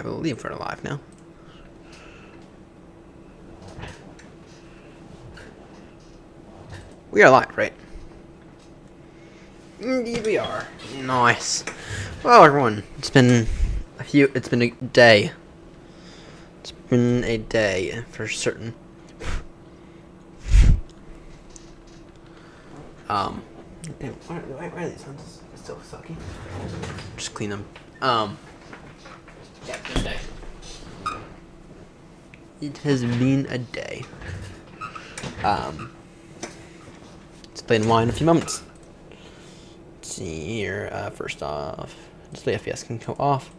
I believe we're live now. We are live, right? Indeed we are. Nice. Well, everyone, it's been a day. It's been a day for certain. Damn, why are these ones still sucky? Just clean them. Yeah, it's been a day. It has been a day. Display and wine in a few moments. Let's see here. First off, display FPS can go off.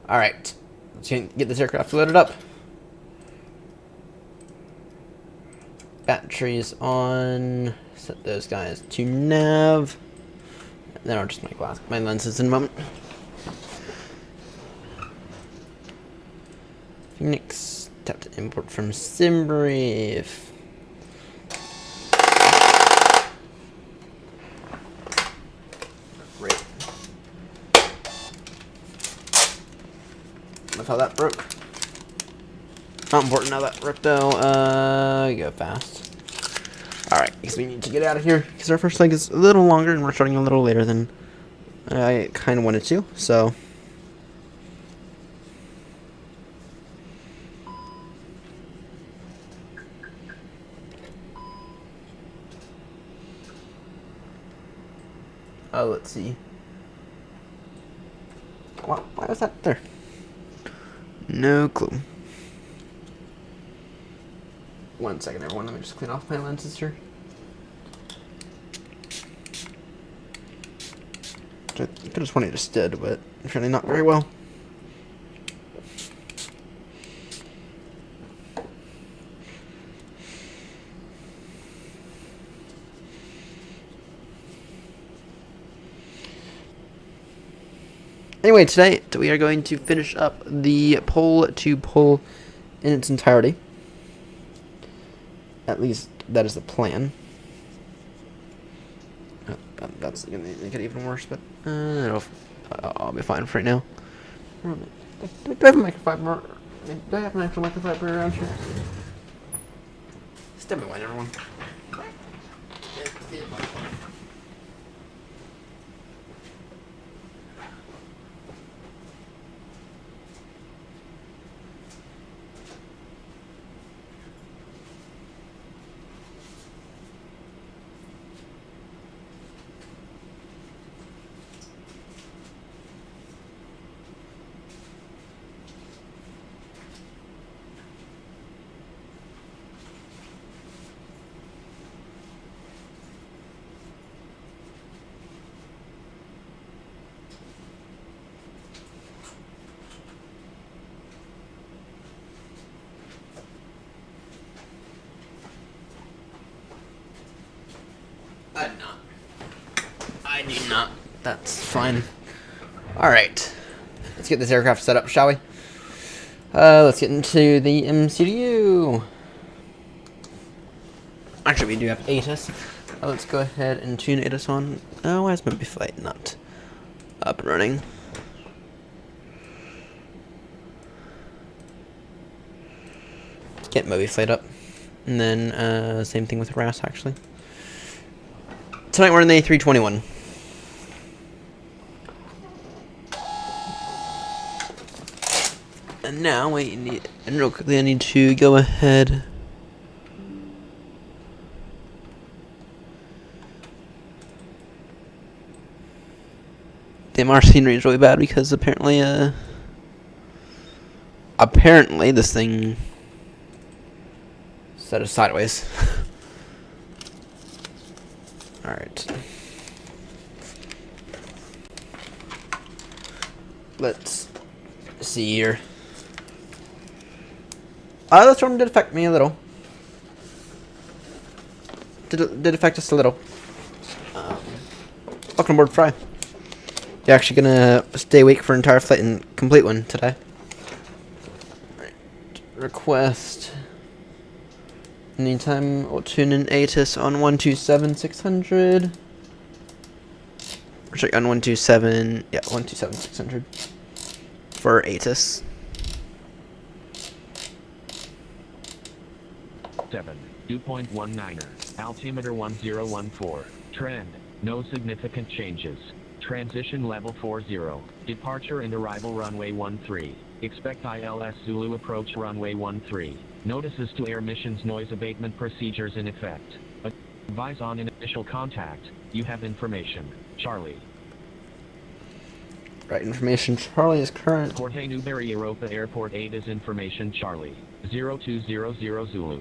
Alright. Let's get this aircraft loaded up. Batteries on. Set those guys to nav. And then I'll just make my lenses in a moment. Phoenix. Tap to import from SimBrief. Great. That's how that broke. Not important how that broke though. Go fast. Alright, because we need to get out of here because our first leg is a little longer and we're starting a little later than I kind of wanted to. So. Oh, let's see. Why was that there? No clue. 1 second, everyone. Let me just clean off my lenses here. I could have sworn it just did, but apparently not very well. Anyway, today we are going to finish up the pole-to-pole in its entirety. At least that is the plan. Oh, that's going to make it even worse, but I'll be fine for right now. Do I have a microfiber? Do I have an actual microfiber around here? Step away, everyone. I do not. That's fine. Alright. Let's get this aircraft set up, shall we? Let's get into the MCDU. Actually, we do have ATIS. Let's go ahead and tune ATIS on. Oh, why is my flight not up and running? Let's get Moby flight up. And then, same thing with RAS, actually. Tonight we're in the A321. And now real quickly I need to go ahead. Damn, our scenery is really bad because apparently this thing set us sideways. Alright. Let's see here. The storm did affect me a little. Did affect us a little. Welcome aboard, Fry. You're actually gonna stay awake for an entire flight and complete one today. Right. Request. Anytime we'll tune in ATIS on 127-600. Check on 127. Yeah, 127-600 for ATIS. 27, dew point 19er, altimeter 1014, trend, no significant changes. Transition level 40, departure and arrival runway 13, expect ILS Zulu approach runway 13, notices to air missions noise abatement procedures in effect. Advise on initial contact, you have information, Charlie. Right, information Charlie is current. Jorge Newbery Europa Airport 8 is information Charlie, 0200 Zulu.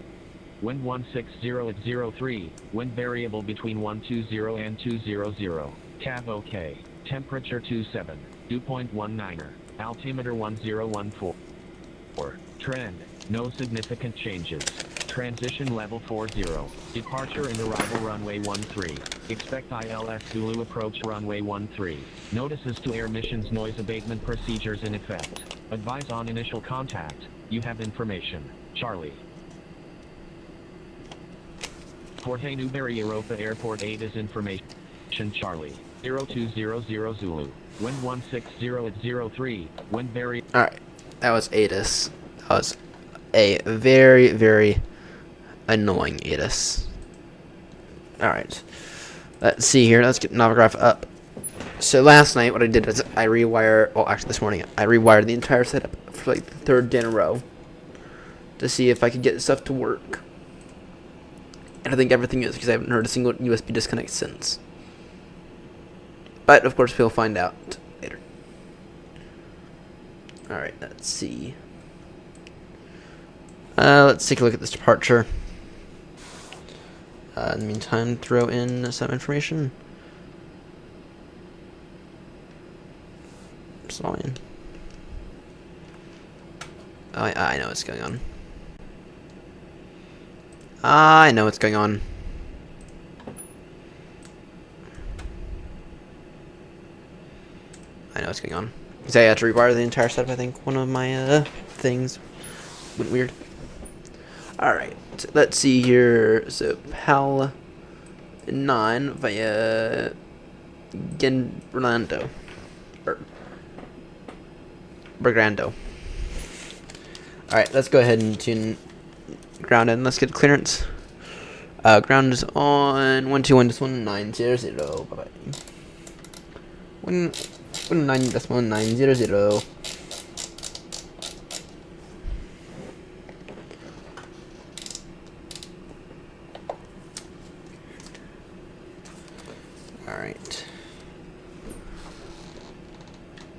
Wind 160 at 03, wind variable between 120 and 200. Cab OK, temperature 27, dew point 19er, altimeter 1014. Trend, no significant changes. Transition level 40, departure and arrival runway 13, expect ILS Zulu approach runway 13, notices to air missions noise abatement procedures in effect. Advise on initial contact, you have information, Charlie. Jorge Newbery Europa Airport 8 is information, Charlie, 0200 Zulu, wind 160 at 03, wind very... Alright, that was ATIS. That was a very, very annoying ATIS. Alright, let's see here. Let's get Navgraph up. So last night, what I did is I rewired, well, actually this morning, I rewired the entire setup for like the third day in a row to see if I could get stuff to work. And I think everything is, because I haven't heard a single USB disconnect since. But, of course, we'll find out later. Alright, let's see. Let's take a look at this departure. In the meantime, throw in some information. Fine. I know what's going on. I know what's going on. I know what's going on. Because I had to rewire the entire setup, I think. One of my things went weird. Alright, so let's see here. So, PAL 9 via Genbrando. Or Bergrando. Alright, let's go ahead and tune ground in. Let's get clearance. Ground is on 121.190. Bye bye. 119.190. Alright.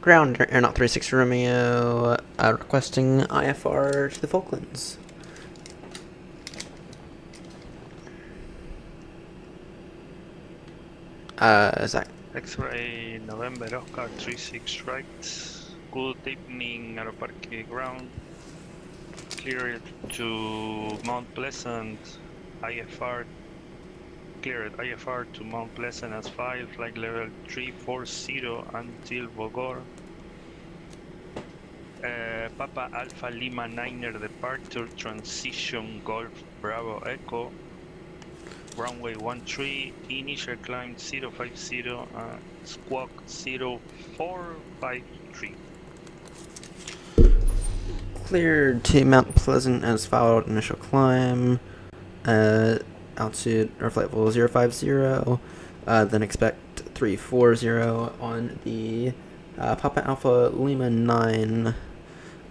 Ground, Aeronaut 36 Romeo, requesting IFR to the Falklands. Zach. X-ray November Oscar 36 right. Good evening, Aeroparque ground. Cleared to Mount Pleasant, IFR. Cleared IFR to Mount Pleasant as 5, flight level 340 until Bogor. Papa Alpha Lima 9er departure, transition Golf Bravo Echo. Runway 13, initial climb 050, squawk 0453. Cleared to Mount Pleasant as followed, initial climb, altitude or flight level 050, then expect 340 on the Papa Alpha Lima 9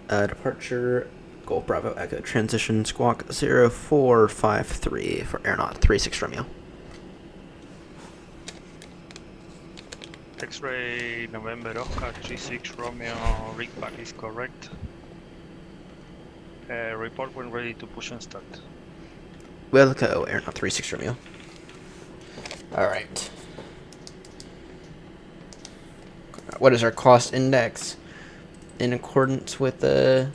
departure. Golf Bravo Echo transition squawk 0453 for Aeronaut 36 Romeo. X-ray November Oscar 36 Romeo, rig back is correct. Report when ready to push and start. Wilco, Aeronaut 36 Romeo. Alright. What is our cost index in accordance with the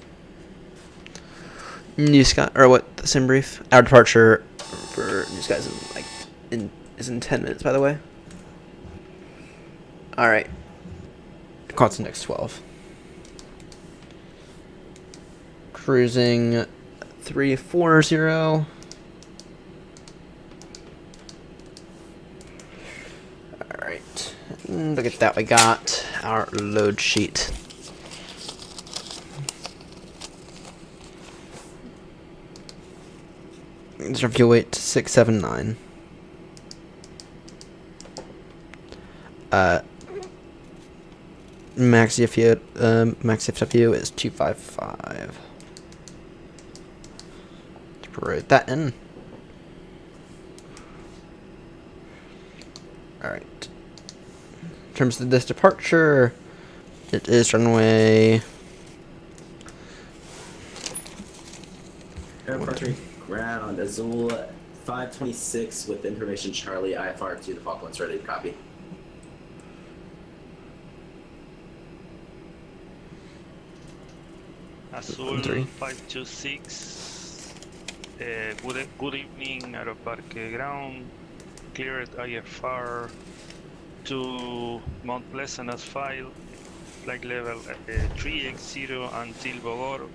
New Sky, or what, the sim brief? Our departure for New Skies is in 10 minutes, by the way. Alright. Cost index 12. Cruising 340. Alright. Look at that, we got our load sheet. This our fuel weight 679. Max FW is 255. Write that in. Alright. In terms of this departure, it is runway. Airport ground, Azul 526 with information Charlie, IFR to the Falklands, ready to copy. Azul 526. Good evening, Aeroparque Ground. Cleared IFR to Mount Pleasant as filed. Flight level 380 until Bogor.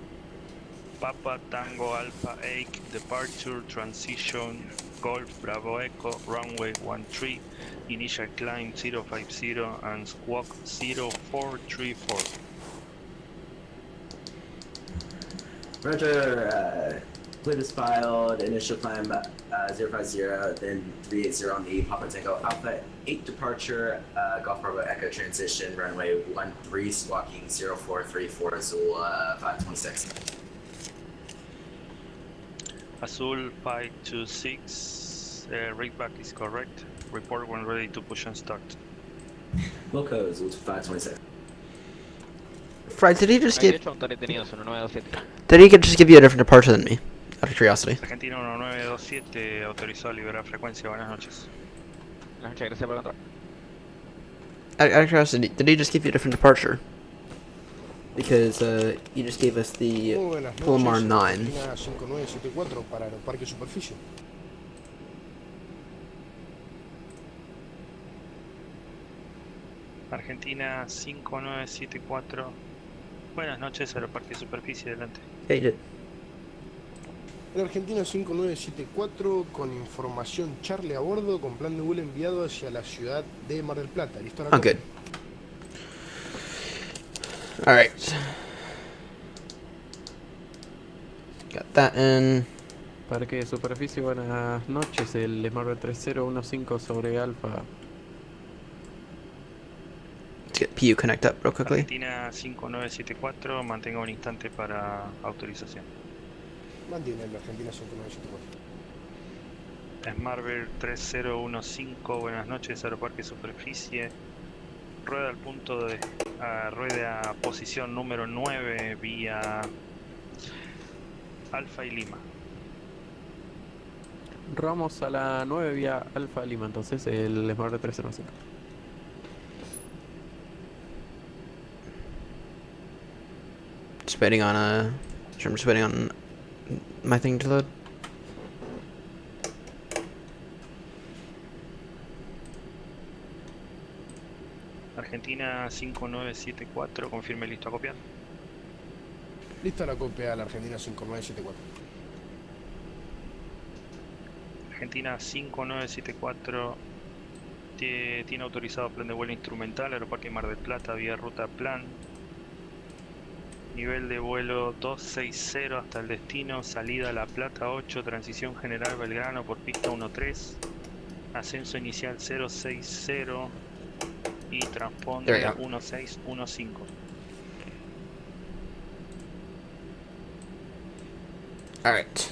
Papa Tango Alpha 8 departure transition Golf Bravo Echo runway 13 initial climb 050 and squawk 0434. Roger, clear is filed, initial climb 050, then 380 on the Papa Tango Alpha 8 departure, Golf Bravo Echo transition, runway 13, squawking 0434, Azul 526. Azul 526, readback is correct. Report when ready to push and start. Loco, Azul 526. Fred, did he just give? Hecho un detenido, son 927. Did he just give you a different departure than me? Out of curiosity. Argentina 1927, autorizado a liberar frecuencia. Buenas noches. Muchas gracias por entrar. Out of curiosity, did he just give you a different departure? Because you just gave us the Palomar 9. Argentina 5974 para Aeroparque Superficie. Argentina 5974. Buenas noches, Aeroparque Superficie, adelante. Yeah, you did. El Argentina 5974 con información Charlie a bordo con plan de vuelo enviado hacia la ciudad de Mar del Plata. ¿Listo? Oh, good. Alright. Got that in. Parque de superficie, buenas noches. El Smart 3015 sobre Alfa. Let's get PU connect up real quickly. Argentina 5974, mantenga un instante para autorización. Mantiene el Argentina 5974. Smartbird 3015, buenas noches, Aeroparque Superficie. Rueda al punto de rueda a posición número 9 vía Alfa y Lima. Ramos a la 9 vía Alfa Lima, entonces el Smart 305. Just waiting on I'm just waiting on my thing to load. Argentina 5974, confirme listo a copiar. Lista la copia a la Argentina 5974. Argentina 5974 tiene autorizado plan de vuelo instrumental, Aeroparque Mar del Plata, vía ruta plan. Nivel de vuelo 260 hasta el destino, salida La Plata 8, transición general Belgrano por pista 13, ascenso inicial 060 y transponder There we go. 1615. Alright.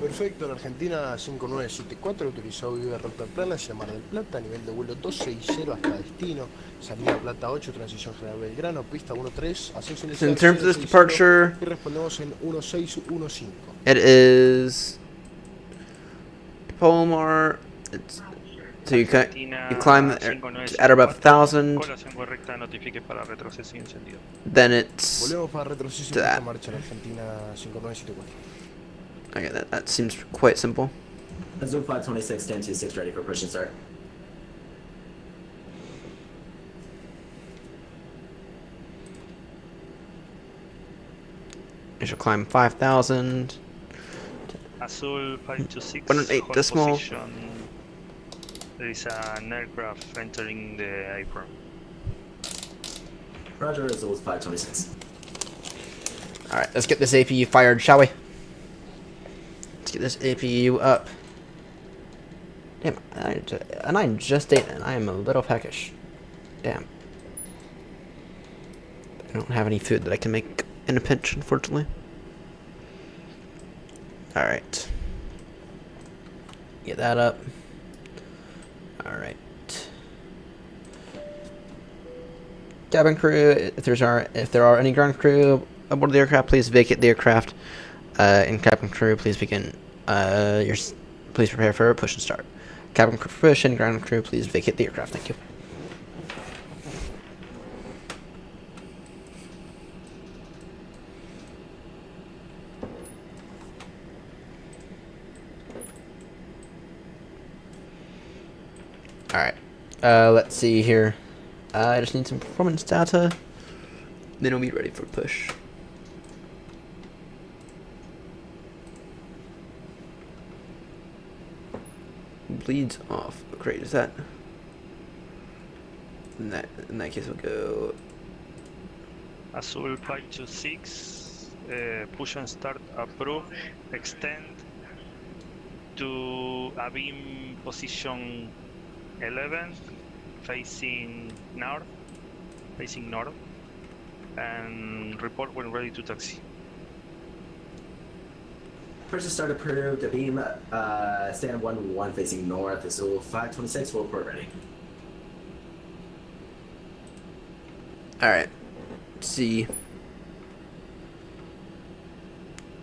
Perfecto, la Argentina 5974 autorizado vía ruta plana hacia Mar del Plata, nivel de vuelo 260 hasta destino, salida Plata 8, transición general Belgrano, pista 13, ascenso So in inicial terms of this 060, departure, y respondemos en 1615. it is Palomar. It's so you climb at about 1,000. Colación correcta, notifique para retroceso y encendido. Then it's Volvemos para retroceso y that. puesta en marcha la Argentina 5974. Okay. That seems quite simple. Azul 526, stand 26, ready for push and start. Initial climb 5,000. Azul 526, 108 hold decimal. position. There is an aircraft entering the apron. Roger, Azul 526. All right, let's get this APU fired, shall we? Let's get this APU up. Damn, and I just ate and I am a little peckish. Damn. I don't have any food that I can make in a pinch, unfortunately. Alright. Get that up. Alright. Cabin crew, if there are any ground crew aboard the aircraft, please vacate the aircraft. And cabin crew, please begin. Please prepare for a push and start. Cabin crew push and ground crew, please vacate the aircraft. Thank you. Alright. Let's see here. I just need some performance data. Then we'll be ready for push. Bleeds off. Great, is that? In that case, we'll go. Azul 526, push and start approved, extend to a beam position 11, facing north, and report when ready to taxi. Push and start approved. A beam, stand 1-1 facing north. Azul 526, full report ready. Alright. Let's see.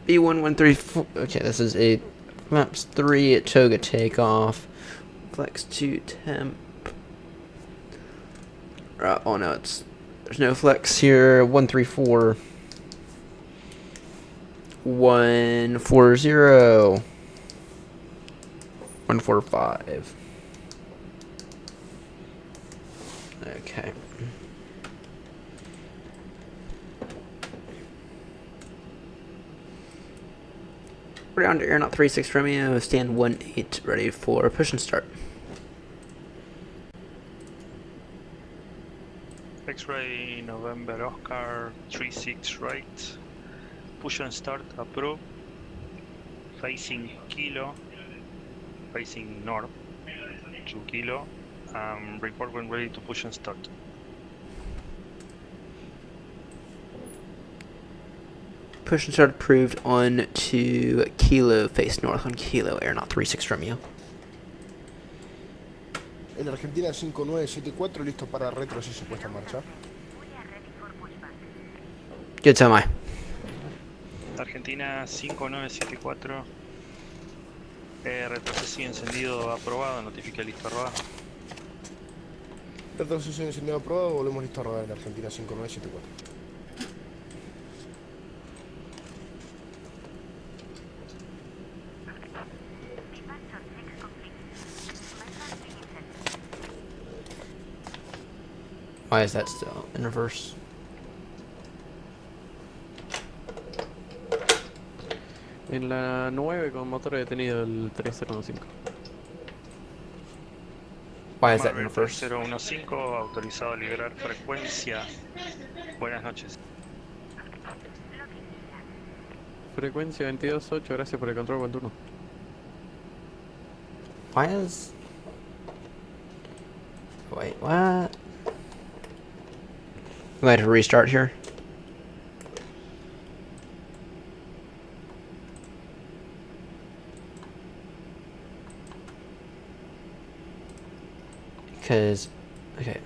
B1134. Okay, this is a Maps 3 at Toga takeoff. Flex 2 temp. Oh no, there's no flex here. 134. 140. 145. Okay. We're down to Aeronaut 36 Romeo, stand 1-8, ready for push and start. X-ray November Oscar 36 right. Push and start approved. Facing Kilo. Facing north to Kilo. Report when ready to push and start. Push and start approved on to Kilo, face north on Kilo, Aeronaut 36 Romeo. En Argentina 5974, listo para retroceso y puesta en marcha. Good tell me. Argentina 5974. Retroceso y encendido aprobado. Notifica listo a rodar. Retroceso y encendido aprobado, volvemos listo a rodar en Argentina 5974. Why is that still in reverse? En la 9 con motor detenido el 3015. Why is that in Marvel reverse? 015, autorizado a liberar frecuencia. Buenas noches. Frecuencia 228, gracias por el control, buen turno. Why is... Wait, what? We might have to restart here. Because, okay.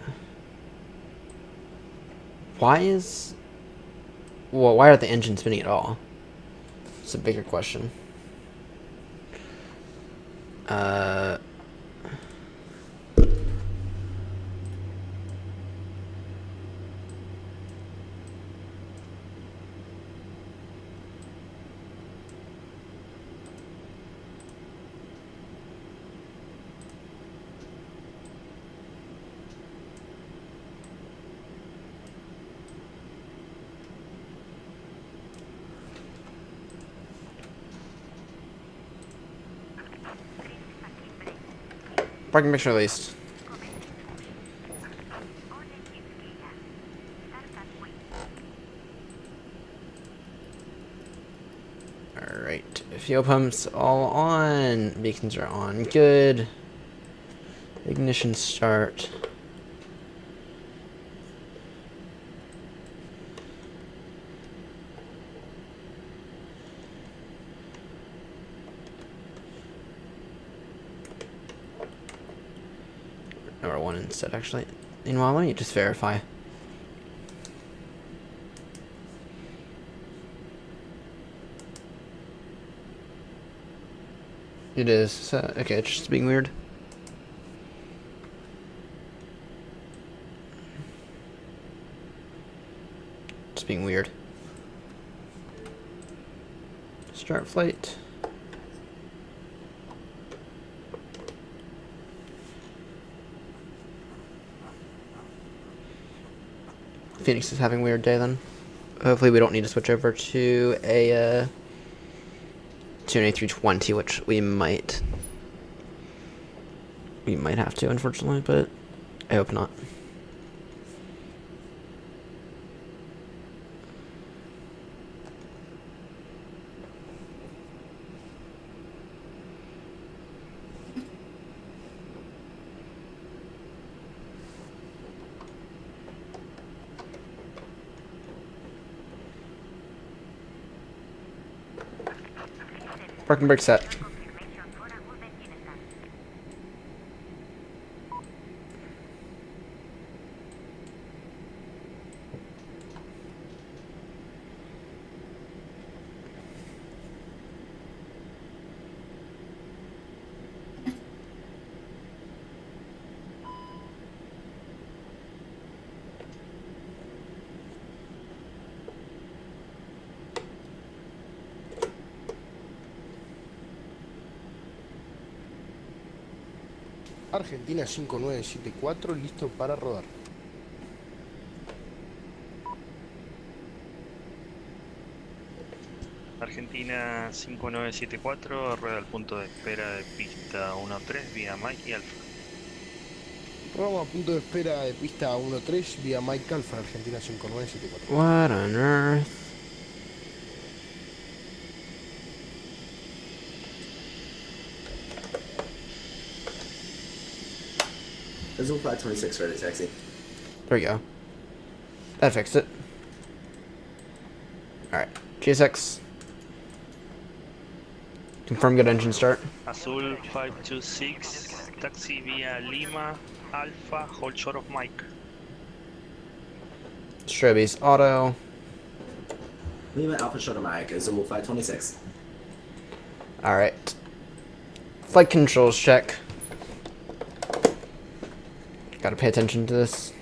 Why is... Well, why are the engines spinning at all? It's a bigger question. Parking mixture at least. Alright, Fuel pumps all on. Beacons are on. Good. Ignition start. Or one instead, actually. Meanwhile, let me just verify. It is. Okay, it's just being weird. Just being weird. Start flight. Phoenix is having a weird day then. Hopefully we don't need to switch over to an A320, which we might have to, unfortunately, but I hope not. Parking brake set. Argentina 5974, listo para rodar. Argentina 5974, rueda al punto de espera de pista 13 vía Mike y Alfa. Rodamos a punto de espera de pista 13 vía Mike Alfa, Argentina 5974. What on earth? Visual Flight 26 ready to taxi. There we go. That fixed it. Alright. GSX. Confirm good engine start. Azul 526, taxi vía Lima, Alfa, hold short of Mike. Strobies auto. Lima Alpha Short of Mike, Visual Flight 26. Alright. Flight controls check. Gotta pay attention to this.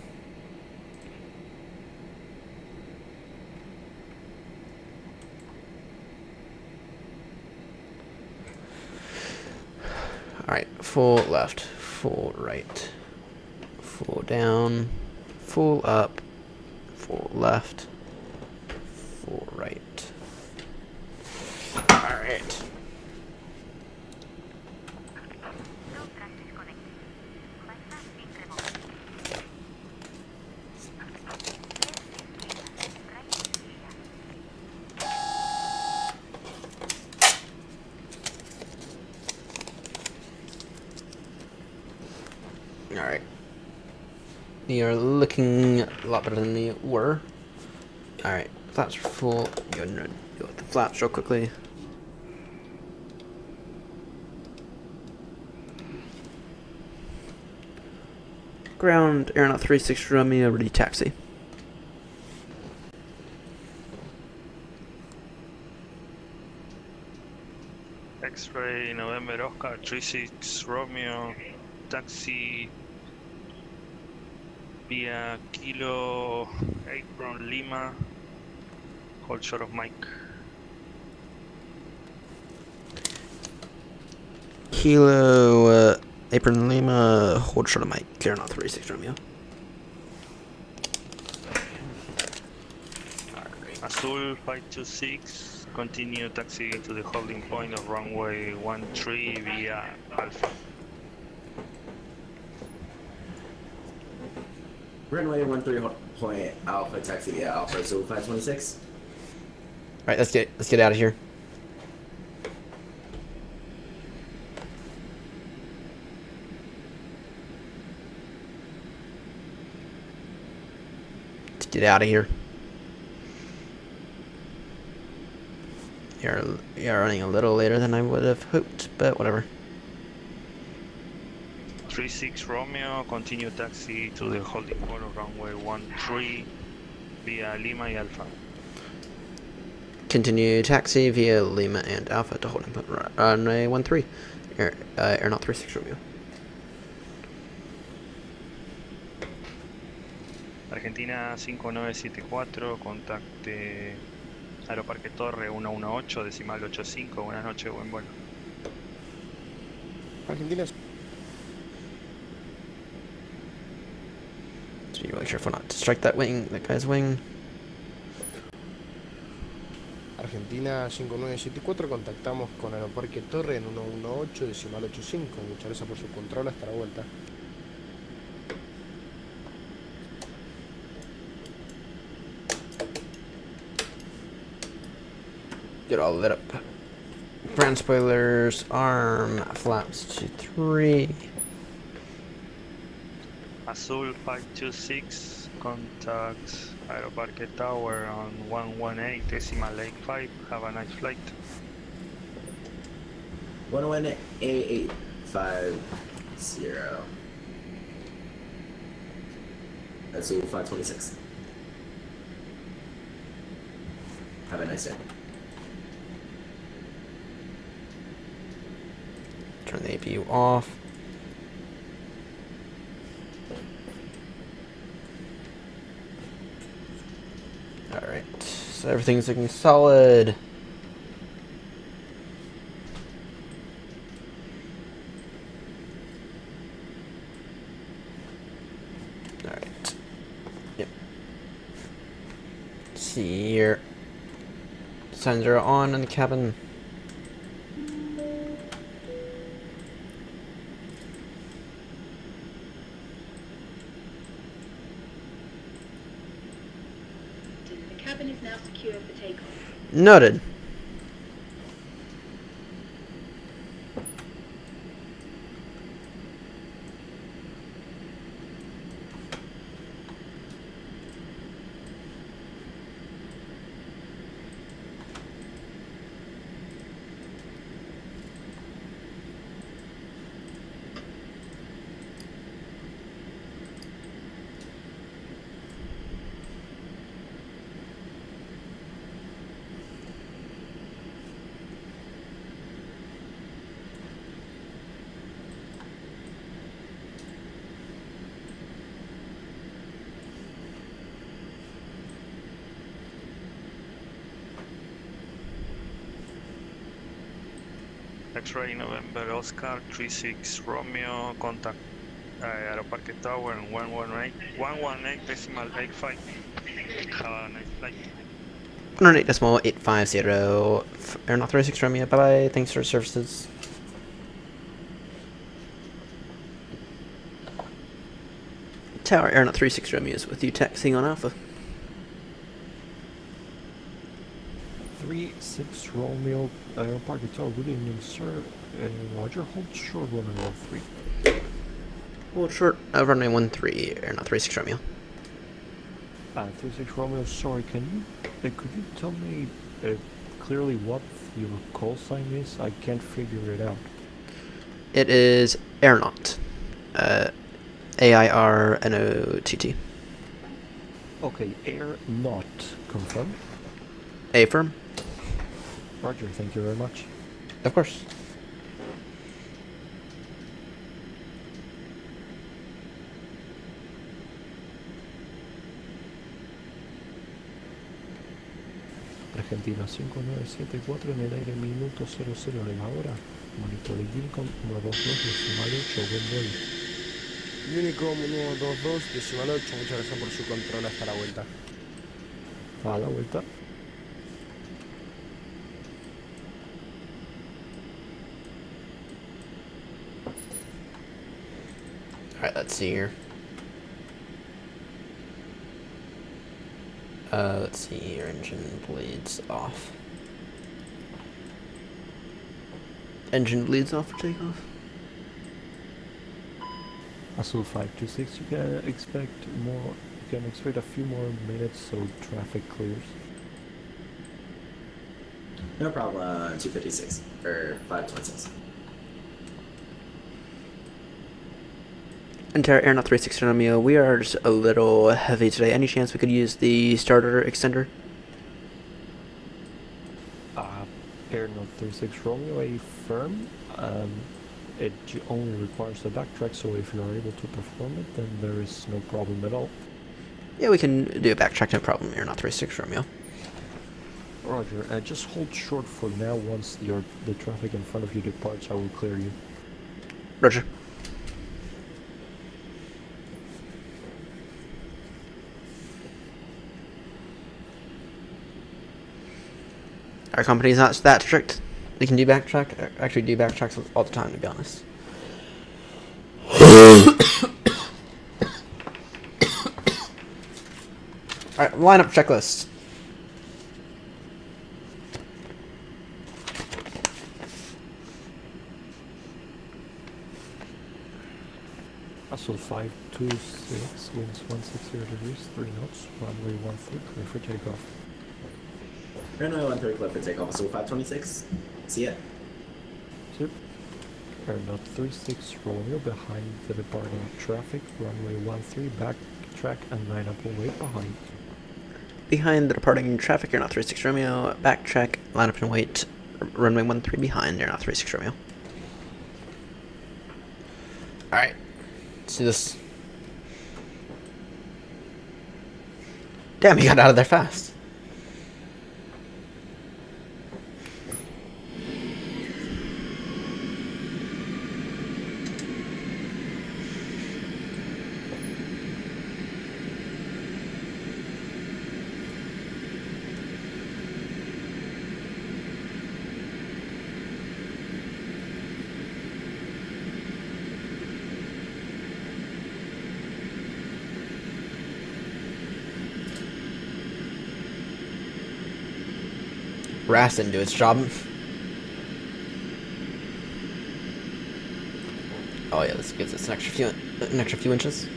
Alright, full left, full right, full down, full up, full left, full right. Alright. Alright. We are looking a lot better than we were. Alright, flaps are full. Go ahead and deal with the flaps real quickly. Ground, Aeronaut 36 Romeo, ready taxi. X-ray November Oscar 36 Romeo, taxi vía Kilo Apron Lima, hold short of Mike. Kilo, Apron Lima, hold short of Mike, Aeronaut 36 Romeo. Azul 526, continue taxi to the holding point of runway 13 via Alpha. Runway 13 point Alpha taxi via Alpha, Visual Flight 26. Alright, let's get out of here. Let's get out of here. You're running a little later than I would have hoped, but whatever. 36 Romeo, continue taxi to the holding port of runway 13 via Lima y Alpha. Continue taxi via Lima and Alpha to holding port runway 13. Aeronaut 36 Romeo. Argentina 5974, contacte Aeroparque Torre 118, decimal 85, buenas noches, buen vuelo. Argentina Just be really careful not to strike that guy's wing. Argentina 5974, contactamos con Aeroparque Torre en 118, decimal 85. Muchas gracias por su control, hasta la vuelta. Get all lit up. Brand spoilers, arm, flaps to 3. Azul 526, contact Aeroparque Tower on 118, decimal 85, have a nice flight. 118.850. That's all 526. Have a nice day. Turn the APU off. Alright, so everything's looking solid. Alright. Yep. See here. Signs are on in the cabin. The cabin is now secure for takeoff. Noted. X-ray November Oscar 36 Romeo, contact Aeroparque Tower and 118 decimal 85. Have a nice flight. 108.850. Aeronaut 36 Romeo. Bye bye. Thanks for your services. Tower Aeronaut 36 Romeo is with you, taxiing on Alpha. 36 Romeo, Aeroparque Tower, good evening, sir. Roger, hold short runway 13. Hold short, runway 13, Aeronaut 36 Romeo. 36 Romeo, sorry, could you tell me clearly what your call sign is? I can't figure it out. It is Aeronaut. AIRNOTT. Okay, air not confirmed. A firm? Roger, thank you very much. Of course. Argentina 5974 en el aire, minuto 00 elevadora. Monitor Unicom 122 decimal 8, buen vuelo. Unicom 122, decimal 8, muchas gracias por su control, hasta la vuelta. A la vuelta. Alright, let's see here. Let's see here. Engine blades off. Engine bleeds off for takeoff. Azul 526, you can expect more can expect a few more minutes so traffic clears. No problem, 256, or 526. Entire Air 360 Romeo, we are just a little heavy today. Any chance we could use the starter extender? Air 36 Romeo, a firm. It only requires a backtrack, so if you are able to perform it, then there is no problem at all. Yeah, we can do a backtrack, no problem. Air 36 Romeo. Roger, just hold short for now. Once the traffic in front of you departs, I will clear you. Roger. Our company's not that strict. We can do backtrack. Actually, do backtracks all the time, to be honest. Alright, lineup checklist. Russell 526, winds 160 degrees, 3 knots, runway 13, clear for takeoff. Runway 13 clear for takeoff, so 526. See ya. Zip. Air 36 Romeo behind the departing traffic, runway 13, backtrack and line up and wait behind. Behind the departing traffic, Air 36 Romeo, backtrack, line up and wait, runway 13 behind, Air 36 Romeo. Alright, let's do this. Damn, he got out of there fast. Ras didn't do its job. Oh yeah, this gives us an extra few inches.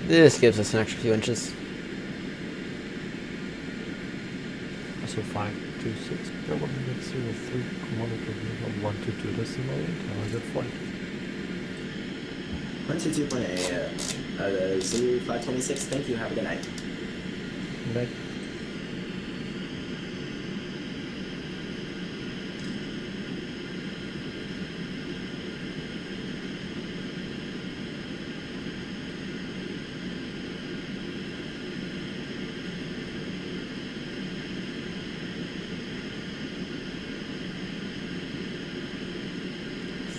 This gives us an extra few inches. So 526, double minute 03, monitor view 122 decimal, target flight. 122.8, Zulu 526, thank you, have a good night. Night.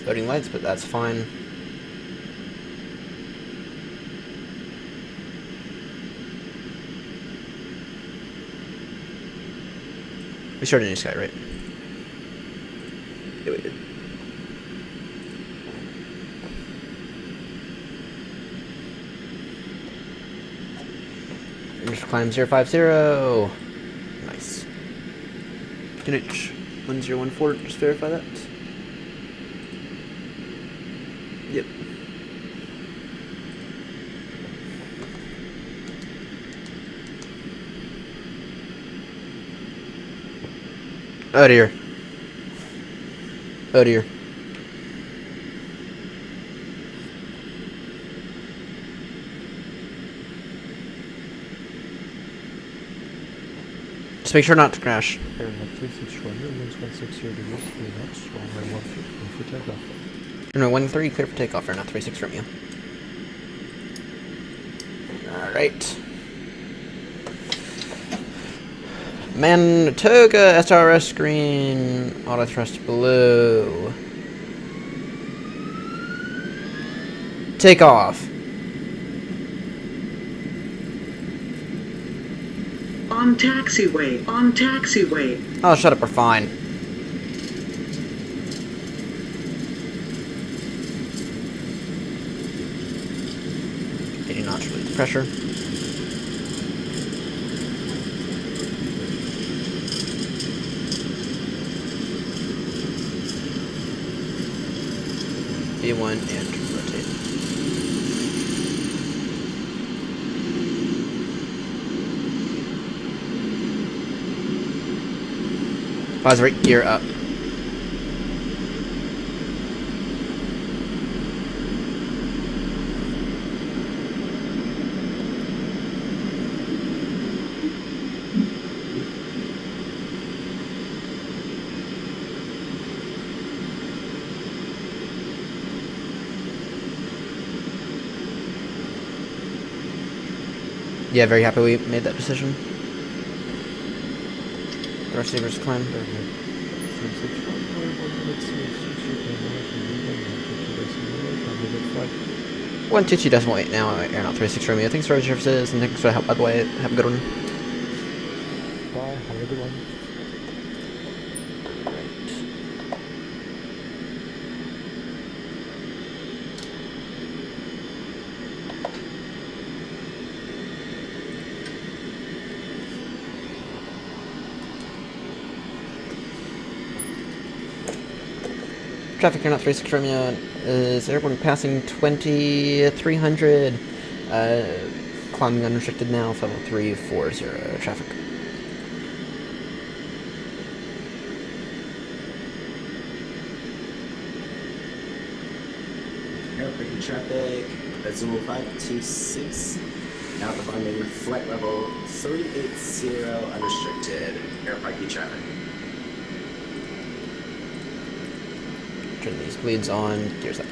Floating lights, but that's fine. We started a new sky, right? Yeah, we did. Initial climb 050. Nice. Inch 1014, just verify that. Yep. Oh dear. Oh dear. Just make sure not to crash. Air 36 Romeo, winds 160 degrees, 3 knots, runway 13, for takeoff. No, 13, clear for takeoff, Air 36 Romeo. Alright. Manitoga SRS screen, auto thrust blue. Takeoff. On taxiway, on taxiway. Oh, shut up, we're fine. Getting notch release pressure. V1 and rotate. Pause right gear up. Yeah, very happy we made that decision. The receivers climb. 122.8 now, Aeronaut 36 Romeo. Thanks for your services and thanks for the help, by the way. Have a good one. Bye, have a good one. Traffic Aeronaut 36 Romeo is airborne passing 2300. Climbing unrestricted now, level 340 traffic. Airport traffic, Azul 526. Now performing flight level 380 unrestricted. Airport traffic. Turn these bleeds on, gears up.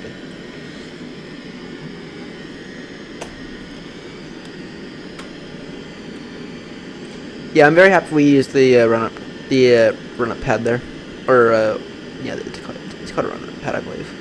Yeah, I'm very happy we used the run-up pad there, or yeah, it's called a run-up pad, I believe.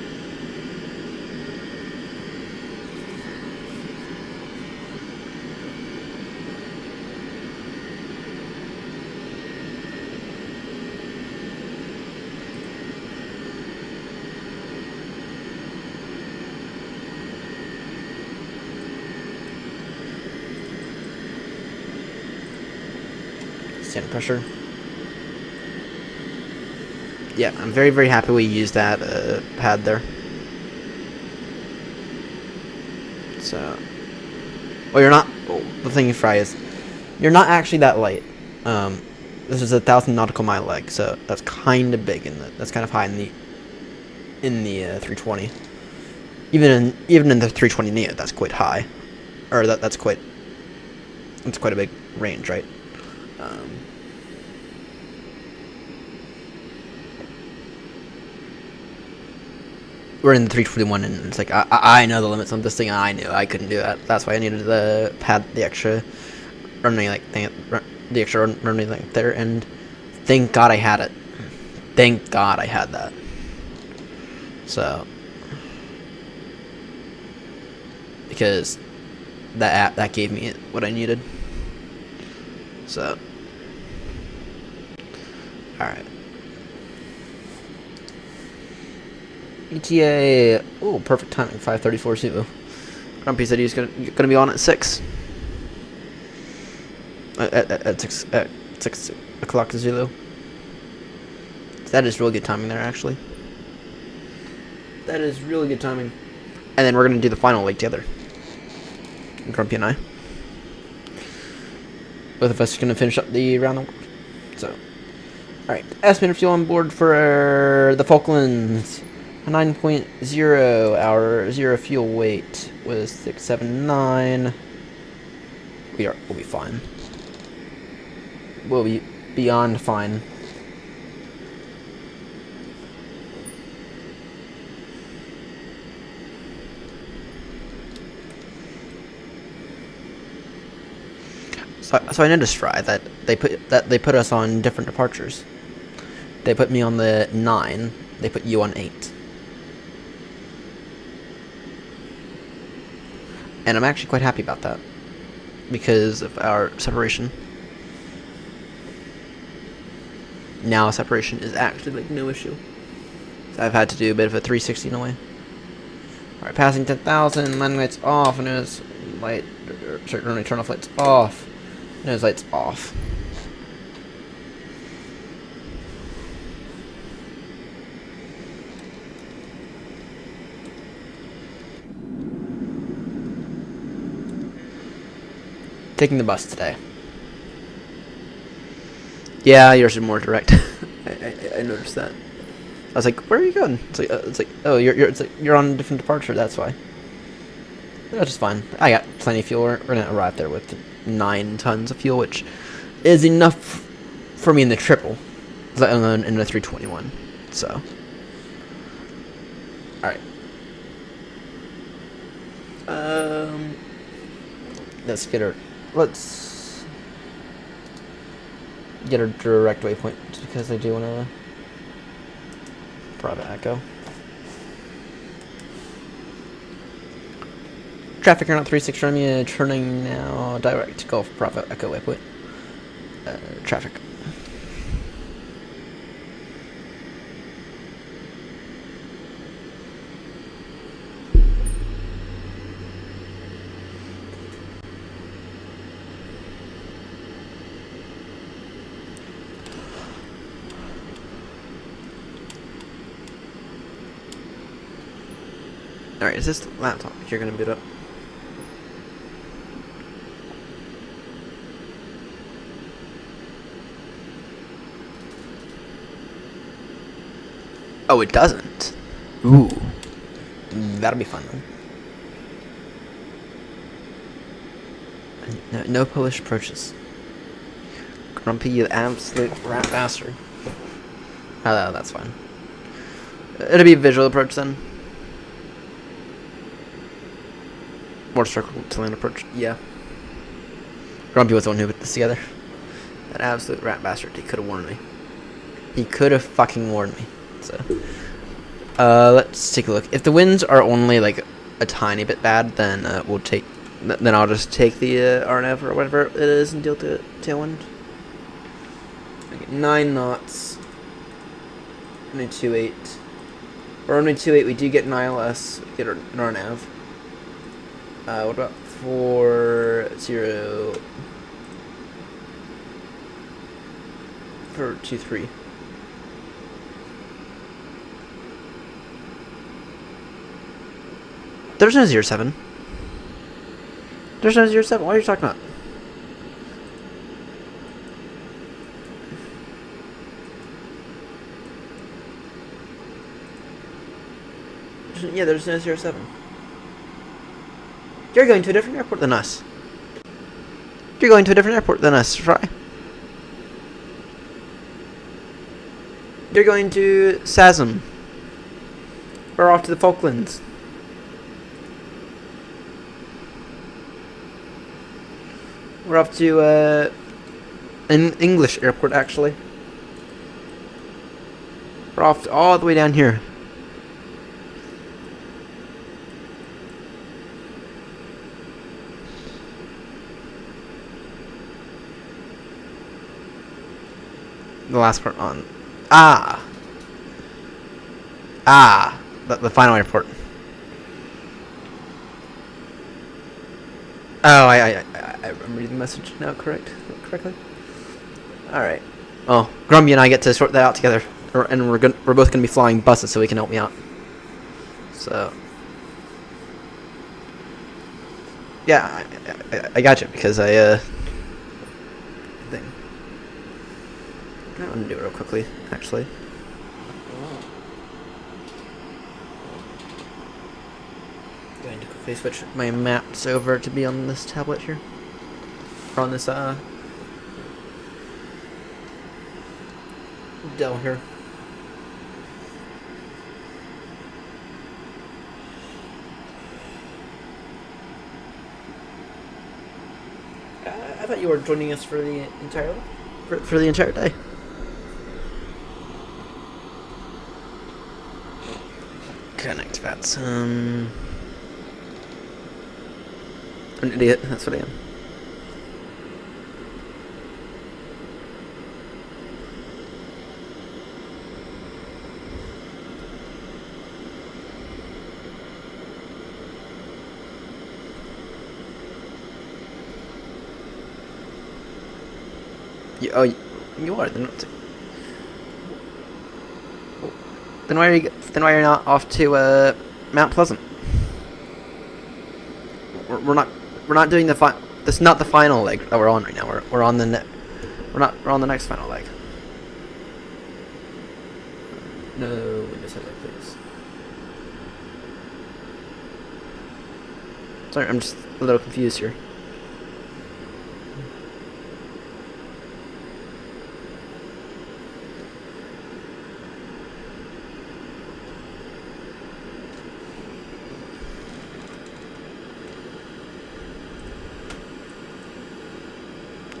Standard pressure. Yeah, I'm very, very happy we used that pad there. So, well, you're not. Oh, the thing you fry is, you're not actually that light. This is 1,000 nautical mile leg, so that's kind of big, and that's kind of high in the 320. Even in the 320 Neo, that's quite high, or that's quite a big range, right? We're in the 321, and it's like I know the limits on this thing. I knew I couldn't do that. That's why I needed the pad, the extra runway runway length there. And thank God I had it. Thank God I had that. So because that gave me what I needed. So all right. ETA, oh, perfect timing, 5:34 Zulu. Grumpy said he was gonna be on at 6. At 6 o'clock Zulu. That is really good timing there, actually. That is really good timing. And then we're gonna do the final leg together. Grumpy and I. Both of us are gonna finish up the round the world. So, all right, estimated fuel on board for the Falklands. 9.0, our zero fuel weight was 679. We'll be fine. We'll be beyond fine. So I noticed, Fry, that they put us on different departures. They put me on the 9. They put you on 8. And I'm actually quite happy about that, because of our separation. Now separation is actually like no issue. So I've had to do a bit of a 360 in a way. Alright, passing 10,000, landing lights off, nose light, certainly turn off lights off, nose lights off. Taking the bus today. Yeah, yours are more direct. I noticed that. I was like, where are you going? It's like oh, you're on a different departure. That's why. That's just fine. I got plenty of fuel. We're gonna arrive there with 9 tons of fuel, which is enough for me in the triple, in the 321. So, all right. Let's get a direct waypoint just because I do want to private echo. Traffic around 36 Romeo, turning now direct Gulf Bravo Echo waypoint. Traffic. Alright, is this laptop you're gonna boot up? Oh, it doesn't. Ooh. That'll be fun then. No Polish approaches. Grumpy, you absolute rat bastard. Oh, that's fine. It'll be a visual approach then. More circle to land approach. Yeah. Grumpy was the one who put this together. That absolute rat bastard. He could have warned me. He could have fucking warned me. So, let's take a look. If the winds are only like a tiny bit bad, then then I'll just take the RNF or whatever it is and deal to tailwind. Okay, 9 knots. Only 2.8. Or only 2.8. We do get an ILS. We get an RNAV. What about 4.0 for 2.3? There's no 07. There's no 07. What are you talking about? Yeah, there's no 07. You're going to a different airport than us. You're going to a different airport than us, Fry. You're going to SASM. We're off to the Falklands. We're off to an English airport, actually. We're off all the way down here. The last part on. The final airport. Oh, I'm reading the message now correctly. Alright. Oh, Grumpy and I get to sort that out together. And we're both gonna be flying buses so he can help me out. So yeah, I got you because thing. I'm gonna do it real quickly, actually. Going to quickly switch my maps over to be on this tablet here. Or on this Dell here. I thought you were joining us for the entire day. Connect VATS. I'm an idiot. That's what I am. You are. Then why are you not off to Mount Pleasant? We're not doing the this is not the final leg that we're on right now. We're on the we're on the next final leg. No, Windows headlight, please. Sorry, I'm just a little confused here.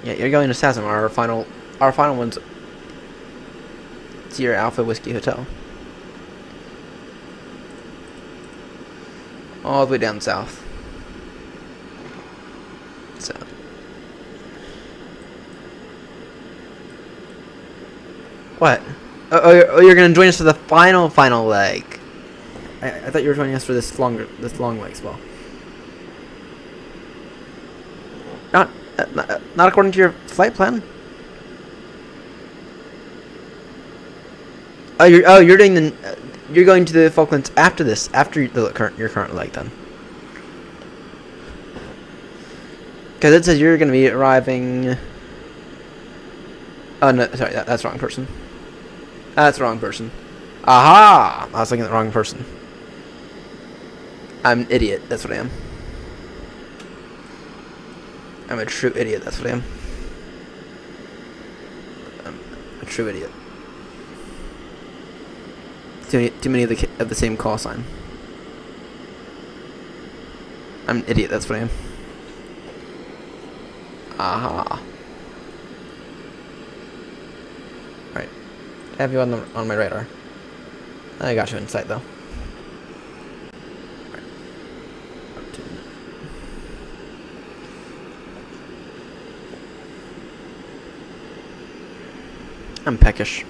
Yeah, you're going to Sasam. Our final one's Sierra Alpha Whiskey Hotel. All the way down south. So. What? Oh, you're gonna join us for the final leg. I thought you were joining us for this long leg as well. Not according to your flight plan. You're doing the you're going to the Falklands after this, after your current leg then. Because it says you're going to be arriving. Oh no, sorry, that's the wrong person. That's the wrong person. Aha! I was looking at the wrong person. I'm an idiot. That's what I am. I'm a true idiot, that's what I am. I'm a true idiot. Too many of the same call sign. I'm an idiot, that's what I am. Aha. Alright. I have you on my radar. I got you in sight though. I'm peckish.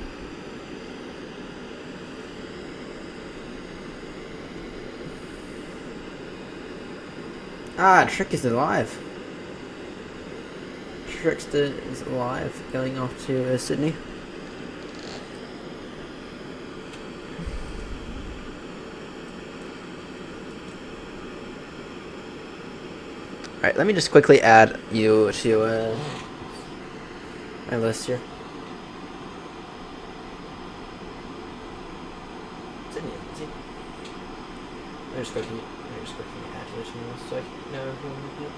Trick is alive. Trickster is alive, going off to Sydney. Alright, let me just quickly add you to my list here. I'm just quickly add to this one so I can know who I'm looking at.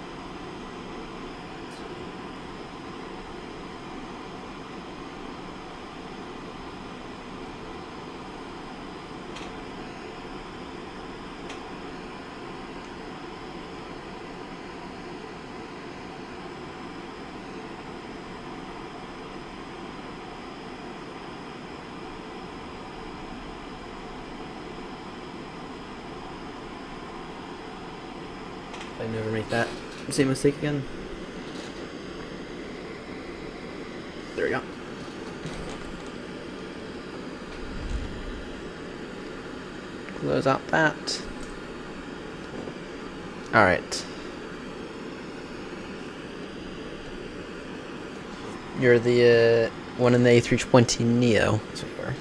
I never make that same mistake again. There we go. Close out that. Alright. You're the one in the A320 Neo. That's what you are.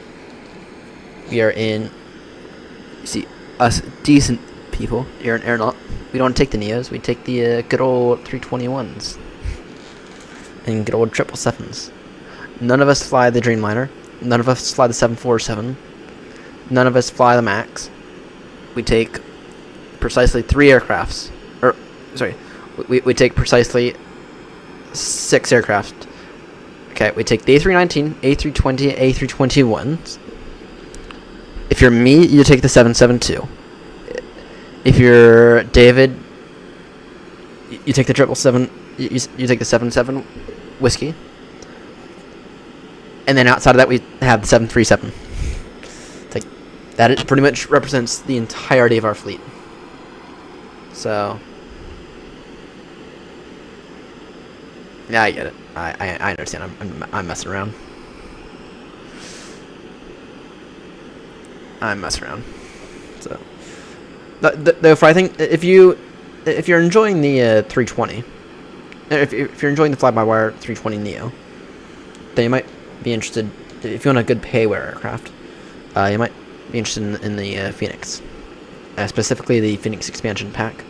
We are in. You see, us decent people. You're an aeronaut. We don't take the Neos, we take the good old 321s. And good old 777s. None of us fly the Dreamliner. None of us fly the 747. None of us fly the MAX. We take precisely 3 aircrafts. Or, sorry, we take precisely 6 aircraft. Okay, we take the A319, A320, A321s. If you're me, you take the 772. If you're David, you take the 777. You take the 77 whiskey, and then outside of that, we have the 737. It's like that. It pretty much represents the entirety of our fleet. So, yeah, I get it. I understand. I'm messing around. I'm messing around. So. Though, I think if you're enjoying the 320, if you're enjoying the fly-by-wire 320 Neo, then you might be interested. If you want a good pay-wear aircraft, you might be interested in the Phoenix, specifically the Phoenix expansion pack,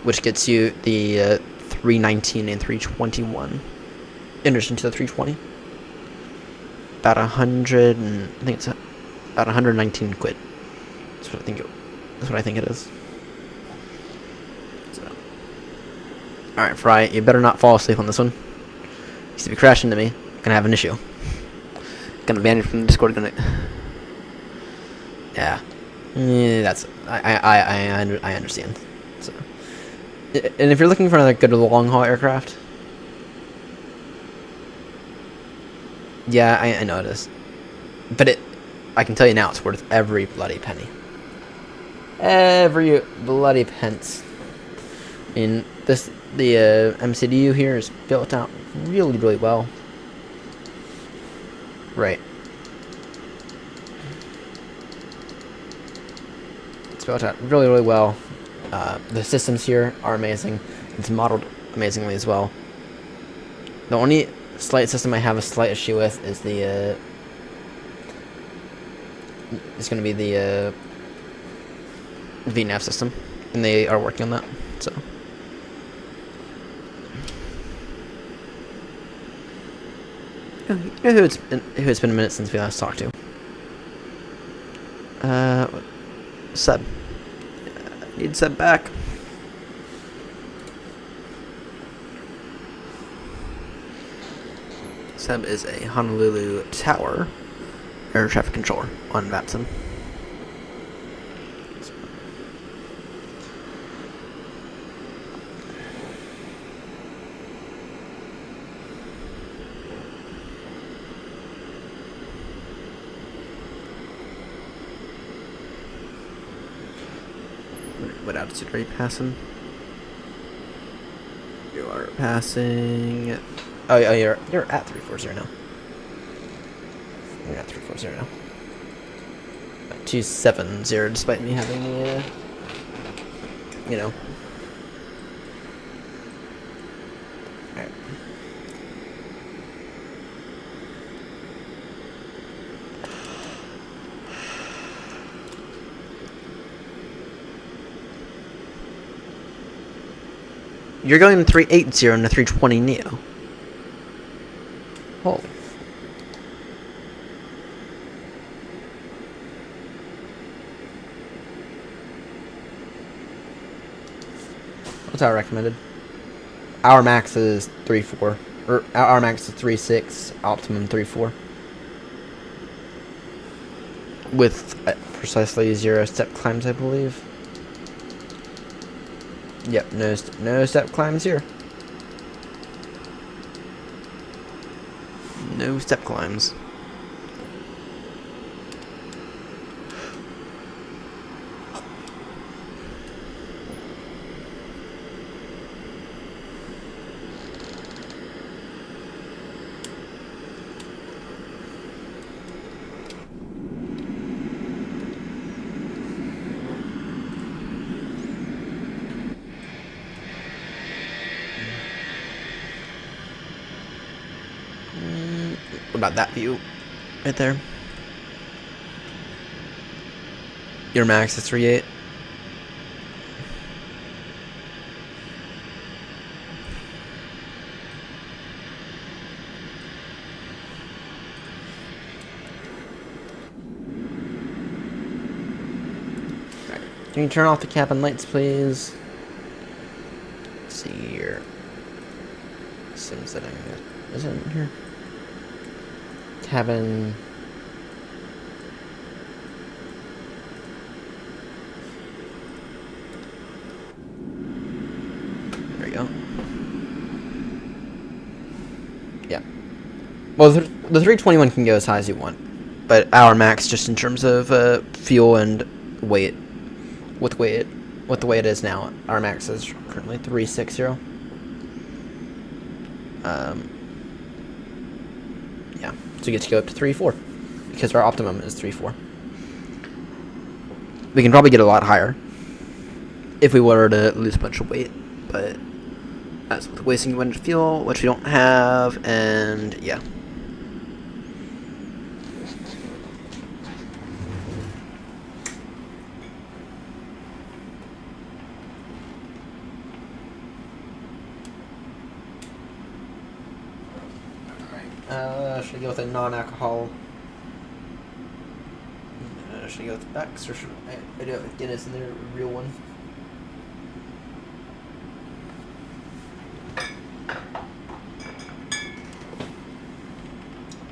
which gets you the 319 and 321. In addition to the 320. About 100 and I think it's about 119 quid. That's what I think it is. So. Alright, Fry, you better not fall asleep on this one. If you crash into me, I'm gonna have an issue. Gonna ban you from the Discord, yeah, that's I understand. So, and if you're looking for another good long haul aircraft, yeah, I know it is, but I can tell you now, it's worth every bloody penny, every bloody pence. And the MCDU here is built out really well. Right. It's built out really well. The systems here are amazing. It's modeled amazingly as well. The only slight system I have a slight issue with is the it's going to be the VNAV system, and they are working on that. So. It's been a minute since we last talked to? Seb. Need Seb back. Seb is a Honolulu Tower air traffic controller on Vatson. What altitude are you passing? You are passing. Oh, you're at 340 now. You're at 340 now. 270, despite me having the, you know. Alright. You're going to 380 and a 320 Neo. Holy. What's our recommended? Our max is 3.4. Or our max is 3.6, optimum 3.4. With precisely 0 step climbs, I believe. Yep, no step climbs here. No step climbs. What about that view? Right there. Your max is 3.8. Right. Can you turn off the cabin lights, please? Let's see here. Sim setting. Is it in here? Cabin. There we go. Yeah. Well, the 321 can go as high as you want, but our max, just in terms of fuel and weight, with the way it is now, our max is currently 360. Yeah, so you get to go up to 3.4 because our optimum is 3.4. We can probably get a lot higher if we were to lose a bunch of weight, but that's with wasting a bunch of fuel, which we don't have, and yeah. Should I go with a non-alcohol? Should I go with Bex, or should I do it with Guinness and their real one?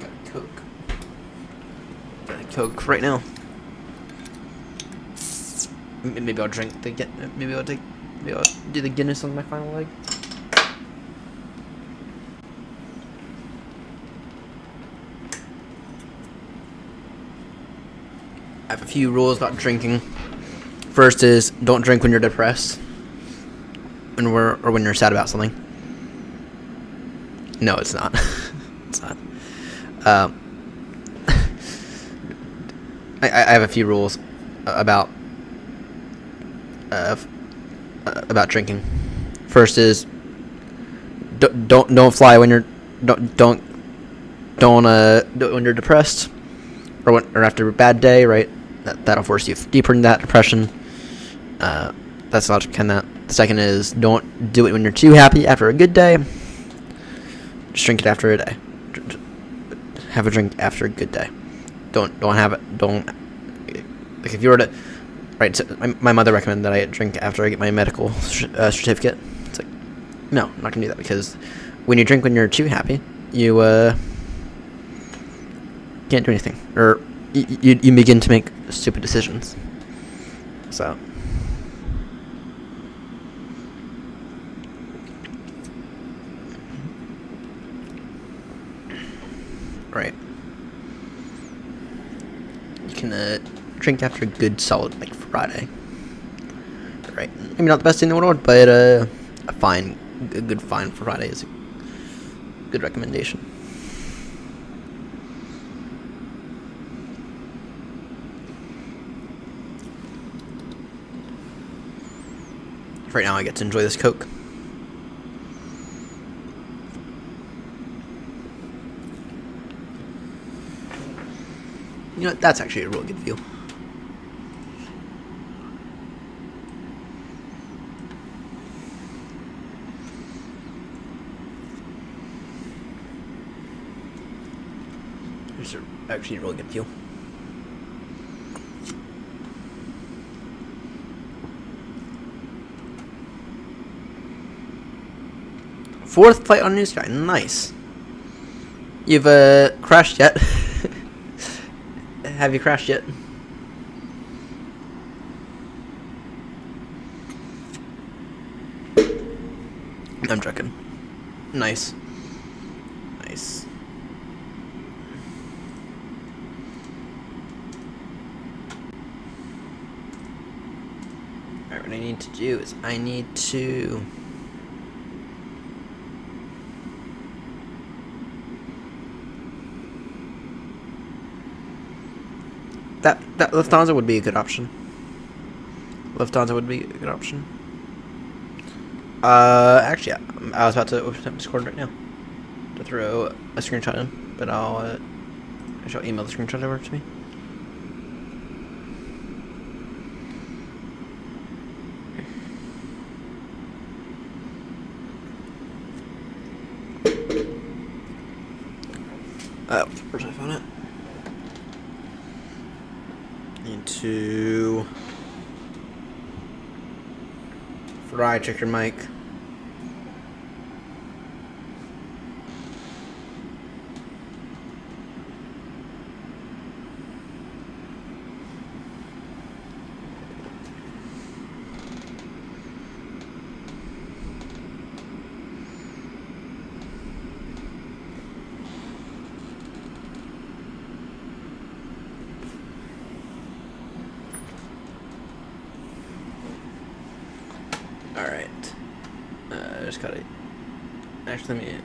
Got a Coke. Got a Coke right now. Maybe I'll drink the maybe I'll do the Guinness on my final leg. I have a few rules about drinking. First is don't drink when you're depressed, or when you're sad about something. No, it's not. It's not. I have a few rules about drinking. First is don't fly when you're don't when you're depressed, or after a bad day, right? That'll force you deeper into that depression. That's logic behind that. The second is don't do it when you're too happy after a good day. Just drink it after a day. Have a drink after a good day. Don't have it. Don't, like, if you were to, right? So my mother recommended that I drink after I get my medical certificate. It's like, no, I'm not gonna do that, because when you drink when you're too happy, you can't do anything, or you begin to make stupid decisions. So. Right. You can drink after a good solid, like, Friday. Right. Maybe not the best thing in the world, but a good fine for Friday is a good recommendation. Right now I get to enjoy this Coke. You know what? That's actually a real good view. There's actually a really good view. Fourth flight on New Sky. Nice. You've crashed yet? Have you crashed yet? I'm joking. Nice. Nice. Alright, what I need to do is I need to... That Lufthansa would be a good option. Lufthansa would be a good option. Actually, yeah, I was about to open up Discord right now to throw a screenshot in, but I shall email the screenshot over to me. Oh, where's my phone at? Need to Fry, check your mic. Alright. I just gotta... Actually, let me...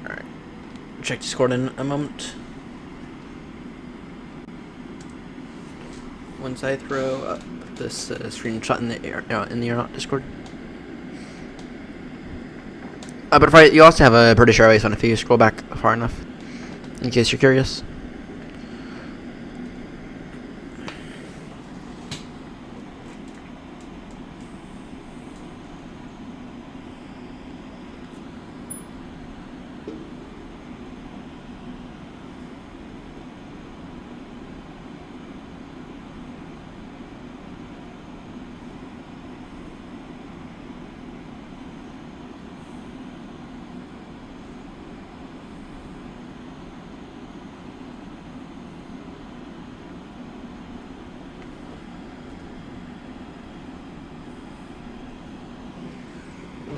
Alright. Check Discord in a moment. Once I throw up this screenshot in the air, in the Aeronaut Discord. But if you also have a British Airways one if you scroll back far enough, in case you're curious.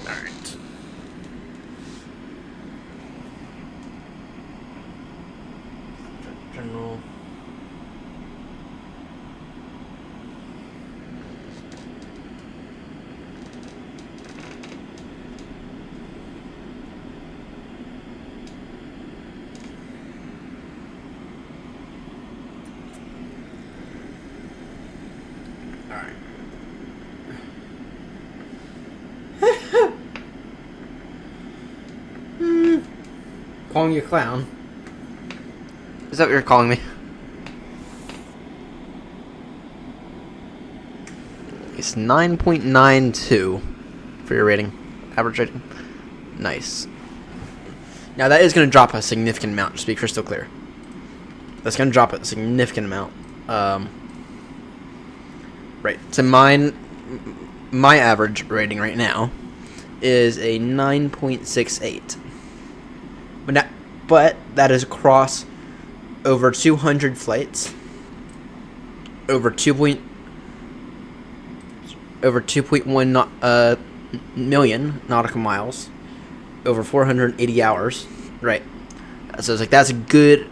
Alright. General. Alright. Calling you a clown? Is that what you're calling me? It's 9.92 for your rating. Average rating. Nice. Now that is going to drop a significant amount, just to be crystal clear. That's going to drop a significant amount. Right. So my average rating right now is a 9.68. But that is across over 200 flights, over 2.1 million nautical miles, over 480 hours. Right. So it's like that's a good.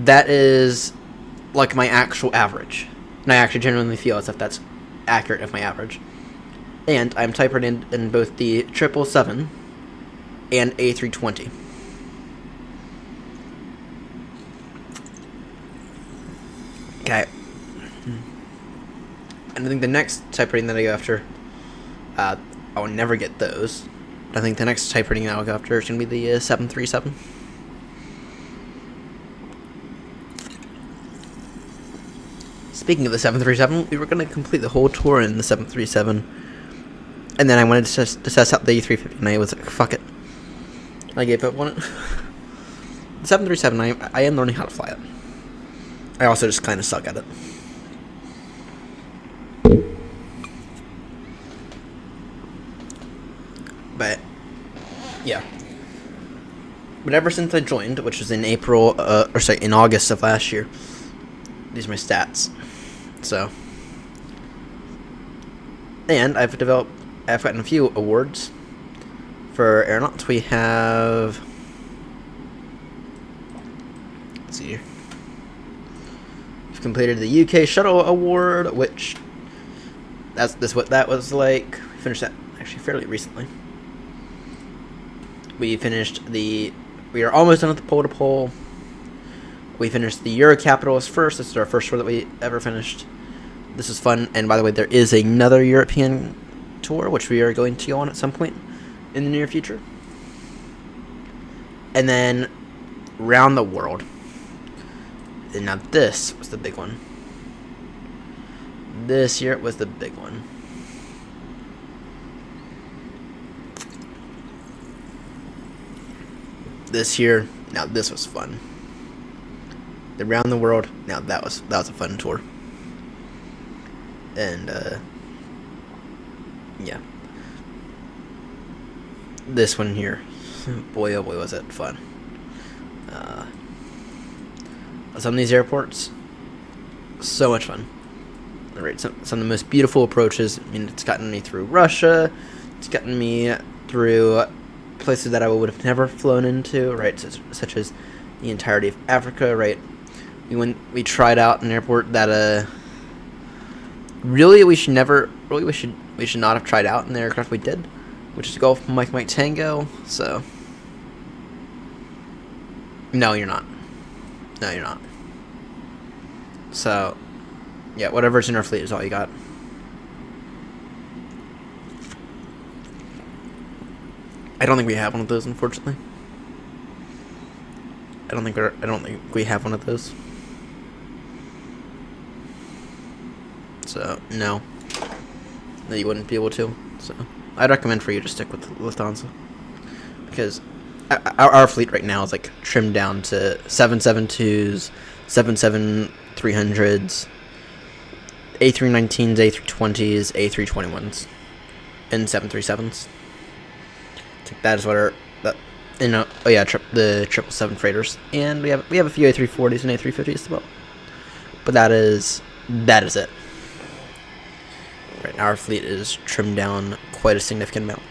That is like my actual average, and I actually genuinely feel as if that's accurate of my average. And I'm type rated in both the 777 and A320. Okay. And I think the next type rating that I go after, I will never get those. I think the next type rating that I'll go after is going to be the 737. Speaking of the 737, we were going to complete the whole tour in the 737. And then I wanted to test out the A350, and I was like, fuck it. I gave up on it. The 737, I am learning how to fly it. I also just kind of suck at it. But, yeah. But ever since I joined, which was in in August of last year, these are my stats. So. And I've gotten a few awards for aeronauts. We have, let's see here. We've completed the UK Shuttle Award, which that's what that was like. We finished that actually fairly recently. We are almost done with the pole to pole. We finished the Euro Capitals first. This is our first tour that we ever finished. This is fun, and by the way, there is another European tour which we are going to go on at some point in the near future. And then round the world. And now this was the big one. This year was the big one. This year, now this was fun. The round the world, now that was a fun tour. And yeah. This one here, boy oh boy was it fun. Some of these airports, so much fun. Right, some of the most beautiful approaches. I mean, it's gotten me through Russia. It's gotten me through places that I would have never flown into. Right, such as the entirety of Africa. Right, we tried out an airport that we should not have tried out in the aircraft we did, which is Gulf Mike Tango. So no, you're not. No, you're not. So, yeah, whatever's in our fleet is all you got. I don't think we have one of those, unfortunately. I don't think we have one of those. So no, you wouldn't be able to. So I'd recommend for you to stick with Lufthansa, because our fleet right now is like trimmed down to 772s, 77300s, A319s, A320s, A321s, and 737s. That is what our the 777 freighters, and we have a few A340s and A350s as well. But that is it. Right now, our fleet is trimmed down quite a significant amount.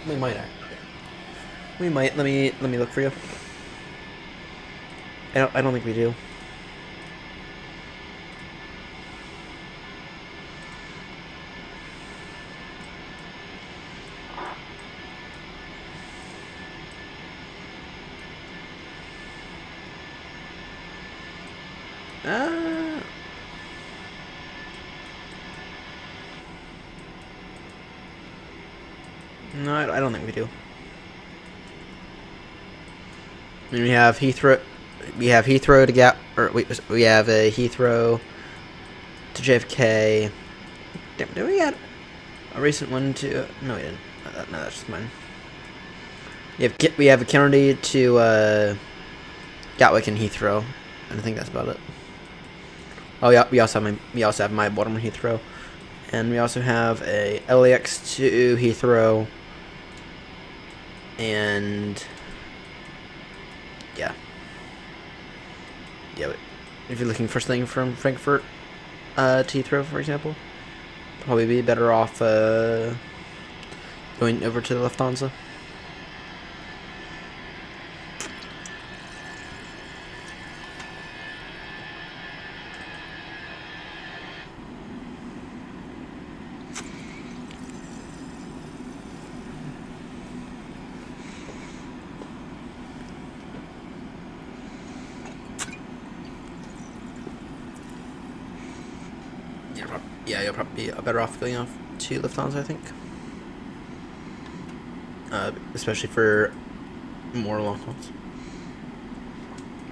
We might. We might. Let me look for you. I don't think we do. No, I don't think we do. I mean, we have Heathrow. We have Heathrow to Gap, or we have a Heathrow to JFK. Damn, did we add a recent one to? No, we didn't. No, that's just mine. We have a Kennedy to Gatwick and Heathrow. I think that's about it. Oh yeah, we also have my Baltimore Heathrow, and we also have a LAX to Heathrow, and yeah. If you're looking for something from Frankfurt to Heathrow, for example, probably be better off going over to the Lufthansa. Yeah, you'll probably be better off going off to Lufthansa, I think. Especially for more long hauls.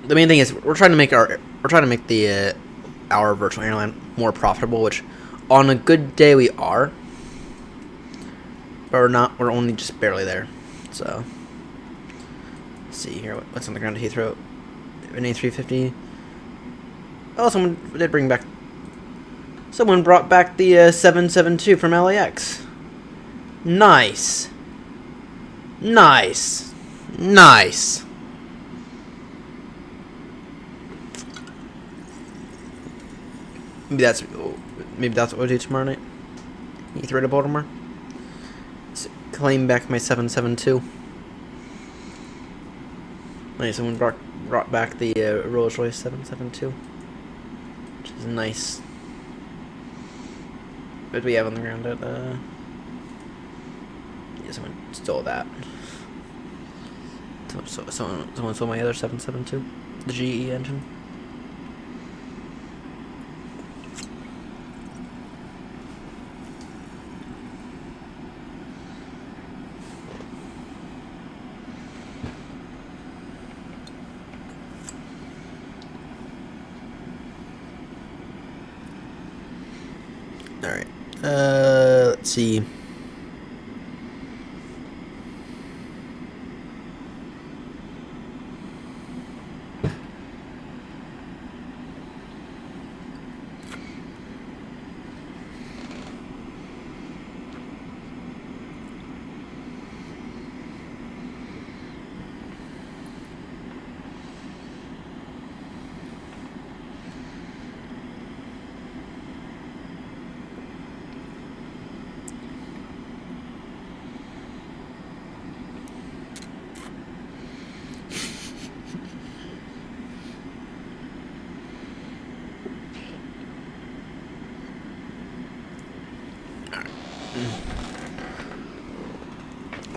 The main thing is we're trying to make the our virtual airline more profitable, which on a good day we are, but we're only just barely there. So let's see here, what's on the ground at Heathrow? An A350. Oh, someone brought back the 772 from LAX. Nice. Nice. Nice. Maybe that's what we'll do tomorrow night. Heathrow to Baltimore. Claim back my 772. Nice. Someone brought back the Rolls-Royce 772, which is nice. What do we have on the ground at, yeah, someone stole that. Someone stole my other 772, the GE engine. Alright. Let's see.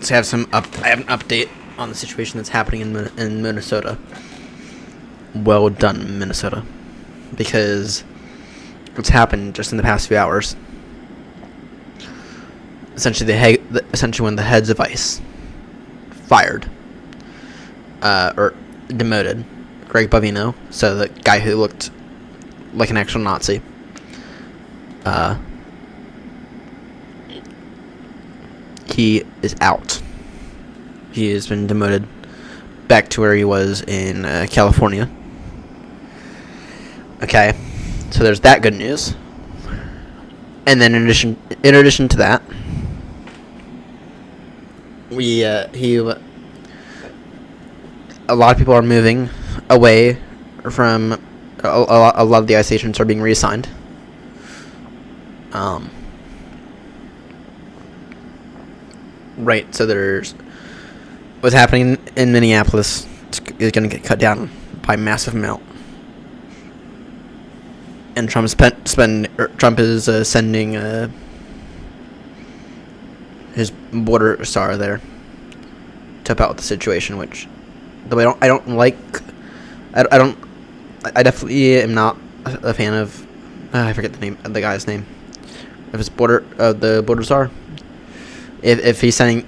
I have an update on the situation that's happening in Minnesota. Well done, Minnesota, because It's happened just in the past few hours. Essentially, essentially when the heads of ICE fired, or demoted Greg Bovino, so the guy who looked like an actual Nazi, he is out. He has been demoted back to where he was in California. Okay, so there's that good news. And then in addition to that, a lot of people are moving away from a lot of the ICE agents are being reassigned. Right, so there's what's happening in Minneapolis is going to get cut down by a massive amount, and Trump is sending his border czar there to help out with the situation, which though I don't like. I definitely am not a fan of. I forget the guy's name. Of his the border czar. If he's sending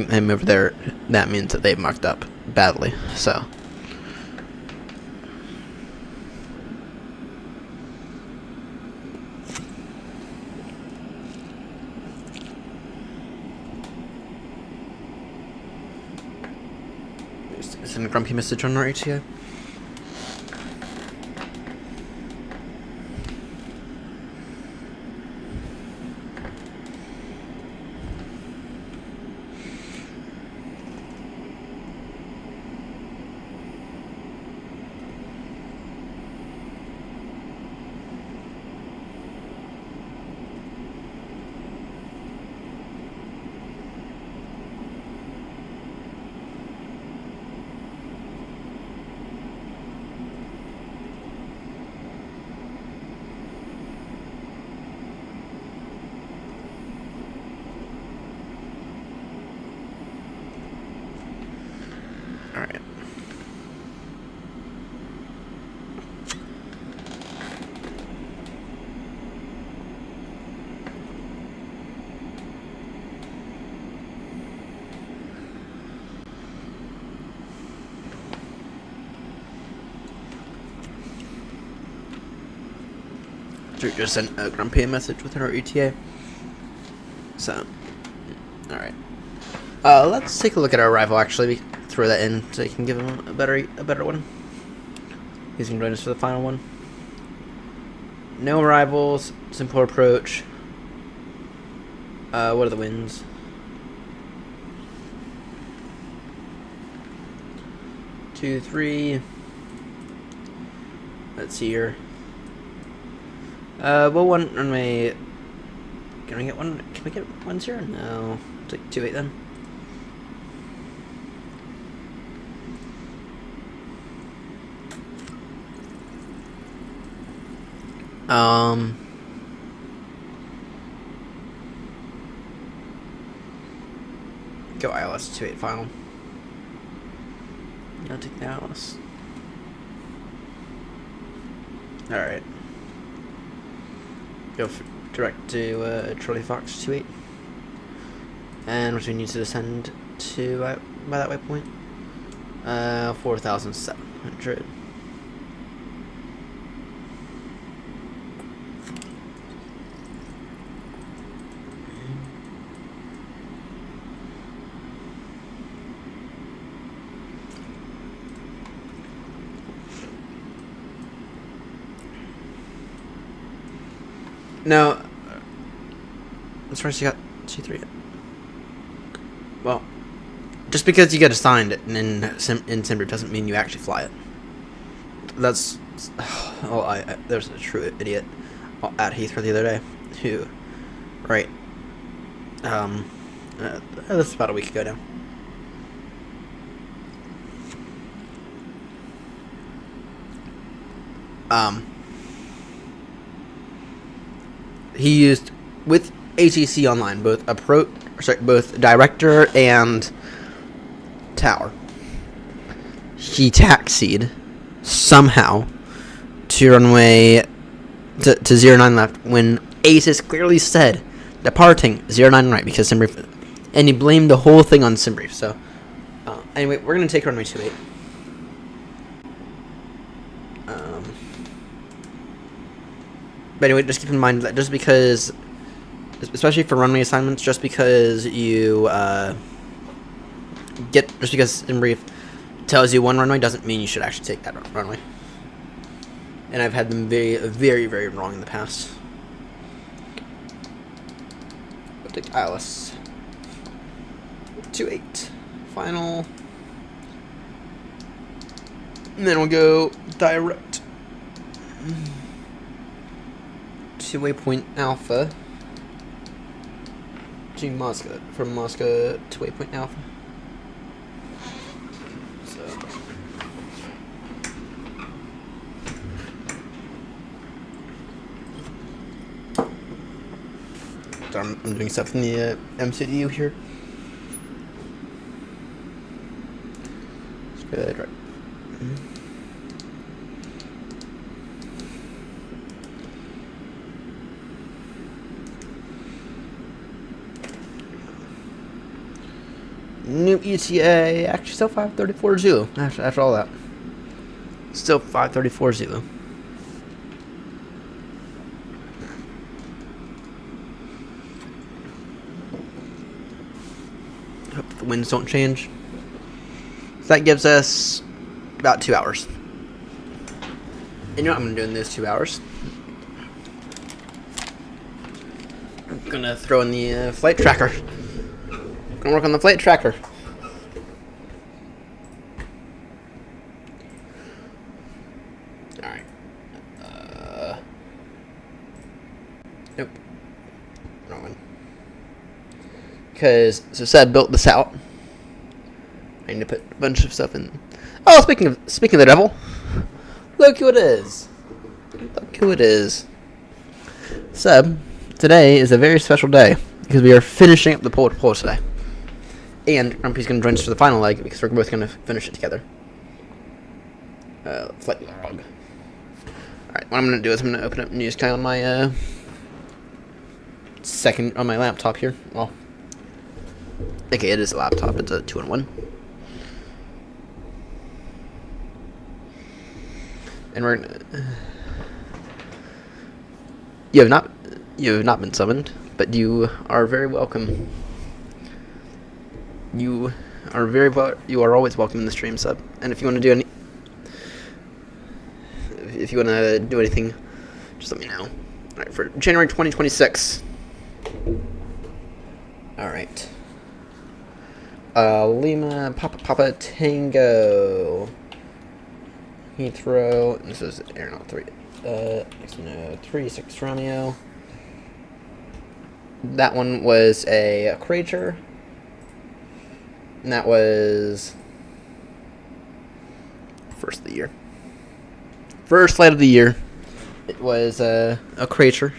him over there, that means that they've mucked up badly. So. Send a grumpy message on our ATO. Alright. Just sent a grumpy message with her ETA. So, alright. Let's take a look at our arrival, actually. Throw that in so you can give him a better one. He's gonna join us for the final one. No arrivals, simple approach. What are the winds? Two, 3. Let's see here. Well, one runway. Can we get one? Can we get 10? No. Take 28 then. Go ILS 28 final. I'll take the ILS. Alright. Go direct to Charlie Fox 28. And which we need to descend to by that waypoint. 4,700. No, as far as you got C3. Well, just because you get assigned in Simber doesn't mean you actually fly it. That's there's a true idiot at Heathrow the other day who, right? This is about a week ago now. He used with ATC online both both director and tower. He taxied somehow to runway to 09 left when ACES clearly said departing 09 right because SimBrief, and he blamed the whole thing on SimBrief. So anyway, we're gonna take runway 28. But anyway, just keep in mind that just because, especially for runway assignments, just because you just because SimBrief tells you one runway doesn't mean you should actually take that runway. And I've had them very, very, very wrong in the past. We'll take Alice. 28. Final. And then we'll go direct to waypoint Alpha to Moscow. From Moscow to waypoint Alpha. So I'm doing stuff in the MCDU here. Let's go right. New ETA, actually still 534 Zulu, after all that. Still 534 Zulu. Hope the winds don't change. So that gives us about 2 hours. And you know what I'm going to do in those 2 hours? I'm going to throw in the flight tracker. Gonna work on the flight tracker. Alright. Nope. Wrong one. Because, so Seb built this out. I need to put a bunch of stuff in. Oh, speaking of the devil. Look who it is. Look who it is. Seb, today is a very special day. Because we are finishing up the pole today. And Grumpy's going to join us for the final leg because we're both going to finish it together. Flight log. Alright, what I'm going to do is I'm going to open up NewsKai on my on my laptop here. Well, okay, it is a laptop. It's a 2-in-1. And we're going to... You have not been summoned, but you are very welcome. You are always welcome in the stream, Sub. And if you want to do anything, just let me know. All right, for January 2026. All right. Lima Papa Tango. Heathrow. This is Aeronaut 3. XNO 36 Romeo. That one was a Crater. And that was first of the year. First flight of the year. It was a Crater.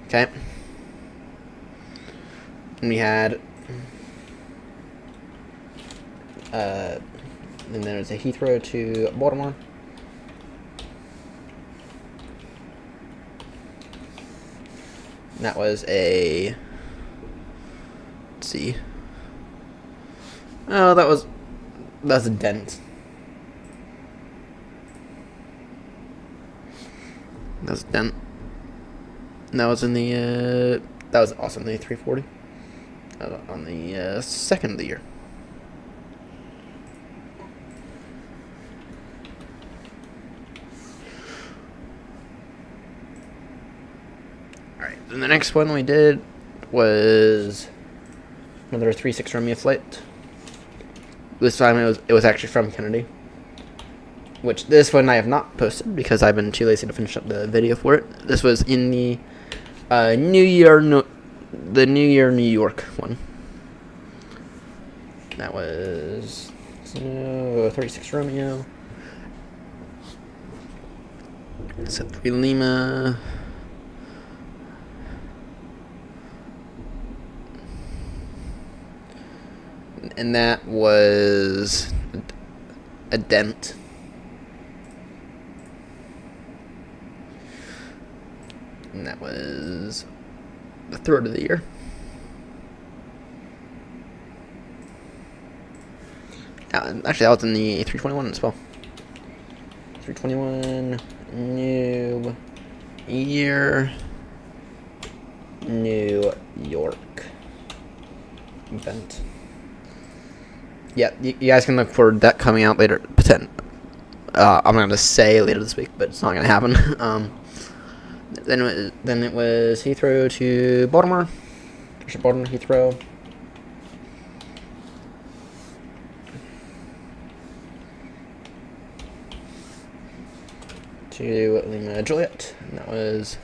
Okay. And we had and then there's a Heathrow to Baltimore. That was a, let's see. Oh, that's a dent. That's a dent. And that was in the, that was awesome, the 340. On the second of the year. And the next one we did was another 36 Romeo flight. This time it was actually from Kennedy. Which this one I have not posted because I've been too lazy to finish up the video for it. This was in the New Year New York one. That was 36 Romeo. So 3 Lima. And that was a dent. And that was the third of the year. Actually, that was in the A321 as well. 321, New Year, New York event. Yeah, you guys can look forward to that coming out later. I'm going to say later this week, but it's not going to happen. Then it was Heathrow to Baltimore. Baltimore, Heathrow. To Lima Juliet. And that was...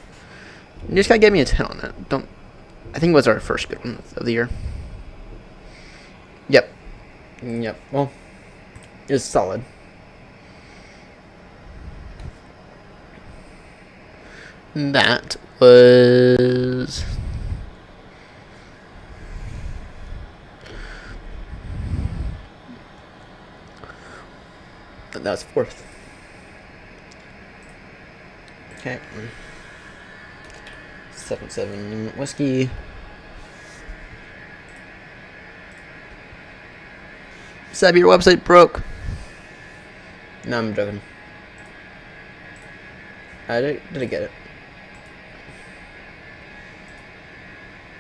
You just gotta give me a 10 on that. I think it was our first good one of the year. Yep. Well, it was solid. That was... That was fourth. Okay. 7-7 whiskey. SABE, your website broke. No, I'm joking. Did I get it?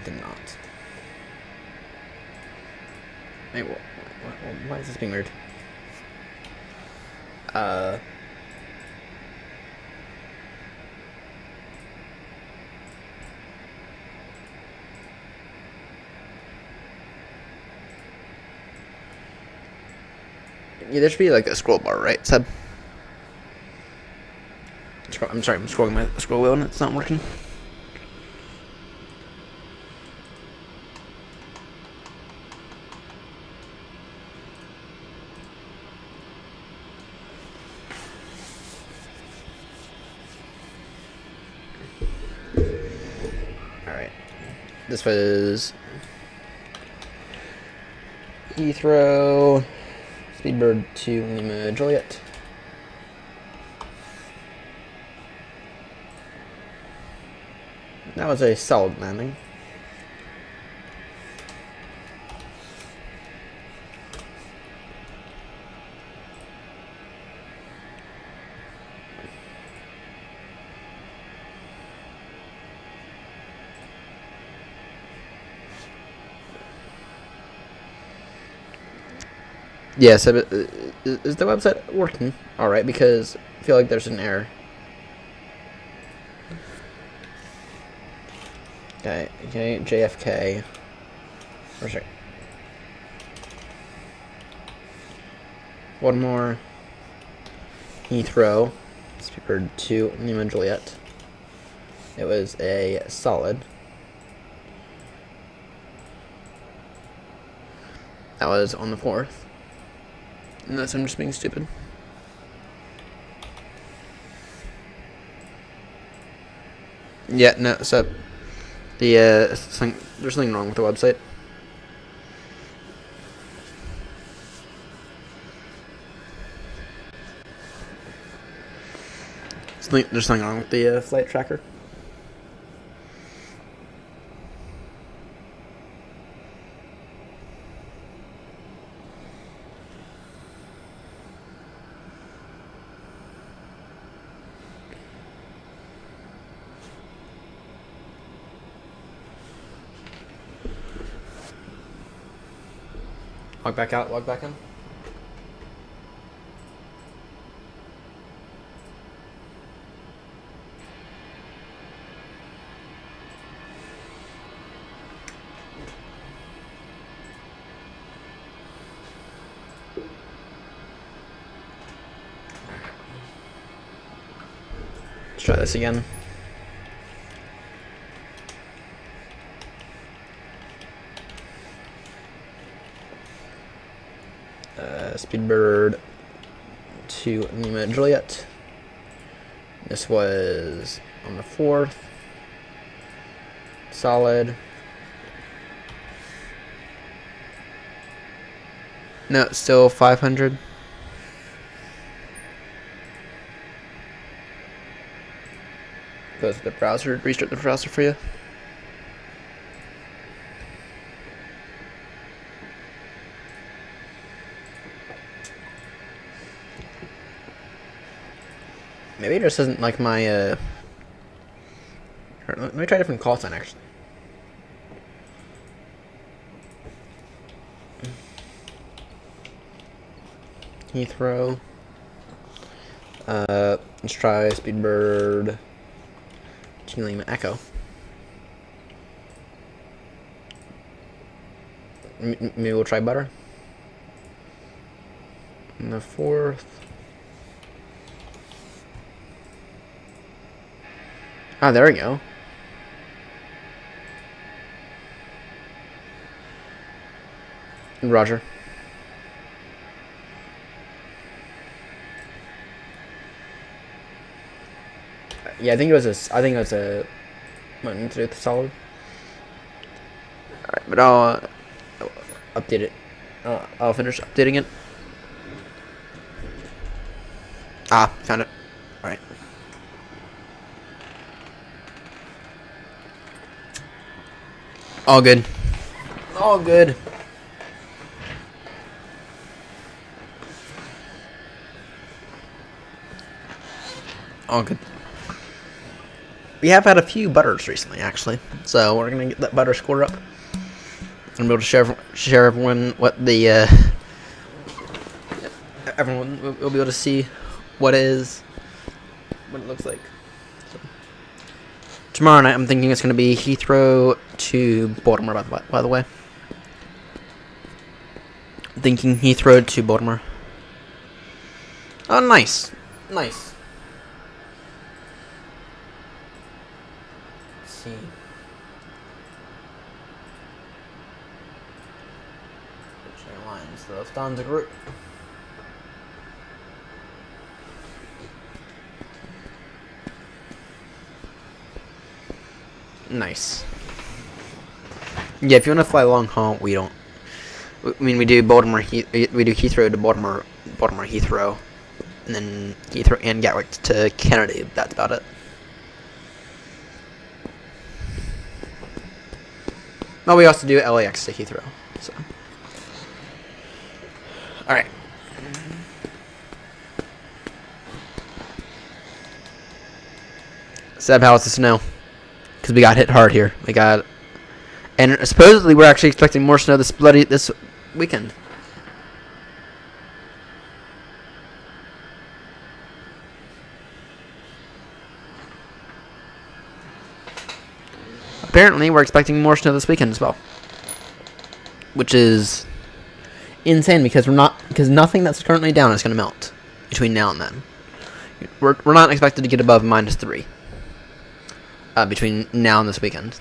Did not. Wait, why is this being weird? Yeah, there should be like a scroll bar, right, Seb? I'm sorry, I'm scrolling my scroll wheel and it's not working. Alright. This was Heathrow, Speedbird to Lima Juliet. That was a solid landing. Yeah, so is the website working alright? Because I feel like there's an error. Okay, JFK. Where's it? One more. Heathrow. Speedbird 2, Lima Juliet. It was a solid. That was on the 4th. Unless I'm just being stupid. Yeah, no, so there's something wrong with the website. There's something wrong with the flight tracker. Log back out, log back in. Let's try this again. Speedbird to Lima Juliet. This was on the 4th. Solid. No, it's still 500. Close the browser, restart the browser for you. Maybe it just doesn't like my, Let me try a different call sign, actually. Heathrow. Let's try Speedbird. Lima Echo. Maybe we'll try butter. And the 4th. Ah, there we go. Roger. Yeah, I think it was a. Might need to do the solid. Alright, but I'll update it. I'll finish updating it. Ah, found it. Alright. All good. All good. All good. We have had a few butters recently, actually, so we're gonna get that butter score up and be able to share everyone what the everyone will be able to see what it looks like. So, tomorrow night, I'm thinking it's gonna be Heathrow to Baltimore. By the way, I'm thinking Heathrow to Baltimore. Oh, nice, nice. See. Which airlines? The Lufthansa group. Nice. Yeah, if you want to fly long haul, we don't. I mean, we do Baltimore. We do Heathrow to Baltimore, Baltimore Heathrow, and then Heathrow and Gatwick to Kennedy. That's about it. Oh, we also do LAX to Heathrow. So, all right. Seb, how was the snow? Because we got hit hard here. And supposedly we're actually expecting more snow this weekend. Apparently, we're expecting more snow this weekend as well, which is insane because nothing that's currently down is going to melt between now and then. We're not expected to get above -3 between now and this weekend.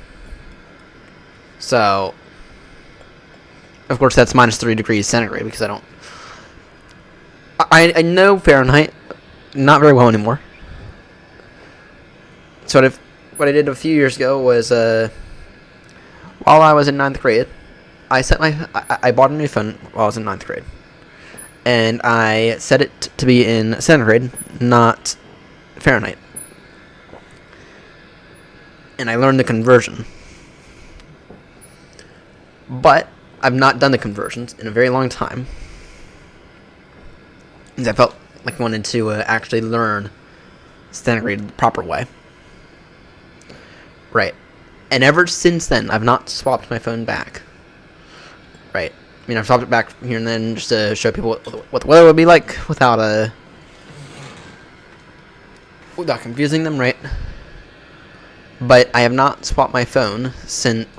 So, of course, that's -3 degrees centigrade because I know Fahrenheit not very well anymore. So what I did a few years ago was, while I was in 9th grade, I bought a new phone while I was in 9th grade. And I set it to be in centigrade, not Fahrenheit. And I learned the conversion. But I've not done the conversions in a very long time. Because I felt like I wanted to actually learn centigrade the proper way. Right. And ever since then, I've not swapped my phone back. Right. I mean, I've swapped it back here and then just to show people what the weather would be like without confusing them, right? But I have not swapped my phone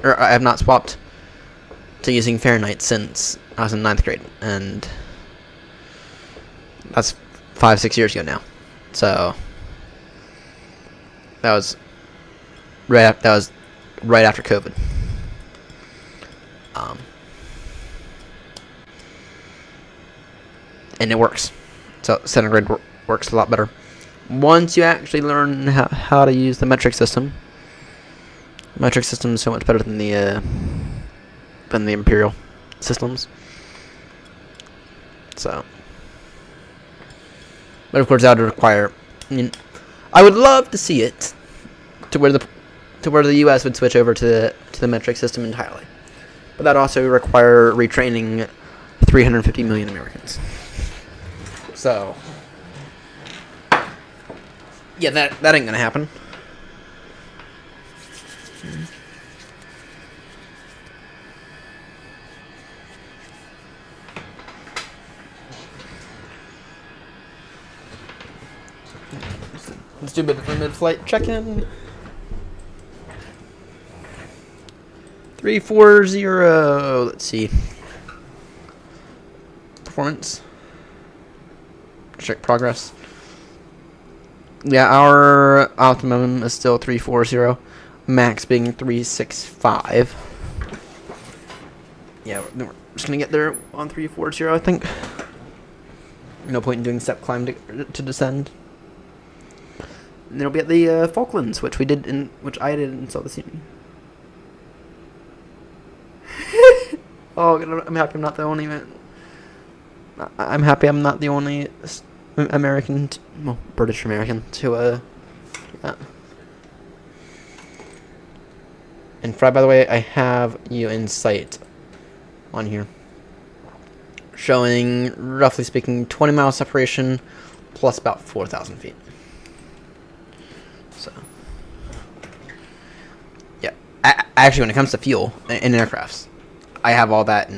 I have not swapped to using Fahrenheit since I was in 9th grade. And that's 5-6 years ago now. So that was right after COVID. And it works. So centigrade works a lot better once you actually learn how to use the metric system. Metric system is so much better than the imperial systems. So, but of course that would require. I mean, I would love to see it to where the U.S. would switch over to the metric system entirely, but that also would require retraining 350 million Americans. So, yeah, that ain't gonna happen. Let's do a bit of a mid-flight check-in. 340. Let's see. Performance. Check progress. Yeah, our optimum is still 340. Max being 365. Yeah, we're just gonna get there on 340, I think. No point in doing step climb to descend. And then it'll be at the Falklands, which I did install this evening. Oh, I'm happy I'm not the only man. I'm happy I'm not the only American, well, British American to do that. And Fry, by the way, I have you in sight on here, showing roughly speaking 20 mile separation plus about 4,000 feet. So, yeah. Actually, when it comes to fuel in aircrafts, I have all that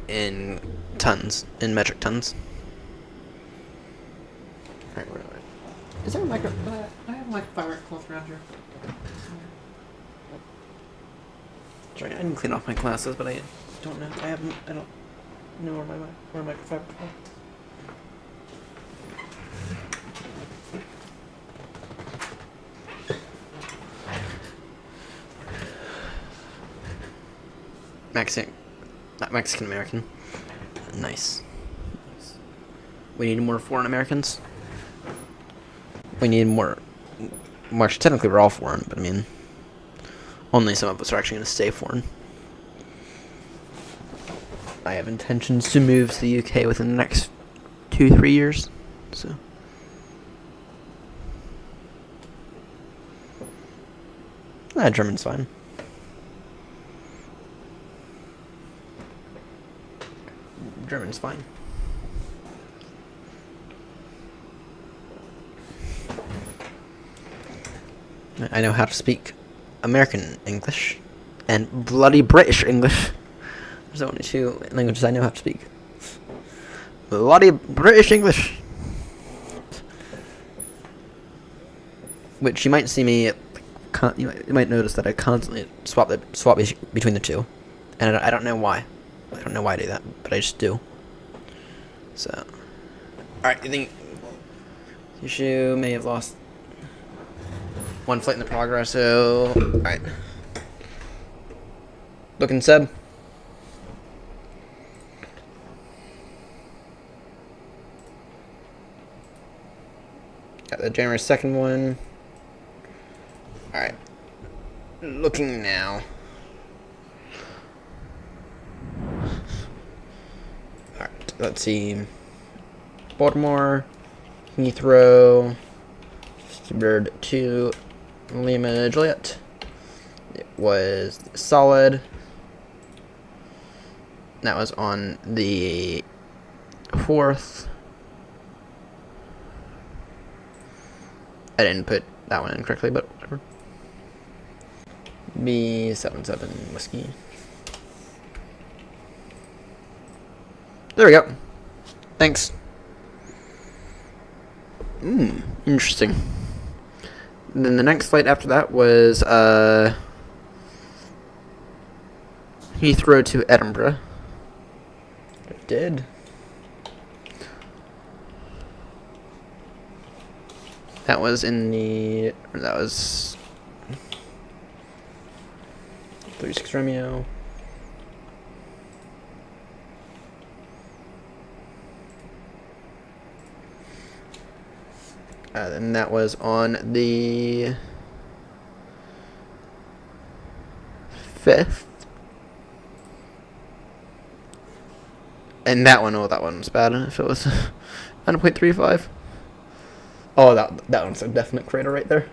in tons, in metric tons. All right, where am I? Is there a micro? I have a microfiber cloth around here. Sorry, I didn't clean off my glasses, but I don't know. I don't know where my microfiber cloth. Not Mexican American. Nice. We need more foreign Americans. We need more. Well, actually, technically, we're all foreign, but I mean, only some of us are actually going to stay foreign. I have intentions to move to the UK within the next 2-3 years, so. German's fine. German's fine. I know how to speak American English and bloody British English. There's only two languages I know how to speak. Bloody British English. Which you might see me. You might notice that I constantly swap between the two, and I don't know why. I don't know why I do that, but I just do. So, all right. You think Yushu may have lost one flight in the progress? So, all right. Looking Seb. Got the January 2nd one. Alright. Looking now. Alright, let's see. Baltimore, Heathrow, Bird 2, Lima Juliet. It was solid. That was on the 4th. I didn't put that one in correctly, but whatever. B77 whiskey. There we go. Thanks. Interesting. And then the next flight after that was Heathrow to Edinburgh. It did. That was 36 Romeo. And that was on the 5th. And that one, oh, that one was bad. If it was 9.35. Oh, that one's a definite crater right there.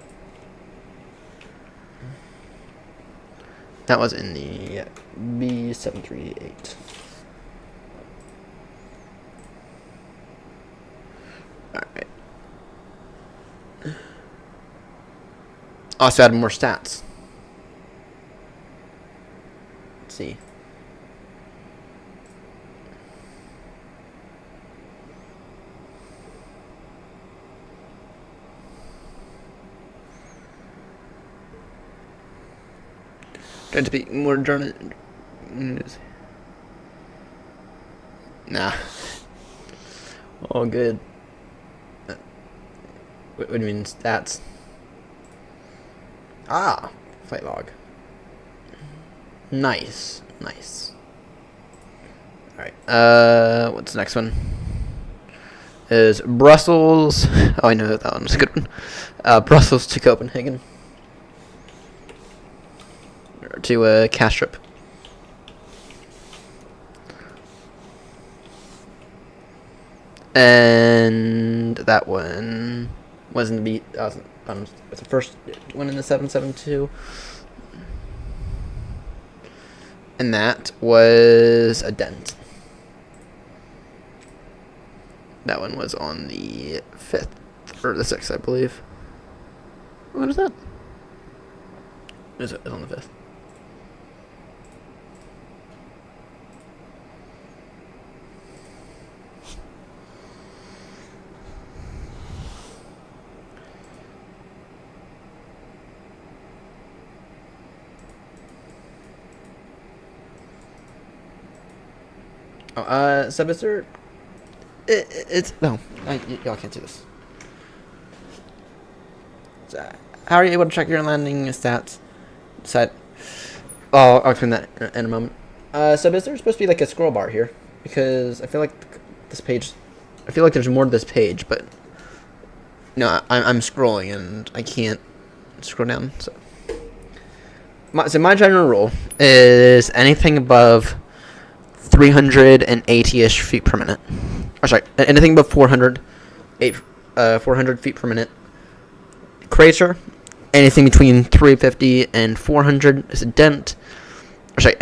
That was in the B738. Alright. Also add more stats. Let's see. Trying to be more news. Nah. All good. What do you mean stats? Ah, flight log. Nice, nice. All right. What's the next one? Is Brussels? Oh, I know that one's a good one. Brussels to Copenhagen. Or to Kastrup. And that one wasn't the beat. It's the first one in the 772. And that was a dent. That one was on the 5th or the 6th, I believe. What is that? Is it on the 5th? Oh, Sub-Mister, it's no, y'all can't see this. So, how are you able to check your landing stats? I'll explain that in a moment. Sub-Mister, there's supposed to be like a scroll bar here because I feel like this page. I feel like there's more to this page, but no, I'm scrolling and I can't scroll down. So my general rule is anything above 380-ish feet per minute. Or sorry, anything above 400 feet per minute. Crater, anything between 350 and 400 is a dent. Or sorry,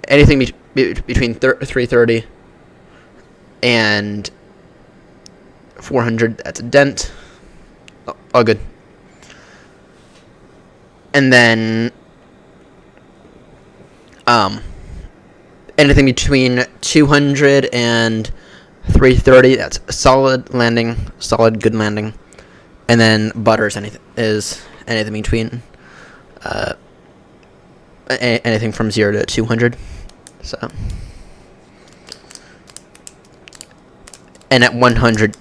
anything between 330 and 400, that's a dent. All good. And then anything between 200 and 330, that's a solid landing, solid good landing. And then butters is anything between anything from 0 to 200. So, and at 100,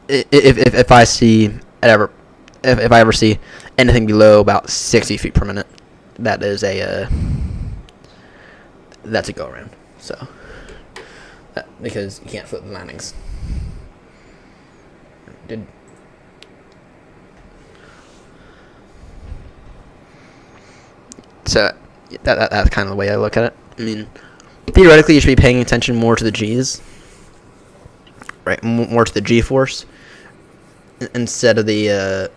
if I ever see anything below about 60 feet per minute, that is that's a go around. So, because you can't flip the landings. So that's kind of the way I look at it. I mean, theoretically, you should be paying attention more to the G's, right? More to the G-force instead of the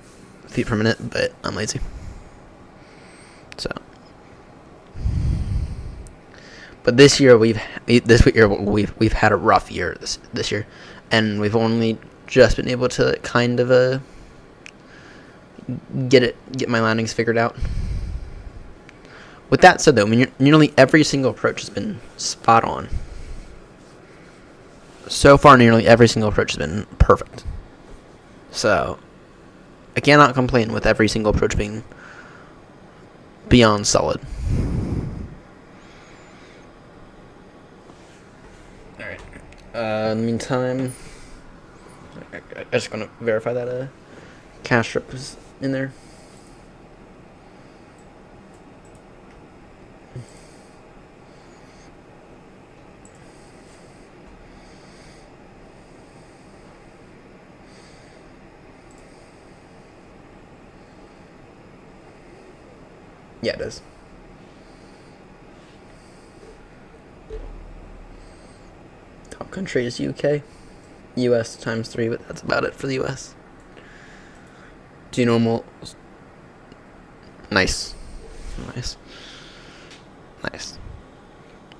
feet per minute. But I'm lazy. So, but this year we've had a rough year this year, and we've only just been able to kind of get my landings figured out. With that said, though, I mean, nearly every single approach has been spot on. So far, nearly every single approach has been perfect. So, I cannot complain with every single approach being beyond solid. Alright. In the meantime, I'm just going to verify that cash strip is in there. Yeah, it is. Top country is UK. US times 3, but that's about it for the US. Do you normal? Nice. Nice. Nice.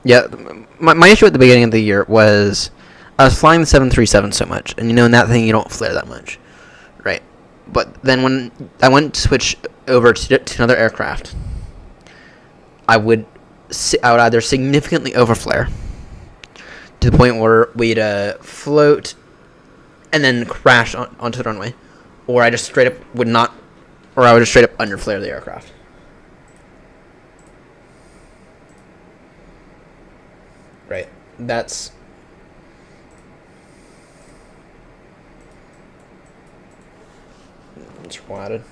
Yeah, my issue at the beginning of the year was I was flying the 737 so much, and in that thing you don't flare that much, right? But then when I went to switch over to another aircraft, I would either significantly overflare to the point where we'd float and then crash onto the runway, or I just straight up would not, or I would just straight up underflare the aircraft. Right. That's swatted.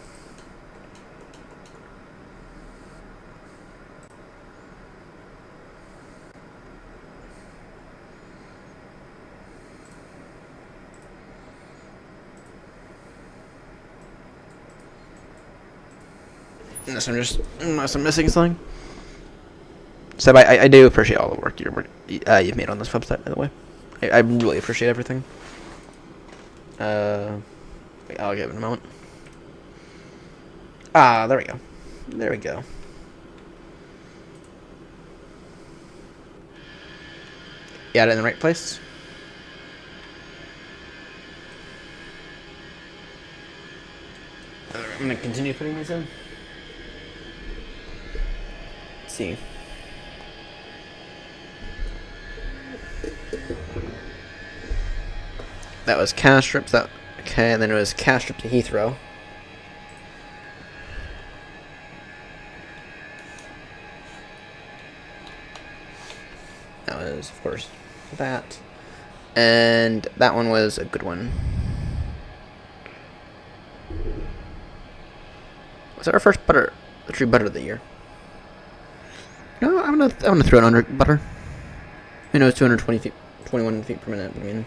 Unless I'm missing something. Seb, I do appreciate all the work you've made on this website, by the way. I really appreciate everything. I'll give it a moment. Ah, there we go. There we go. You got it in the right place? I'm going to continue putting these in. Let's see. That was cash strips. Okay, and then it was cash strip to Heathrow. That was, of course, that. And that one was a good one. Was that our first true butter of the year? No, I'm gonna throw it under butter. I know it's 220 feet, 21 feet per minute. But I mean,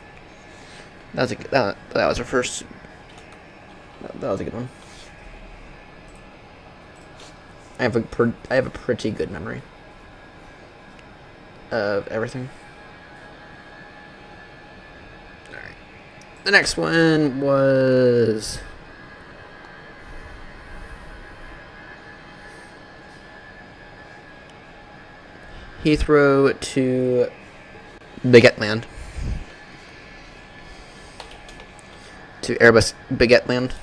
that was our first. That was a good one. I have a pretty good memory of everything. All right. The next one was Heathrow to Baguette Land. To Airbus Baguette Land.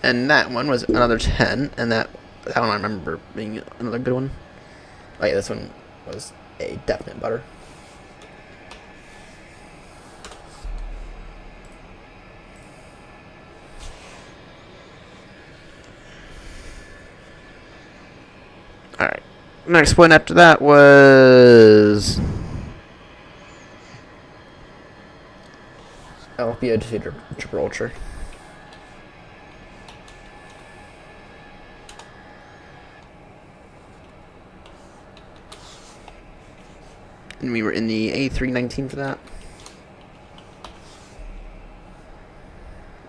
And that one was another 10, and that one I remember being another good one. Oh yeah, this one was a definite butter. Alright. Next one after that was LPO to Gibraltar. And we were in the A319 for that.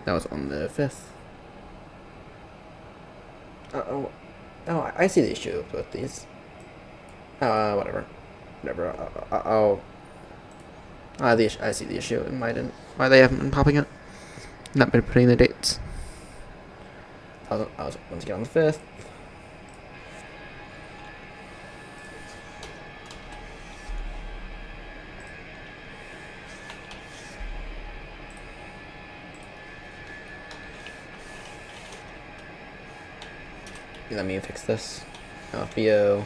That was on the 5th. Oh, I see the issue with these. Whatever. I see the issue. Why they haven't been popping up. Not been putting the dates. I was once again on the 5th. Let me fix this. LPO.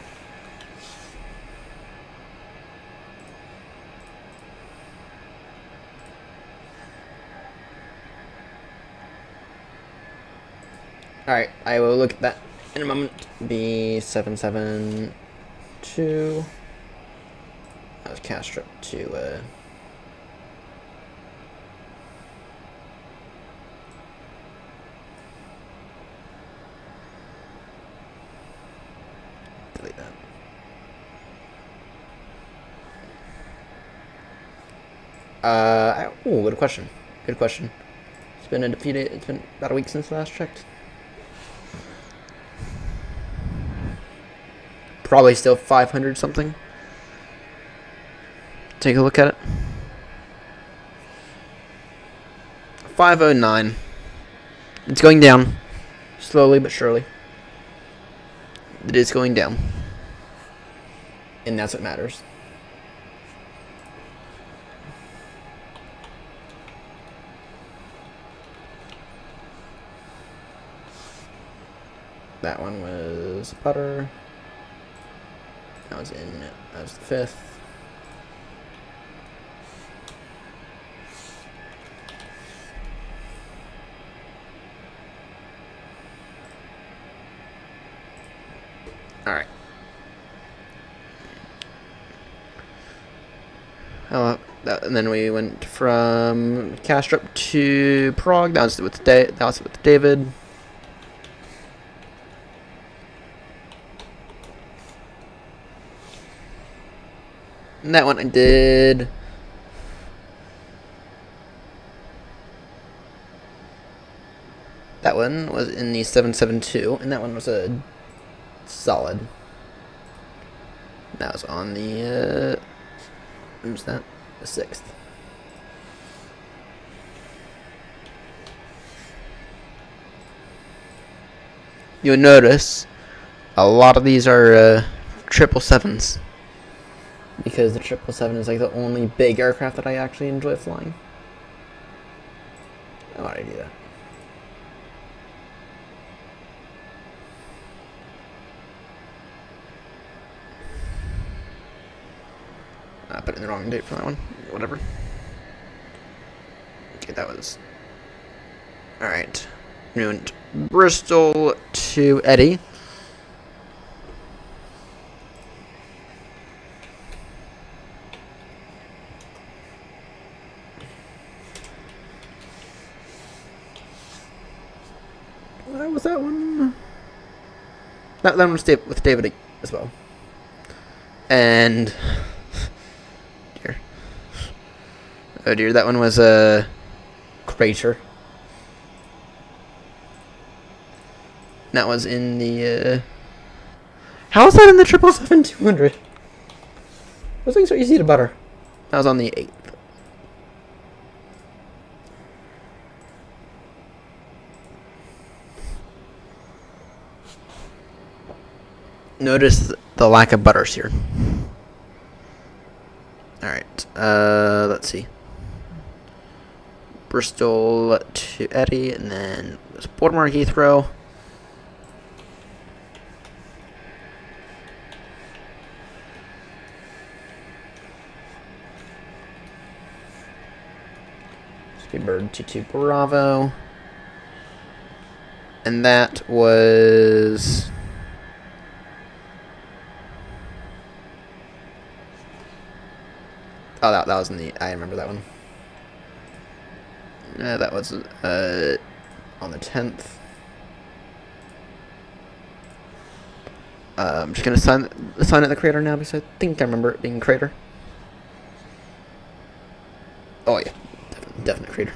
Alright, I will look at that in a moment. B772. That was cast strip to delete that. Good question. Good question. It's been a few days. It's been about a week since I last checked. probably still 500 something. Take a look at it. 509. It's going down. Slowly but surely. It is going down. And that's what matters. That one was butter. That was in. That was the 5th. All right. And then we went from Kastrup to Prague. That was with David. And that one I did. That one was in the 772, and that one was a solid. That was on the when was that? The 6th. You'll notice a lot of these are 777s. Because the 777 is like the only big aircraft that I actually enjoy flying. Why did I do that? I put in the wrong date for that one. Whatever. Okay, that was... Alright. We went Bristol to Eddie. What was that one? That one was with David as well. And... dear. Oh dear, that one was a Crater. That was in the... How was that in the 777-200? Those things are easy to butter. That was on the 8th. Notice the lack of butters here. Alright, let's see. Bristol to Eddie, and then Baltimore Heathrow. Speedbird 22 Bravo. And that was... Oh, that was in the... I remember that one. That was on the 10th. I'm just going to assign it the Crater now because I think I remember it being Crater. Oh, yeah. Definite Crater.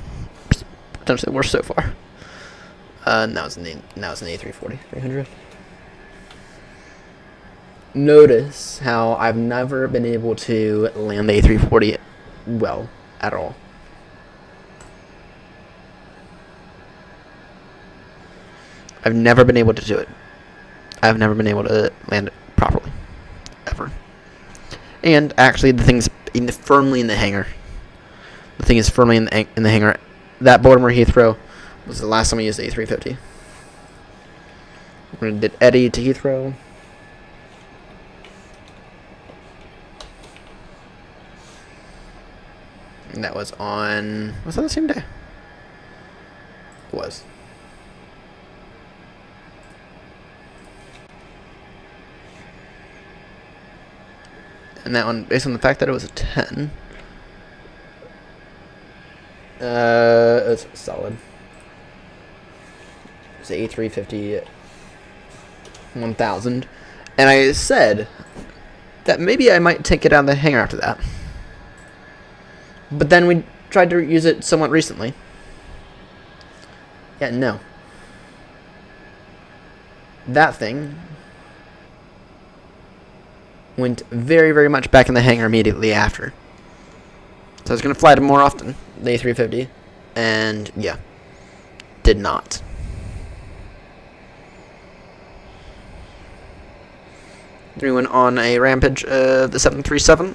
Potentially worse so far. And that was in the A340, 300. Notice how I've never been able to land the A340 well at all. I've never been able to do it. I've never been able to land it properly. Ever. And actually the thing's firmly in the hangar. The thing is firmly in the hangar. That Baltimore Heathrow was the last time I used the A350. We did Eddie to Heathrow. And that was on... Was that the same day? It was. And that one, based on the fact that it was a 10... it's solid. It's the A350 1000. And I said that maybe I might take it out of the hangar after that. But then we tried to use it somewhat recently. Yeah, no. That thing went very, very much back in the hangar immediately after. So I was going to fly it more often, the A350, and yeah, did not. We went on a rampage of the 737.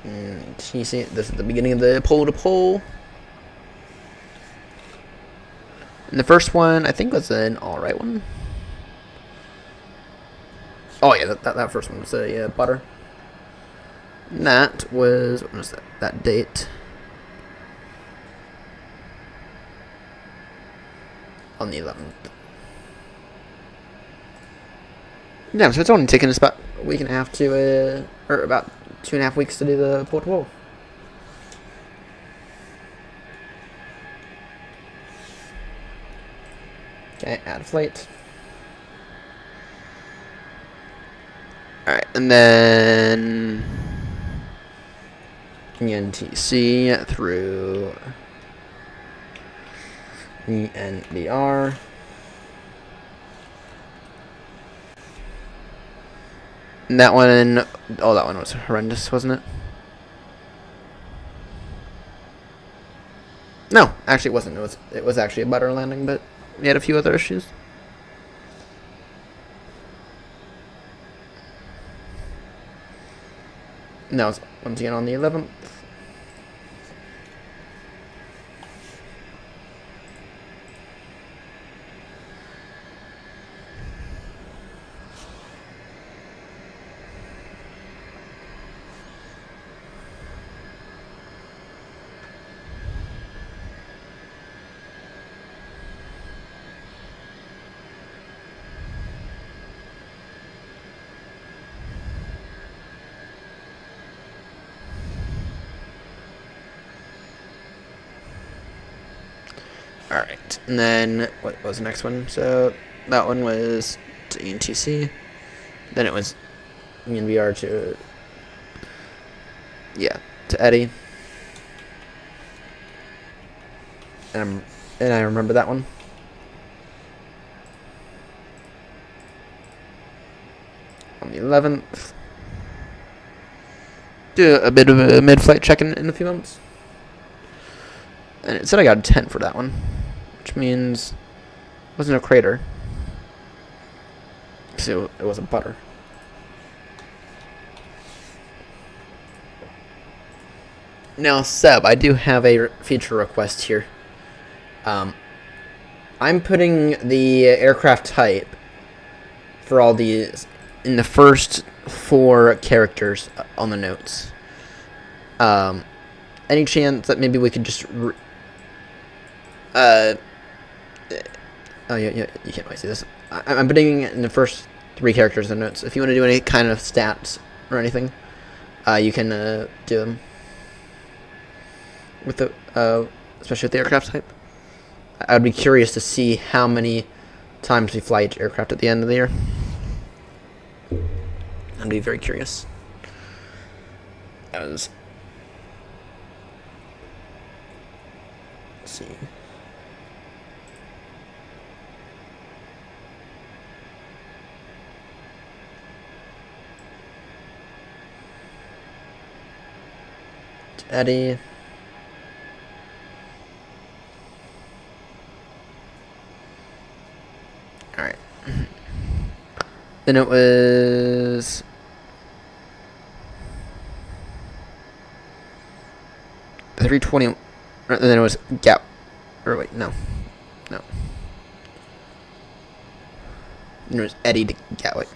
And you see, this is the beginning of the pole to pole. And the first one, I think, was an alright one. Oh yeah, that first one was a butter. And that was, what was that date? On the 11th. Yeah, so it's only taken us about a week and a half to, or about 2.5 weeks to do the pole to pole. Okay, add a flight. Alright, and then ENTC through ENBR. And that one, oh, that one was horrendous, wasn't it? No, actually it wasn't. It was actually a butter landing, but we had a few other issues. And that was once again on the 11th. Alright, and then what was the next one? So that one was to ENTC. Then it was ENVR to, yeah, to Eddie. And I remember that one. On the 11th. Do a bit of a mid-flight check-in in a few moments. And it said I got a 10 for that one, which means it wasn't a crater. So it was a butter. Now, Seb, I do have a feature request here. I'm putting the aircraft type for all these in the first 4 characters on the notes. Any chance that maybe we could just oh yeah, you can't really see this. I'm putting it in the first 3 characters in the notes. If you want to do any kind of stats or anything, you can do them with the especially with the aircraft type. I'd be curious to see how many times we fly each aircraft at the end of the year. I'd be very curious. Let's see. Eddie. Alright. Then it was the 320. And then it was Gap. Or wait, no. No. And it was Eddie to Gatwick.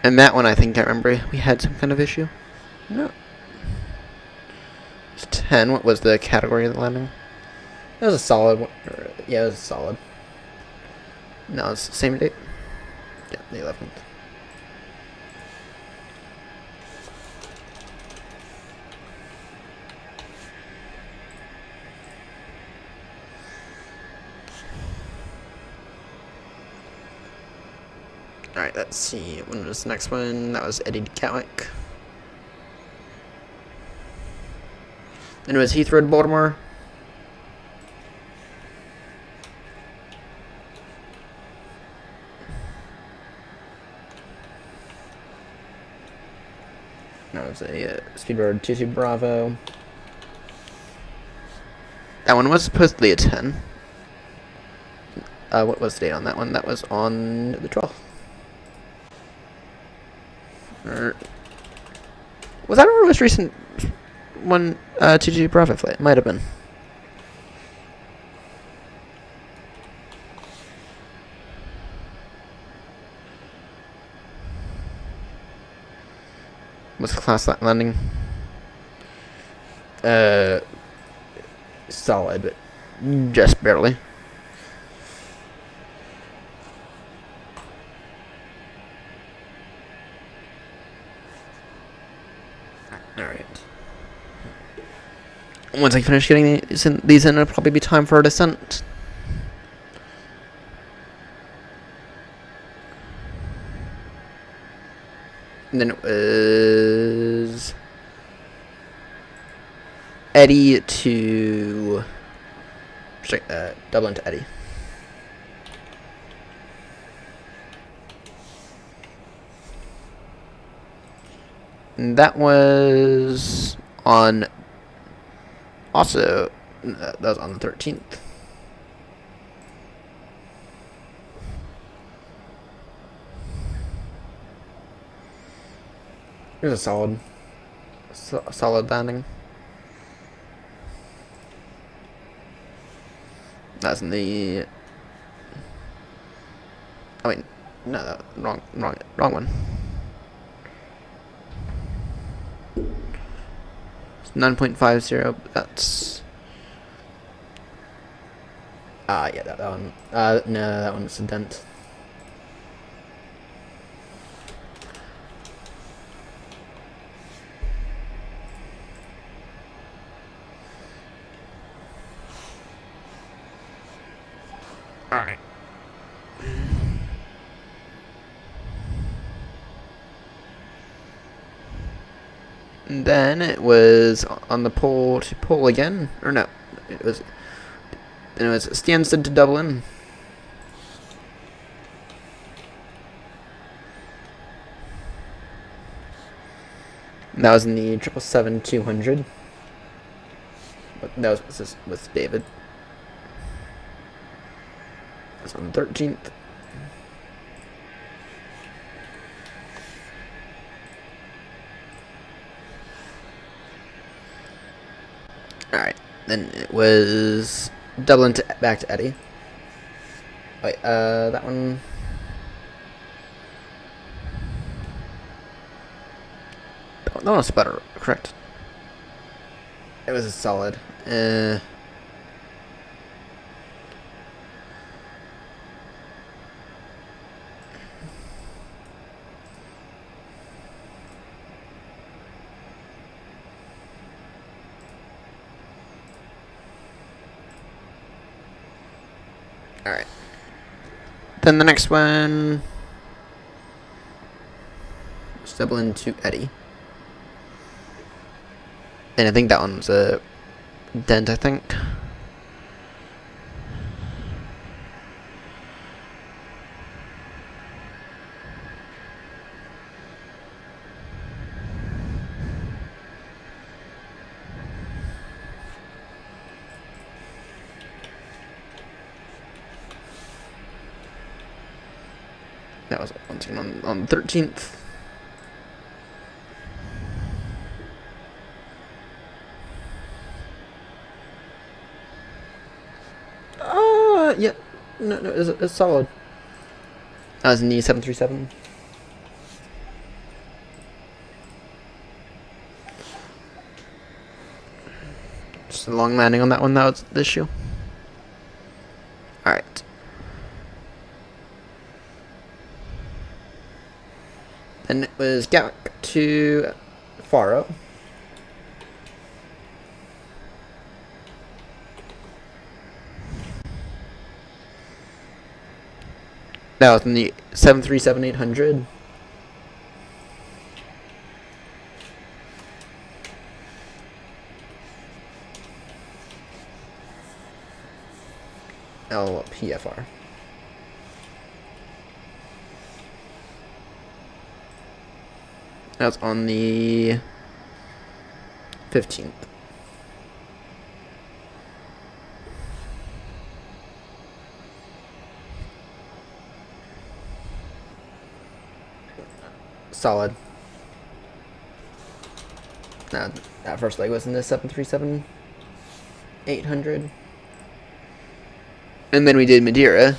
And that one, I think I remember we had some kind of issue. No. It's 10. What was the category of the landing? It was a solid one. Yeah, it was a solid. No, it's the same date. Yeah, the 11th. Alright, let's see. When was the next one? That was Eddie Catwick. Then it was Heathrow to Baltimore. That was a Speedbird 22 Bravo. That one was supposedly a 10. What was the date on that one? That was on the 12th. Was that our most recent one? 22 Bravo flight? It might have been. What's the class landing? Solid, but just barely. Alright. Once I finish getting these in, it'll probably be time for a descent. And then it was Eddie to Dublin to Eddie. And that was on also that was on the 13th. It was a solid landing. That's in the. I mean, no, that, wrong one. It's 9.50. That's. Yeah, that one. No, that one's a dent. Alright. And then it was on the pole to pole again. Or no. Then it was Stansted to Dublin. And that was in the 777-200. That was with David. That's on the 13th. Alright. Then it was Dublin to back to Eddie. Wait, that one. That one was better, correct? It was a solid. Alright. Then the next one was Dublin to Eddie. And I think that one was a dent, I think. That was once again on the 13th. Yeah. No, it's solid. That was in the 737. Just a long landing on that one, that was the issue. Alright. Then it was Gatwick to Faro. That was in the 737-800. LPFR. That was on the 15th. Solid. Now, that first leg was in the 737-800. And then we did Madeira.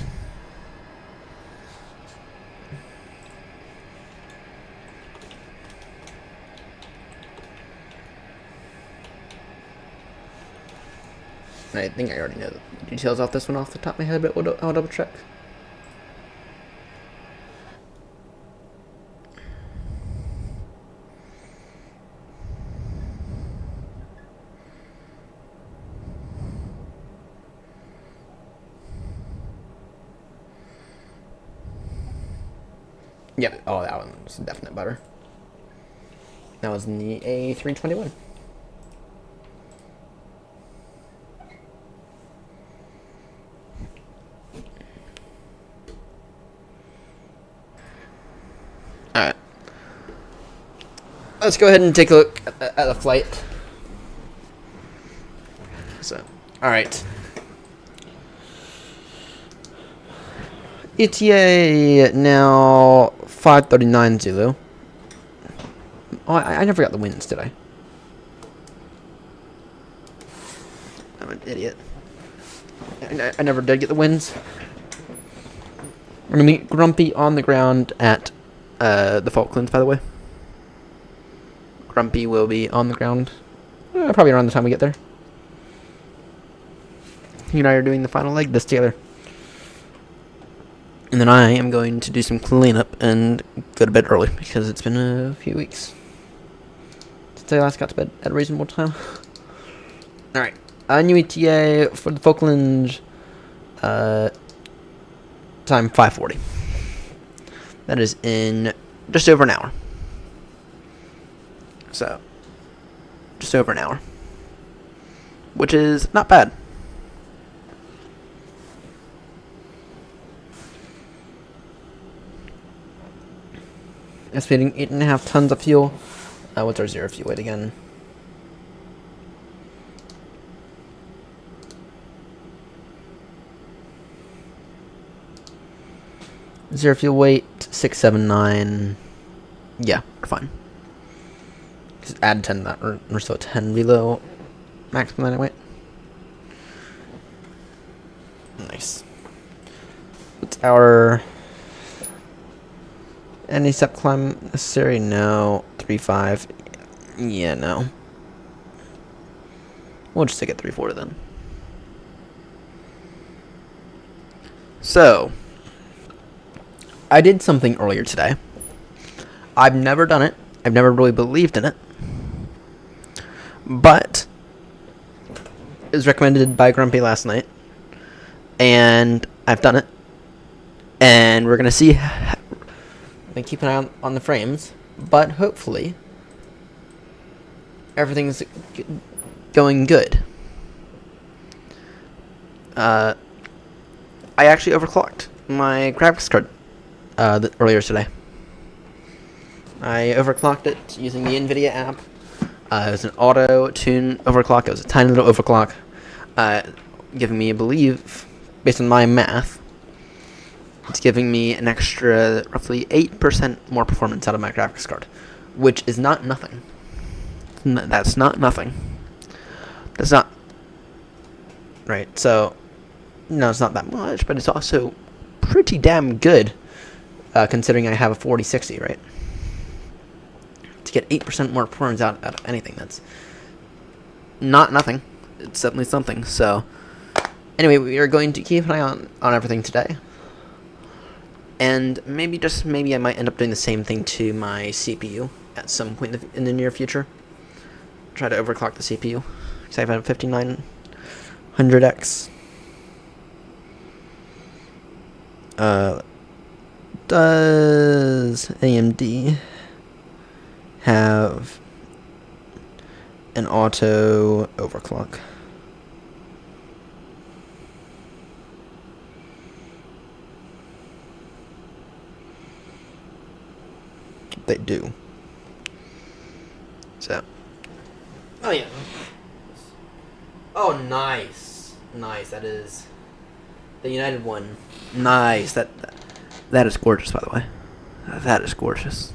And I think I already know the details off this one off the top of my head, but I'll double check. Yep. Oh, that one was a definite butter. That was in the A321. Alright. Let's go ahead and take a look at the flight. So, alright. ETA now 5:39 Zulu. Oh, I never got the winds, did I? I'm an idiot. I never did get the winds. We're gonna meet Grumpy on the ground at the Falklands, by the way. Grumpy will be on the ground probably around the time we get there. You and I are doing the final leg this together. And then I am going to do some cleanup and go to bed early because it's been a few weeks since I last got to bed at a reasonable time. Alright. New ETA for the Falklands, time 5:40. That is in just over an hour. So, just over an hour. Which is not bad. Estimating 8.5 tons of fuel. What's our zero fuel weight again? Zero fuel weight 679. Yeah, we're fine. Just add 10 to that, or so 10 below maximum landing weight. Nice. What's our any step climb necessary? No. 3.5. Yeah, no. We'll just take it 3.4 then. So, I did something earlier today. I've never done it. I've never really believed in it. But it was recommended by Grumpy last night. And I've done it. And we're going to see. Keep an eye on the frames. But hopefully, everything's going good. I actually overclocked my graphics card earlier today. I overclocked it using the NVIDIA app. It was an auto-tune overclock. It was a tiny little overclock, giving me, I believe, based on my math, it's giving me an extra roughly 8% more performance out of my graphics card, which is not nothing. That's not nothing. That's not... Right, so... No, it's not that much, but it's also pretty damn good, considering I have a 4060, right? To get 8% more performance out of anything, that's not nothing. It's definitely something, so... Anyway, we are going to keep an eye on everything today. And maybe, just maybe, I might end up doing the same thing to my CPU at some point in the near future. Try to overclock the CPU, because I have a 5900X. Does AMD have an auto overclock? They do. So. Oh yeah. Oh, nice, nice. That is the United one. Nice. That is gorgeous, by the way. That is gorgeous.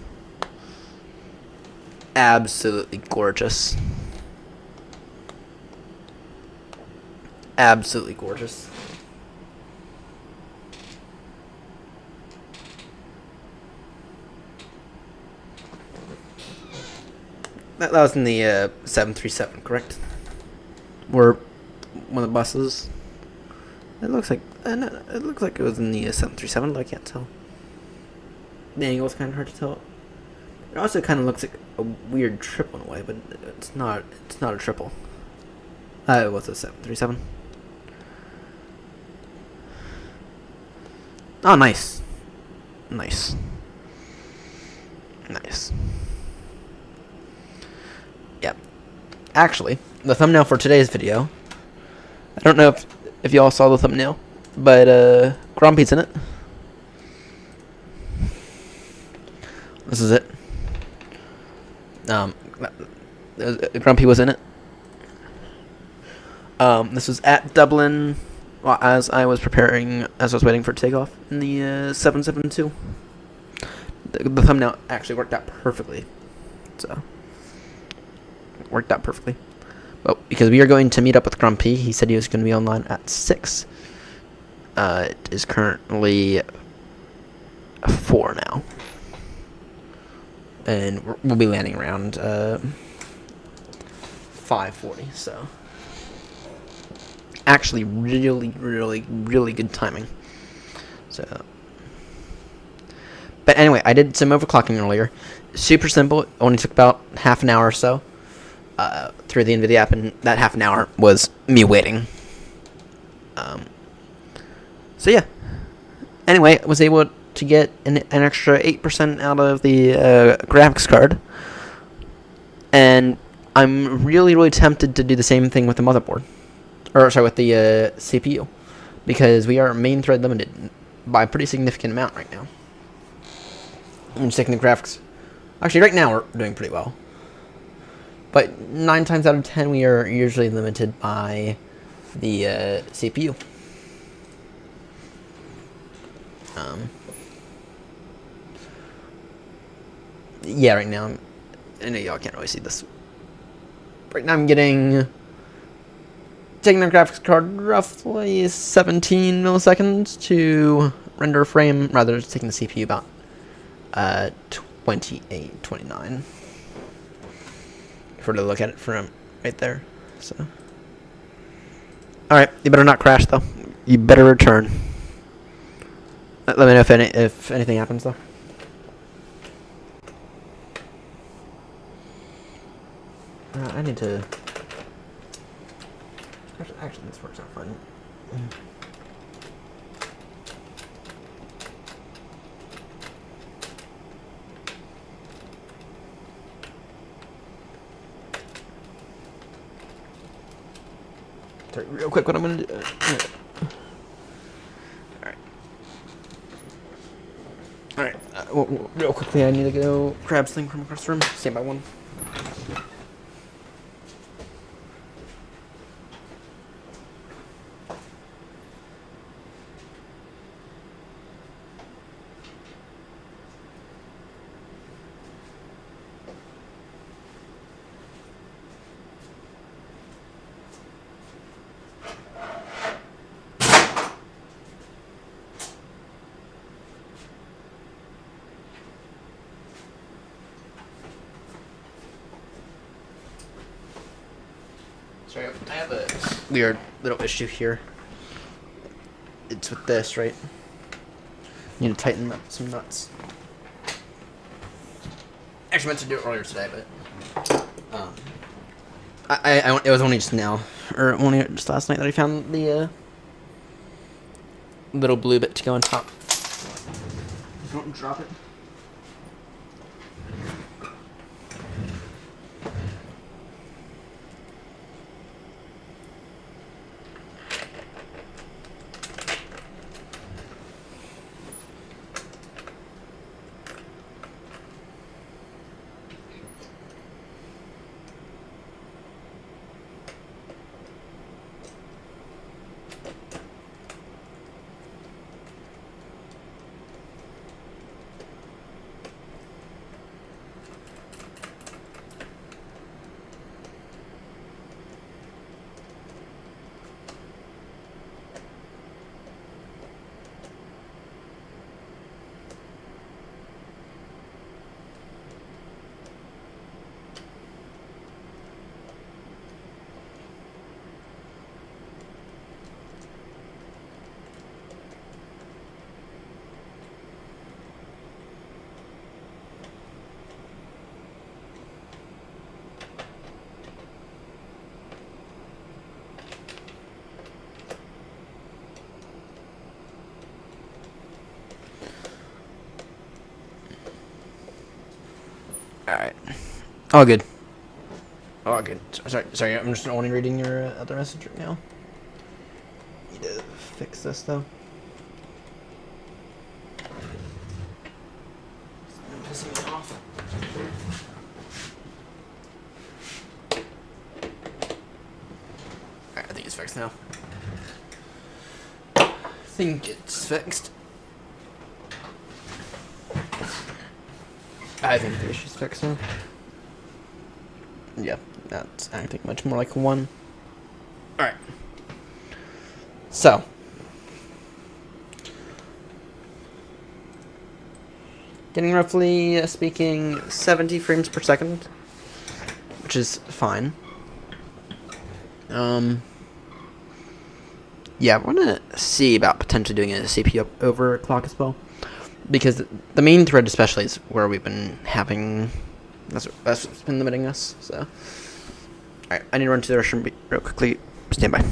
Absolutely gorgeous. Absolutely gorgeous. That was in the 737, correct? Or one of the buses. It looks like it was in the 737, but I can't tell. The angle is kind of hard to tell. It also kind of looks like a weird triple in a way, but it's not. It's not a triple. It was a 737. Oh, nice, nice, nice. Yeah. Actually, the thumbnail for today's video. I don't know if y'all saw the thumbnail, but Grumpy's in it. This is it. Grumpy was in it. This was at Dublin, well, as I was waiting for takeoff in the 772. The thumbnail actually worked out perfectly. So, worked out perfectly. But because we are going to meet up with Grumpy, he said he was going to be online at 6. It is currently 4 now. And we'll be landing around 5:40, so actually really good timing. So, but anyway, I did some overclocking earlier. Super simple. It only took about half an hour or so through the NVIDIA app, and that half an hour was me waiting. So yeah. Anyway, I was able to get an extra 8% out of the graphics card, and I'm really tempted to do the same thing with the motherboard, or sorry, with the CPU, because we are main thread limited by a pretty significant amount right now. I'm just taking the graphics. Actually, right now we're doing pretty well, but 9 times out of 10 we are usually limited by the CPU. Yeah, right now, I know y'all can't really see this. Right now I'm taking the graphics card roughly 17 milliseconds to render a frame, rather than taking the CPU about 28, 29. If we're to look at it from right there. So, alright, you better not crash though. You better return. Let me know if anything happens though. I need to. Actually, this works out fine. Sorry, real quick, what I'm gonna do. Alright. Real quickly, I need to go grab something from across the room. Stand by one. Sorry, I have a weird little issue here. It's with this, right? Need to tighten up some nuts. Actually, meant to do it earlier today, but it was only just now, or only just last night that I found the little blue bit to go on top. Don't drop it. Alright. All good. All good. Sorry, I'm just only reading your other message right now. Need to fix this though. It's pissing me off. Alright, I think it's fixed now. I think it's fixed. I think the issue's fixed now. Yeah, that's acting much more like one. Alright. So. Getting roughly speaking 70 frames per second, which is fine. Yeah, I want to see about potentially doing a CPU overclock as well. Because the main thread especially is where we've been having... That's what's been limiting us, so... Alright, I need to run to the restroom real quickly. Stand by.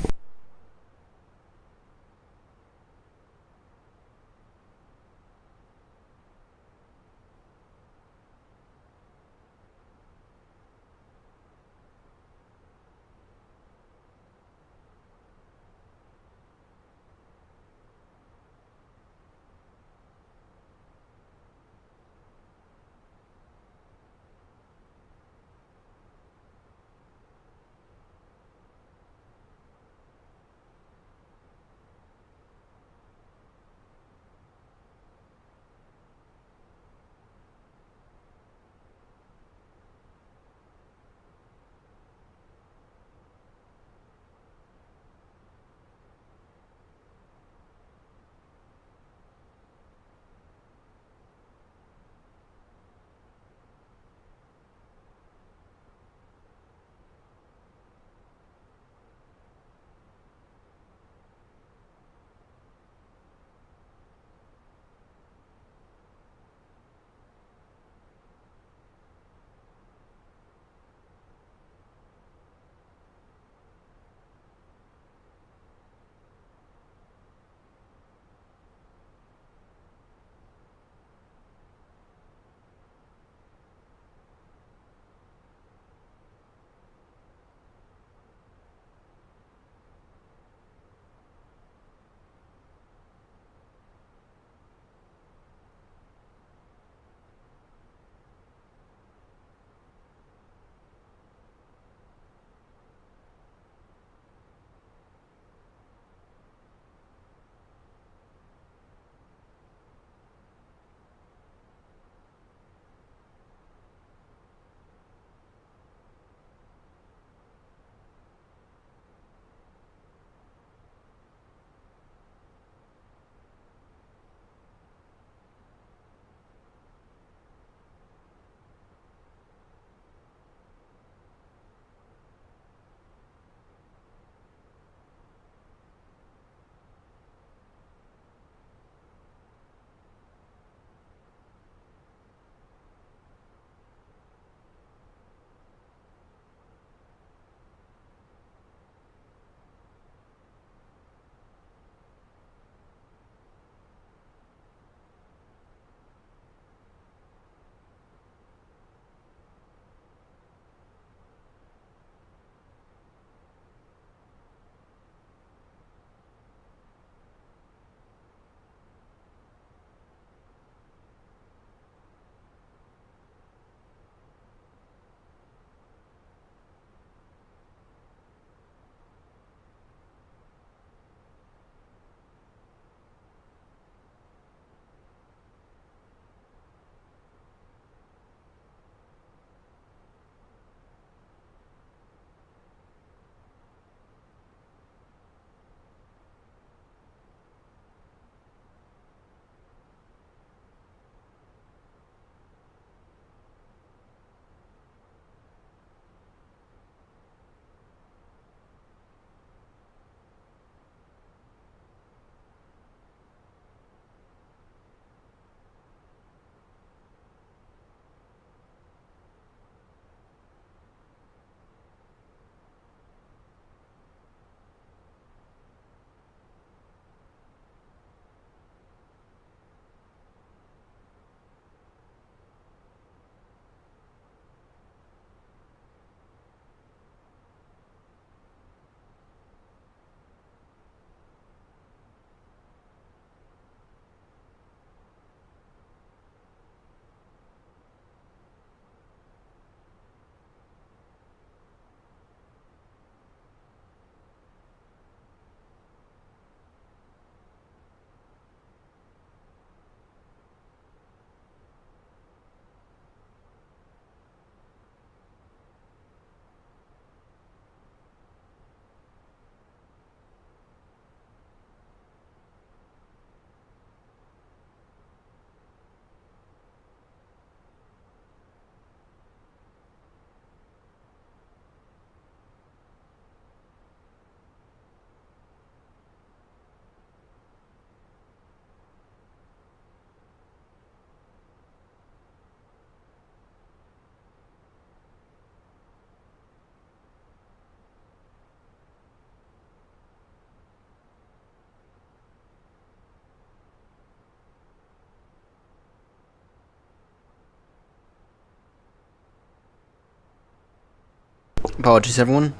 Apologies, everyone.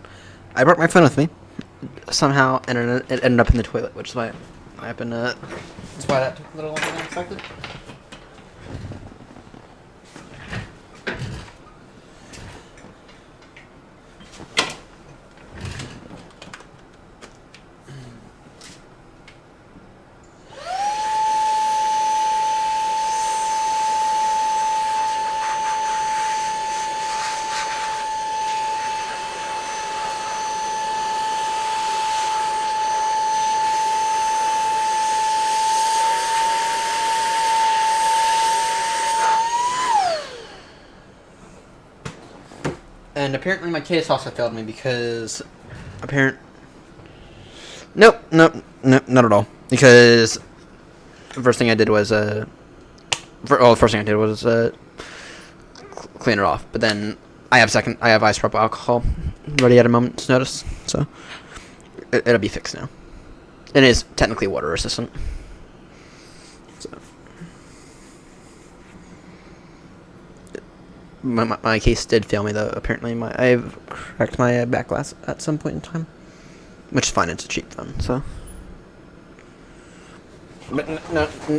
I brought my phone with me. Somehow, and it ended up in the toilet, which is why I've been. That's why that took a little longer than expected. And apparently my case also failed me because Nope, not at all. Because the first thing I did was the first thing I did was clean it off. But then I have isopropyl alcohol ready at a moment's notice, so it'll be fixed now. It is technically water resistant. So my case did fail me though. Apparently I've cracked my back glass at some point in time, which is fine. It's a cheap phone, so. But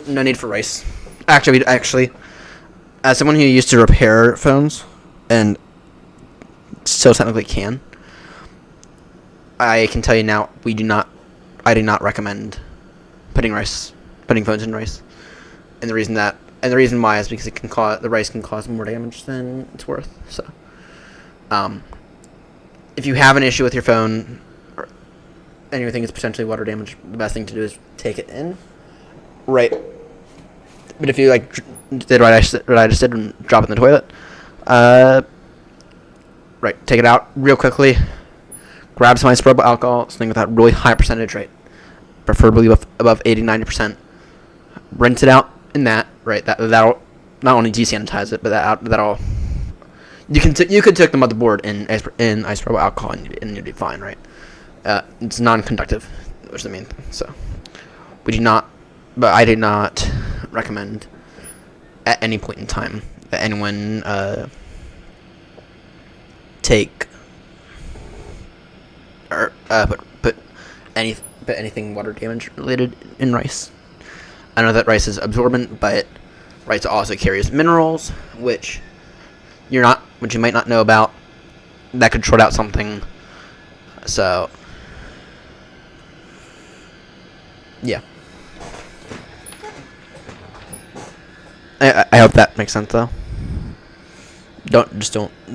no need for rice. Actually, as someone who used to repair phones and still technically can, I can tell you now I do not recommend putting phones in rice, and the reason why is because the rice can cause more damage than it's worth. So, if you have an issue with your phone and you think it's potentially water damage, the best thing to do is take it in. Right. But if you did what I just did and drop it in the toilet, right, take it out real quickly. Grab some isopropyl alcohol, something with that really high percentage rate, preferably above 80-90%. Rinse it out in that. Right, that'll not only desanitize it, but that'll you could take the motherboard in isopropyl alcohol and you'd be fine, right? It's non-conductive, which is the main thing. So I do not recommend at any point in time that anyone take or put anything water damage related in rice. I know that rice is absorbent, but rice also carries minerals, which you might not know about. That could short out something. So, yeah. I hope that makes sense, though. Don't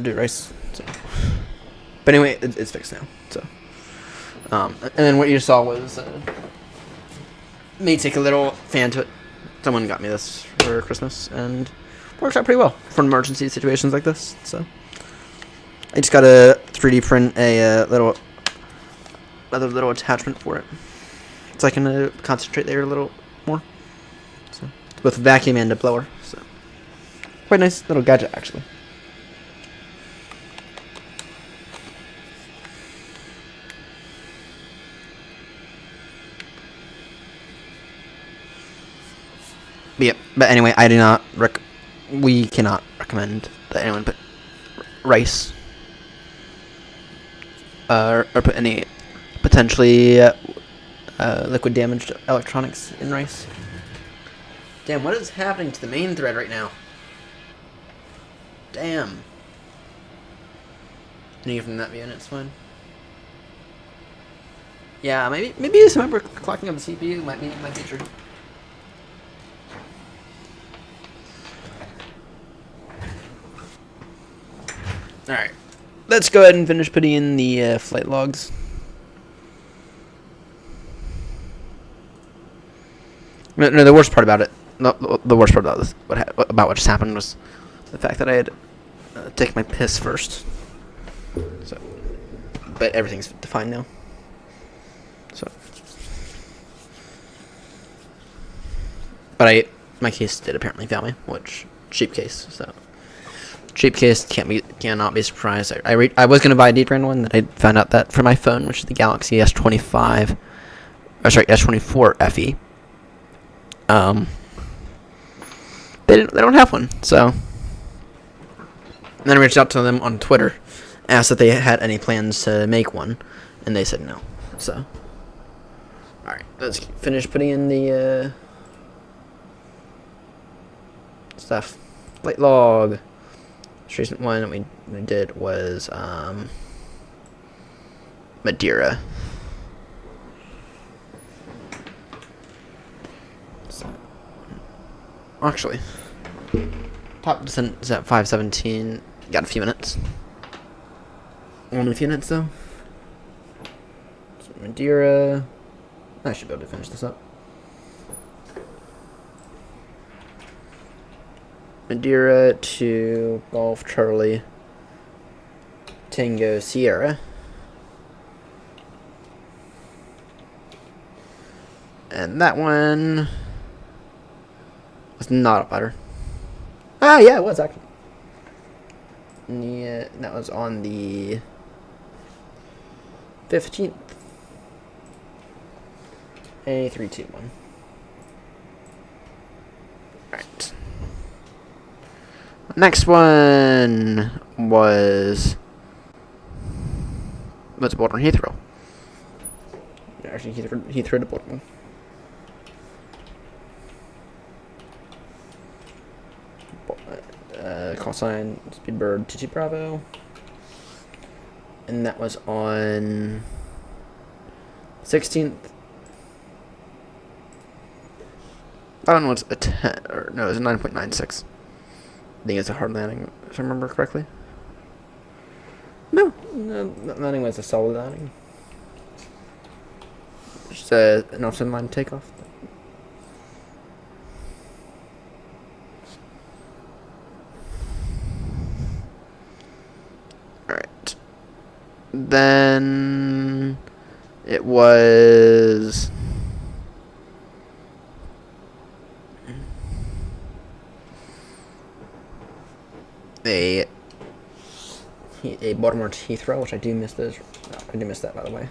do rice. So. But anyway, it's fixed now. So, and then what you saw was. Me take a little fan to it. Someone got me this for Christmas, and works out pretty well for emergency situations like this. So I just got to 3D print a little attachment for it, so I can concentrate there a little more. So with a vacuum and a blower. So quite nice little gadget actually. But anyway, we cannot recommend that anyone put rice or put any potentially liquid damaged electronics in rice. Damn, what is happening to the main thread right now? Damn. Any from that unit, it's fine. Yeah, maybe some clocking up the CPU might be true. Alright, let's go ahead and finish putting in the flight logs. No, the worst part about it, the worst part about what just happened was the fact that I had taken my piss first. So, but everything's fine now. So, but my case did apparently fail me, which cheap case. So. Cheap case cannot be surprised. I was gonna buy a deep brand one, that I found out that for my phone, which is the Galaxy S24 FE. They don't have one. So then I reached out to them on Twitter, asked if they had any plans to make one, and they said no. So, all right, let's finish putting in the stuff. Flight log. Most recent one we did was Madeira. So, actually, top descent is at 5:17. Got a few minutes. Only a few minutes though. So Madeira. I should be able to finish this up. Madeira to Golf Charlie Tango Sierra. And that one was not a putter. Ah, yeah, it was actually. Yeah, that was on the 15th. A321. Alright. Next one was Baltimore Heathrow. Actually, Heathrow to Baltimore. Call sign Speedbird 22 Bravo. And that was on 16th. That one was a 10, or no, it was a 9.96. I think it's a hard landing, if I remember correctly. No, that landing was a solid landing. Just an offset line takeoff. Alright. Then it was a Baltimore to Heathrow, which I do miss those. No, I do miss that, by the way.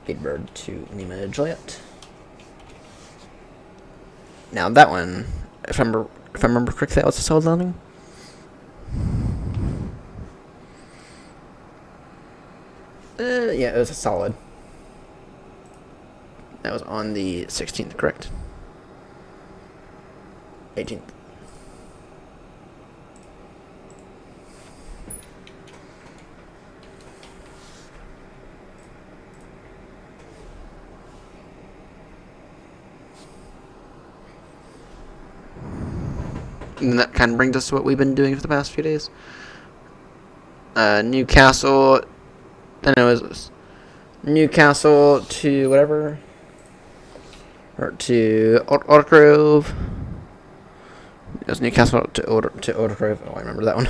Speedbird to Lima Juliet. Now that one, if I remember correctly, that was a solid landing. Yeah, it was a solid. That was on the 16th, correct? 18th. And that kind of brings us to what we've been doing for the past few days. Newcastle. Then it was Newcastle to whatever. Or to Oak Grove. It was Newcastle to Oak Grove. Oh, I remember that one.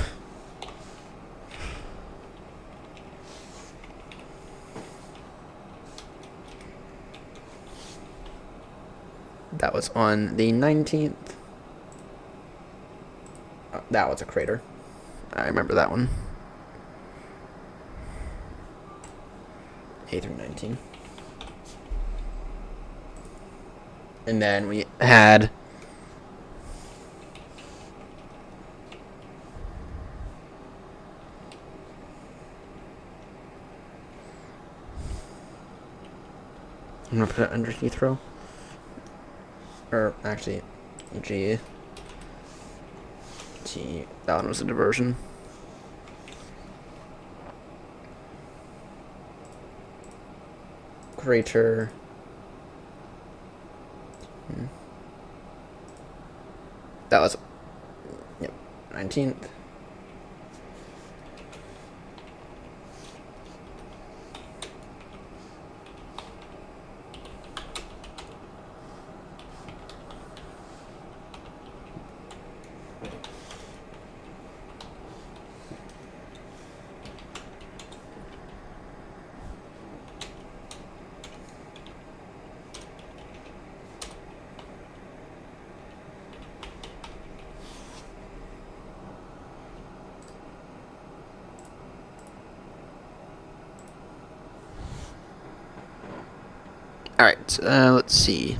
That was on the 19th. That was a crater. I remember that one. A319. And then we had I'm gonna put it under Heathrow. Or actually G T, that one was a diversion. Crater. That was, yep, 19th. Alright, let's see.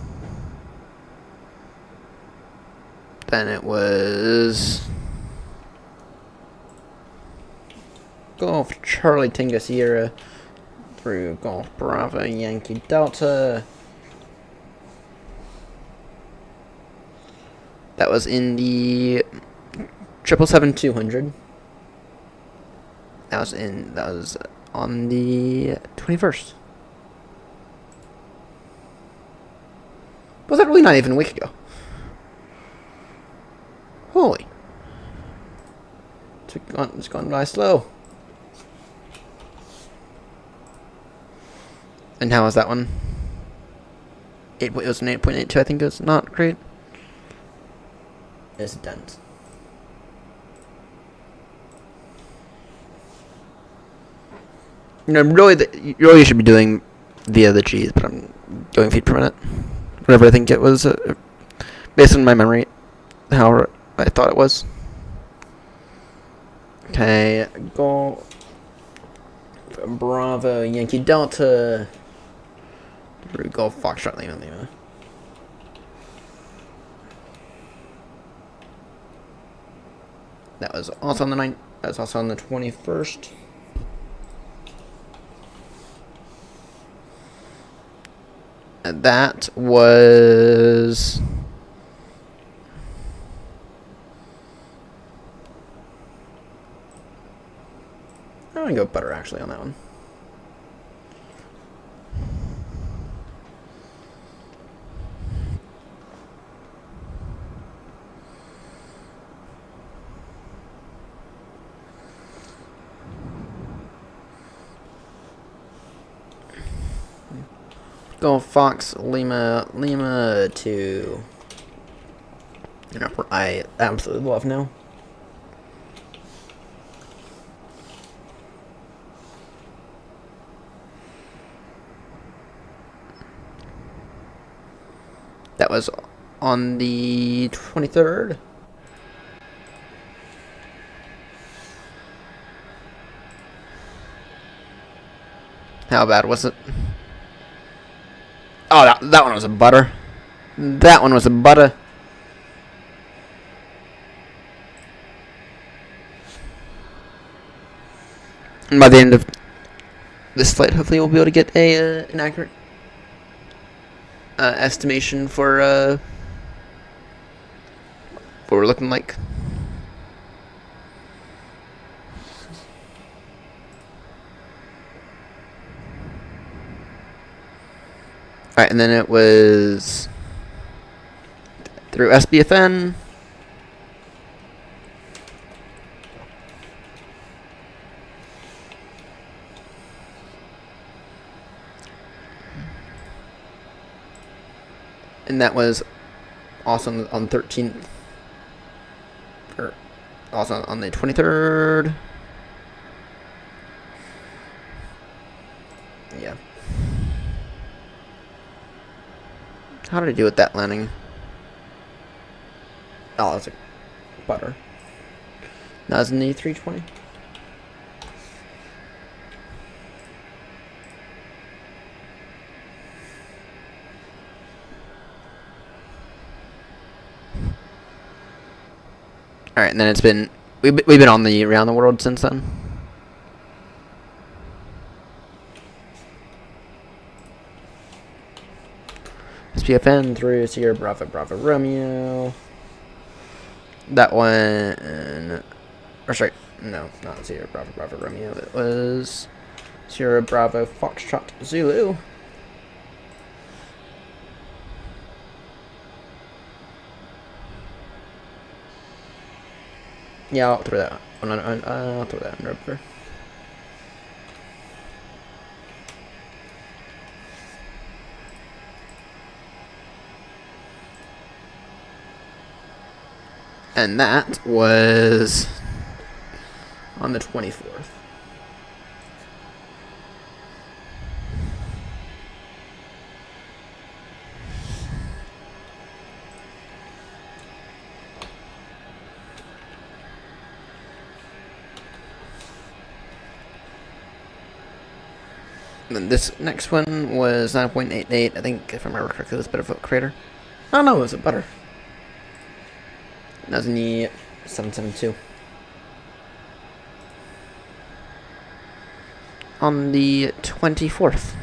Then it was Golf Charlie Tango Sierra through Golf Bravo Yankee Delta. That was in the 777-200. That was on the 21st. Was that really not even a week ago? Holy. It's gone by slow. And how was that one? It was an 8.82, I think it was not great. It's done. You know, you really should be doing via the G's, but I'm going feet per minute. Whatever I think it was, based on my memory, how I thought it was. Okay, go Bravo Yankee Delta through Golf Foxtrot Lima Lima. That was also on the 9th. That was also on the 21st. And that was I'm gonna go butter actually on that one. Go Fox Lima 2. You know, I absolutely love now. That was on the 23rd. How bad was it? Oh, that one was a butter. That one was a butter. And by the end of this flight, hopefully we'll be able to get an accurate estimation for what we're looking like. Alright, and then it was through SBFN. And that was also on 13th. Or also on the 23rd. Yeah. How did I do with that landing? Oh, that's a butter. That was in the 320. Alright, and then it's been we've been on the around the world since then. SPFN through Sierra Bravo Bravo Romeo. That one, or sorry, no, not Sierra Bravo Bravo Romeo. It was Sierra Bravo Foxtrot Zulu. Yeah, I'll throw that. I'll throw that under up there. And that was on the 24th. And then this next one was 9.88. I think, if I remember correctly, it was a bit of a crater. Oh no, it was a butter. That's in the 772. On the 24th.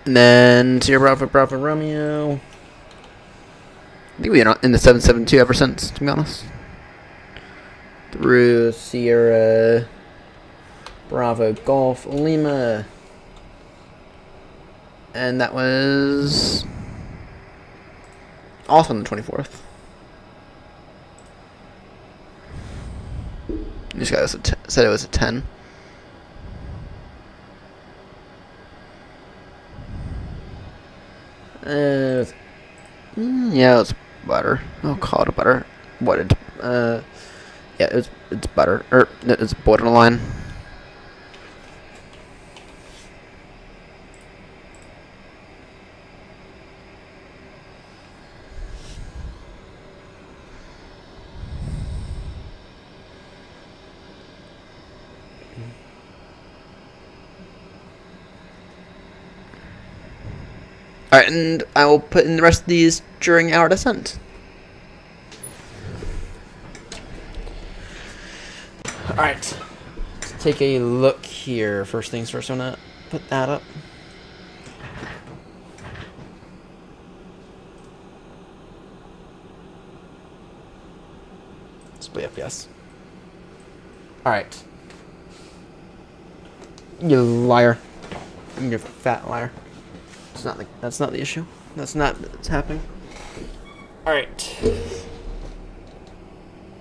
And then Sierra Bravo Romeo. I think we've been in the 772 ever since, to be honest. Through Sierra Bravo Golf Lima. And that was also on the 24th. This guy said it was a 10. Yeah, it's butter. I'll call it a butter. What it? Yeah, it's butter. Or it's borderline. Alright, and I will put in the rest of these during our descent. Alright, let's take a look here. First things first, I'm gonna put that up. Display FPS. Alright. You liar. You fat liar. That's not the issue. That's not what's happening. Alright.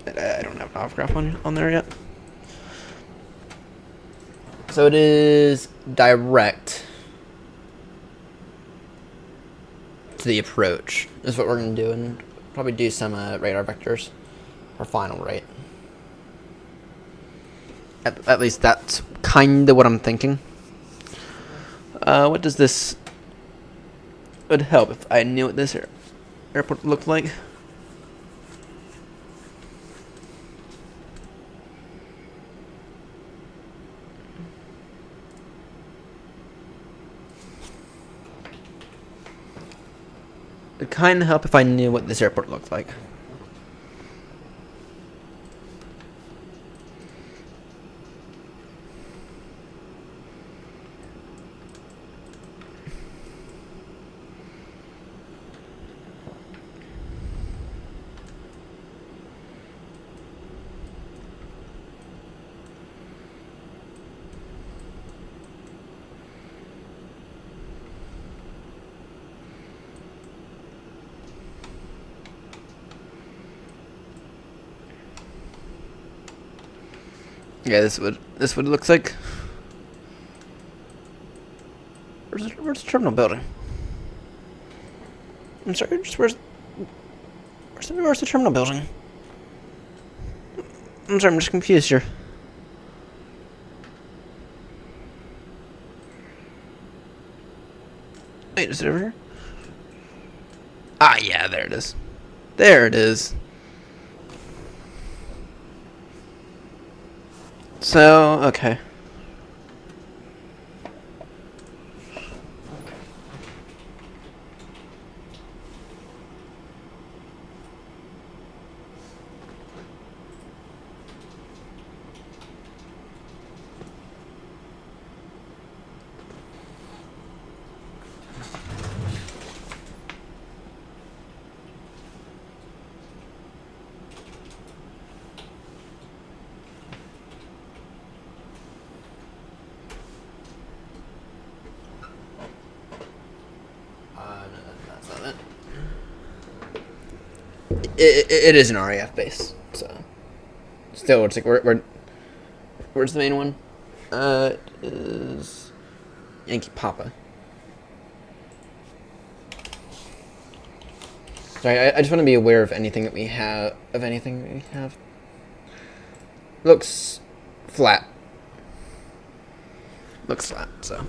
I don't have an autograph on there yet. So it is direct to the approach is what we're going to do, and probably do some radar vectors for final rate. At least that's kind of what I'm thinking. What does this would help if I knew what this airport looked like? It'd kind of help if I knew what this airport looked like. Yeah, this would it looks like. Where's the terminal building? I'm sorry, just where's the terminal building? I'm sorry, I'm just confused here. Wait, is it over here? Ah, yeah, there it is. There it is. So, okay. It is an RAF base, so still it's like where's the main one? It is Yankee Papa. Sorry, I just want to be aware of anything that we have. Looks flat. looks flat, so.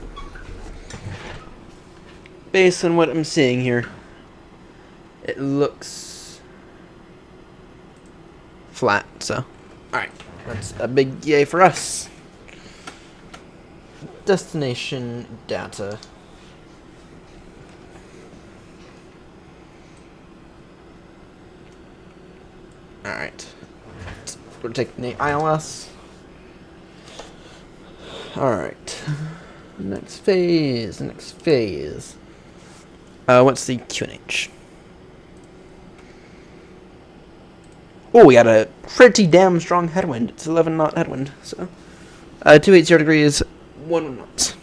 Based on what I'm seeing here, it looks flat, so. Alright, that's a big yay for us. Destination data. Alright. We're taking the ILS. Alright. Next phase. What's the QNH? Oh, we got a pretty damn strong headwind. It's 11 knot headwind, so. 280 degrees, 1 knot.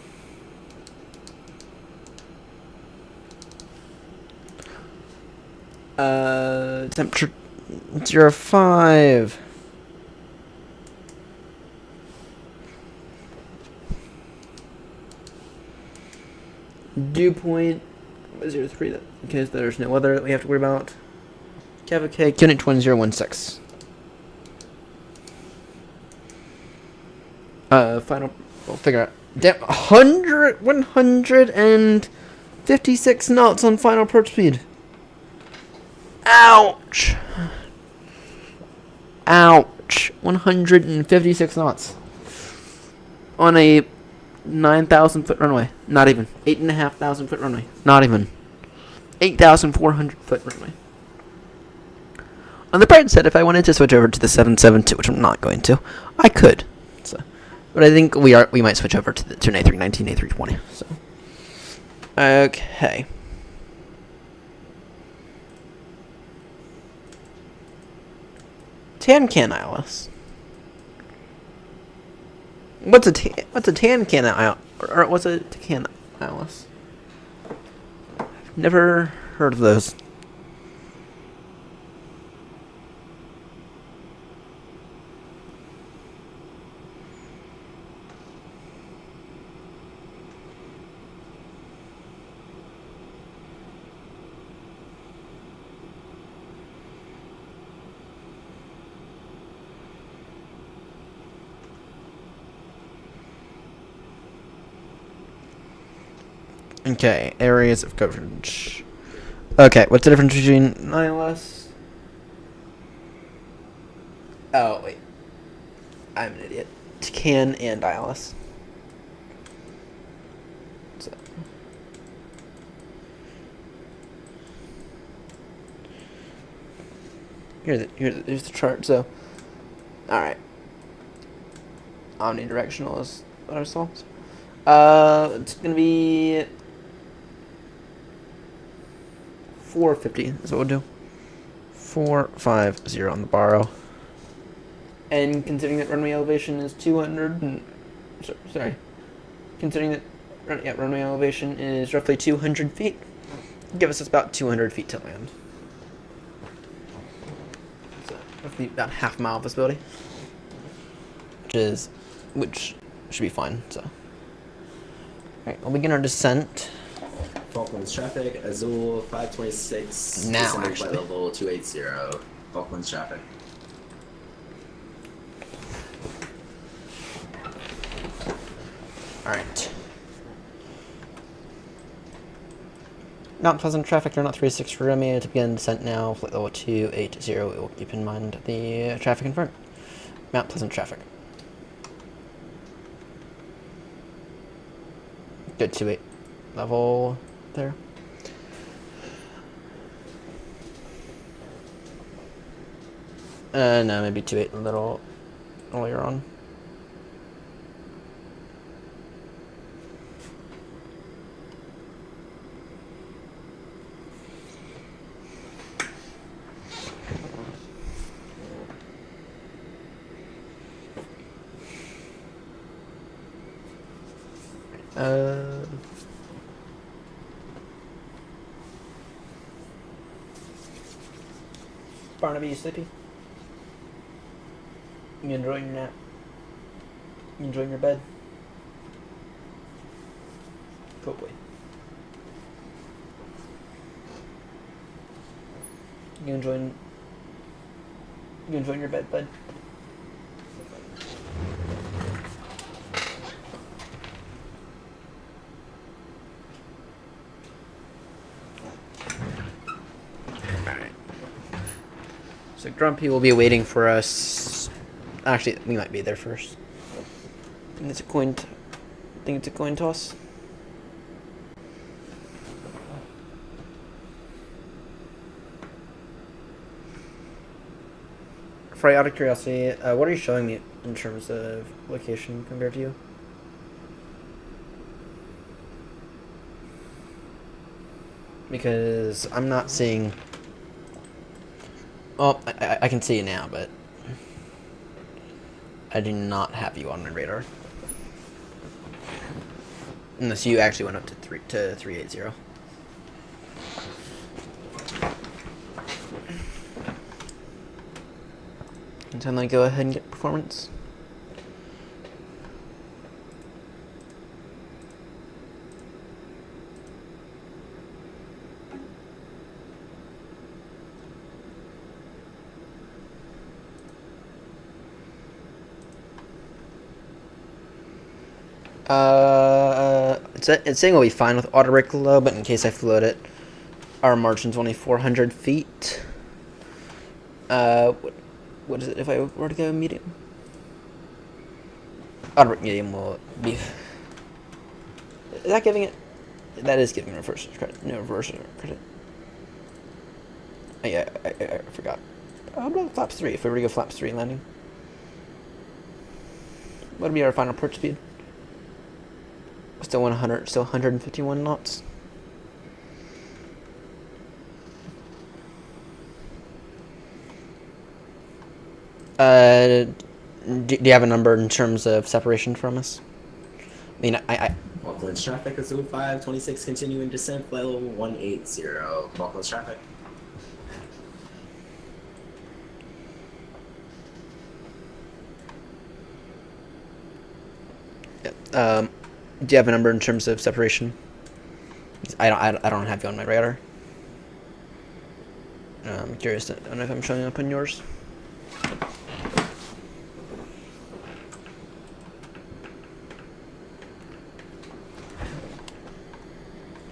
Temperature 05. Dew point 03, that in case there's no weather that we have to worry about. Cav unit 2016. Final, we'll figure out. Damn, 156 knots on final approach speed. Ouch! Ouch! 156 knots on a 9,000 foot runway. Not even 8,500 foot runway. Not even 8,400 foot runway. On the bright side, if I wanted to switch over to the 772, which I'm not going to, I could. So, but I think we might switch over to an A319, A320. So, okay. Tan can ILS. What's a tan can ILS? Or what's a can ILS? I've never heard of those. Okay, areas of coverage. Okay, what's the difference between ILS? Oh, wait. I'm an idiot. Can and ILS. So. Here's the chart, so. Alright. Omnidirectional is what I saw. It's gonna be 450 is what we'll do. 450 on the borrow. And considering that runway elevation is 200 and sorry. Considering that runway elevation is roughly 200 feet, give us about 200 feet to land. So roughly about half mile visibility. Which should be fine, so. Alright, we'll begin our descent. Falklands traffic, Azul 526. Now, descending actually. flight level 280. Falklands traffic. Alright. Mount Pleasant traffic, Not 36 Romeo to begin descent now. Flight level 280. We will keep in mind the traffic in front. Mount Pleasant traffic. Good 28 level there. No, maybe 28 a little earlier on. Barnaby, you sleepy? You enjoying your nap? You enjoying your bed? Cool boy. You enjoying your bed, bud? So Grumpy will be waiting for us. Actually, we might be there first. I think it's a coin toss. Fry, out of curiosity, what are you showing me in terms of location compared to you? Because I'm not seeing. Oh, I can see you now, but I do not have you on my radar. Unless you actually went up to 380. And then I go ahead and get performance. It's saying we'll be fine with auto brake low, but in case I float it, our margin's only 400 feet. What is it if I were to go medium? Auto brake medium will be. Is that giving it? That is giving reverse credit. No reverse credit. Oh, yeah, I forgot. How about flaps 3? If we were to go flaps 3 landing, what would be our final approach speed? Still 100. Still 151 knots. Do you have a number in terms of separation from us? I mean, Falklands traffic is 0526, continuing descent, flight level 180. Falklands traffic. Do you have a number in terms of separation? I don't have you on my radar. I'm curious. I don't know if I'm showing up on yours.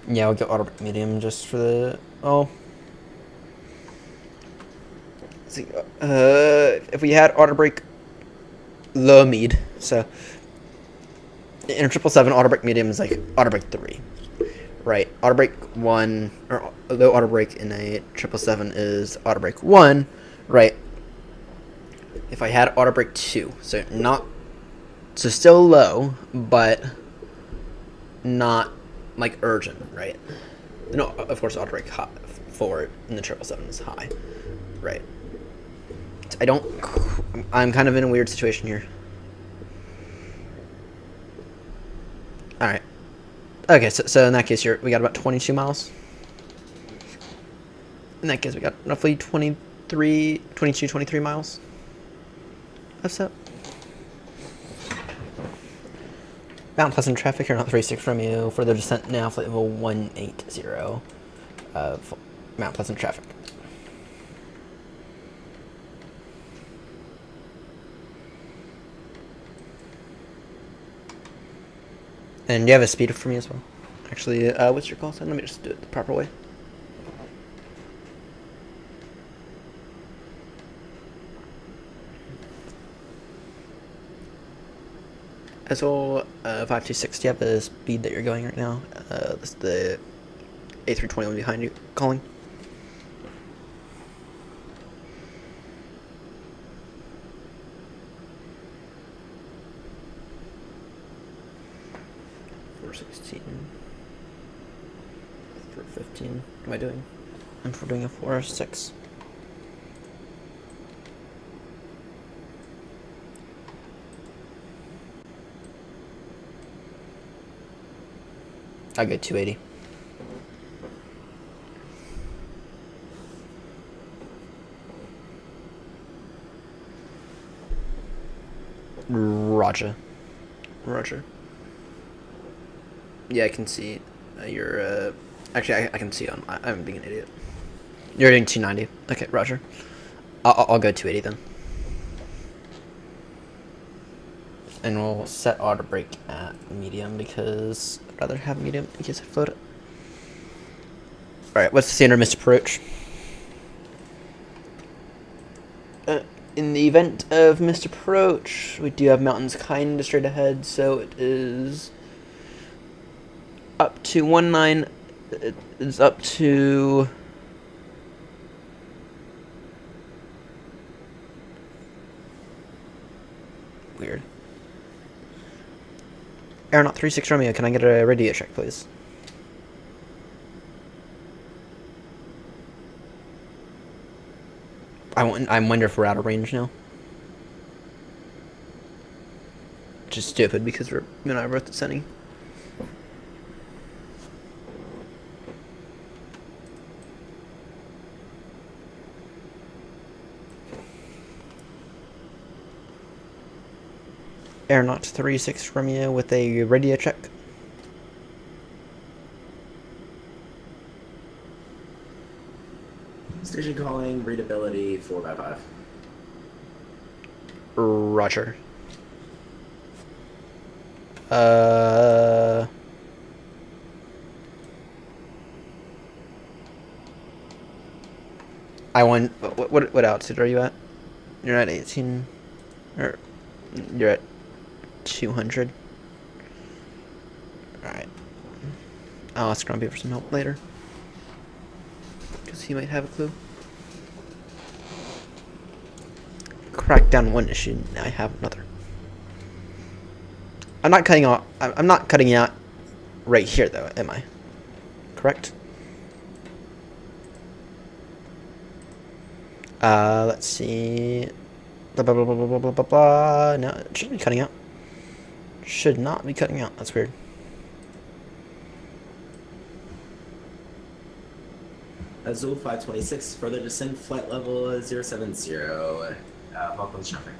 Yeah, we'll go auto brake medium just for the. Oh. Let's see. If we had auto brake low med, so in a 777 auto brake medium is like auto brake 3, right? Auto brake 1 or low auto brake in a 777 is auto brake 1, right? If I had auto brake 2, so still low, but not like urgent, right? No, of course auto brake forward in the 777 is high, right? I'm kind of in a weird situation here. Alright. Okay, so in that case, we got about 22 miles. In that case, we got roughly 23 miles. That's up. Mount Pleasant traffic here, not 36 from you. For the descent now, flight level 180. Mount Pleasant traffic. And you have a speed for me as well. Actually, what's your call sign? Let me just do it the proper way. So, 526, do you have the speed that you're going right now? This is the A321 behind you calling. For 15. What am I doing? I'm for doing a 4-6. I get 280. Roger. Yeah, I can see you're, actually, I can see I'm being an idiot. You're doing 290. Okay, roger. I'll go 280 then. And we'll set auto brake at medium because I'd rather have medium in case I float it. Alright, what's the standard missed approach? In the event of missed approach, we do have mountains kind of straight ahead, so it is up to 19. It's up to weird. Aeronaut 36 Romeo, can I get a radio check, please? I wonder if we're out of range now. Just stupid because you and I wrote the setting. Aeronaut 36 Romeo with a radio check. Station calling, readability 4x5. Roger. What altitude are you at? You're at 18, or you're at 200. All right. I'll ask Grumpy for some help later, because he might have a clue. Crack down one issue. Now I have another. I'm not cutting out. I'm not cutting out right here, though, am I? Correct. Let's see. Blah blah blah blah blah blah blah blah. No, it shouldn't be cutting out. Should not be cutting out. That's weird. Azul 526, further descent, flight level 070. Falcons traffic.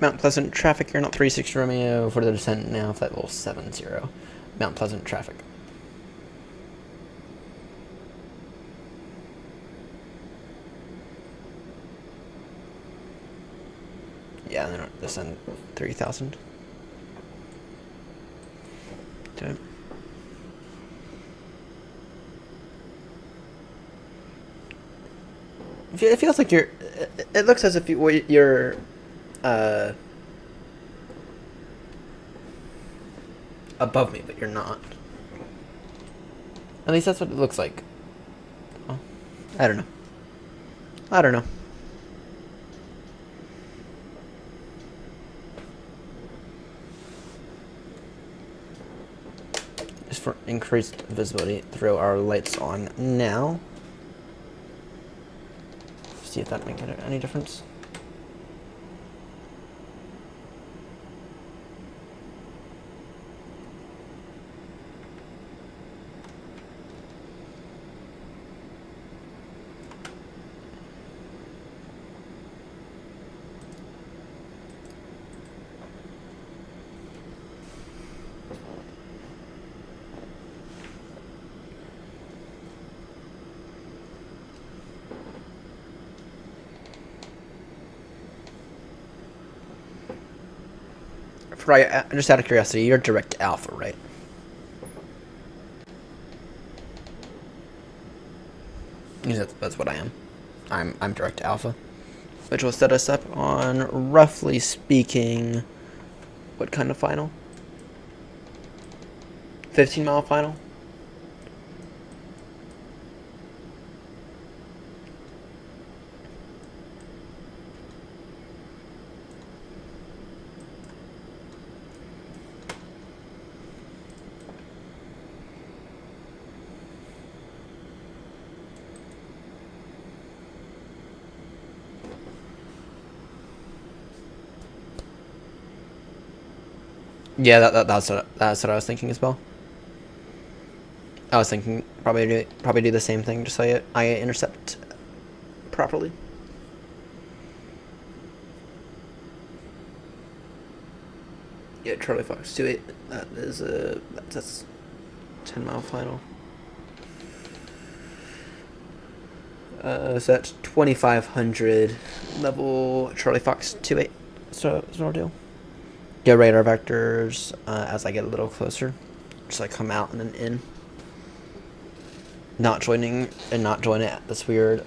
Mount Pleasant traffic, Aeronaut 36 Romeo for the descent now, flight level 70. Mount Pleasant traffic. Yeah, and then descend 3,000. Okay. It feels like you're. It looks as if you're. Above me, but you're not. At least that's what it looks like. Oh, I don't know. I don't know. Just for increased visibility, throw our lights on now. See if that makes any difference. Right, just out of curiosity, you're direct alpha, right? That's what I am. I'm direct alpha, which will set us up on, roughly speaking, what kind of final? 15-mile final. Yeah, that's what I was thinking as well. I was thinking probably do the same thing, just so I intercept properly. Yeah, Charlie Fox 28. That is that's 10-mile final. So that's 2,500 level Charlie Fox 28. So our deal. Get radar vectors as I get a little closer, just like come out and then in. not joining and not join it at this weird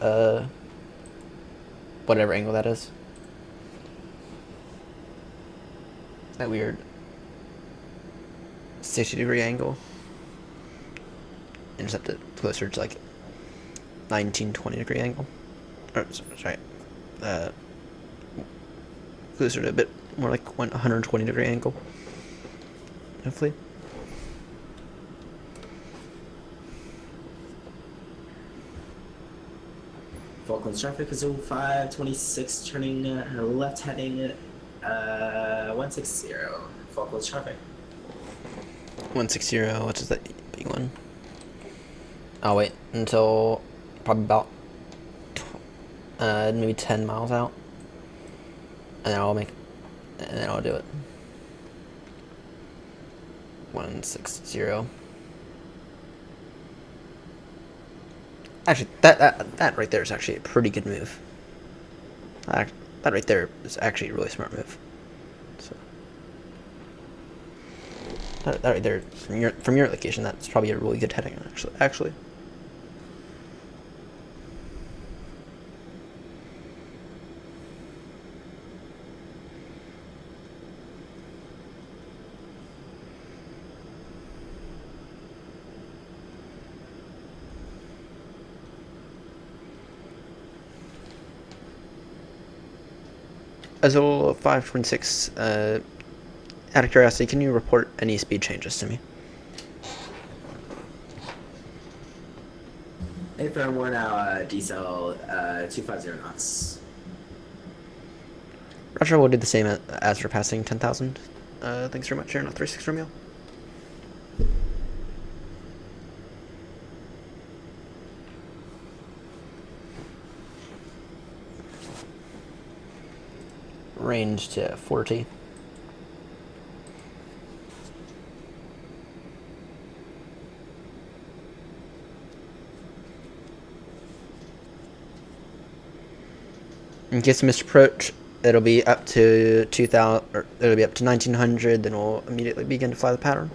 whatever angle that is. That weird 60-degree angle. Intercept it closer to like 19-20-degree angle. Or sorry, closer to a bit more like 120-degree angle. Hopefully. Falklands traffic is 0526, turning left heading 160. Falklands traffic. 160, what is that big one? I'll wait until probably about maybe 10 miles out. And then I'll do it. 160. Actually, that right there is actually a pretty good move. That right there is actually a really smart move. So that right there, from your location, that's probably a really good heading. Actually. Azul 526, out of curiosity, can you report any speed changes to me? Hey, firm, we're now diesel 250 knots. Roger, we'll do the same as we're passing 10,000. Thanks very much, Air 36 Romeo. Range to 40. In case of misapproach, it'll be up to 2,000, or it'll be up to 1900. Then we'll immediately begin to fly the pattern.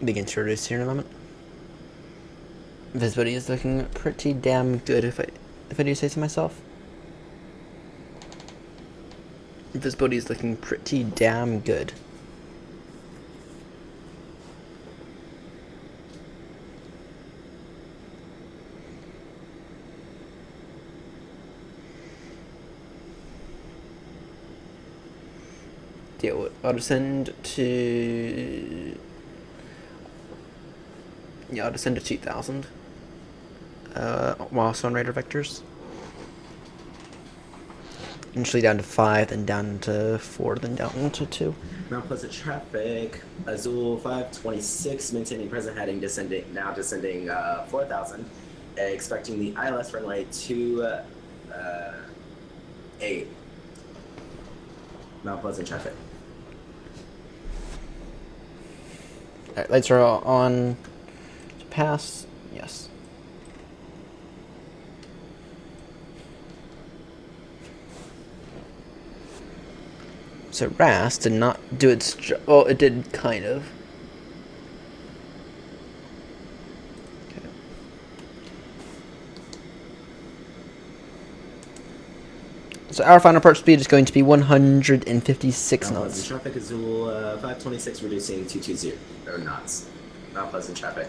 Begin to reduce here in a moment. Visibility is looking pretty damn good, if I do say so myself. Visibility is looking pretty damn good. Yeah, I'll descend to... Yeah, I'll descend to 2,000 whilst on radar vectors. Initially down to 5, then down to 4, then down to 2. Mount Pleasant traffic, Azul 526, maintaining present heading, descending 4,000. Expecting the ILS runway 28. Mount Pleasant traffic. Alright, lights are all on. Pass, yes. So RAS did not do its job. Well, it did kind of. Okay. So our final approach speed is going to be 156 Mount knots. Pleasant traffic, Azul 526, reducing 220 knots. Mount Pleasant traffic.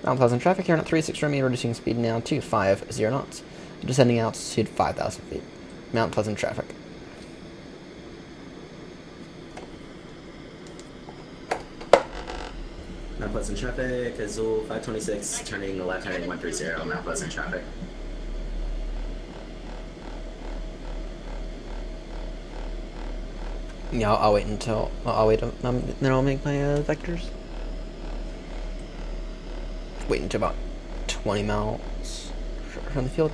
Mount Pleasant traffic here at 36 Romeo, reducing speed now to 50 knots. Descending altitude 5,000 feet. Mount Pleasant traffic. Mount Pleasant traffic, Azul 526, turning left heading 130, Mount Pleasant traffic. Yeah, I'll wait until I'll wait. Then I'll make my vectors. Wait until about 20 miles from the field.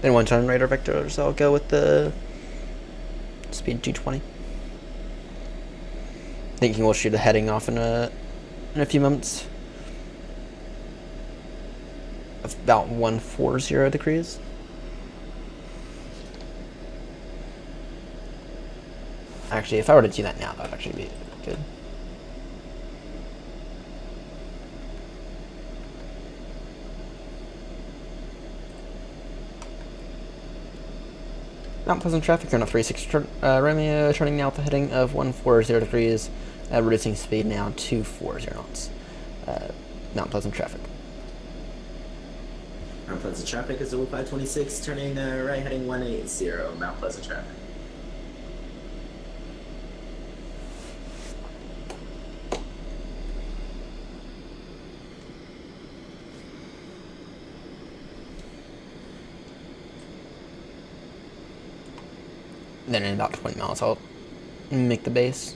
Then once on radar vectors, I'll go with the speed 220. Thinking we'll shoot a heading off in a few moments. Of about 140 degrees. Actually, if I were to do that now, that would actually be good. Mount Pleasant traffic on a 36 Romeo, turning now at the heading of 140 degrees, reducing speed now to 40 knots. Mount Pleasant traffic. Mount Pleasant traffic, Azul 526, turning right heading 180, Mount Pleasant traffic. Then in about 20 miles, I'll make the base.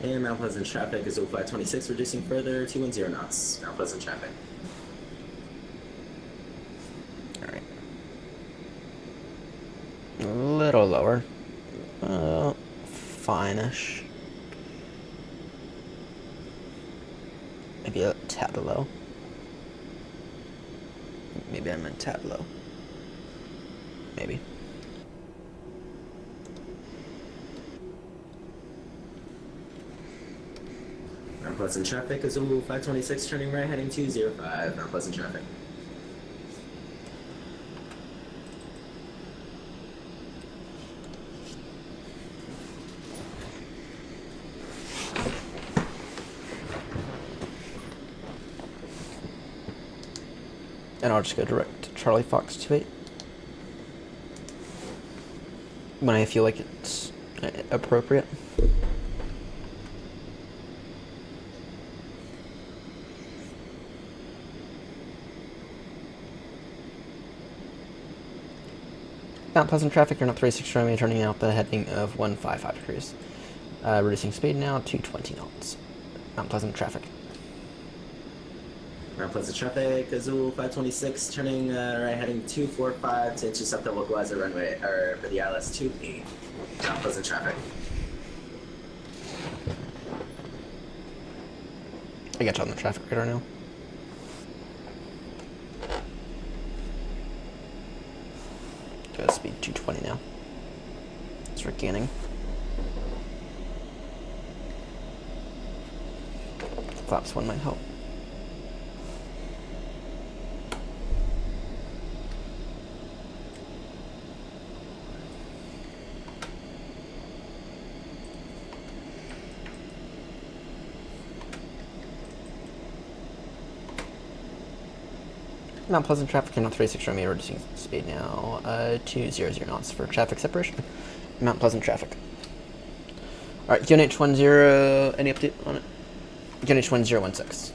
And Mount Pleasant traffic is 0526, reducing further 210 knots. Mount Pleasant traffic. Alright. A little lower. Fine-ish. Maybe a tad low. Maybe I'm a tad low. Maybe. Mount Pleasant traffic is 0526, turning right heading 205, Mount Pleasant traffic. And I'll just go direct to Charlie Fox 28. When I feel like it's appropriate. Mount Pleasant traffic, you're not 36 Romeo, turning out the heading of 155 degrees. Reducing speed now to 20 knots. Mount Pleasant traffic. Mount Pleasant traffic, Azul 526, turning right heading 245 to intercept the localizer runway, or for the ILS 28. Mount Pleasant traffic. I got you on the traffic radar now. Go speed 220 now. Start gaining. Flaps 1 might help. Mount Pleasant traffic, and 36 Romeo, reducing speed now 200 knots for traffic separation. Mount Pleasant traffic. Alright, UNH10, any update on it? UNH1016.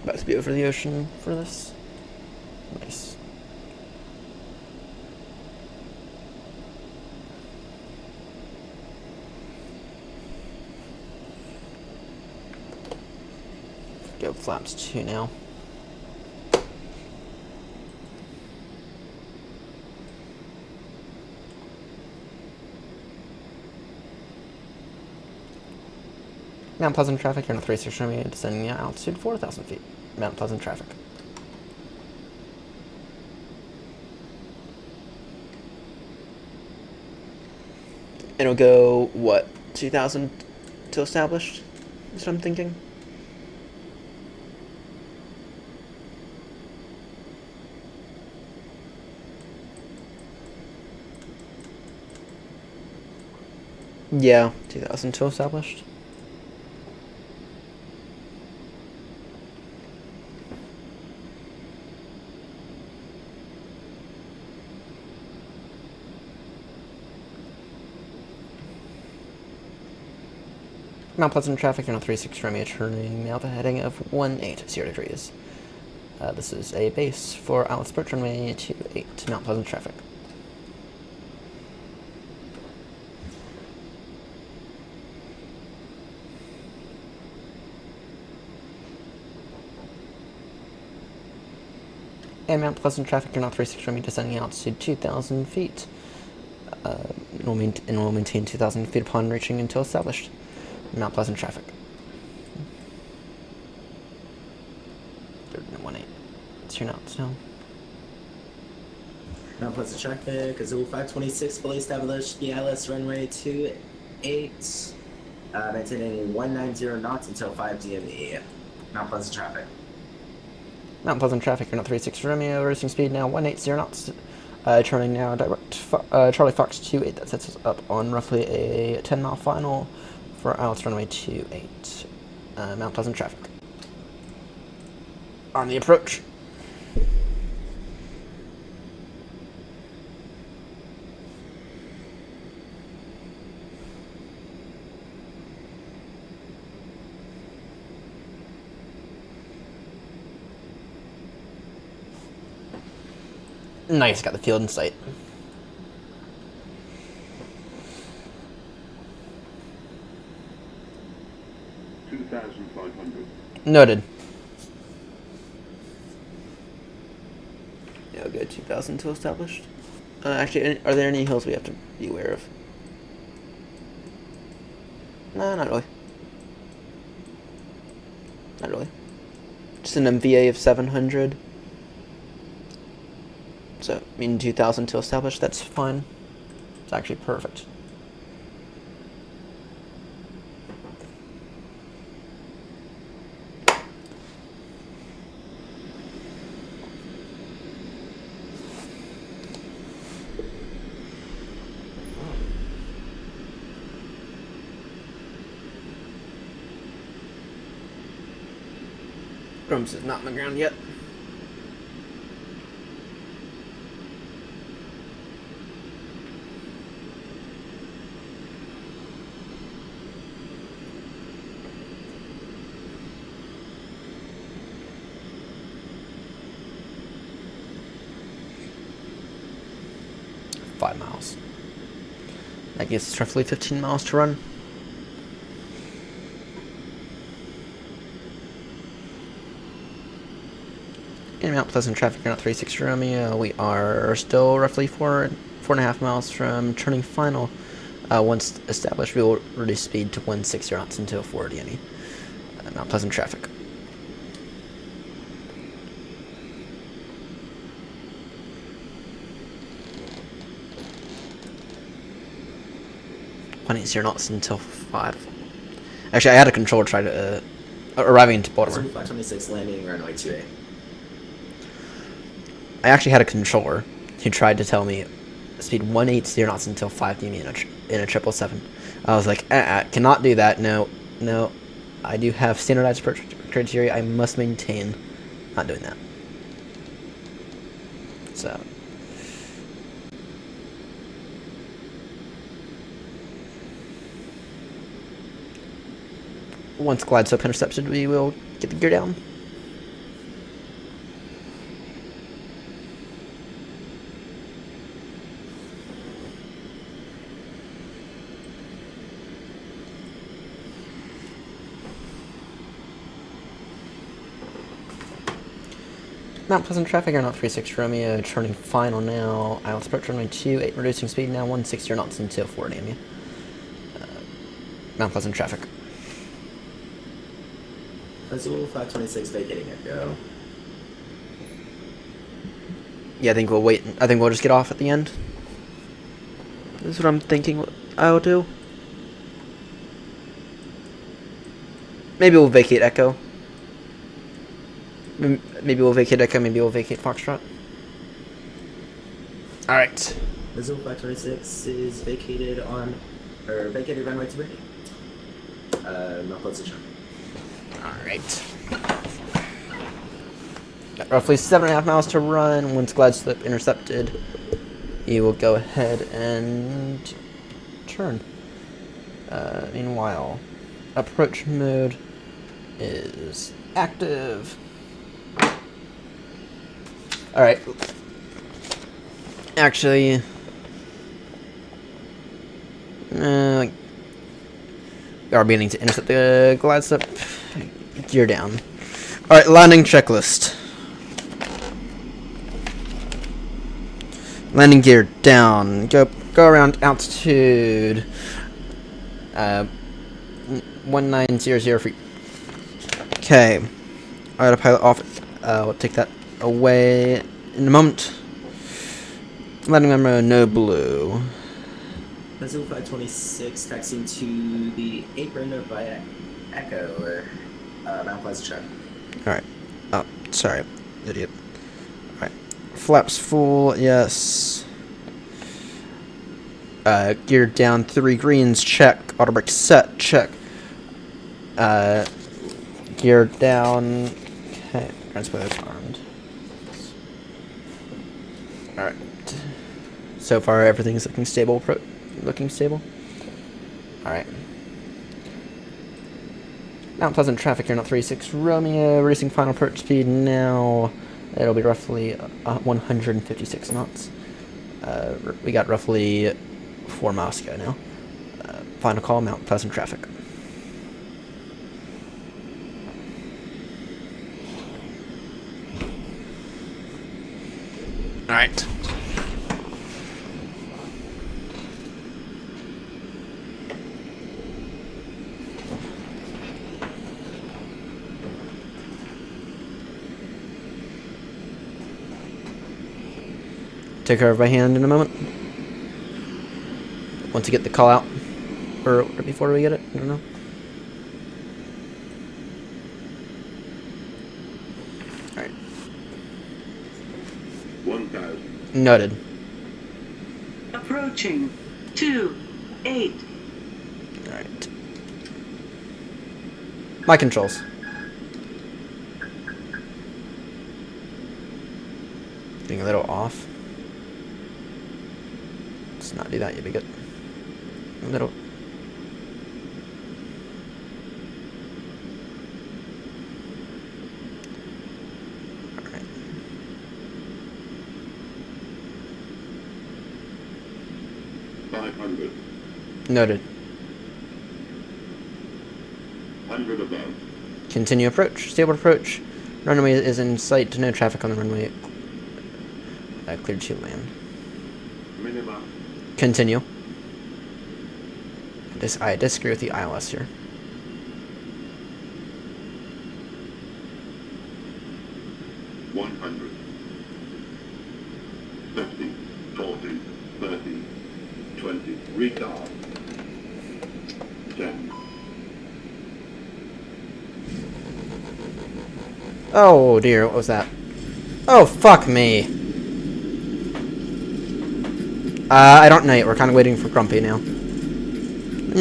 About to be over the ocean for this. Nice. Go flaps 2 now. Mount Pleasant traffic, you're on a 36 Romeo, descending at altitude 4,000 feet. Mount Pleasant traffic. It'll go, what, 2,000 to established? Is what I'm thinking. Yeah, 2002 established. Mount Pleasant traffic on 36 Romeo turning now the heading of 180 degrees. This is a base for Alice Birch runway 28 Mount Pleasant traffic. And Mount Pleasant traffic are now 36 Romeo descending altitude 2,000 feet. It will maintain 2,000 feet upon reaching until established. Mount Pleasant traffic. 18. It's your knots now. Mount Pleasant traffic, Azul 526 fully established, BLS runway 28, maintaining 190 knots until 5 DME. Mount Pleasant traffic. Mount Pleasant traffic, you're not 36 Romeo, racing speed now 180 knots. Turning now direct Charlie Fox 28, that sets us up on roughly a 10-mile final for Alice runway 28. Mount Pleasant traffic. On the approach. Nice, got the field in sight. Noted. Yeah, good. 2,002 established. Actually, are there any hills we have to be aware of? No, not really. Not really. Just an MVA of 700. So, I mean, 2,002 established, that's fine. It's actually perfect. Grumps is not on the ground yet. Miles. That gives us roughly 15 miles to run. In Mount Pleasant traffic, you're not 36 Romeo. We are still roughly 4.5 miles from turning final. Once established, we will reduce speed to 160 knots until 40 any. Mount Pleasant traffic. Knots until 5. Actually, I had a controller try to arriving into Baltimore. 526 landing runway 28. I actually had a controller who tried to tell me speed 180 knots until 5 dB in a 777. I was like, cannot do that. No, I do have standardized criteria I must maintain. Not doing that. So. Once glide slope intercepted, we will get the gear down. Mount Pleasant traffic, are not 36 Romeo, turning final now. Alice Birch runway 28, reducing speed now 160 knots until 40 MU. Mount Pleasant traffic. Azul 526 vacating Echo. Yeah, I think we'll wait. I think we'll just get off at the end. This is what I'm thinking I'll do. Maybe we'll vacate Echo. Maybe we'll vacate Echo, maybe we'll vacate Foxtrot. Alright. Azul 526 is vacated on or vacated runway 28. No position. Alright. Got roughly 7.5 miles to run. Once glide slip intercepted, you will go ahead and turn. Meanwhile, approach mode is active. Alright. Actually, we are beginning to intercept the glide slip. Gear down. Alright, landing checklist. Landing gear down. Go around altitude 1900 feet. Okay. Autopilot off. We'll take that away in a moment. Landing number no blue. Brazil 526 taxiing to the apron via Echo, Mount Pleasant Drive. Alright. Oh, sorry. Idiot. Alright. Flaps full, yes. Gear down 3 greens, check. Auto brake set, check. Gear down. Okay. Transport armed. Alright. So far, everything's looking stable. Looking stable. Alright. Mount Pleasant traffic here, not 36 Romeo. Racing final approach speed now. It'll be roughly 156 knots. We got roughly 4 miles to go now. Final call, Mount Pleasant traffic. Alright. Take her by hand in a moment. Once you get the call out. Or before we get it, I don't know. Alright. 1000. Noted. Approaching 28. Alright. My controls. Getting a little off. Let's not do that, you'll be good. A little. Alright. Noted. 100 above. Continue approach. Stable approach. Runway is in sight. No traffic on the runway. Cleared to land. Minima. Continue. I disagree with the ILS here. $100. 50, 40, 30, 20. Retard. 10. Oh dear, what was that? Oh, fuck me. I don't know yet. We're kind of waiting for Grumpy now.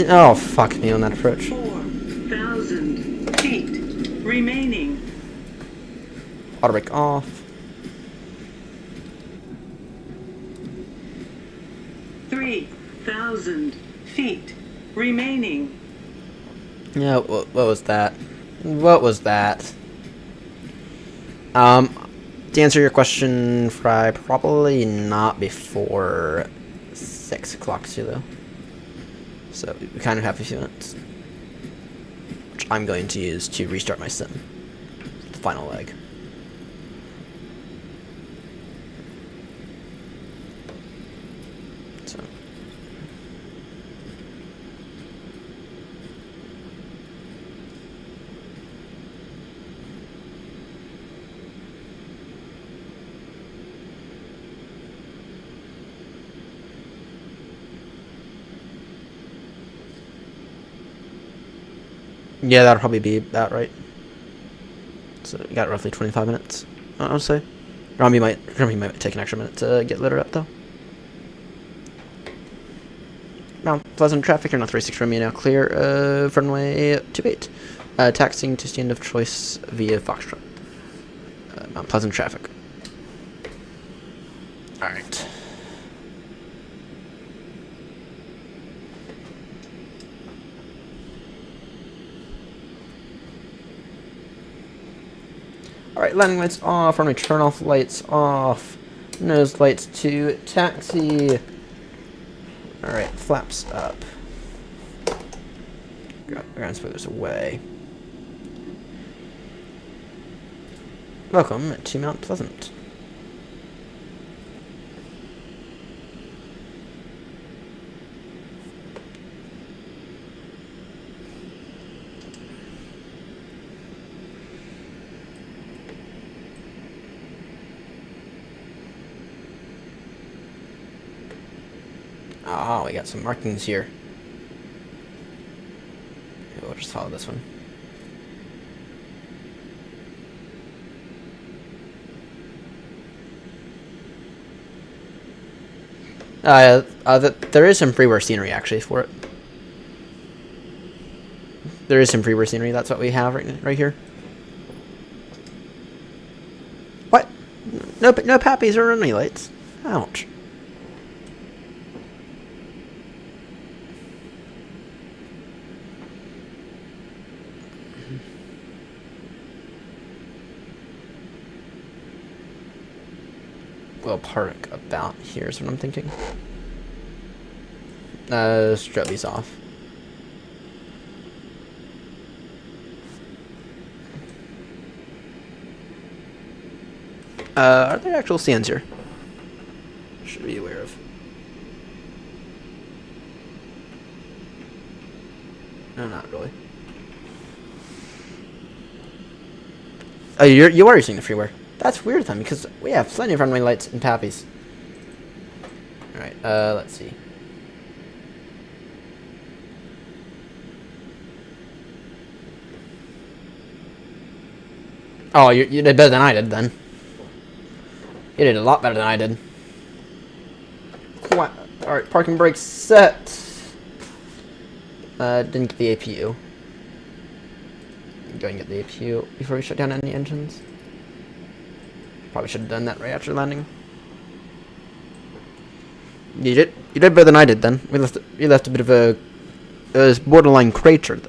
Oh, fuck me on that approach. 4,000 feet remaining. Auto brake off. 3,000 feet remaining. Yeah, what was that? What was that? To answer your question, Fry, probably not before 6 o'clock too, though. So we kind of have a few minutes, which I'm going to use to restart my sim. The final leg. So. Yeah, that'll probably be about right. So we got roughly 25 minutes, I would say. Grumpy might take an extra minute to get littered up, though. Mount Pleasant traffic, Airno 36 Romeo now clear of runway 28. Taxiing to stand of choice via Foxtrot. Mount Pleasant traffic. Alright. Alright, landing lights off, runway turn off lights off. Nose lights to taxi. Alright, flaps up. Ground spoilers away. Welcome to Mount Pleasant. Oh, we got some markings here. We'll just follow this one. There is some freeware scenery actually for it. There is some freeware scenery. That's what we have right here. What? No pappies or runway lights. Ouch. We'll park about here is what I'm thinking. Strobies off. Are there actual stands here? Should be aware of. No, not really. Oh, you are using the freeware. That's weird then, because we have plenty of runway lights and pappies. Alright, let's see. Oh, you did better than I did then. You did a lot better than I did. What? Alright, parking brakes set. Didn't get the APU. Go and get the APU before we shut down any engines. Probably should have done that right after landing. You did better than I did then. We left a bit of a borderline crater that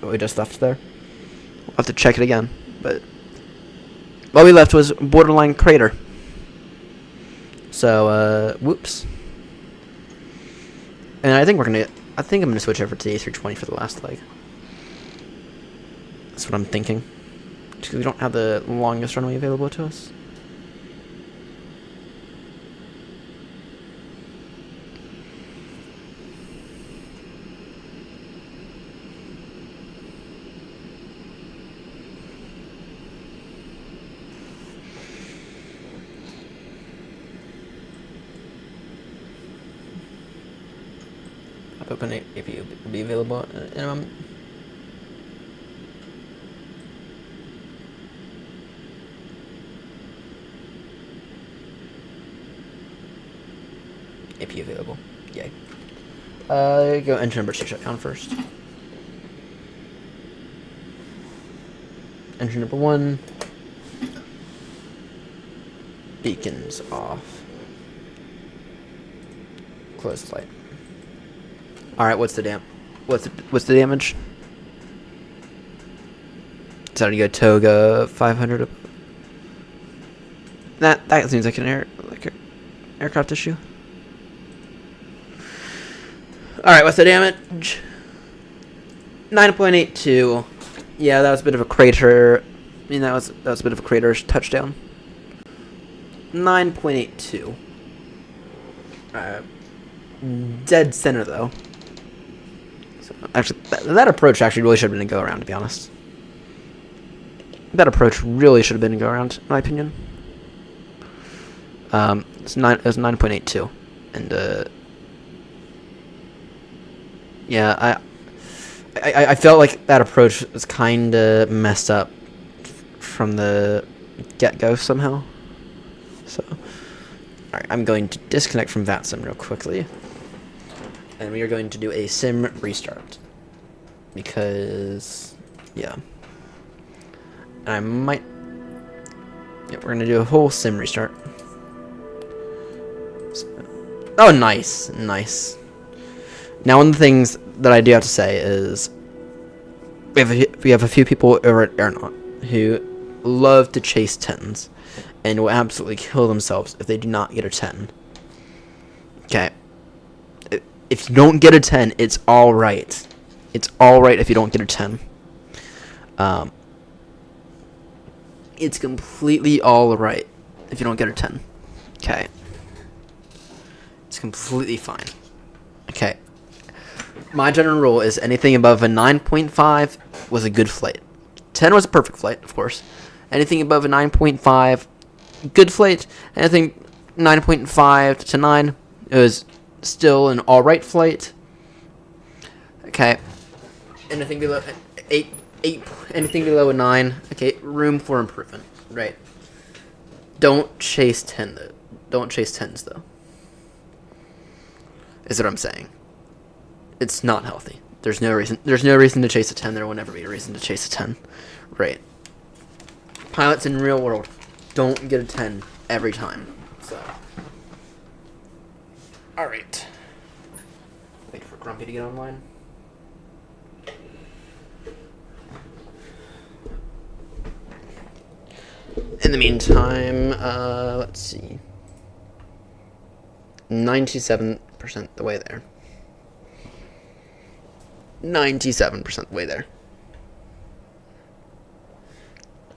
we just left there. We'll have to check it again, but what we left was borderline crater. So whoops. And I think I'm gonna switch over to the A320 for the last leg. That's what I'm thinking. Because we don't have the longest runway available to us. Open APU will be available in a moment. AP available. Yay. Go engine number 2 shutdown first. Engine number 1. Beacons off. Closed light. Alright, what's the damage? Starting to go Toga 500. That seems like an aircraft issue. Alright, what's the damage? 9.82. Yeah, that was a bit of a crater. I mean, that was a bit of a crater touchdown. 9.82. Dead center though. So actually, that approach actually really should have been a go around, to be honest. That approach really should have been a go around, in my opinion. It was 9.82, and yeah, I felt like that approach was kind of messed up from the get-go somehow. So, alright, I'm going to disconnect from VATSIM real quickly. and we are going to do a sim restart. Because, yeah. I might... Yeah, we're going to do a whole sim restart. Oh, nice. Nice. Now, one of the things that I do have to say is... We have a few people over at Aeronaut who love to chase 10s and will absolutely kill themselves if they do not get a 10. Okay. If you don't get a 10, it's alright. It's alright if you don't get a 10. It's completely alright if you don't get a 10. Okay. It's completely fine. Okay. My general rule is anything above a 9.5 was a good flight. 10 was a perfect flight, of course. Anything above a 9.5, good flight. Anything 9.5 to 9 is still an alright flight. Okay. Anything below 8, anything below a 9, okay, room for improvement, right? Don't chase 10 though. Don't chase 10s though. Is what I'm saying. It's not healthy. There's no reason to chase a 10. There will never be a reason to chase a 10. Right. Pilots in real world don't get a 10 every time. So. Alright. Wait for Grumpy to get online. In the meantime, let's see. 97% the way there. 97% the way there.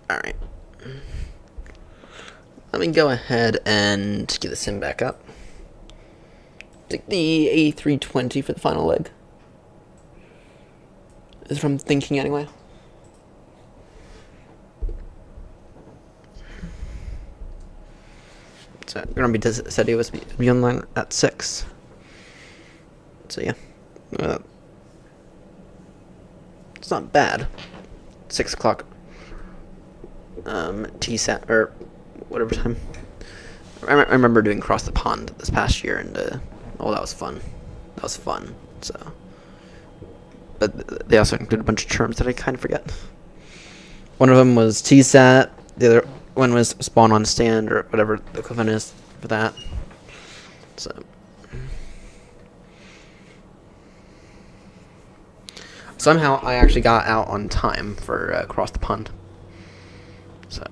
Alright. Let me go ahead and get the sim back up. Take the A320 for the final leg. Is what I'm thinking anyway. So Grumpy said he was be online at 6. So yeah. It's not bad. 6 o'clock. TSAT, or whatever time. I remember doing Cross the Pond this past year, and oh, that was fun. That was fun. So, but they also included a bunch of terms that I kind of forget. One of them was TSAT. The other one was spawn on stand, or whatever the equivalent is for that. So. Somehow, I actually got out on time for Cross the Pond. So.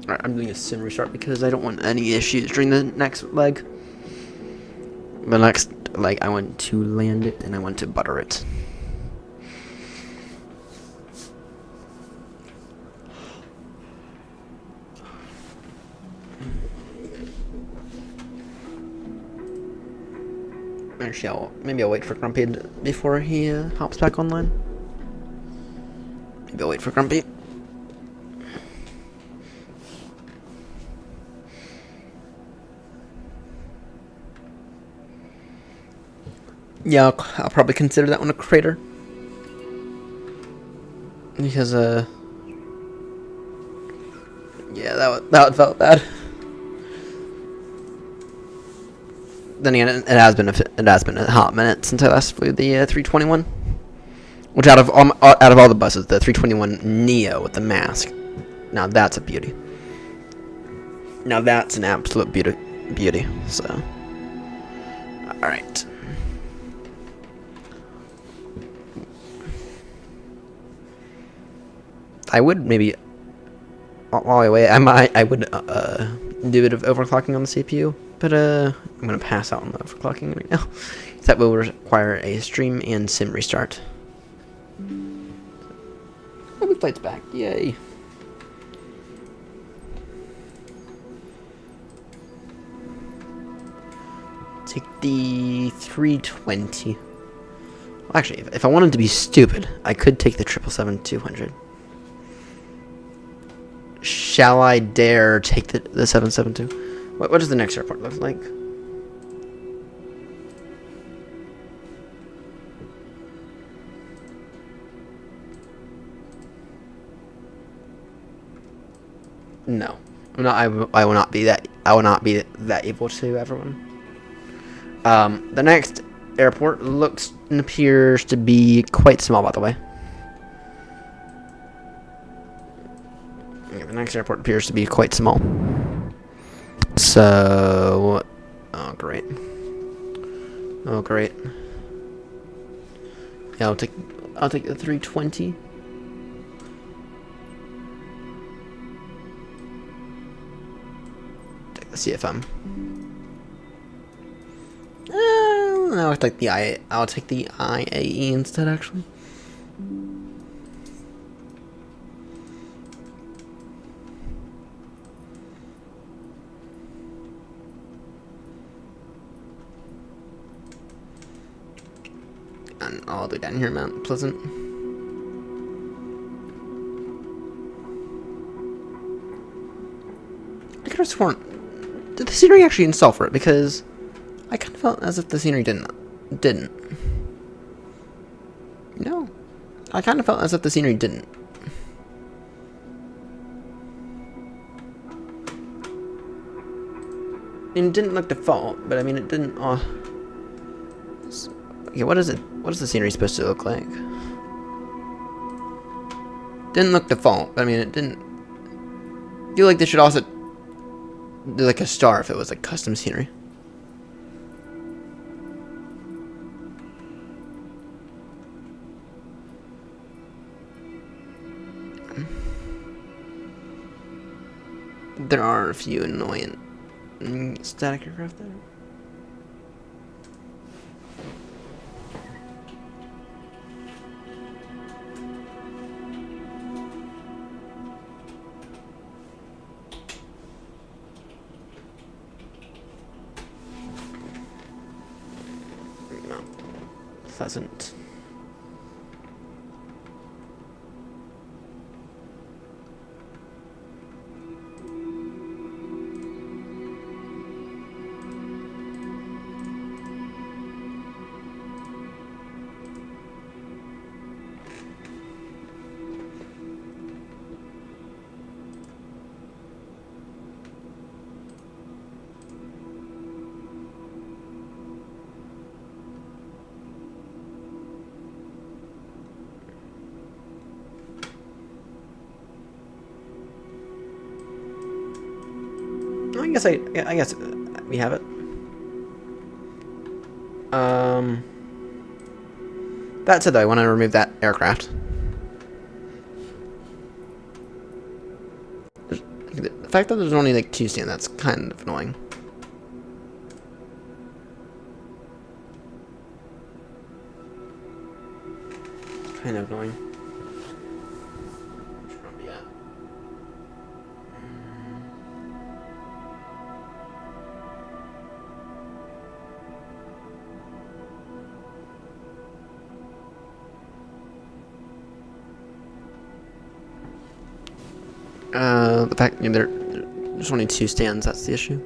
Alright, I'm doing a sim restart because I don't want any issues during the next leg. The next leg, I want to land it and I want to butter it. Actually, maybe I'll wait for Grumpy before he hops back online. Maybe I'll wait for Grumpy. Yeah, I'll probably consider that one a crater. Because, yeah, that felt bad. Then again, it has been a hot minute since I last flew the 321. Which out of all the buses, the 321 Neo with the mask. Now that's a beauty. Now that's an absolute beauty. So, all right. I would maybe, while I wait, I would do a bit of overclocking on the CPU, but I'm gonna pass out on the overclocking right now. That will require a stream and sim restart. Oh, the flight's back! Yay! Take the 320. Well, actually, if I wanted to be stupid, I could take the 777-200. Shall I dare take the 772? What does the next airport look like? No, I'm not. I will not be that. I will not be that able to everyone. The next airport looks and appears to be quite small, by the way. Yeah, the next airport appears to be quite small. So, oh great. Oh great. Yeah, I'll take the 320. Take the CFM. I'll take the IAE instead, actually. And all the way down here, Mount Pleasant. I could have sworn, did the scenery actually install for it? Because I kind of felt as if the scenery didn't. No, I kind of felt as if the scenery didn't. It didn't look default, but I mean it didn't. Okay, what is it? What is the scenery supposed to look like? Didn't look default, but I mean it didn't. I feel like they should also do like a star if it was like custom scenery. There are a few annoying static aircraft there. No, Pheasant. I guess we have it. That said, though, I want to remove that aircraft. The fact that there's only like 2 stands, that's kind of annoying. Kind of annoying. The fact there's only 2 stands, that's the issue.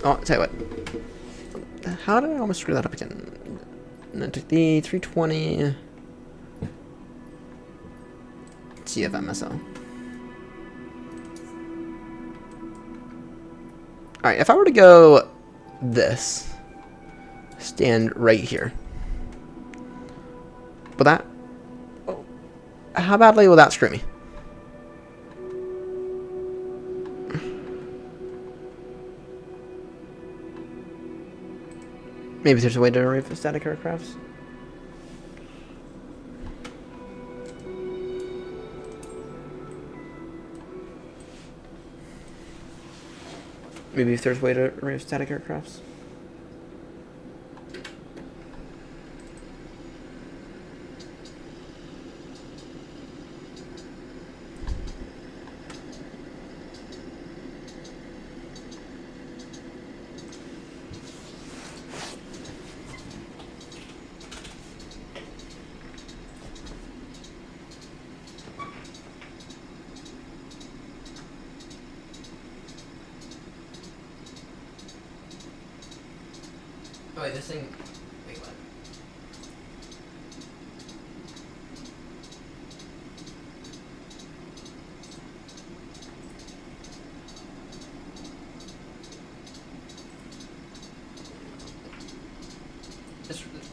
Oh, I'll tell you what. How did I almost screw that up again? And I took the 320 CFMSL. Alright, if I were to go this, stand right here, will that, how badly will that screw me? Maybe there's a way to remove the static aircrafts. Maybe if there's a way to remove static aircrafts. Oh wait, this thing. Wait, what?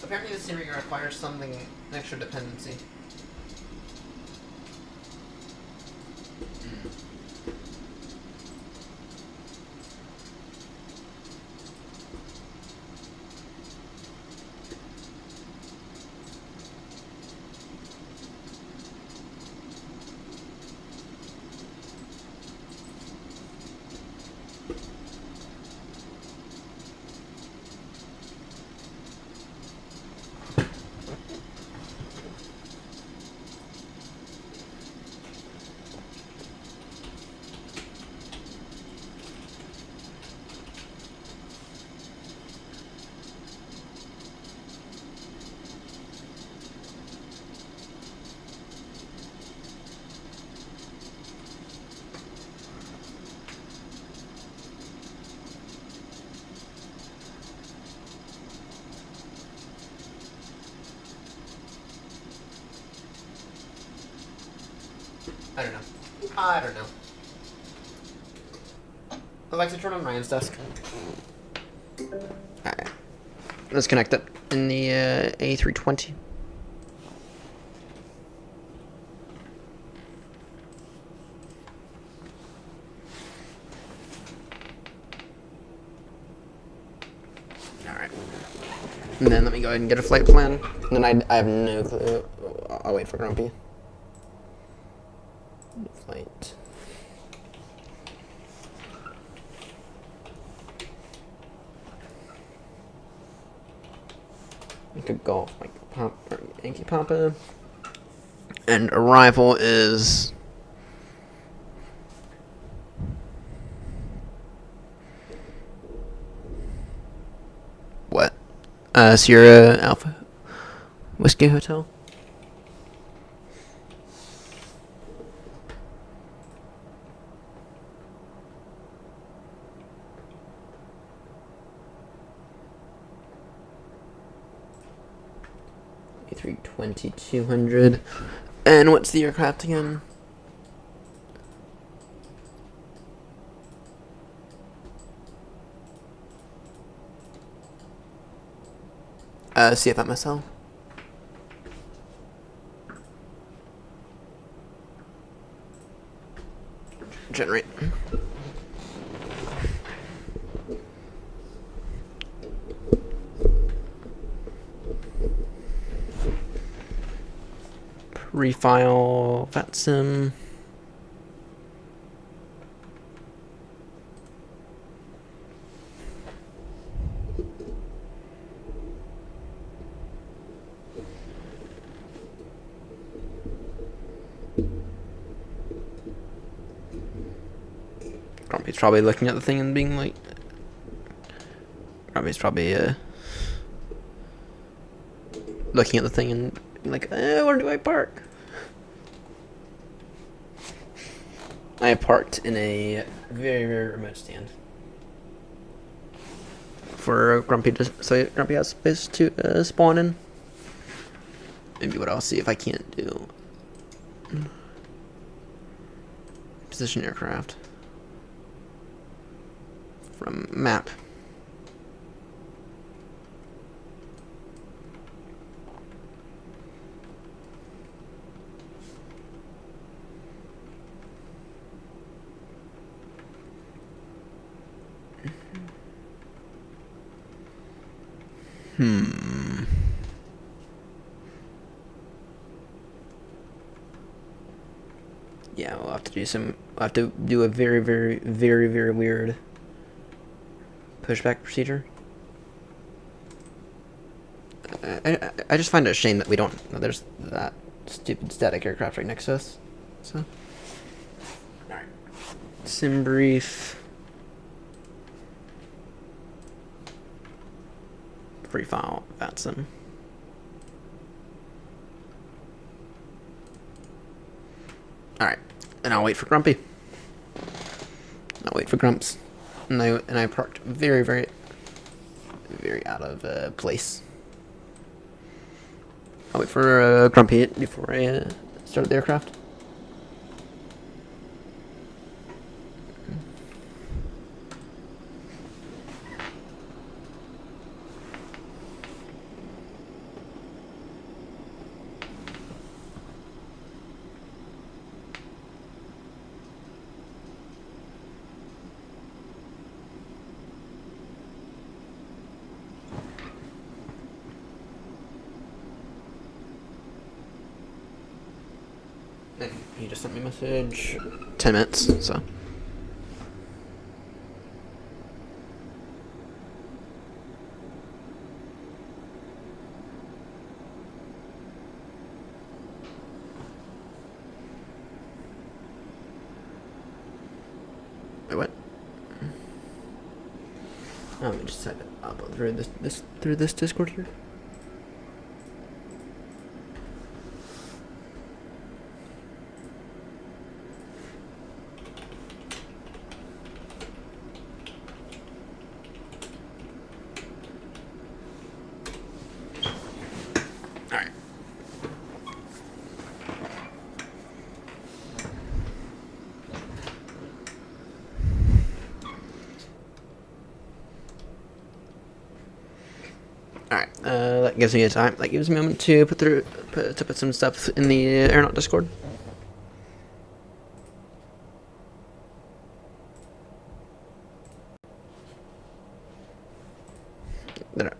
Apparently this scenery requires something, an extra dependency. I don't know. Alexa, turn on Ryan's desk. Alright. Let's connect it in the A320. Alright. And then let me go ahead and get a flight plan. And then I have no clue. I'll wait for Grumpy. Flight. We could go like Yankee Papa. And arrival is what? Sierra Alpha Whiskey Hotel. A320-200. And what's the aircraft again? CFMSL. Generate. Refile VATSIM. Grumpy's probably looking at the thing and being like, Grumpy's probably looking at the thing and being like, where do I park? I parked in a very, very remote stand for Grumpy so Grumpy has space to spawn in. Maybe what I'll see if I can't do. Position aircraft from map. Yeah, we'll have to do some. We'll have to do a very, very, very, very weird pushback procedure. I just find it a shame that we don't. There's that stupid static aircraft right next to us. So, all right. Sim brief. Free file VATSIM. Alright, and I'll wait for Grumpy. I'll wait for Grumps. And I parked very, very, very out of place. I'll wait for Grumpy before I start the aircraft. And he just sent me a message. 10 minutes, so. Wait, what? Oh, let me just type it up through this Discord here. Alright. Alright, that gives me a time. That gives me a moment to put some stuff in the Aeronaut Discord.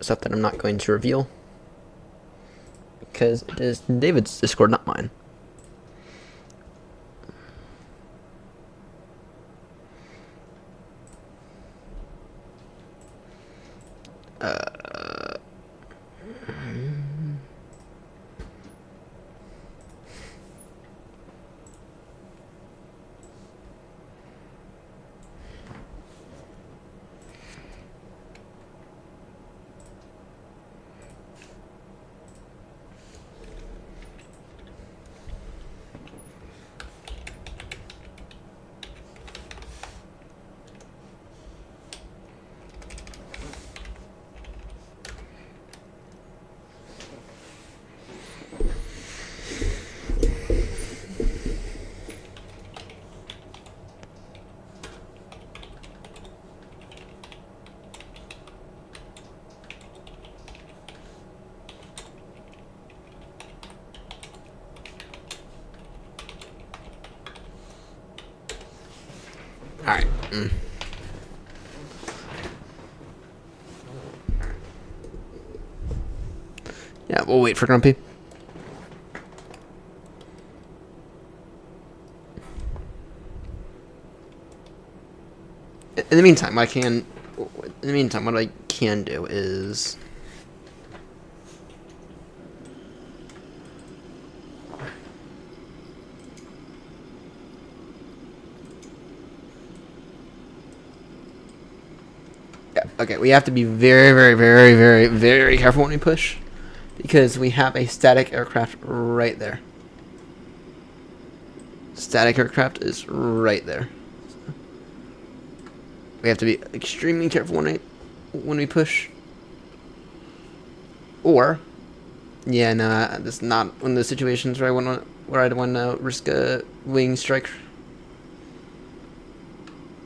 Stuff that I'm not going to reveal because it is David's Discord, not mine. Alright. Yeah, we'll wait for Grumpy. In the meantime, what I can do is okay, we have to be very, very, very, very, very careful when we push, because we have a static aircraft right there. Static aircraft is right there. We have to be extremely careful when we push. Or, yeah, no, this is not one of those situations where I'd want to risk a wing strike.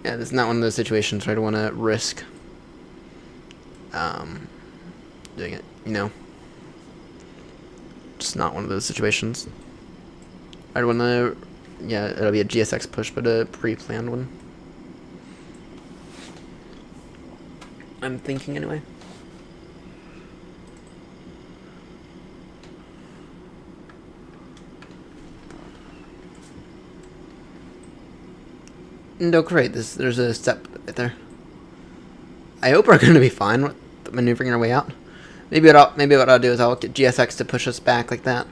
Yeah, this is not one of those situations where I'd want to risk doing it, you know. Just not one of those situations. I'd want to, yeah, it'll be a GSX push, but a pre-planned one. I'm thinking anyway. No, great. There's a step right there. I hope we're going to be fine with maneuvering our way out. Maybe what I'll do is I'll get GSX to push us back like that.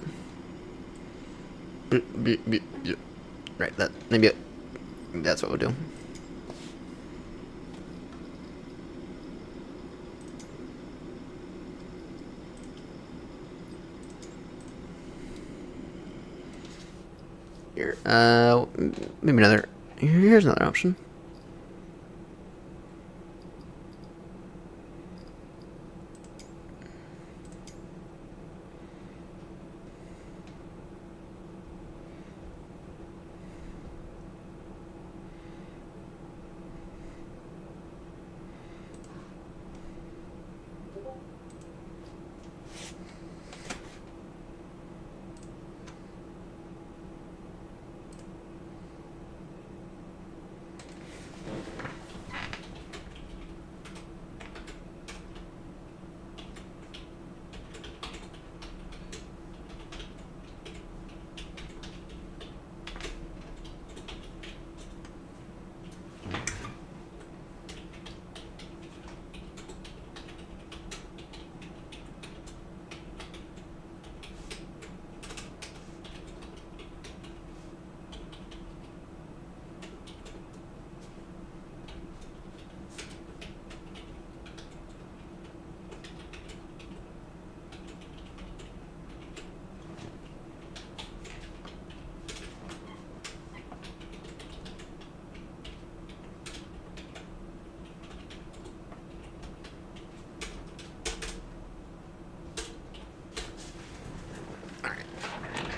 Right. Maybe that's what we'll do. Here, maybe another. Here's another option.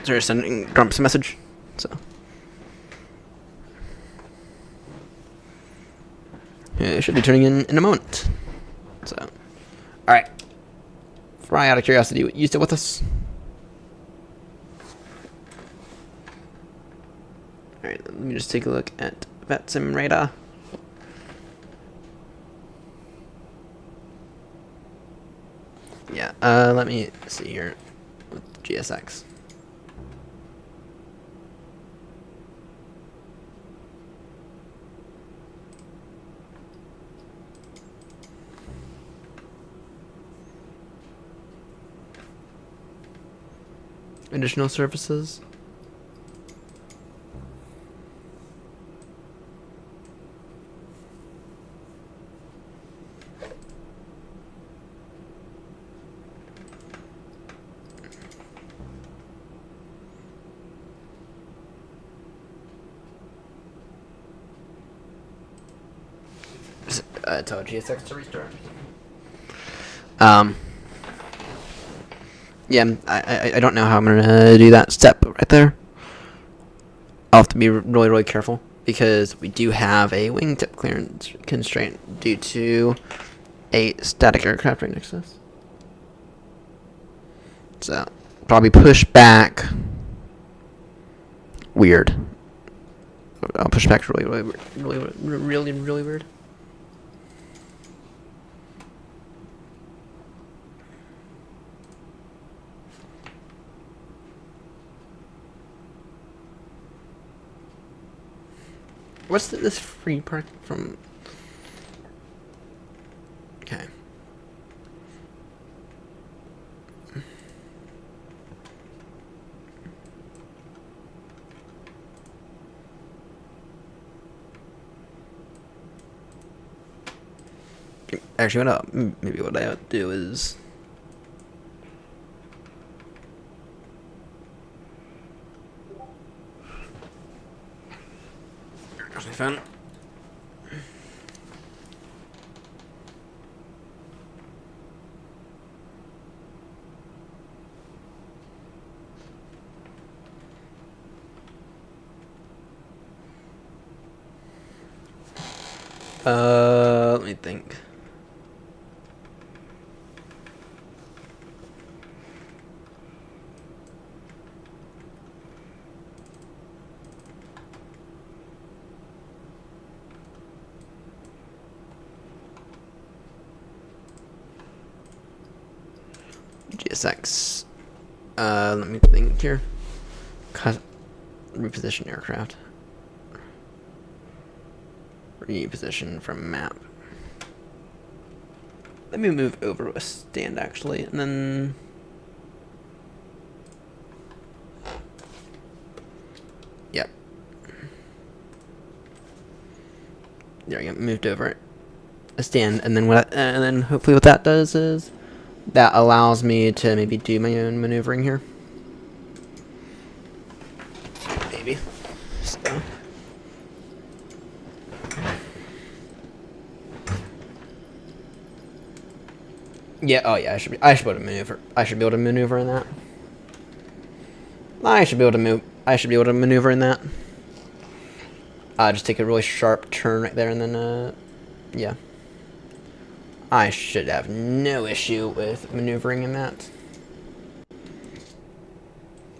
Sorry, sending Grumps a message. So. It should be turning in a moment. So. Alright. Fry, out of curiosity, you still with us? Alright, let me just take a look at VetSim radar. Yeah, let me see here with GSX. Additional services. Tell GSX to restart. Yeah, I don't know how I'm gonna do that step right there. I'll have to be really careful because we do have a wingtip clearance constraint due to a static aircraft right next to us. So probably push back. Weird. I'll push back really weird. What's this free park from? Okay. Actually, maybe what I ought to do is. Actually, fun. Let me think. GSX. Let me think here. Reposition aircraft. Reposition from map. Let me move over to a stand actually, and then yep. There we go. Moved over a stand, and then and then hopefully what that does is that allows me to maybe do my own maneuvering here. Maybe. So. Yeah. Oh, yeah. I should be able to maneuver. I should be able to maneuver in that. I should be able to move. I should be able to maneuver in that. Just take a really sharp turn right there, and then yeah. I should have no issue with maneuvering in that.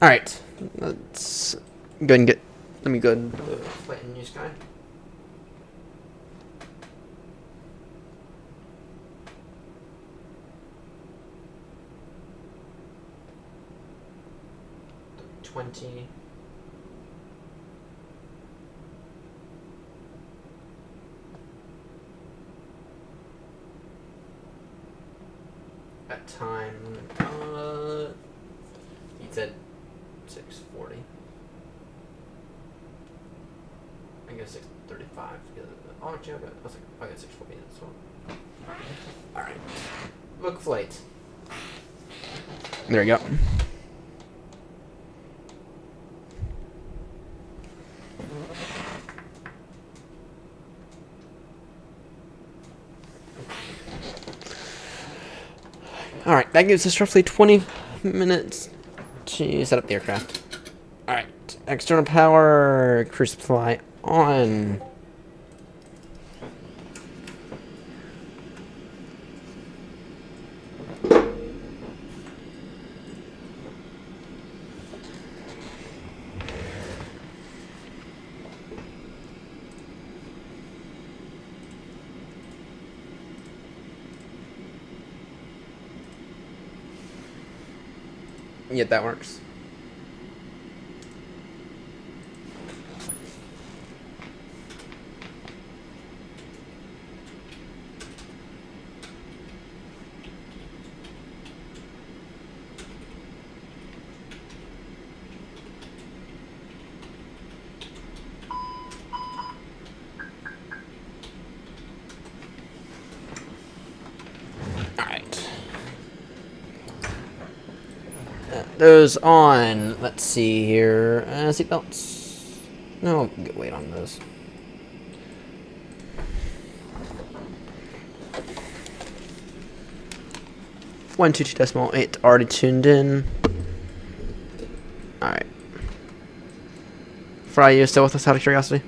All right. Let's go ahead and get. Let me go ahead and flight in new sky. At time, he said 6:40. I guess 6:35. Oh, actually, I got 6:40 as well. All right, book flight. There we go. Alright, that gives us roughly 20 minutes to set up the aircraft. Alright, external power, cruise supply on. Yep, that works. Alright. Those on. Let's see here. Seatbelts. No, wait on those. One two two decimal eight already tuned in. Alright. Fry, you still with us out of curiosity?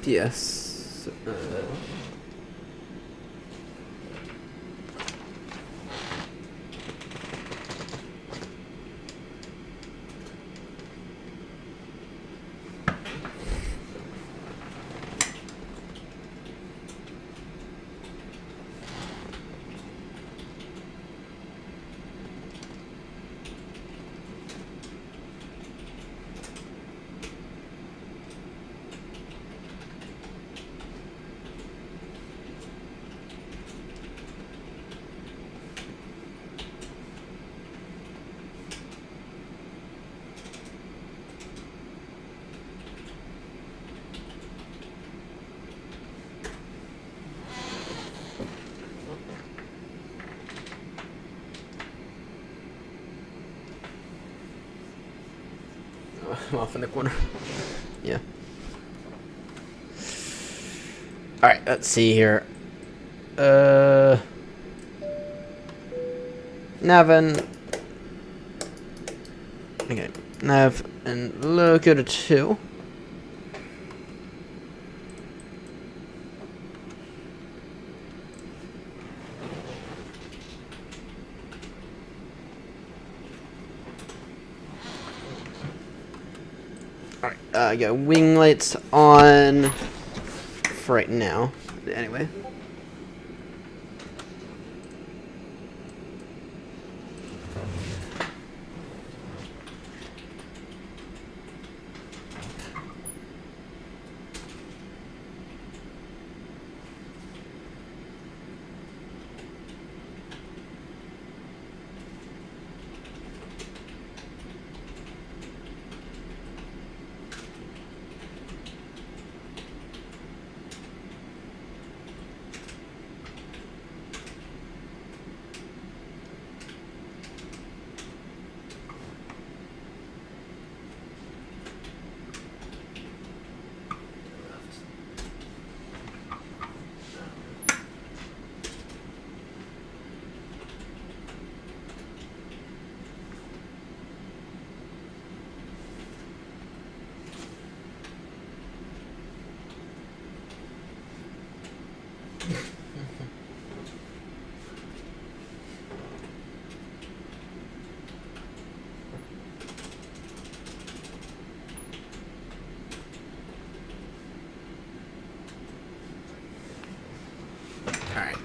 Yes. I'm off in the corner. Yeah. Alright, let's see here. Nav okay. Nav and locator 2. Alright, I got wing lights on for right now. Anyway. Alright.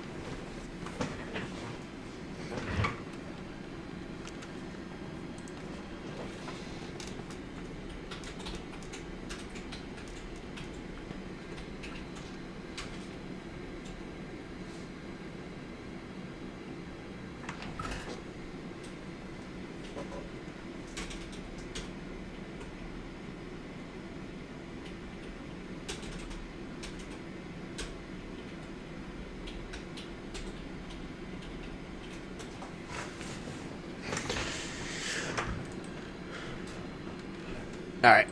Alright.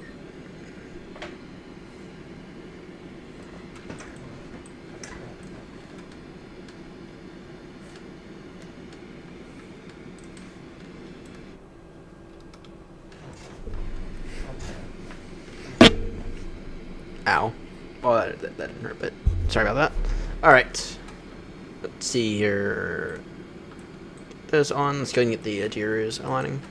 Ow. Well, that didn't hurt, but sorry about that. Alright. Let's see here. Get those on. Let's go and get the gears aligning.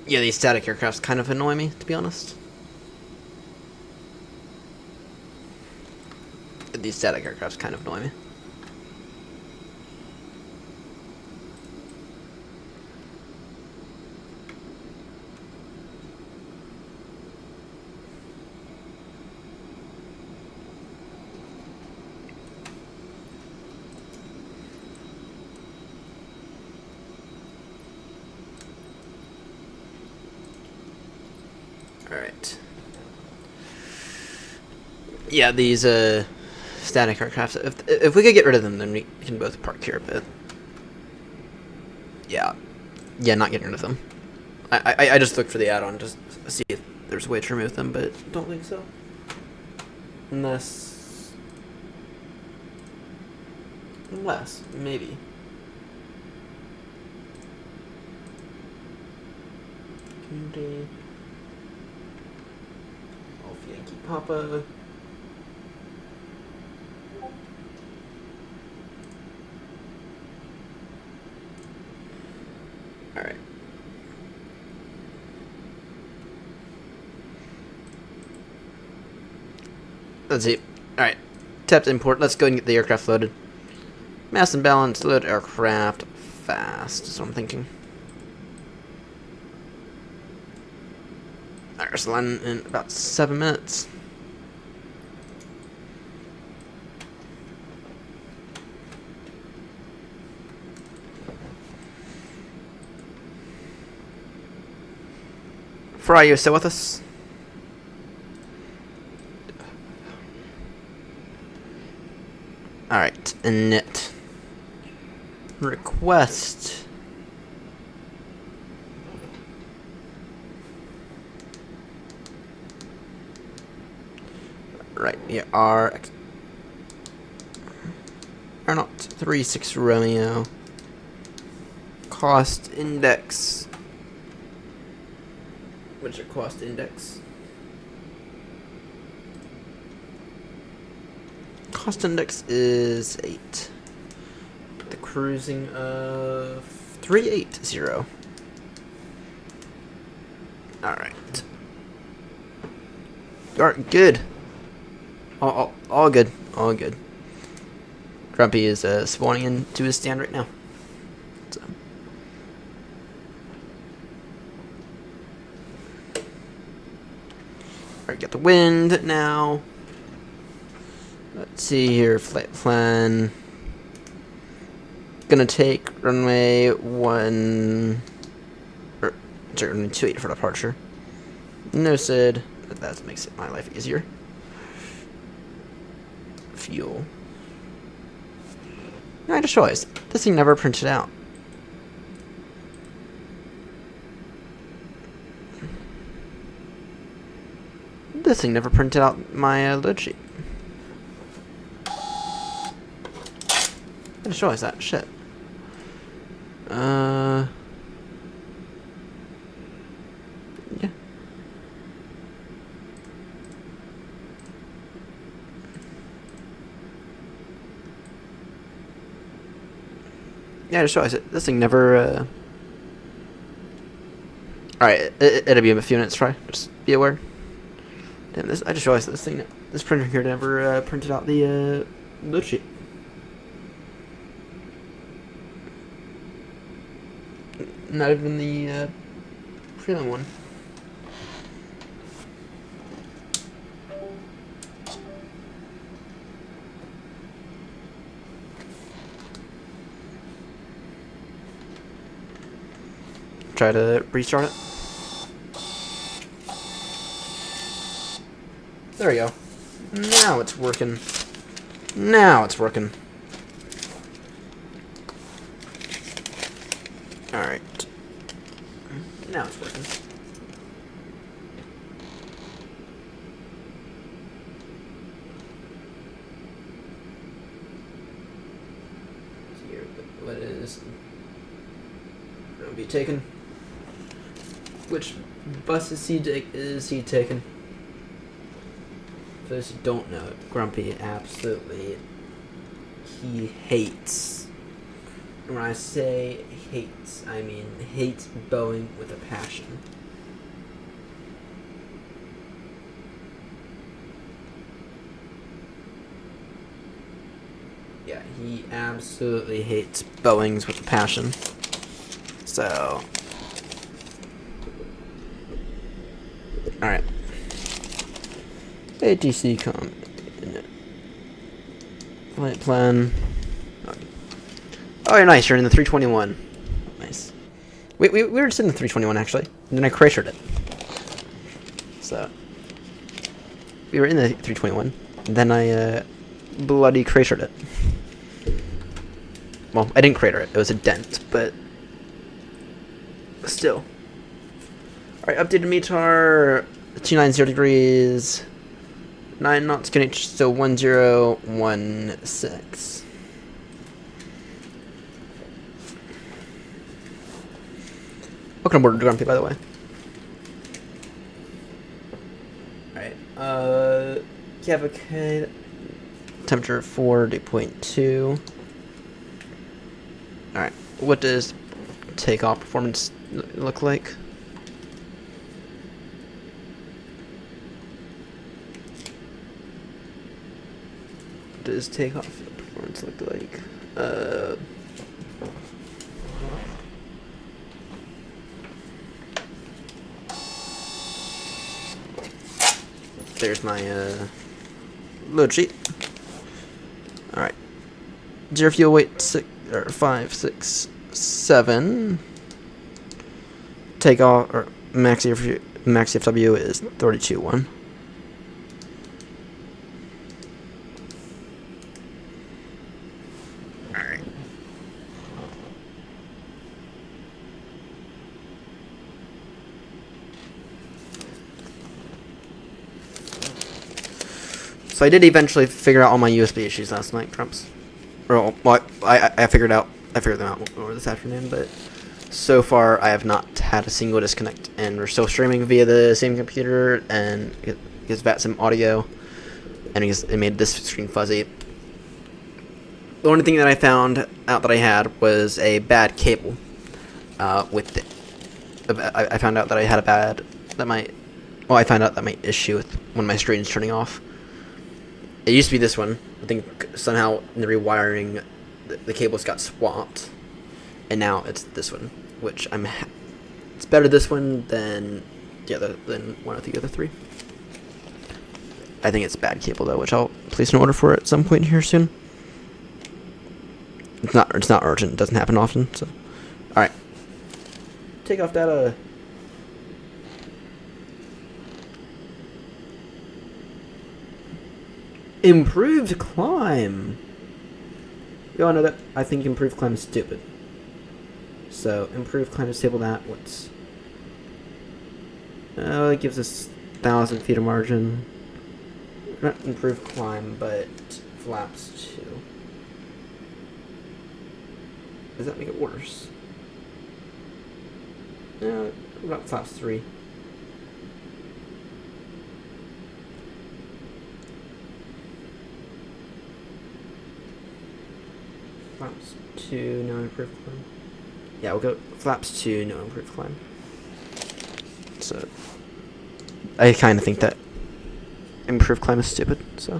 Yeah, these static aircrafts kind of annoy me, to be honest. These static aircrafts kind of annoy me. Alright. Yeah, these static aircrafts, if we could get rid of them, then we can both park here, but yeah, not getting rid of them. I just looked for the add-on just to see if there's a way to remove them, but don't think so. Unless maybe. Community. Golf Yankee Papa. Alright. Let's see. Alright. Tap to import. Let's go and get the aircraft loaded. Mass and balance. Load aircraft fast is what I'm thinking. Alright, so land in about 7 minutes. Fry, you still with us? Alright, init. Request. Right, yeah, R not 36 Romeo. Cost index. What's your cost index? Cost index is 8. The cruising of 380. Alright. Alright, good. All good. All good. Grumpy is spawning into his stand right now. So. Alright, get the wind now. Let's see here, flight plan. Gonna take runway 1 or runway 28 for departure. No SID. That makes my life easier. Fuel. I just realized this thing never printed out. This thing never printed out my load sheet. I just realized that. Shit. Yeah, I just realized it. This thing never. Alright, it'll be a few minutes. Try. Just be aware. Damn, this. I just realized this printer here never printed out the load sheet. Not even the prelim one. Try to restart it. There we go. Now it's working. Now it's working. Alright. Now it's working. Here, what is be taken? Which bus is he taking? For those who don't know, Grumpy absolutely he hates. And when I say hates, I mean hates Boeing with a passion. Yeah, he absolutely hates Boeings with a passion. So, alright. ATC com. Flight plan. Oh, you're nice. You're in the 321. Nice. We were just in the 321 actually, and then I cratered it. So we were in the 321, and then I bloody cratered it. Well, I didn't crater it. It was a dent, but still. All right, updated METAR 290 degrees, 9 knots, getting so 1016. Welcome aboard, Grumpy, by the way. Alright, Cavalcade, temperature 40.2. Alright, what does takeoff performance look like? What does takeoff performance look like? There's my load sheet. Alright. Zero fuel weight 5, 6, 7. Takeoff or max FW is 32.1. Alright. So I did eventually figure out all my USB issues last night, Trumps. Or, well, I figured them out over this afternoon, but so far I have not had a single disconnect, and we're still streaming via the same computer, and it gives back some audio, and it made this screen fuzzy. The only thing that I found out that I had was a bad cable. I found out that I had a bad I found out that my issue with when my screen is turning off. It used to be this one. I think somehow in the rewiring, the cables got swapped, and now it's this one, which it's better this one than than one of the other three. I think it's bad cable though, which I'll place an order for at some point here soon. It's not urgent. It doesn't happen often. So, all right. Takeoff data. Improved climb. You all know that I think improved climb is stupid. So improved climb, disable that. It gives us 1,000 feet of margin. Not improved climb, but flaps 2. Does that make it worse? No, about flaps 3. Flaps flaps to no improved climb. Yeah, we'll go flaps to no improved climb. So, I kind of think that improved climb is stupid, so.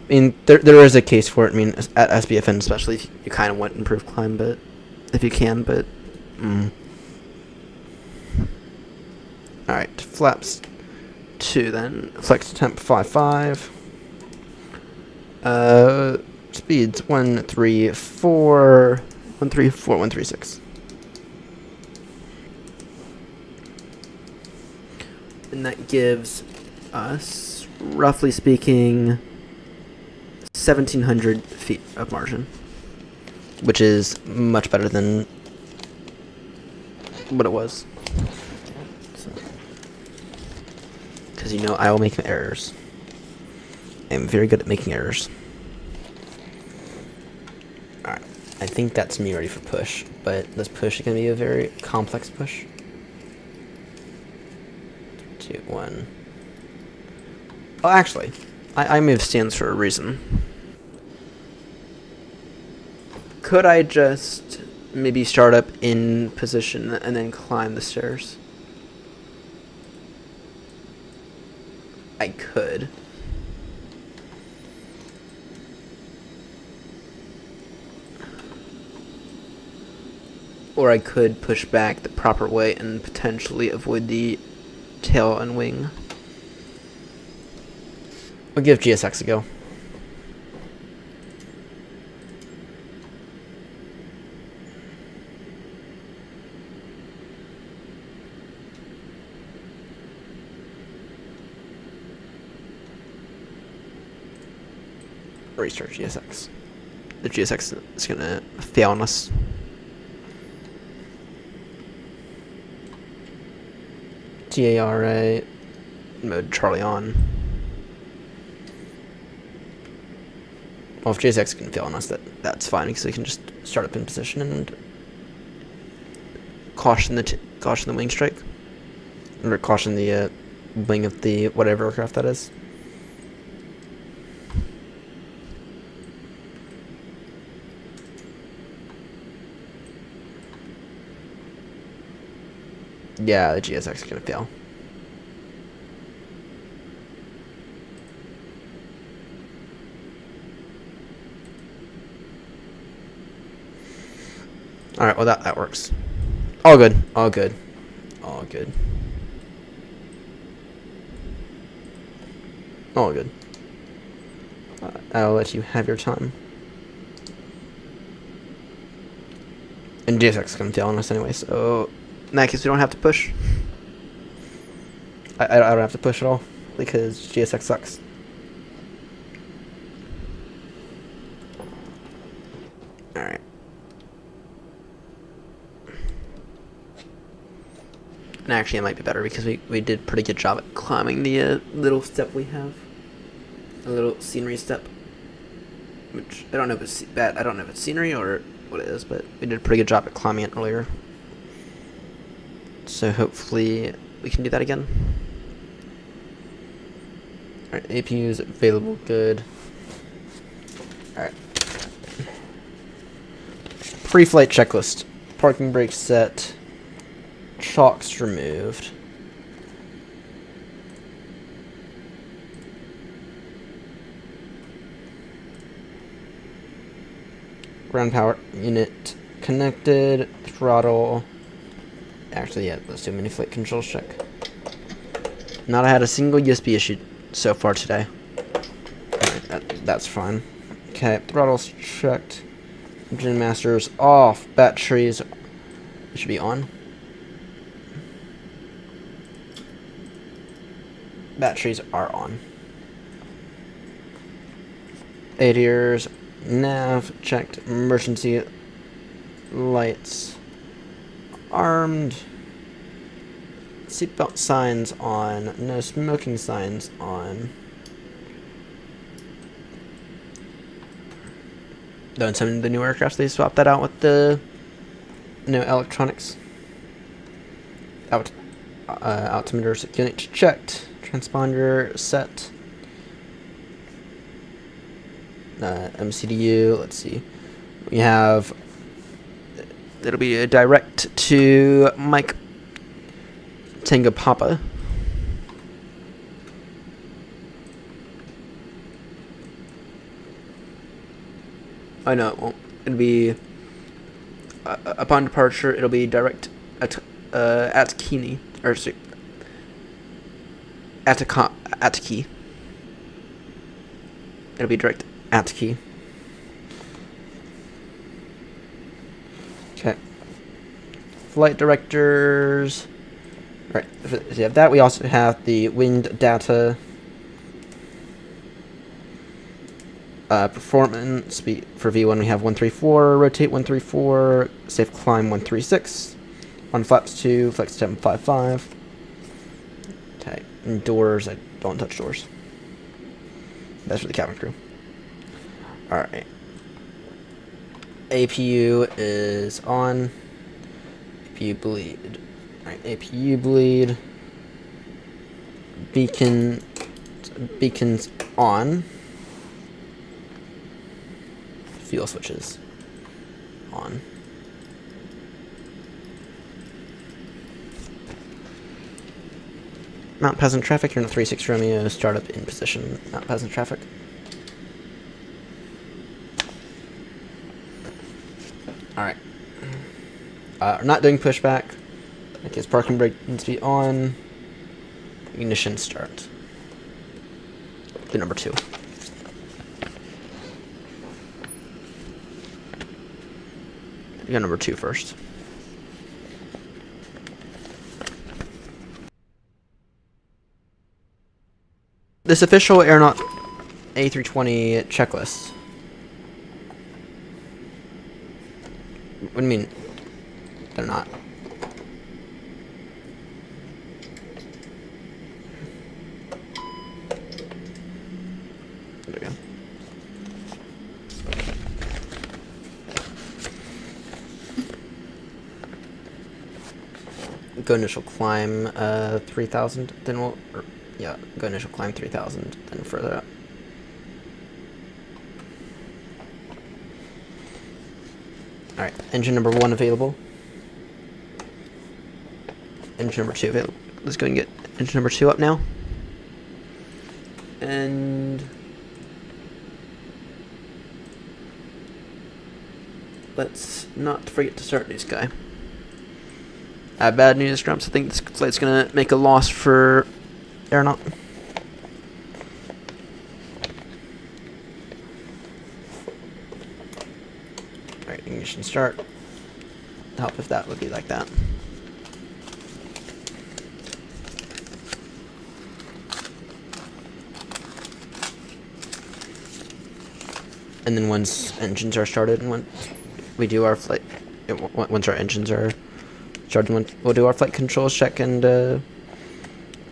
I mean, there is a case for it. I mean, at SBFN especially, if you kind of want improved climb, but if you can, but all right, flaps 2 then. Flex temp 5.5. Speeds 134, 134, 136. And that gives us, roughly speaking, 1,700 feet of margin, which is much better than what it was. Because you know I will make errors. I'm very good at making errors. Alright, I think that's me ready for push, but this push is going to be a very complex push. 2, 1. Oh, actually, I moved stands for a reason. Could I just maybe start up in position and then climb the stairs? I could. Or I could push back the proper way and potentially avoid the tail and wing. We'll give GSX a go. Restart GSX. The GSX is gonna fail on us. TARA mode Charlie on. Well, if GSX can fail on us, that's fine because we can just start up in position and caution the wing strike, or caution the wing of the whatever aircraft that is. Yeah, the GSX is gonna fail. Alright, well that works. All good, all good, all good. All good. I'll let you have your time. And GSX is gonna fail on us anyway, so in that case we don't have to push. I don't have to push at all because GSX sucks. Alright. And actually it might be better because we did a pretty good job at climbing the little step we have. A little scenery step. Which, I don't know if it's bad, I don't know if it's scenery or what it is, but we did a pretty good job at climbing it earlier. So hopefully we can do that again. Alright, APU is available, good. Alright. Pre-flight checklist. Parking brake set. Chocks removed. Ground power unit connected. Throttle. Actually, yeah, let's do a mini flight controls check. Not had a single USB issue so far today. That's fine. Okay, throttle's checked. Engine master's off. Batteries should be on. Batteries are on. ADIRS, nav checked. Emergency lights armed. Seatbelt signs on. No smoking signs on. Though in some of the new aircrafts they swapped that out with the no electronics. Altimeter unit checked. Transponder set. MCDU, let's see. We have, it'll be a direct to Mike Tango Papa. I know it won't. It'll be upon departure. It'll be direct at Kini or at Key. It'll be direct at Key. Okay. Flight directors. Right. So you have that. We also have the wind data. Performance speed for V1 we have 134, rotate 134, safe climb 136, on flaps 2, flex 755. Okay, and doors, I don't touch doors. That's for the cabin crew. Alright. APU is on. APU bleed. Alright, APU bleed. Beacons on. Fuel switches on. Mount Pleasant traffic, you're in a 36 Romeo, startup in position. Mount Pleasant traffic. Alright. We're not doing pushback. In case parking brake needs to be on. Ignition start. The number 2. You got number 2 first. This official Aeronaut A320 checklist. What do you mean? They're not. There we go. Go initial climb 3,000, then we'll, go initial climb 3,000, then further up. Alright, engine number 1 available. Engine number 2 available. Let's go and get engine number 2 up now. And let's not forget to start this guy. Bad news, Grumps. I think this flight's gonna make a loss for Aeronaut. Alright, ignition start. Help if that would be like that. And then once engines are started and once we do our flight, once our engines are starting, we'll do our flight controls check and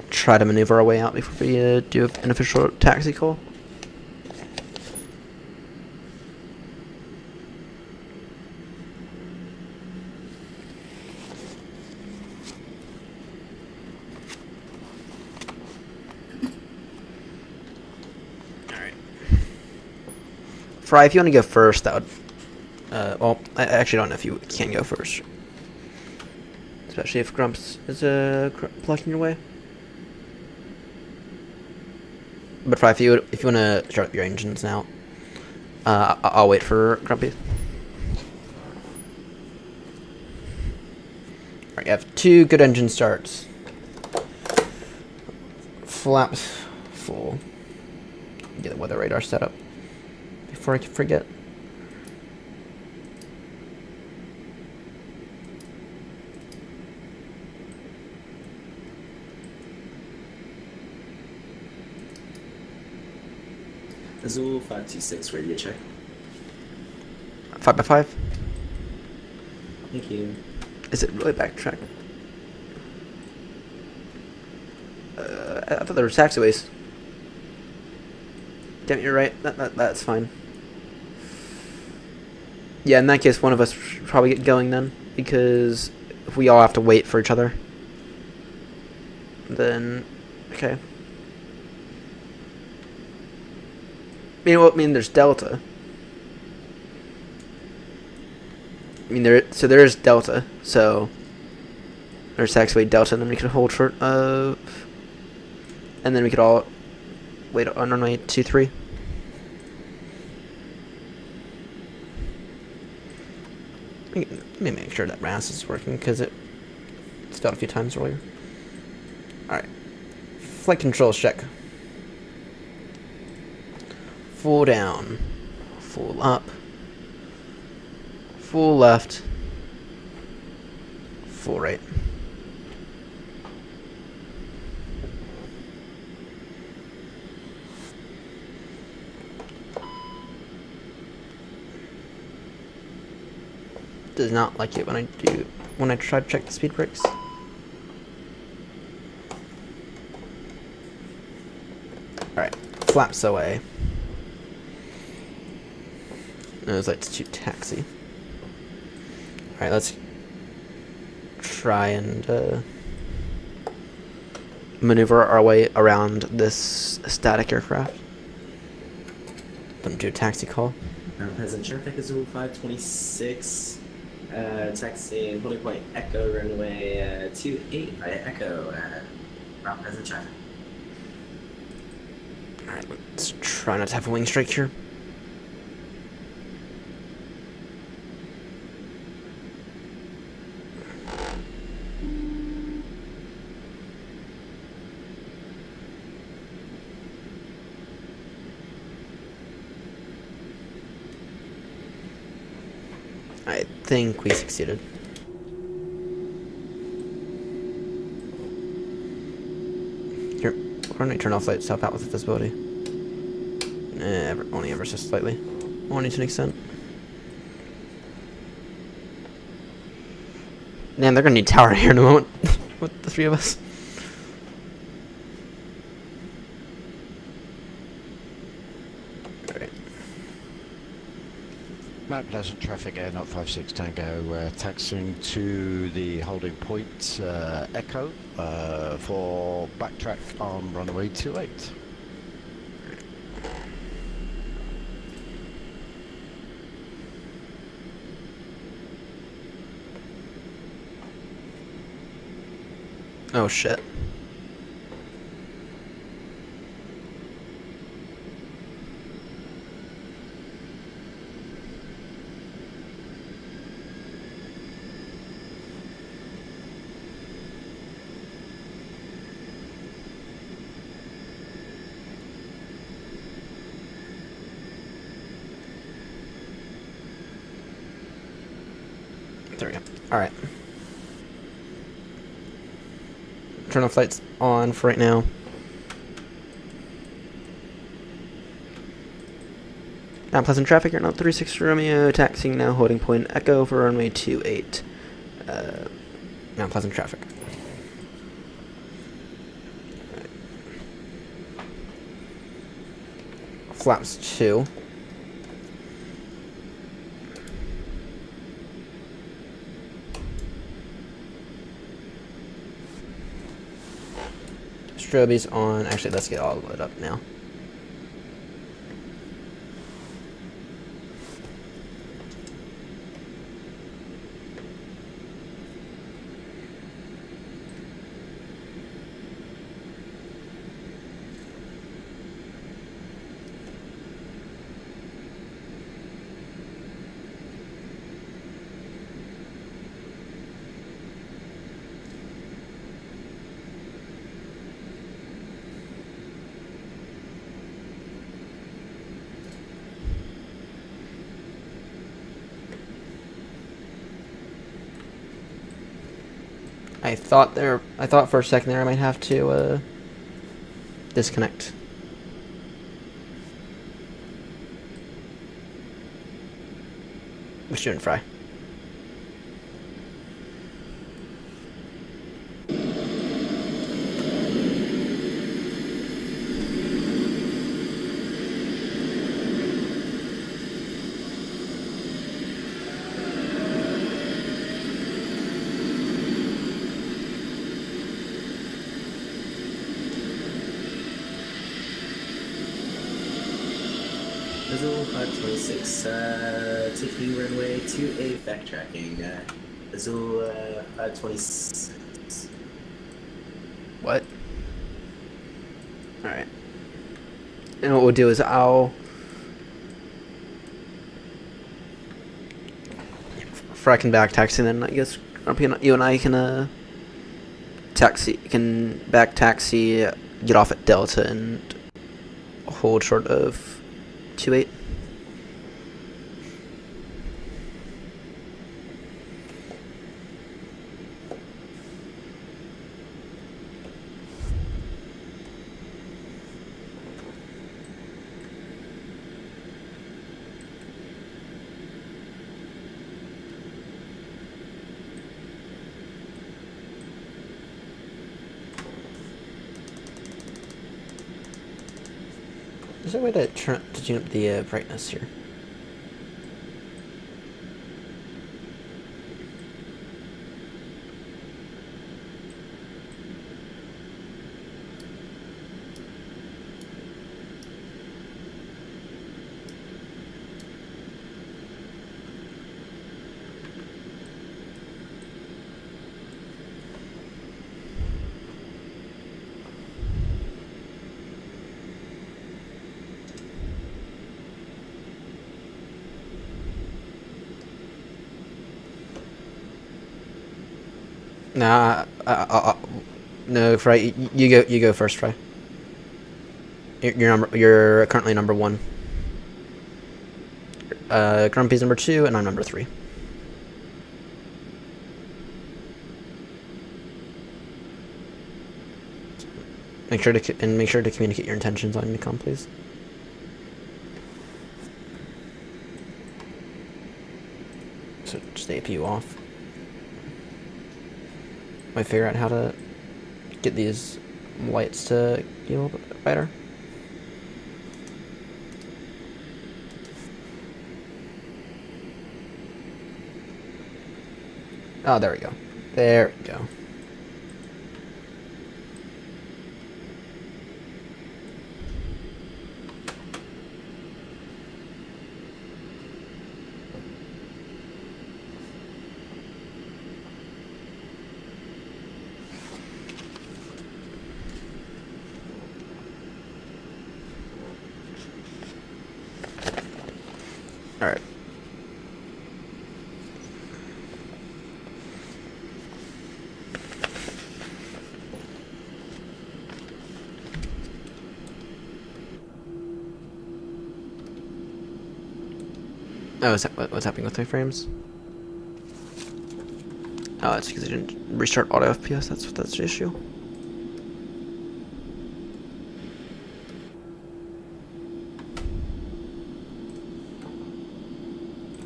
try to maneuver our way out before we do an official taxi call. Alright. Fry, if you want to go first, that would... well, I actually don't know if you can go first. Especially if Grumps is blocking your way. But Fry, if you want to start up your engines now, I'll wait for Grumpy. Alright, you have 2 good engine starts. Flaps full. Get the weather radar set up before I can forget. Azul 526 radio check. 5x5. Thank you. Is it really backtrack? I thought there were taxiways. Damn it, you're right. That's fine. Yeah, in that case, one of us should probably get going then, because if we all have to wait for each other, then okay. I mean, there's Delta. I mean, there is delta, so there's taxiway delta, and then we could hold short of, and then we could all wait on runway 23. Let me make sure that RAS is working because it's failed a few times earlier. All right, flight controls check. Full down, full up, full left, full right. Does not like it when I try to check the speed brakes. Alright, flaps away. Those lights to taxi. Alright, let's try and maneuver our way around this static aircraft. Then do a taxi call. Present traffic is 0526. Taxiing holding point Echo runway 28 via Echo. Route present traffic. Alright, let's try not to have a wing strike here. I think we succeeded. Here, why don't I turn off lights to help out with visibility? Only ever so slightly. Only to an extent. Man, they're gonna need tower here in a moment with the three of us. Mount Pleasant traffic Air 056 Tango, taxiing to the holding point Echo for backtrack on runway 28. Oh shit. There we go. Alright. Turn off lights on for right now. Mount Pleasant traffic, you're not 36 Romeo, taxiing now, holding point Echo for runway 28. Mount Pleasant traffic. Right. Flaps 2. Strobies on. Actually, let's get all lit up now. I thought for a second there I might have to disconnect. We shouldn't fry. There's Azul 526, taking runway 28 backtracking. Azul 526. What? Alright. And what we'll do is I'll... Before I can back taxi, then I guess you and I can back taxi, get off at Delta, and hold short of 28. Is there a way to tune up the brightness here? Nah, no, Fry, you go first, Fry. You're currently number 1. Grumpy's number 2, and I'm number 3. Make sure to communicate your intentions on Unicom, please. So just APU off. I figure out how to get these lights to be a little bit brighter. Oh, there we go. There we go. All right. Oh, is that what's happening with my frames? Oh, it's because I didn't restart auto FPS. That's the issue.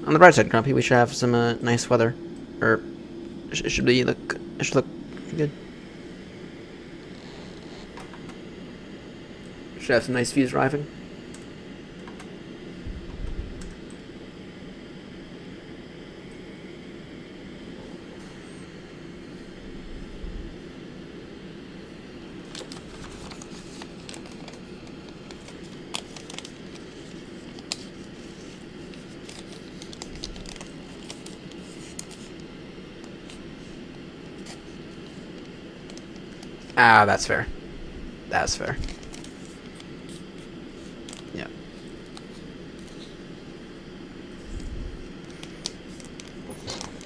On the bright side, Grumpy, we should have some nice weather, or it should look good. Should have some nice views arriving. Ah, that's fair. That's fair. Yeah.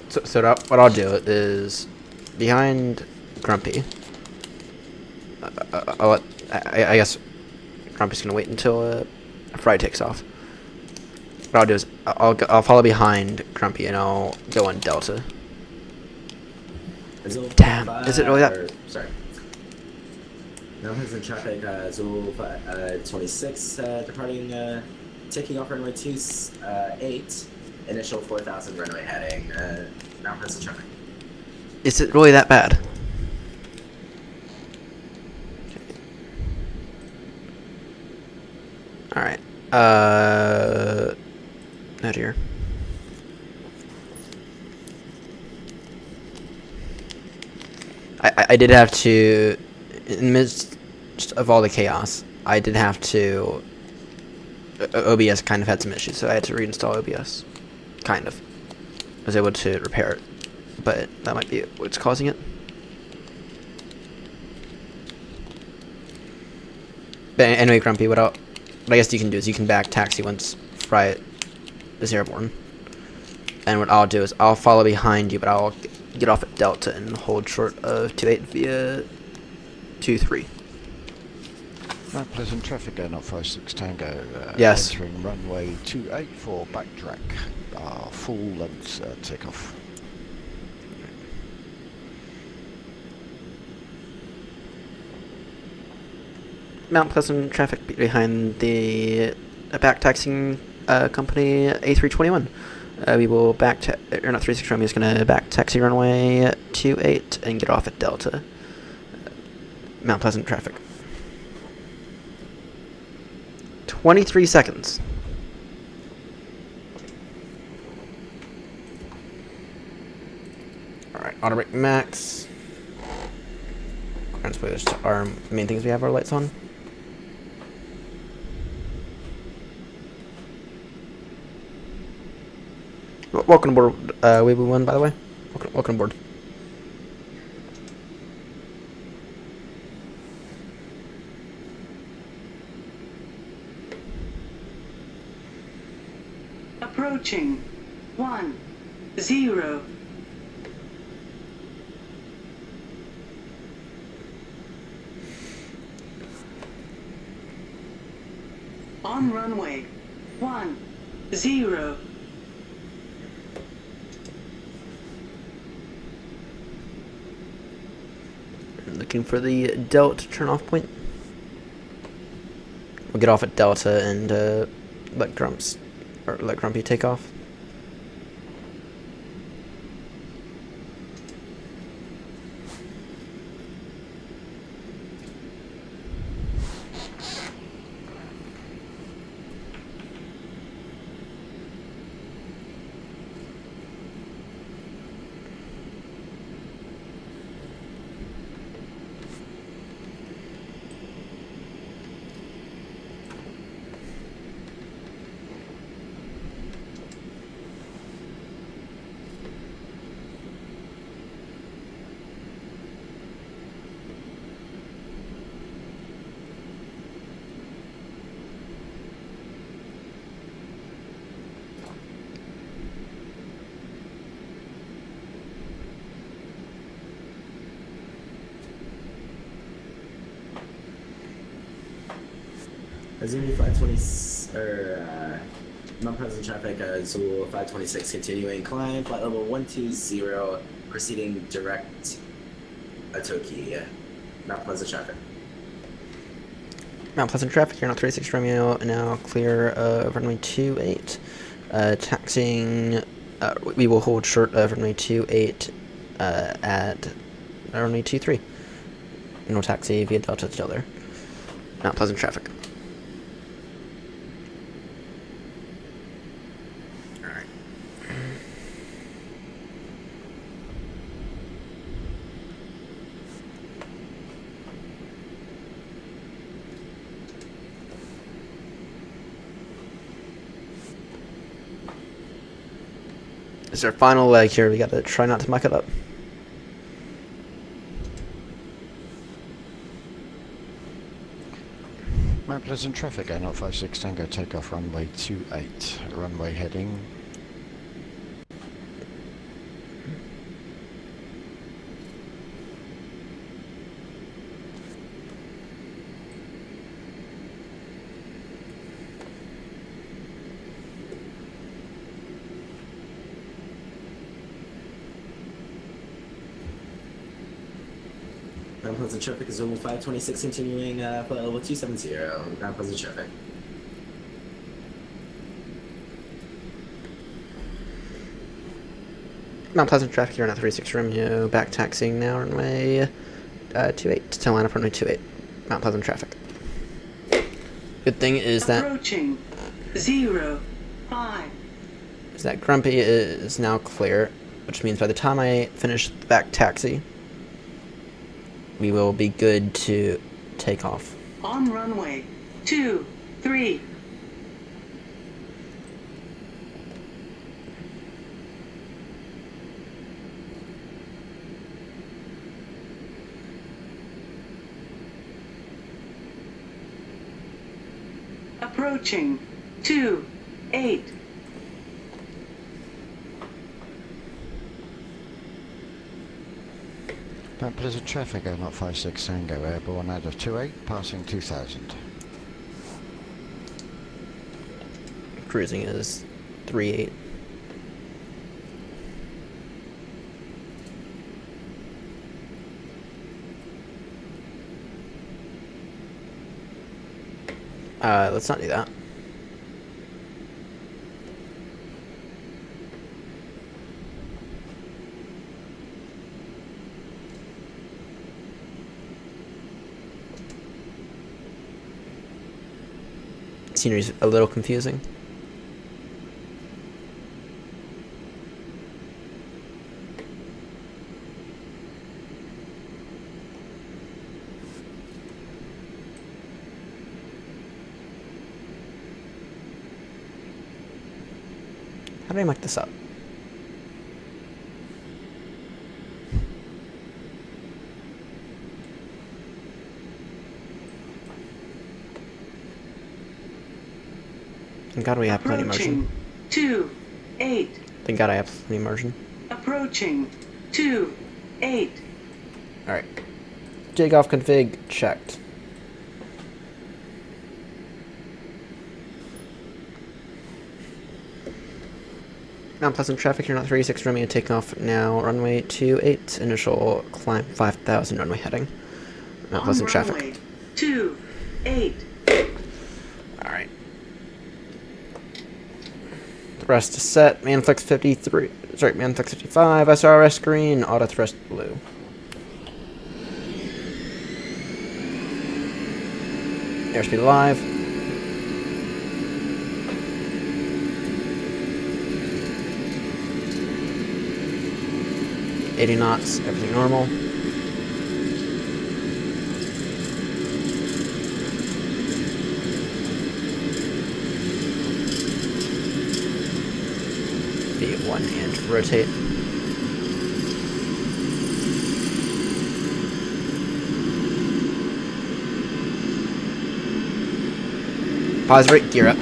So what I'll do is behind Grumpy. I guess Grumpy's gonna wait until Fry takes off. What I'll do is I'll follow behind Grumpy and I'll go on Delta. Damn, is it really that? Sorry. Now has in traffic, Azul 26, departing, taking off runway 28, initial 4,000 runway heading, now has in traffic. Is it really that bad? Alright, oh dear. I did have to, in the midst of all the chaos, I did have to OBS kind of had some issues, so I had to reinstall OBS. Kind of. I was able to repair it, but that might be what's causing it. But anyway, Grumpy, what I guess you can do is you can back taxi once Riot is airborne. And what I'll do is I'll follow behind you, but I'll get off at Delta and hold short of 28 via 23. Mount Pleasant traffic, Air 056 Tango. Yes. Entering runway 28 for backtrack. Full length takeoff. Mount Pleasant traffic behind the back taxiing company A321. We will or not 36 Romeo is going to back taxi runway 28 and get off at Delta. Mount Pleasant traffic. 23 seconds. Alright, auto brake max. Spoilers to our main things we have our lights on. Welcome aboard, Weibo 1, by the way. Welcome aboard. Approaching 10. On runway 10. Looking for the Delta turn-off point. We'll get off at Delta and let Grumpy take off. Zulu 520, Mount Pleasant traffic, Zulu 526 continuing climb, flight level 120, proceeding direct Atoki, Mount Pleasant traffic. Mount Pleasant traffic, you're on 36 Romeo, now clear of runway 28. Taxiing, we will hold short of runway 28 at runway 23. And we'll taxi via Delta still there. Mount Pleasant traffic. Alright. This is our final leg here. We gotta try not to muck it up. Mount Pleasant traffic, Air 056 Tango, takeoff runway 28, runway heading. Mount Pleasant traffic is Zulu 526 continuing flight level 270, Mount Pleasant traffic. Mount Pleasant traffic, you're on 36 Romeo, back taxiing now, runway 28 to line up runway 28. Mount Pleasant traffic. Good thing is that Approaching 05. is that Grumpy is now clear, which means by the time I finish the back taxi, we will be good to take off. On runway 23. Approaching 28. Mount Pleasant traffic, 056 Tango, airborne out of 28, passing 2000. Cruising is 38. Let's not do that. Scenery's a little confusing. How do I muck this up? Thank God we have plenty of margin. 28. Thank God I have plenty of margin. Approaching 28. Alright. Takeoff config checked. Mount Pleasant traffic, you're not 36 Romeo, takeoff now, runway 28, initial climb 5000, runway heading. Mount Pleasant traffic. Runway 28. Alright. Thrust is set, Manflex 53, sorry, Manflex 55, SRS green, auto thrust blue. Airspeed live. $80 knots, everything normal. V1 and rotate. Pause rate, gear up.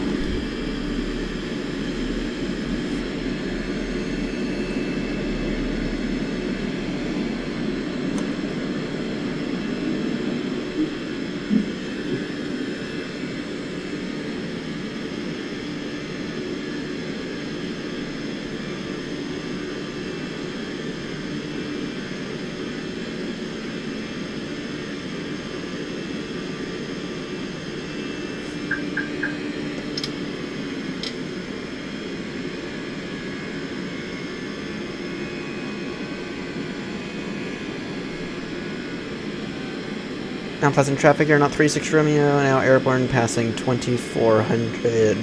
Mount Pleasant traffic, you're not 36 Romeo, now airborne passing 2400,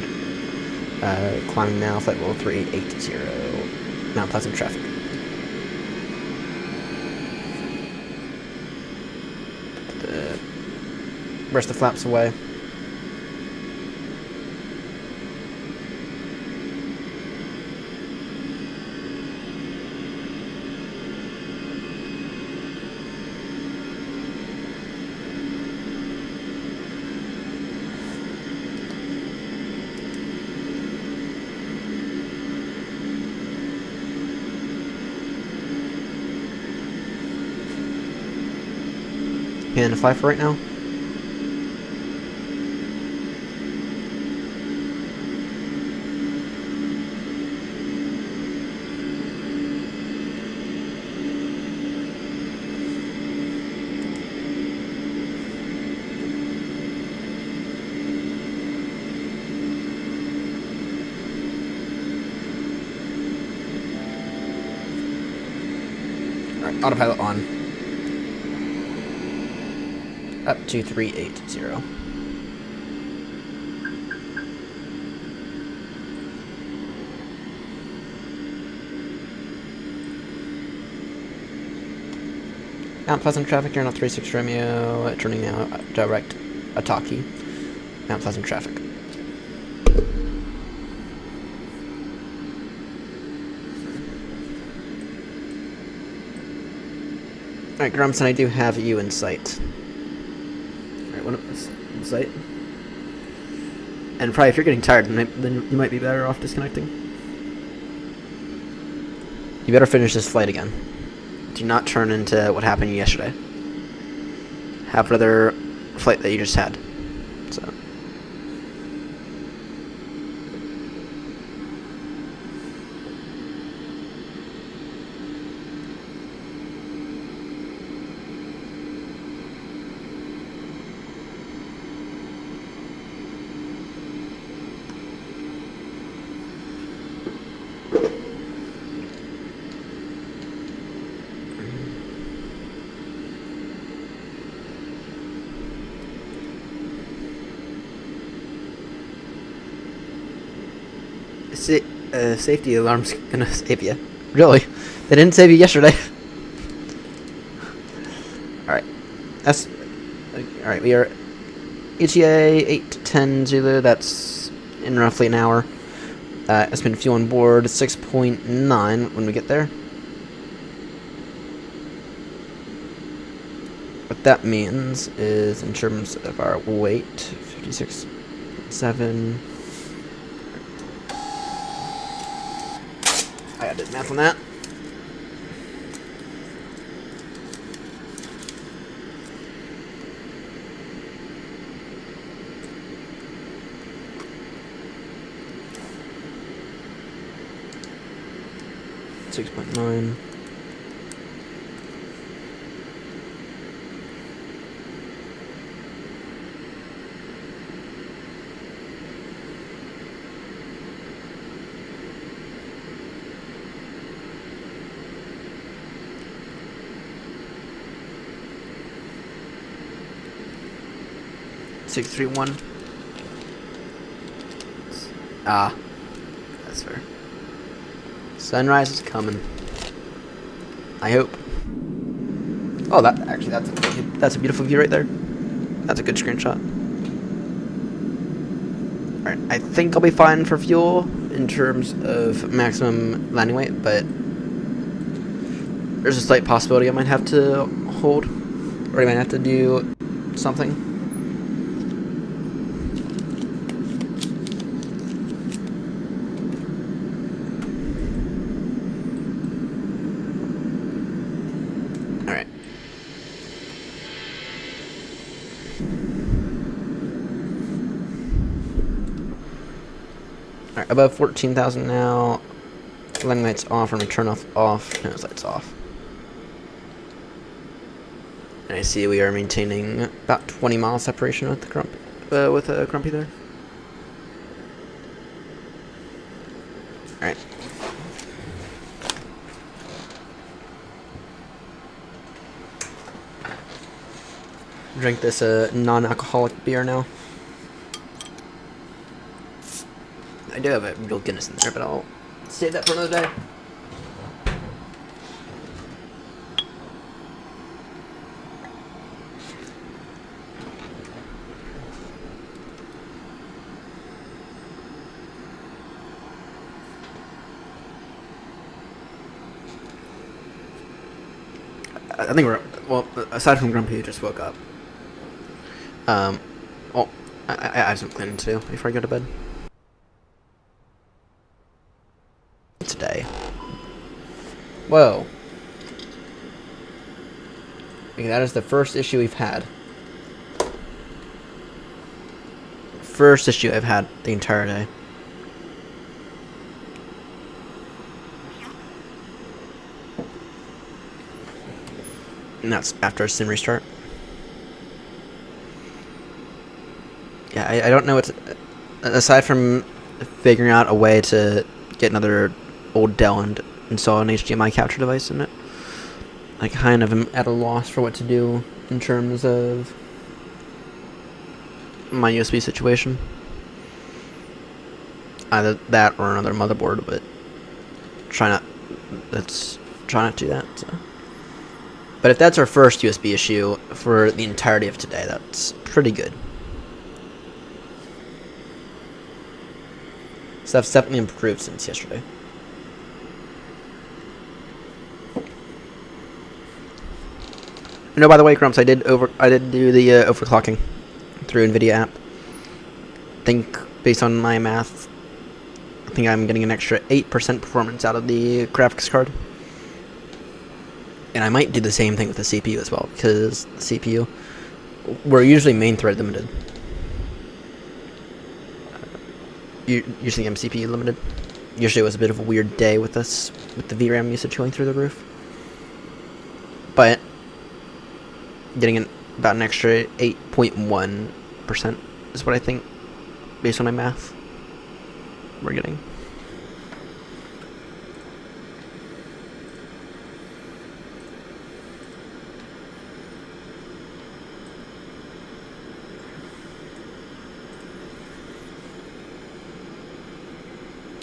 climbing now, flight level 3880, Mount Pleasant traffic. Rest the flaps away. And fly for right now. Alright, autopilot on. Up to 380. Mount Pleasant traffic, you're not 36 Romeo, turning now direct Ataki. Mount Pleasant traffic. Alright, Grumson, I do have you in sight. Alright, one of us in sight. And probably if you're getting tired, then you might be better off disconnecting. You better finish this flight again. Do not turn into what happened yesterday. Have another flight that you just had. So. Safety alarm's gonna save you. Really? They didn't save you yesterday. Alright. Alright, we are ETA 810 Zulu, that's in roughly an hour. Estimated fuel on board 6.9 when we get there. What that means is, in terms of our weight, 56.7. I did math on that. $6.9. $631. Ah, that's fair. Sunrise is coming. I hope. Oh, that's a beautiful view right there. That's a good screenshot. Alright, I think I'll be fine for fuel in terms of maximum landing weight, but there's a slight possibility I might have to hold, or I might have to do something. Alright, above 14,000 now. Landing lights off, and we turn off. Nose lights off. And I see we are maintaining about 20 mile separation with the Grumpy there. Alright. Drink this non-alcoholic beer now. I do have a real Guinness in there, but I'll save that for another day. I think we're, well, aside from Grumpy, who just woke up. Well, I have some cleaning to do before I go to bed. Today. Whoa. Okay, that is the first issue we've had. First issue I've had the entire day. And that's after a sim restart. Yeah, I don't know what to, aside from figuring out a way to get another old Dell and install an HDMI capture device in it. I kind of am at a loss for what to do in terms of my USB situation. Either that or another motherboard, but let's try not to do that. So. But if that's our first USB issue for the entirety of today, that's pretty good. Stuff's definitely improved since yesterday. No, by the way, Crumps, I did do the overclocking through NVIDIA app. I think based on my math, I think I'm getting an extra 8% performance out of the graphics card. And I might do the same thing with the CPU as well, because the CPU, we're usually main thread limited. Using MCP limited. Usually it was a bit of a weird day with us, with the VRAM usage going through the roof. But getting about an extra 8.1% is what I think, based on my math, we're getting.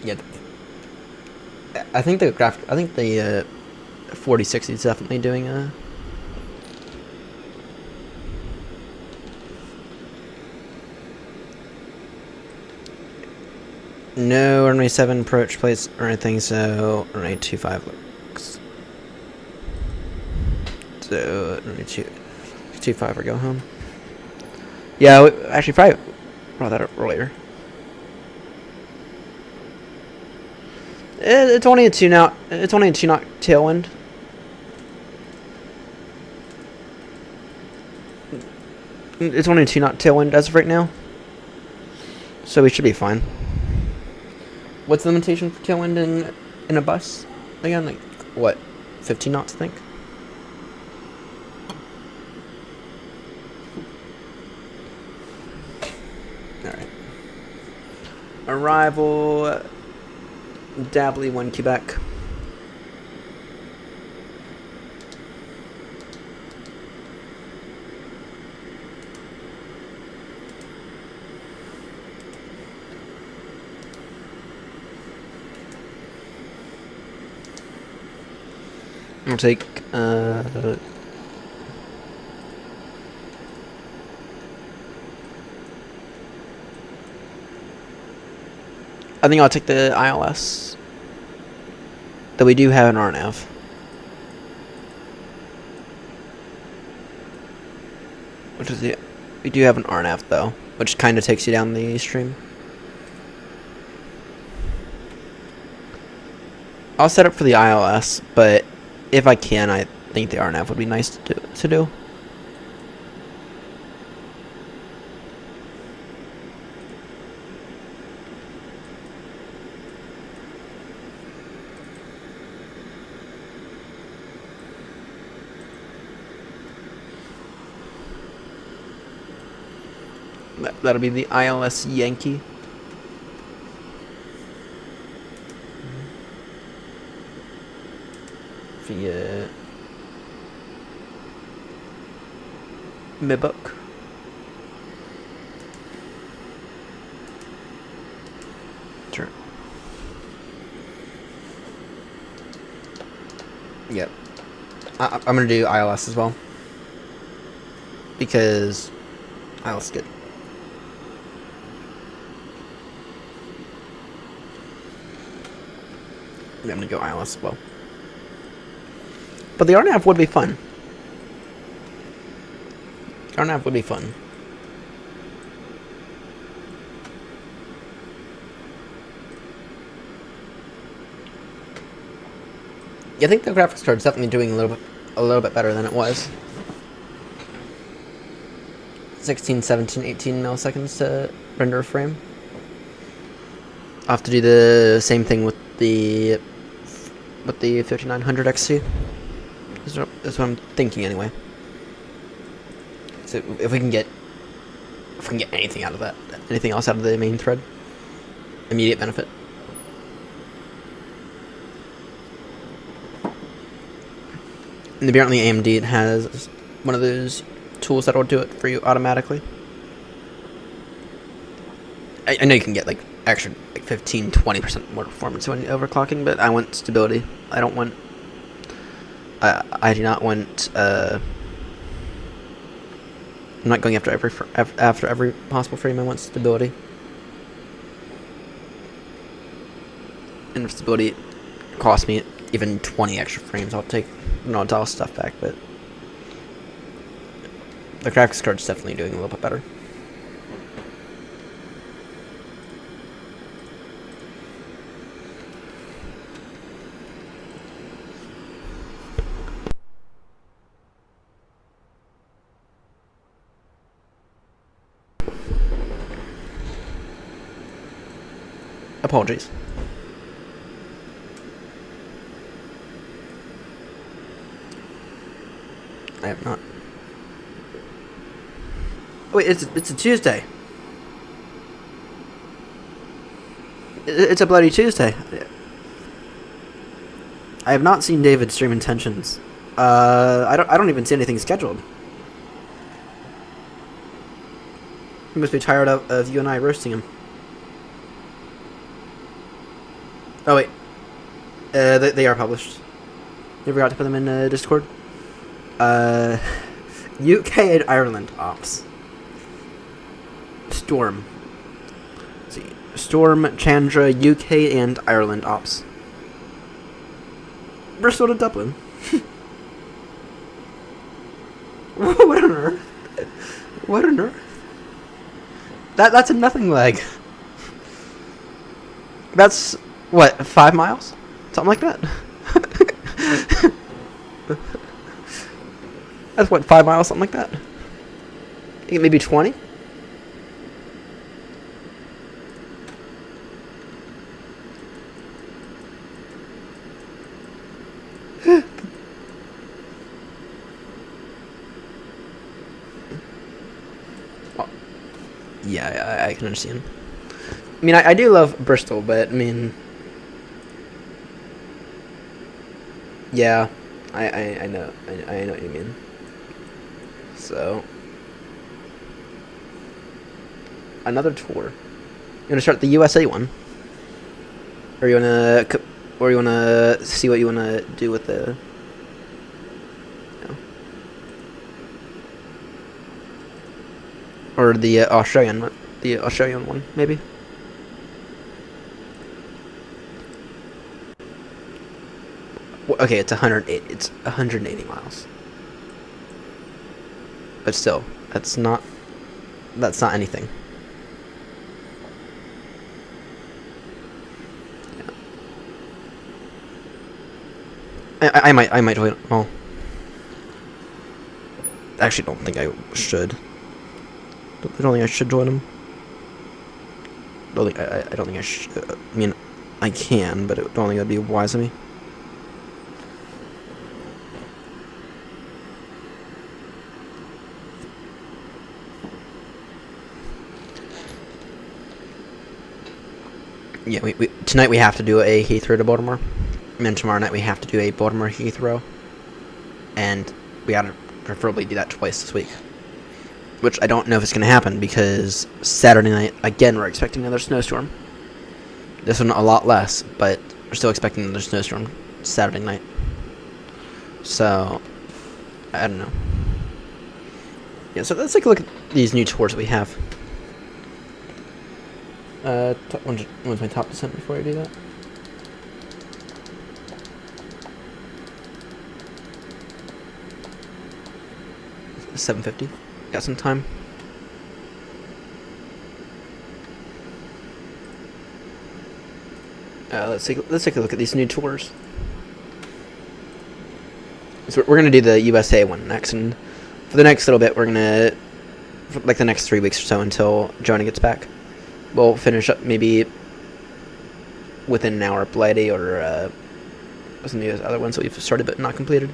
Yeah, I think the 4060 is definitely doing a. No runway 7 approach plates or anything, so runway 25 looks. So runway 25 or go home. Yeah, actually probably brought that up earlier. It's only a 2 knot. It's only a 2 knot tailwind. It's only a 2 knot tailwind as of right now, so we should be fine. What's the limitation for tailwind in a bus? Again, like what, 15 knots, I think. All right. Arrival. Dabley 1 Quebec. I'll take I think I'll take the ILS. Though we do have an RNAV. Which is the... We do have an RNAV though, which kind of takes you down the stream. I'll set up for the ILS, but if I can, I think the RNAV would be nice to do. That'll be the ILS Yankee. Via Mibuk. Sure. Yep. I'm gonna do ILS as well, because ILS is good. Yeah, I'm gonna go ILS as well. But the RNAV would be fun. RNAV would be fun. Yeah, I think the graphics card is definitely doing a little bit better than it was. 16, 17, 18 milliseconds to render a frame. I'll have to do the same thing with the 5900 XT. That's what I'm thinking anyway. So if we can get anything out of that, anything else out of the main thread, immediate benefit. And apparently AMD has one of those tools that'll do it for you automatically. I know you can get like extra 15-20% more performance when overclocking, but I want stability. I don't want I do not want I'm not going after every possible frame. I want stability. And if stability costs me even 20 extra frames, I'll take all stuff back, but the graphics card's definitely doing a little bit better. Apologies. I have not. Wait, it's a Tuesday. It's a bloody Tuesday. I have not seen David's stream intentions. I don't even see anything scheduled. He must be tired of you and I roasting him. Oh wait, they are published. You forgot to put them in Discord. UK and Ireland ops. Storm. Let's see, Storm, Chandra, UK and Ireland ops. Bristol to Dublin. What on earth? What on earth? That's a nothing leg. That's what, 5 miles? Something like that. That's what, 5 miles, something like that. Maybe 20. Yeah, I can understand. I mean, I do love Bristol, but I mean, yeah, I know what you mean. So, another tour. You wanna start the USA one, or you wanna see what you wanna do with the. Or the Australian one, maybe. Well, okay, it's 108. It's 180 miles. But still, that's not anything. Yeah. I might join. Well, actually, don't think I should. I don't think I should join him. I don't think I should. I mean, I can, but I don't think that'd be wise of me. Yeah, tonight we have to do a Heathrow to Baltimore. And then tomorrow night we have to do a Baltimore Heathrow. And we gotta preferably do that twice this week. Which I don't know if it's going to happen, because Saturday night, again, we're expecting another snowstorm. This one a lot less, but we're still expecting another snowstorm Saturday night. So, I don't know. Yeah, so let's take a look at these new tours that we have. When's my top descent before I do that? $750. Got some time. Let's take a look at these new tours. So we're gonna do the USA one next, and for the next little bit, we're gonna, for like the next 3 weeks or so until Jonah gets back, we'll finish up maybe within an hour of Blighty or some of these other ones that we've started but not completed.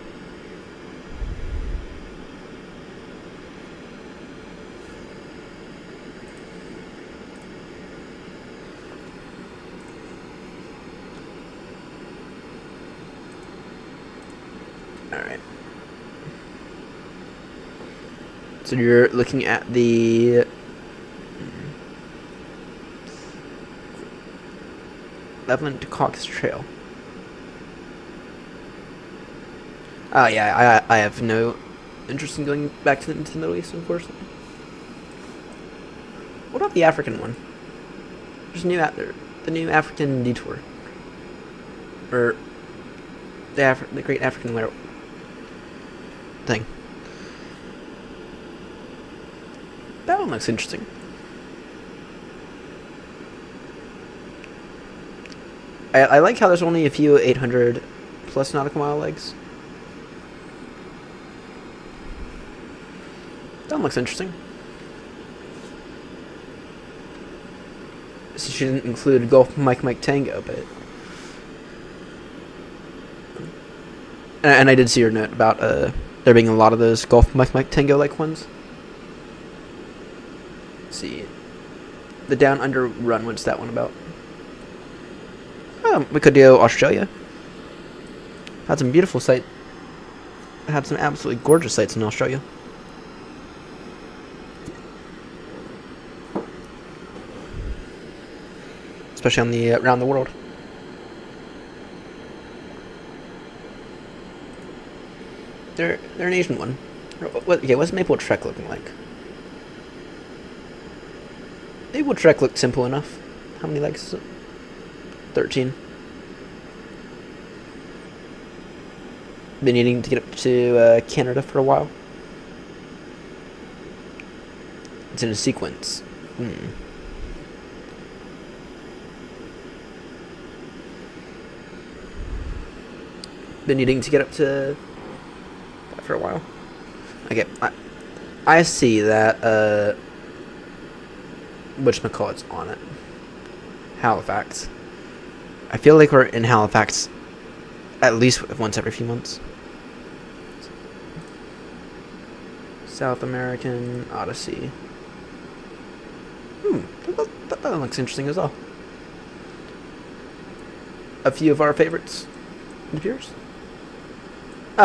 Alright. So you're looking at the Lebanon to Caucasus Trail. Oh yeah, I have no interest in going back to the Middle East, unfortunately. What about the African one? There's the new African detour, or the Great African thing. That one looks interesting. I like how there's only a few 800 plus nautical mile legs. That one looks interesting. she didn't include Golf Mike Mike Tango, but and I did see your note about there being a lot of those Golf Mike Mike Tango like ones. Let's see, the Down Under run. What's that one about? We could do Australia. Had some beautiful sites. Had some absolutely gorgeous sites in Australia. Especially on the around the world. They're an Asian one. What's Maple Trek looking like? Maple Trek looked simple enough. How many legs is it? 13. Been needing to get up to Canada for a while. It's in a sequence. Been needing to get up to that for a while. Okay, I see that whatchamacallit's on it. Halifax. I feel like we're in Halifax at least once every few months. South American Odyssey. That looks interesting as well. A few of our favorites. It appears.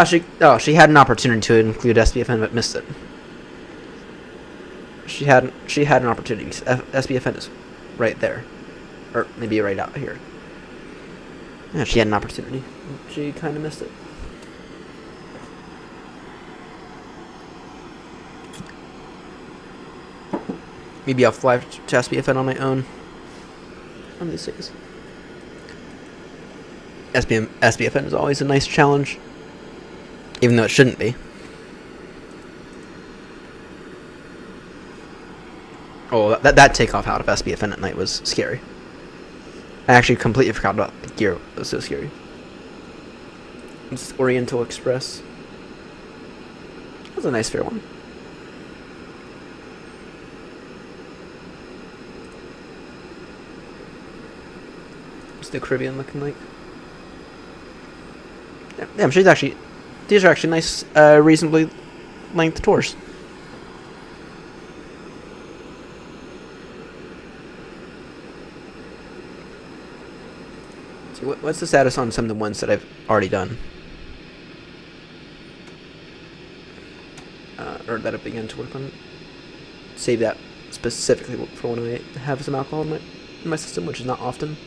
She had an opportunity to include SBFN but missed it. She had an opportunity. SBFN is right there, or maybe right out here. Yeah, she had an opportunity. She kind of missed it. Maybe I'll fly to SBFN on my own one of these days. SBFN is always a nice challenge, even though it shouldn't be. Oh, that takeoff out of SBFN at night was scary. I actually completely forgot about the gear. It was so scary. It's Oriental Express. That was a nice fair one. What's the Caribbean looking like? Damn, these are actually nice, reasonably length tours. So what's the status on some of the ones that I've already done? Or that I've begun to work on. Save that specifically for when I have some alcohol in my system, which is not often.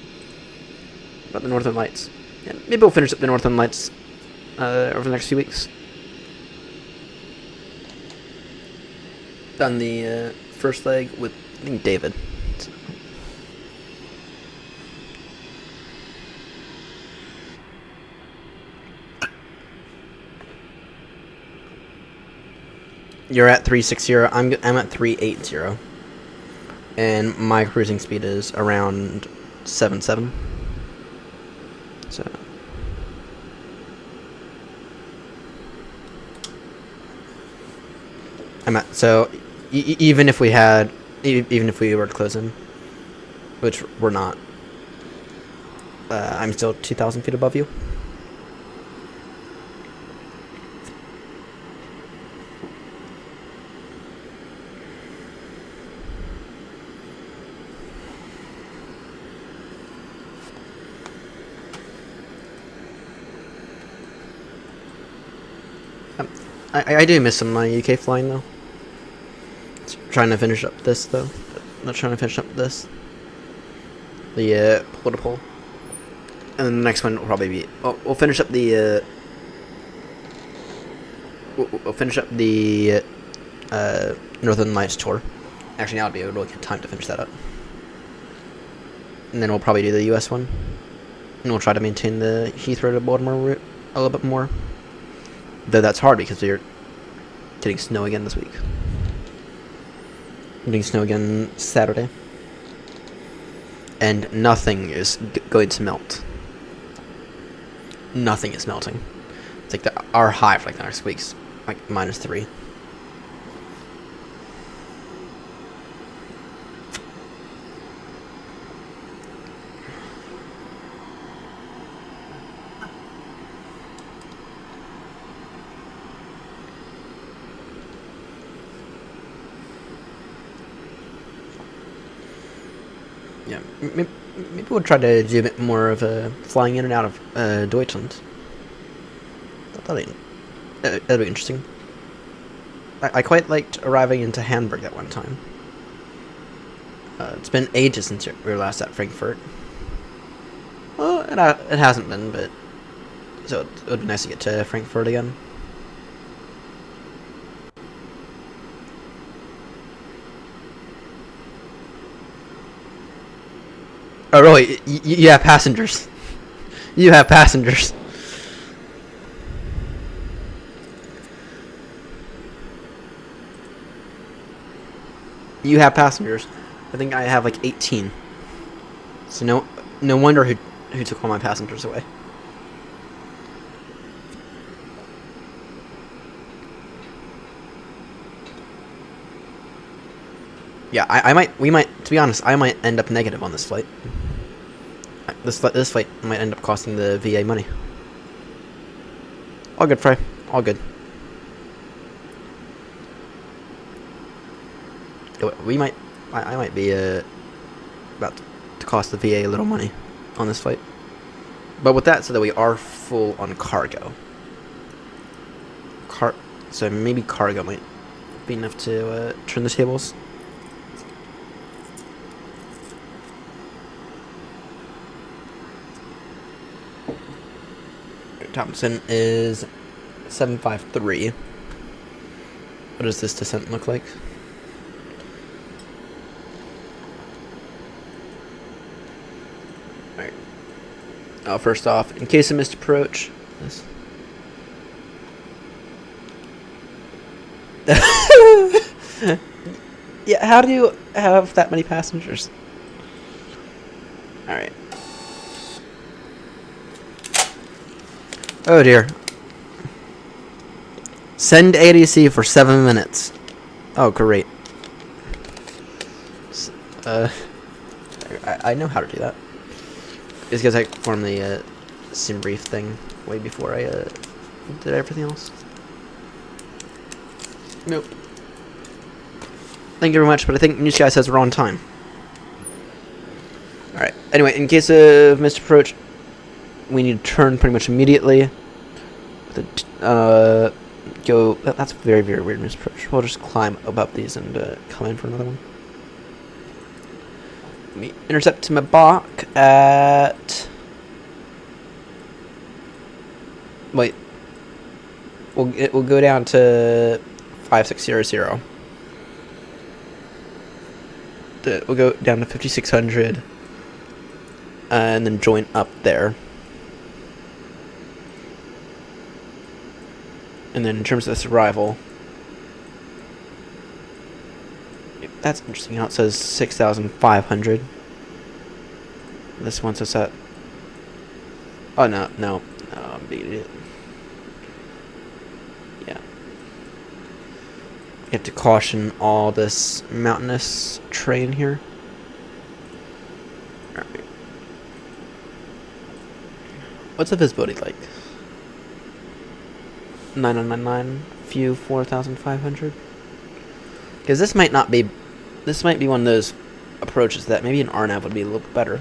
About the Northern Lights. Yeah, maybe we'll finish up the Northern Lights over the next few weeks. Done the first leg with, I think, David. So. You're at 360. I'm at 380, and my cruising speed is around 7.7. So. Even if we were to close in, which we're not, I'm still 2,000 feet above you. I do miss some of my UK flying though. Trying to finish up this though. Not trying to finish up this. The pole to pole. And then the next one will probably be. We'll finish up the. We'll finish up the Northern Lights tour. Actually, now I'll be able to get time to finish that up. And then we'll probably do the US one. And we'll try to maintain the Heathrow to Baltimore route a little bit more. Though that's hard because we're getting snow again this week. Getting snow again Saturday. And nothing is going to melt. Nothing is melting. It's like our high for like the next week's like -3. Yeah, maybe we'll try to do a bit more of flying in and out of Deutschland. That'd be interesting. I quite liked arriving into Hamburg at one time. It's been ages since we were last at Frankfurt. Well, it hasn't been, but so it would be nice to get to Frankfurt again. Oh, really? You have passengers. You have passengers. You have passengers. I think I have like 18. So no wonder who took all my passengers away. Yeah, we might, to be honest, I might end up negative on this flight. This flight might end up costing the VA money. All good, Fry. All good. I might be about to cost the VA a little money on this flight. But with that said, that we are full on cargo. So maybe cargo might be enough to turn the tables. Thompson is 753. What does this descent look like? Alright. First off, in case of missed approach, this. Yeah, how do you have that many passengers? Alright. Oh dear. Send ADC for 7 minutes. Oh, great. I know how to do that. It's because I formed the sim brief thing way before I did everything else. Nope. Thank you very much, but I think News Guy says we're on time. Alright, anyway, in case of missed approach, we need to turn pretty much immediately. Go. That's a very, very weird missed approach. We'll just climb above these and come in for another one. Let me intercept to my Bach at. Wait. We'll go down to 5600. We'll go down to 5600, and then join up there. And then in terms of this arrival, that's interesting how it says 6,500. This one says that. Oh no, I'm being an idiot. Yeah. You have to caution all this mountainous terrain here. Alright. What's the visibility like? 9099, few 4,500. Because this might be one of those approaches that maybe an RNAV would be a little bit better.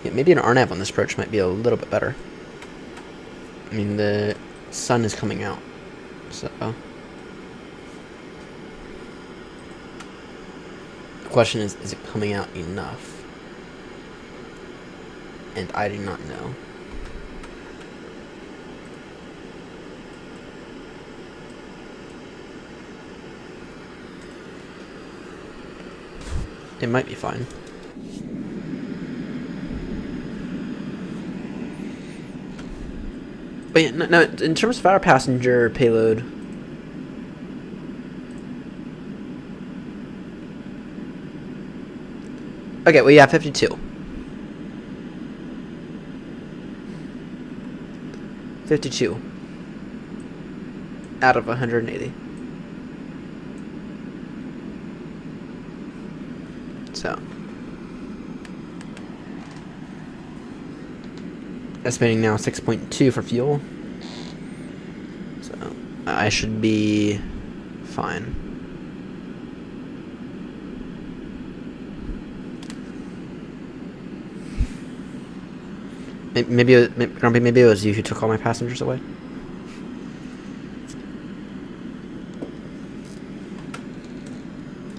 Yeah, maybe an RNAV on this approach might be a little bit better. I mean, the sun is coming out, so. The question is it coming out enough? And I do not know. It might be fine. But yeah, no, in terms of our passenger payload, okay, we have 52. 52 out of 180. So Estimating now 6.2 for fuel. So I should be fine. Grumpy, maybe it was you who took all my passengers away.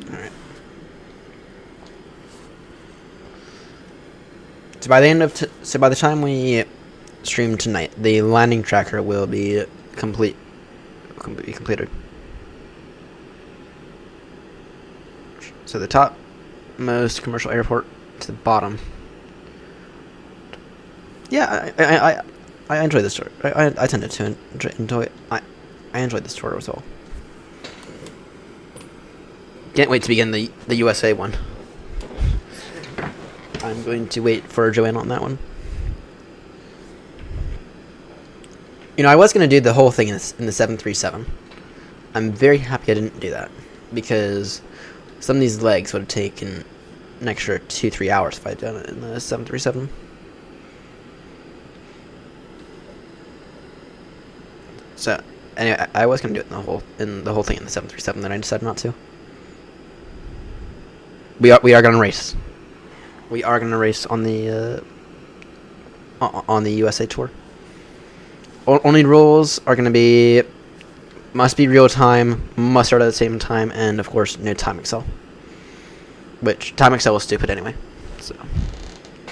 Alright. So by the end of so by the time we stream tonight, the landing tracker will be completed. So the top most commercial airport to the bottom. Yeah, I enjoy this tour. I tended to enjoy it. I enjoyed this tour as well. Can't wait to begin the USA one. I'm going to wait for Joanne on that one. You know, I was going to do the whole thing in the 737. I'm very happy I didn't do that, because some of these legs would have taken an extra 2-3 hours if I'd done it in the 737. So anyway, I was going to do it in the whole thing in the 737, then I decided not to. We are going to race. We are going to race on the USA tour. Only rules are going to be must be real time, must start at the same time, and of course no time excel. Which time excel was stupid anyway. So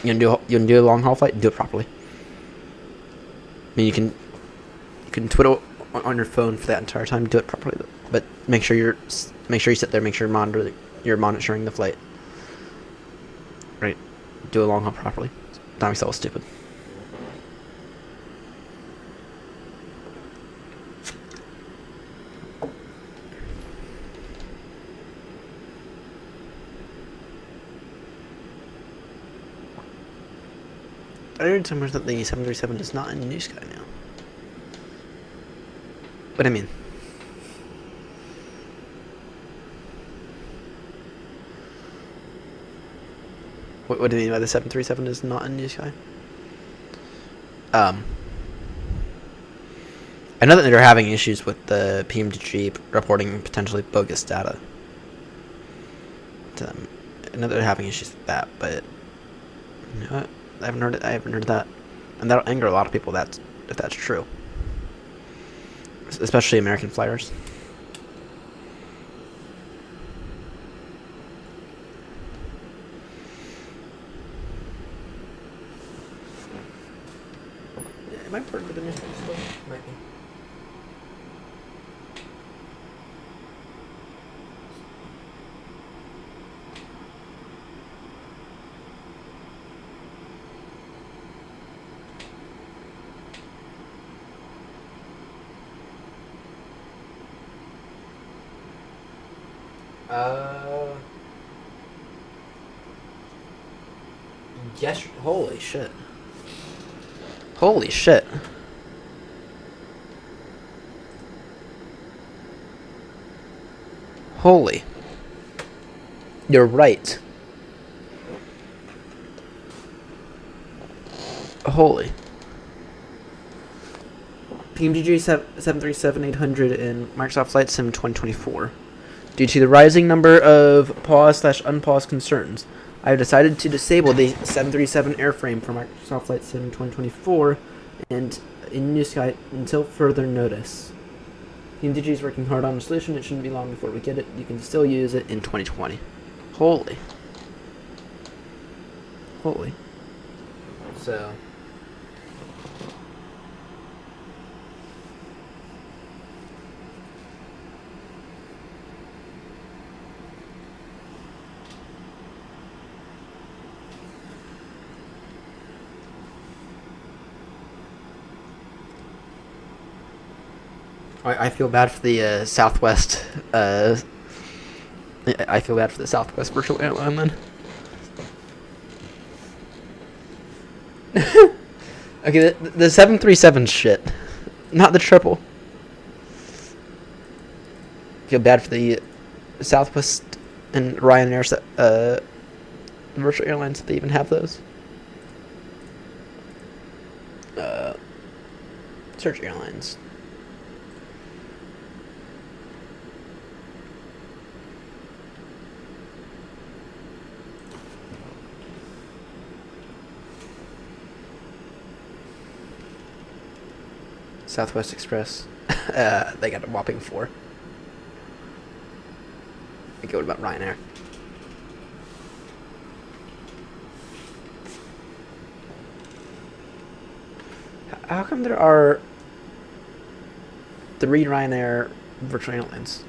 you can do a long haul flight, do it properly. I mean, you can twiddle on your phone for that entire time, do it properly though. But make sure you sit there, make sure you're monitoring the flight. Right. Do a long haul properly. Time excel was stupid. I heard somewhere that the 737 is not in New Sky now. What do I mean? What do you mean by the 737 is not in New Sky? I know that they're having issues with the PMDG reporting potentially bogus data to them. I know they're having issues with that, but you know what? I haven't heard that, and that'll anger a lot of people. If that's true, especially American flyers. Yeah, am I part of the news still? Might be. Yes. Holy shit. Holy shit. Holy. You're right. Holy. PMDG 737-800 in Microsoft Flight Sim 2024. Due to the rising number of pause/unpause concerns, I have decided to disable the 737 airframe for Microsoft Flight Sim 2024 and in New Sky until further notice. PMDG is working hard on a solution. It shouldn't be long before we get it. You can still use it in 2020. Holy. Holy. So... I feel bad for the Southwest. I feel bad for the Southwest virtual airline then. Okay, the 737 shit, not the triple. Feel bad for the Southwest and Ryanair virtual airlines if they even have those. Search airlines. Southwest Express. They got a whopping 4. Okay, what about Ryanair? How come there are 3 Ryanair virtual airlines?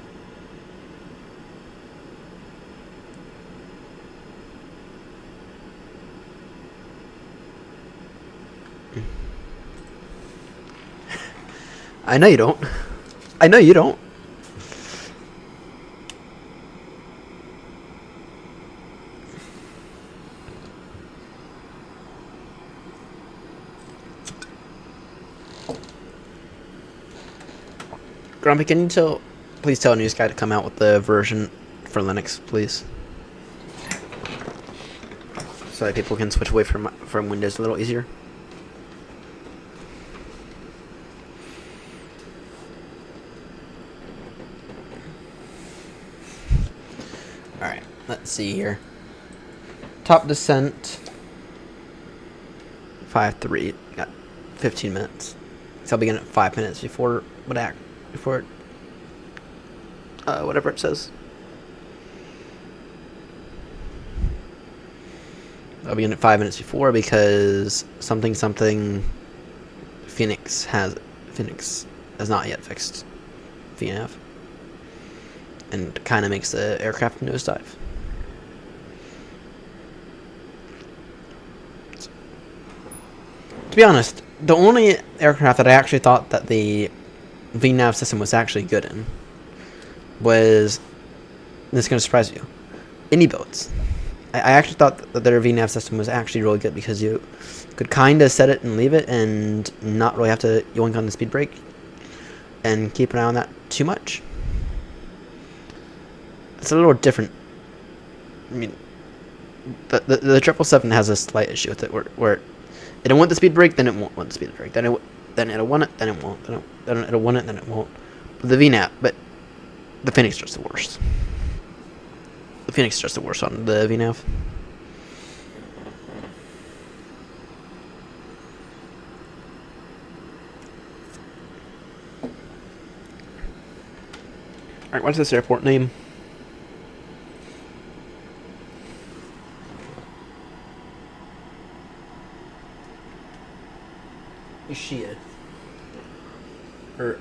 I know you don't. I know you don't. Grumpy, can you please tell News Guy to come out with the version for Linux, please? So that people can switch away from Windows a little easier. Alright, let's see here. Top descent. 5-3. Got 15 minutes. So I'll begin at 5 minutes before whatever it says. I'll begin at 5 minutes before because something Fenix has not yet fixed VNAV. And kind of makes the aircraft nosedive. To be honest, the only aircraft that I actually thought that the VNAV system was actually good in was, this is going to surprise you, Indie boats. I actually thought that their VNAV system was actually really good because you could kind of set it and leave it and not really have to yoink on the speed brake and keep an eye on that too much. It's a little different. I mean, the 777 has a slight issue with it where it'll want the speed brake, then it won't want the speed brake. Then it'll want it, then it won't. Then it'll want it, then it won't. But the VNAV, but the Fenix is just the worst. The Fenix is just the worst on the VNAV. Alright, what's this airport name? Ishia. Or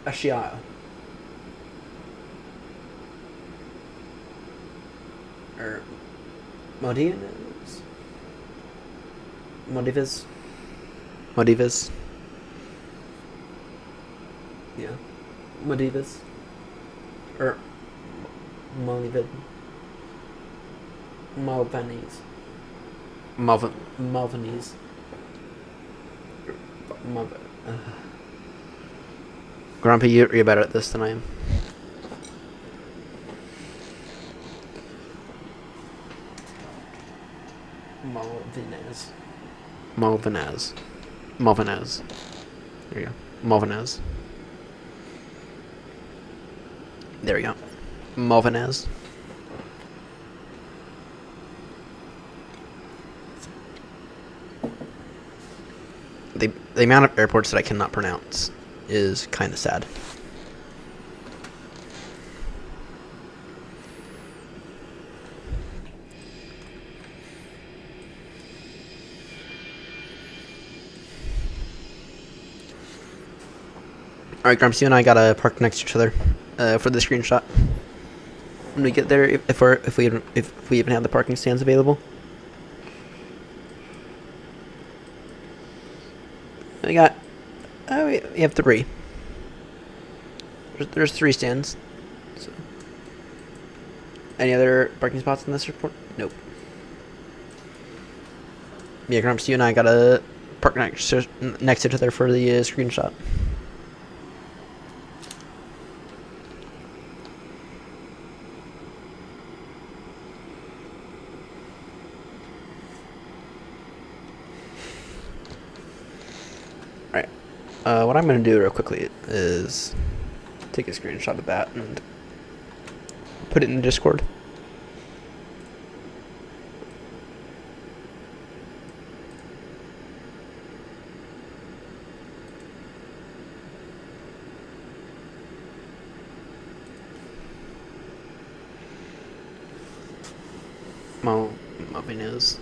Ashia. Or Maldivas. Yeah. Maldivas. Or Maldives. Malvanese. Grumpy, you're better at this than I am. Malvinaz. There you go. Malvinaz. There we go. Malvinaz. The amount of airports that I cannot pronounce is kind of sad. Alright, Grumps, you and I gotta park next to each other for the screenshot. When we get there, if we even have the parking stands available. We got, we have 3. There's 3 stands. So. Any other parking spots in this airport? Nope. Yeah, Grumps, you and I gotta park next to each other for the screenshot. What I'm going to do real quickly is take a screenshot of that and put it in Discord. Well, moving is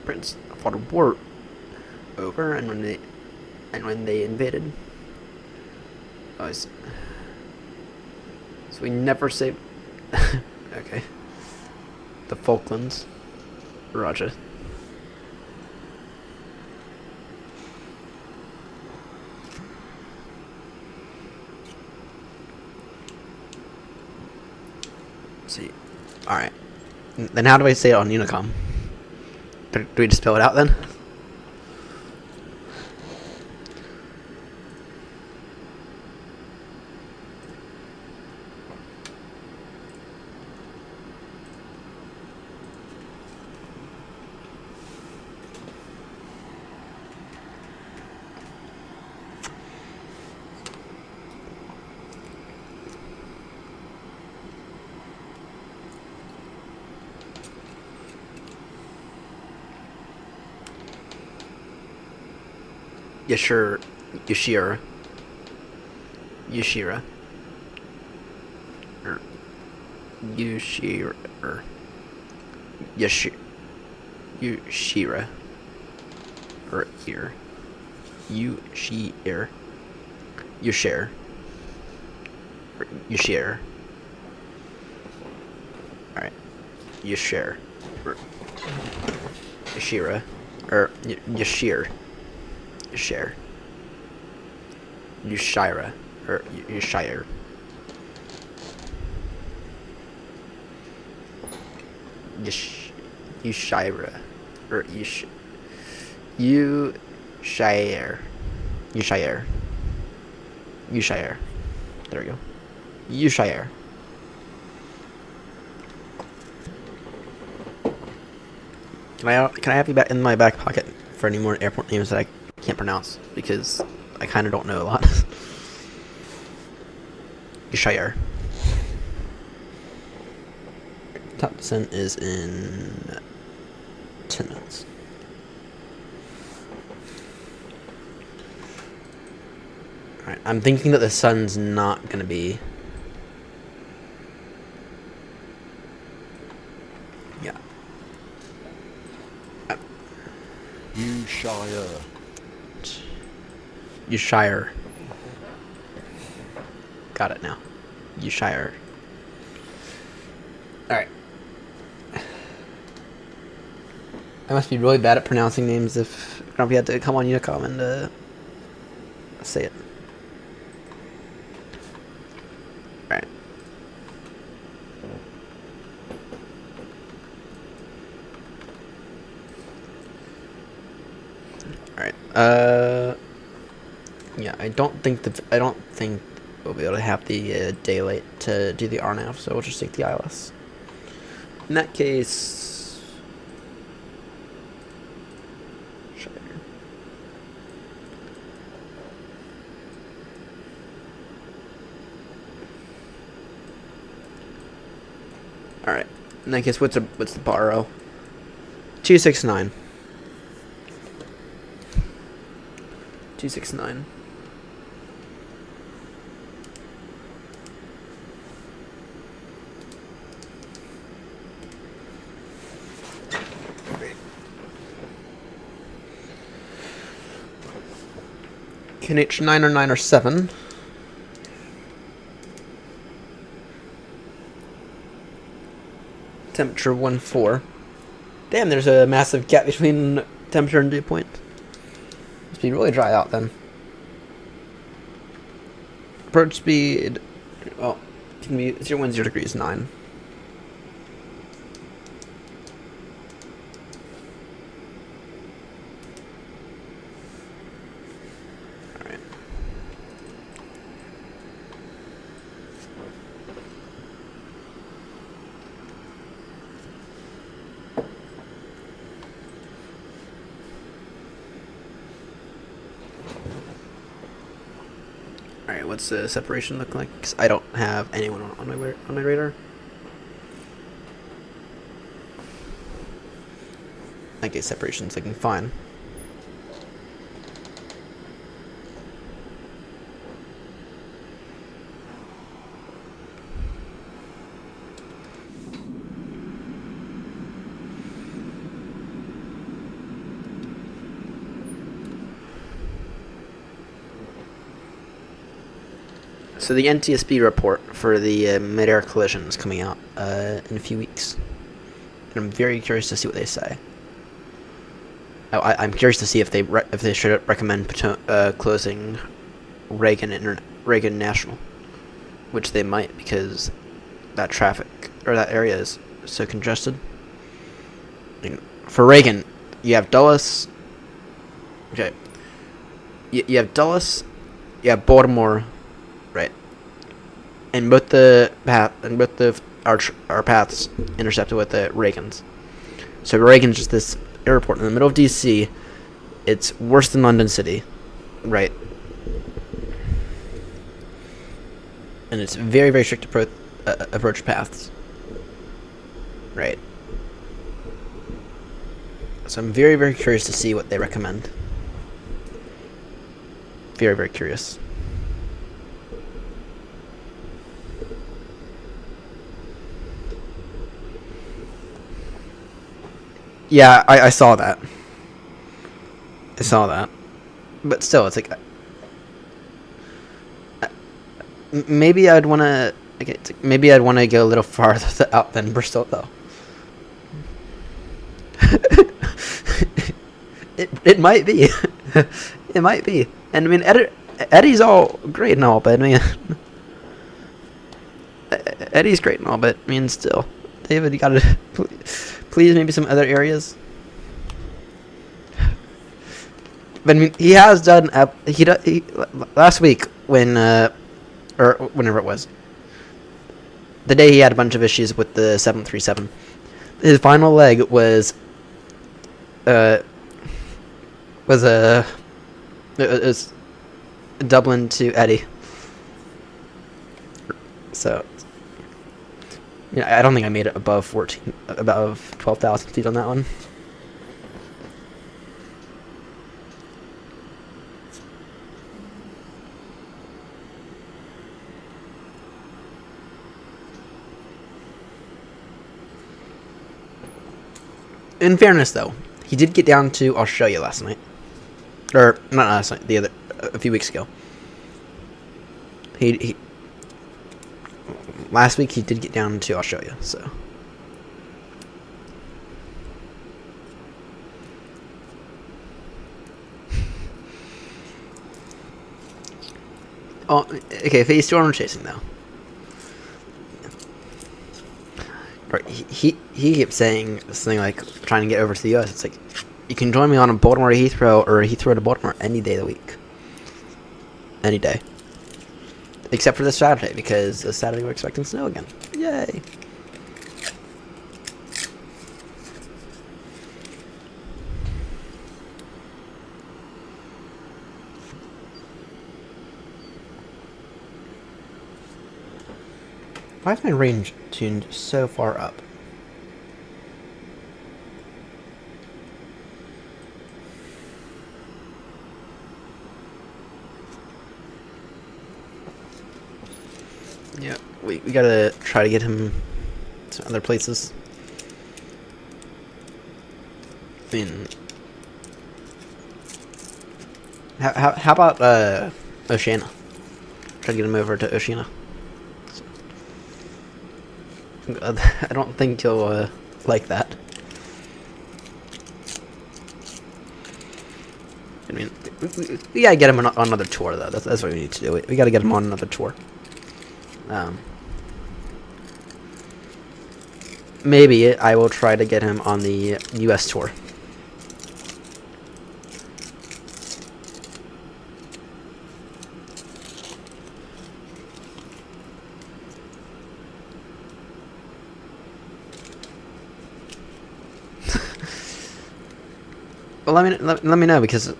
Prince fought a war over, and when they invaded, so we never saved. Okay, the Falklands, Roger. See, all right. Then how do I say it on Unicom? Do we just spell it out then? Yashira. Yushira. Or Yushira. Or Yushira. Or here. Yushir. Yushare. Or Yushare. Alright. Yushare. Or Yashira. Or Yashir. Yushare. Yushira. Or Yushire. Yushira. Or Yushire. Yushire. Yushire. There we go. Yushire. Can I have you back in my back pocket for any more airport names that I can't pronounce, because I kind of don't know a lot. Yushire. Top descent is in 10 minutes. Alright, I'm thinking that the sun's not gonna be. Yeah. Yushire. Got it now. Yushire. Alright. I must be really bad at pronouncing names if Grumpy had to come on Unicom and say it. Alright. Alright. Yeah, I don't think we'll be able to have the daylight to do the RNAV, so we'll just take the ILS. In that case, all right. In that case, what's the borrow? 269. 269. Can H9 or 9 or 7. Temperature 14. Damn, there's a massive gap between temperature and dew point. Must be really dry out then. Approach speed, well, can be 010 degrees 9. what's the separation look like? 'Cause I don't have anyone on my radar. I guess separation's looking fine. So the NTSB report for the mid-air collision is coming out in a few weeks, and I'm very curious to see what they say. I'm curious to see if they should recommend closing Reagan National, which they might, because that traffic or that area is so congested. I mean, for Reagan, you have Dulles. Okay, you have Dulles, you have Baltimore, right? And both our paths intercepted with the Reagans. So Reagan's just this airport in the middle of DC. It's worse than London City, right? And it's very, very strict approach paths, right? So I'm very, very curious to see what they recommend. Very, very curious. Yeah, I saw that. I saw that. But still, it's like... maybe I'd want to... Okay, maybe I'd want to go a little farther out than Bristol, though. It might be. It might be. And I mean, Eddie's all great and all, but I mean... Eddie's great and all, but I mean, still. David, you gotta... Please, maybe some other areas. But I mean, he has done... He last week, when... or whenever it was. The day he had a bunch of issues with the 737. His final leg was... It was Dublin to Eddie. So... Yeah, I don't think I made it above 12,000 feet on that one. In fairness, though, he did get down to Australia last night, or not last night, a few weeks ago. Last week he did get down to Australia, so. Oh, okay, phase storm chasing though. Right, he kept saying something like trying to get over to the US. It's like, you can join me on a Baltimore to Heathrow or Heathrow to Baltimore any day of the week. Any day. Except for this Saturday, because this Saturday we're expecting snow again. Yay! Why is my range tuned so far up? Yeah, we gotta try to get him to other places. I mean, how about Oceania? Try to get him over to Oceania. I don't think he'll like that. I mean, we gotta get him on another tour, though. That's what we need to do. We gotta get him on another tour. Maybe I will try to get him on the US tour. Well, let me know, because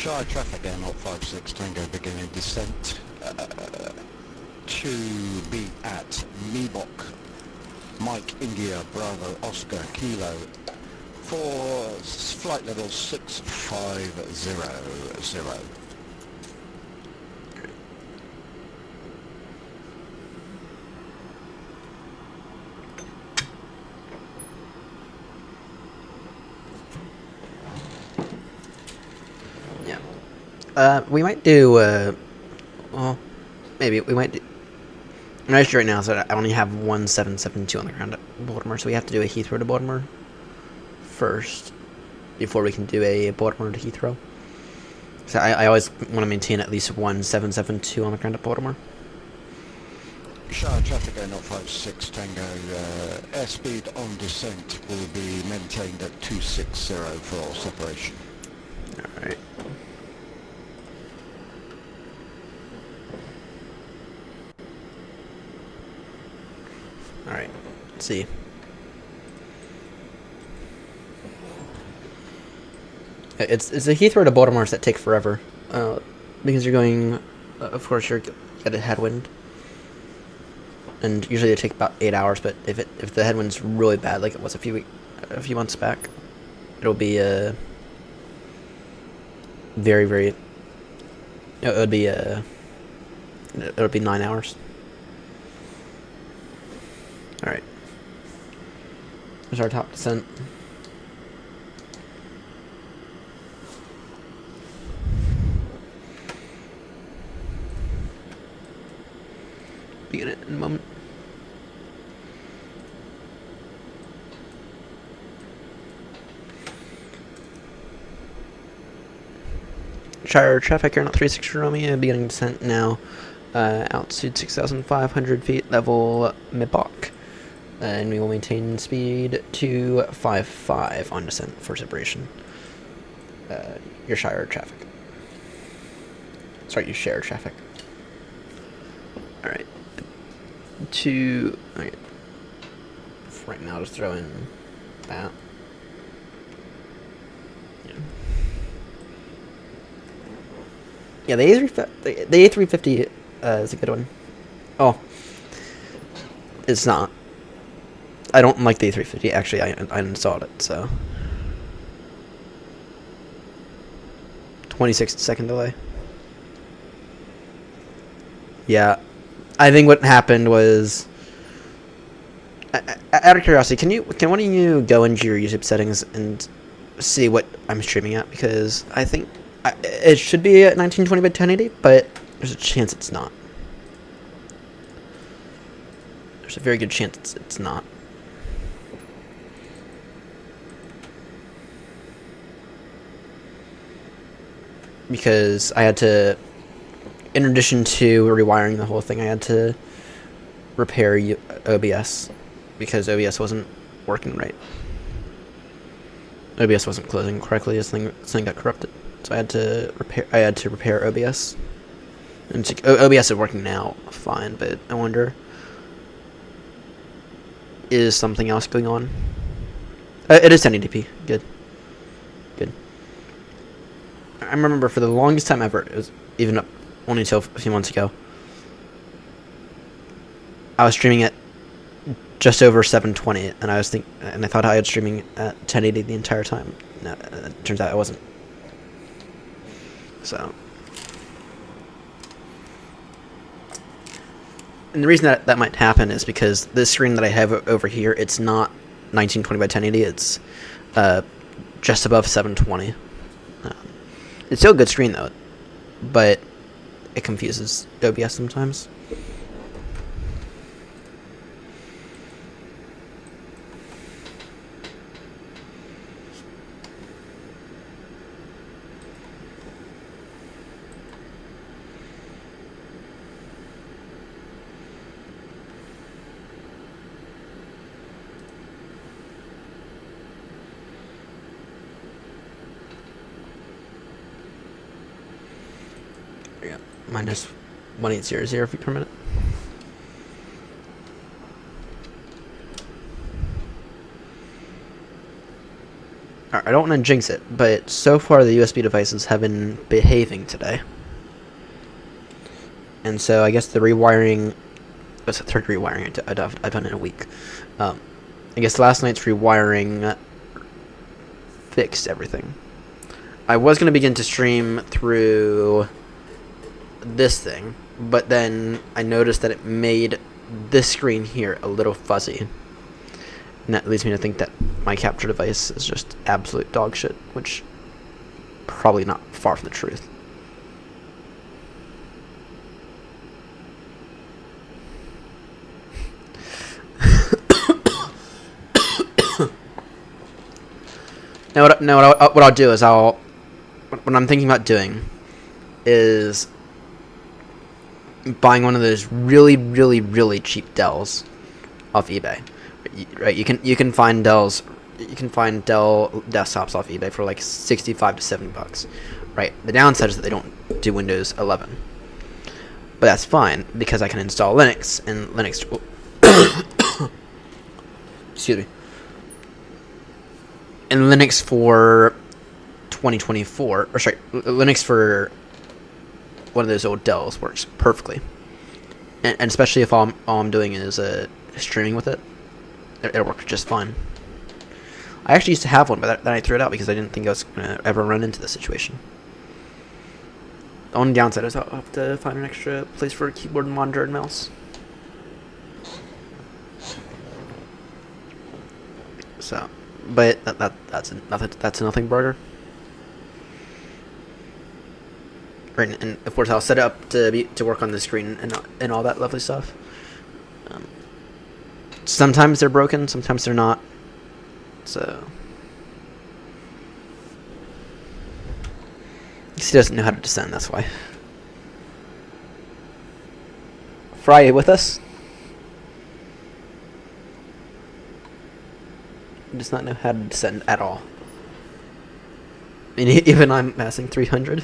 Shy traffic Air 056 Tango beginning descent to be at Mebok, Mike India Bravo Oscar Kilo for flight level 6500. We might do, well, maybe we might do. I'm not sure right now, so I only have 1772 on the ground at Baltimore, so we have to do a Heathrow to Baltimore first before we can do a Baltimore to Heathrow. So I always want to maintain at least 1772 on the ground at Baltimore. Shy traffic Air 056 Tango, airspeed on descent will be maintained at 260 for separation. Alright. Alright, let's see. It's a Heathrow to Baltimore that take forever. Because you're going, of course you're at a headwind. And usually they take about 8 hours, but if the headwind's really bad, like it was a few months back, it'll be very it'll be 9 hours. Alright. There's our top descent. Begin it in a moment. Shire traffic, Air 36 Romeo, beginning descent now. Altitude 6,500 feet, level Mebok. And we will maintain speed 255 on descent for separation. Your Shire traffic. Sorry, you share traffic. Alright. Okay. For right now, just throw in that. Yeah, the A350 is a good one. Oh. It's not. I don't like the A350. Actually, I installed it, so. 26-second delay. Yeah. I think what happened was... Out of curiosity, can one of you go into your YouTube settings and see what I'm streaming at? Because I think it should be at 1920 by 1080, but there's a chance it's not. There's a very good chance it's not. Because I had to, in addition to rewiring the whole thing, I had to repair OBS. Because OBS wasn't working right. OBS wasn't closing correctly. This thing got corrupted, so I had to repair OBS. And OBS is working now, fine. But I wonder, is something else going on? It is 1080p. Good. Good. I remember for the longest time ever, it was even up only until a few months ago. I was streaming at just over 720, and I thought I was streaming at 1080 the entire time. No, it turns out I wasn't. So, and the reason that might happen is because this screen that I have over here, it's not 1920 by 1080. It's just above 720. It's still a good screen though, but it confuses OBS sometimes. Yeah, minus 1800 feet per minute. I don't want to jinx it, but so far the USB devices have been behaving today. And so I guess the rewiring, that's the third rewiring I've done in a week. I guess last night's rewiring fixed everything. I was going to begin to stream through this thing, but then I noticed that it made this screen here a little fuzzy. And that leads me to think that my capture device is just absolute dog shit, which probably not far from the truth. Now what I'll do is what I'm thinking about doing is buying one of those really cheap Dells off eBay. Right, you can find Dell desktops off eBay for like 65 to 70 bucks. Right, the downside is that they don't do Windows 11, but that's fine because I can install Linux and Linux. Excuse me. And Linux for 2024, or sorry, Linux for one of those old Dells works perfectly, and especially if all I'm doing is streaming with it. It'll work just fine. I actually used to have one, but then I threw it out because I didn't think I was going to ever run into this situation. The only downside is I'll have to find an extra place for a keyboard and monitor and mouse. So, but that's a nothing burger. Right, and of course I'll set it up to work on the screen and all that lovely stuff. Sometimes they're broken, sometimes they're not. So he doesn't know how to descend, that's why. Fry, you with us? He does not know how to descend at all. I mean, even I'm passing 300.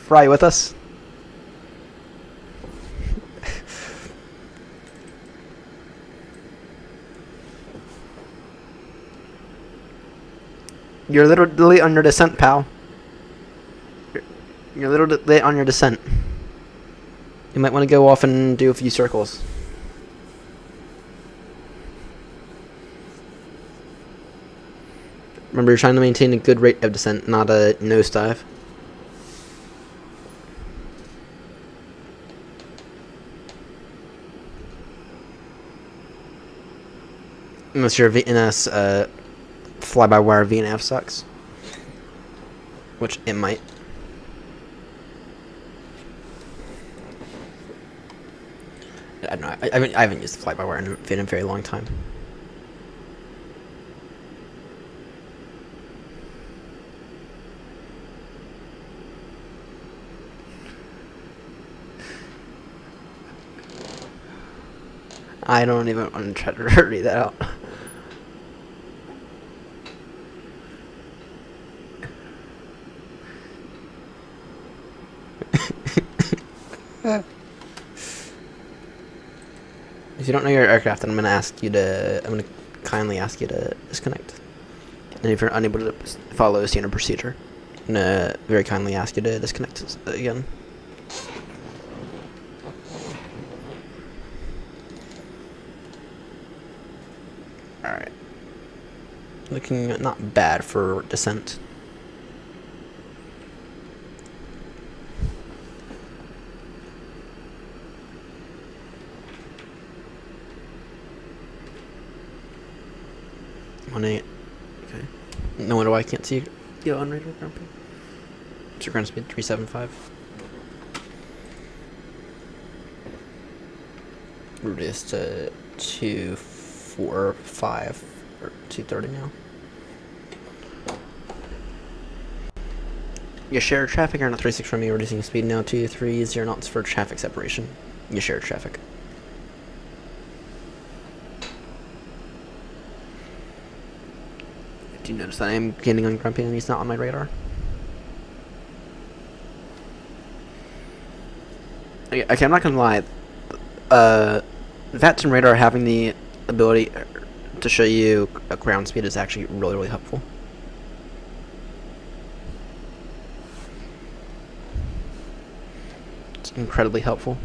Fry, with us? You're a little late on your descent, pal. You're a little late on your descent. You might want to go off and do a few circles. Remember, you're trying to maintain a good rate of descent, not a nosedive. Unless your VNS fly-by-wire VNF sucks, which it might. I don't know. I haven't used the fly-by-wire in a very long time. I don't even want to try to read that out. If you don't know your aircraft, then I'm gonna kindly ask you to disconnect. And if you're unable to follow standard procedure, I'm gonna very kindly ask you to disconnect again. Alright. Looking not bad for descent. Okay. No wonder why I can't see you on radar, Grumpy. What's your ground speed? 375. Radius to 245 or 230 now. You share traffic on a 36 from me, reducing speed now to 30 knots for traffic separation. You share traffic. Do you notice that I am gaining on Grumpy and he's not on my radar? Okay, I'm not gonna lie. VATS and radar having the ability to show you a ground speed is actually really, really helpful. It's incredibly helpful.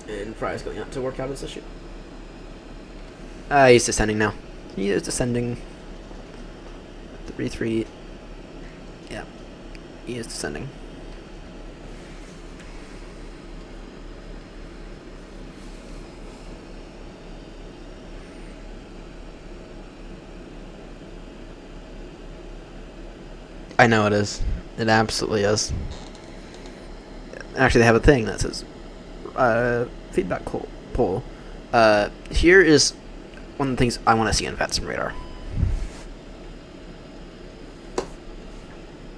And Fry's going out to work out his issue. He's descending now. He is descending. 3-3. Yeah. He is descending. I know it is. It absolutely is. Actually, they have a thing that says feedback poll. Here is one of the things I want to see in VATS and radar.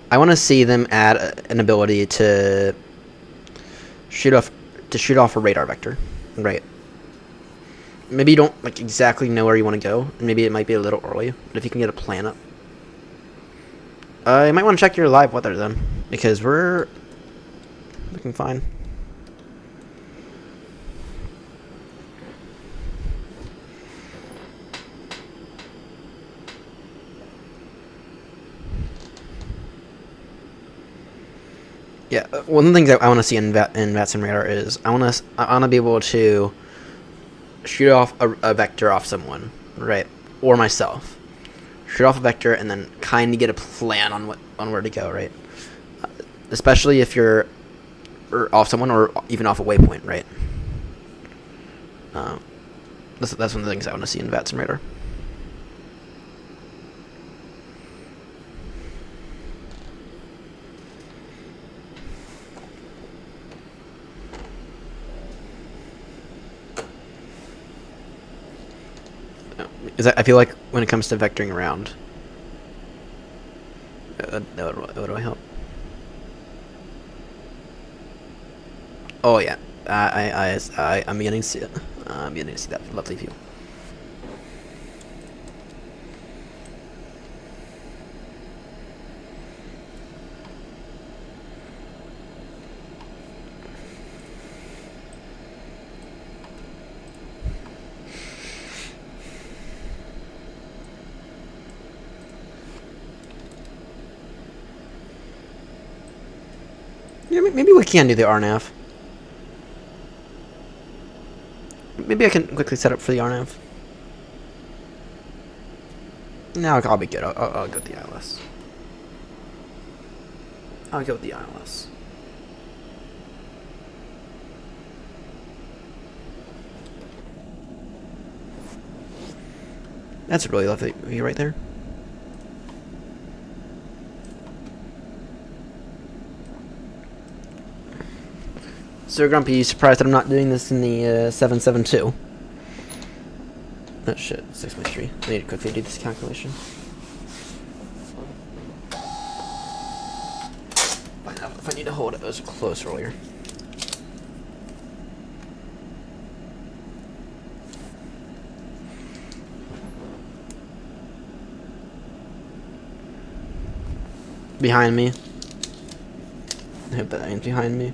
I want to see them add an ability to shoot off a radar vector, right? Maybe you don't like exactly know where you want to go, and maybe it might be a little early. But if you can get a plan up, you might want to check your live weather then, because we're looking fine. Yeah, one of the things that I want to see in VATS and radar is I want to be able to shoot off a vector off someone, right, or myself. Shoot off a vector and then kind of get a plan on where to go, right? Especially if you're off someone or even off a waypoint, right? That's one of the things I want to see in VATS and radar. I feel like when it comes to vectoring around, that would really help. Oh yeah, I'm beginning to see it. I'm beginning to see that lovely view. Yeah, maybe we can do the RNAV. Maybe I can quickly set up for the RNAV. No, I'll be good. I'll go with the ILS. I'll go with the ILS. That's a really lovely view right there. Sir Grumpy, you surprised that I'm not doing this in the 772? Oh shit, 6.3. I need to quickly do this calculation. Find out if I need to hold it as close earlier. Behind me. I hope that ain't behind me.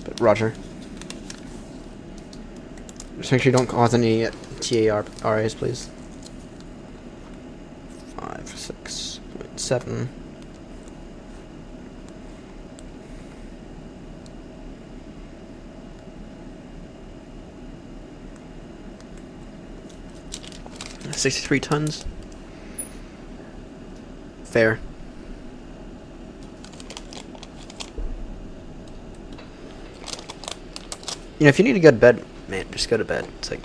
But Roger. Just make sure you don't cause any TARAs, please. 5.6.7. $63 tons. Fair. You know, if you need to go to bed, man, just go to bed. It's like,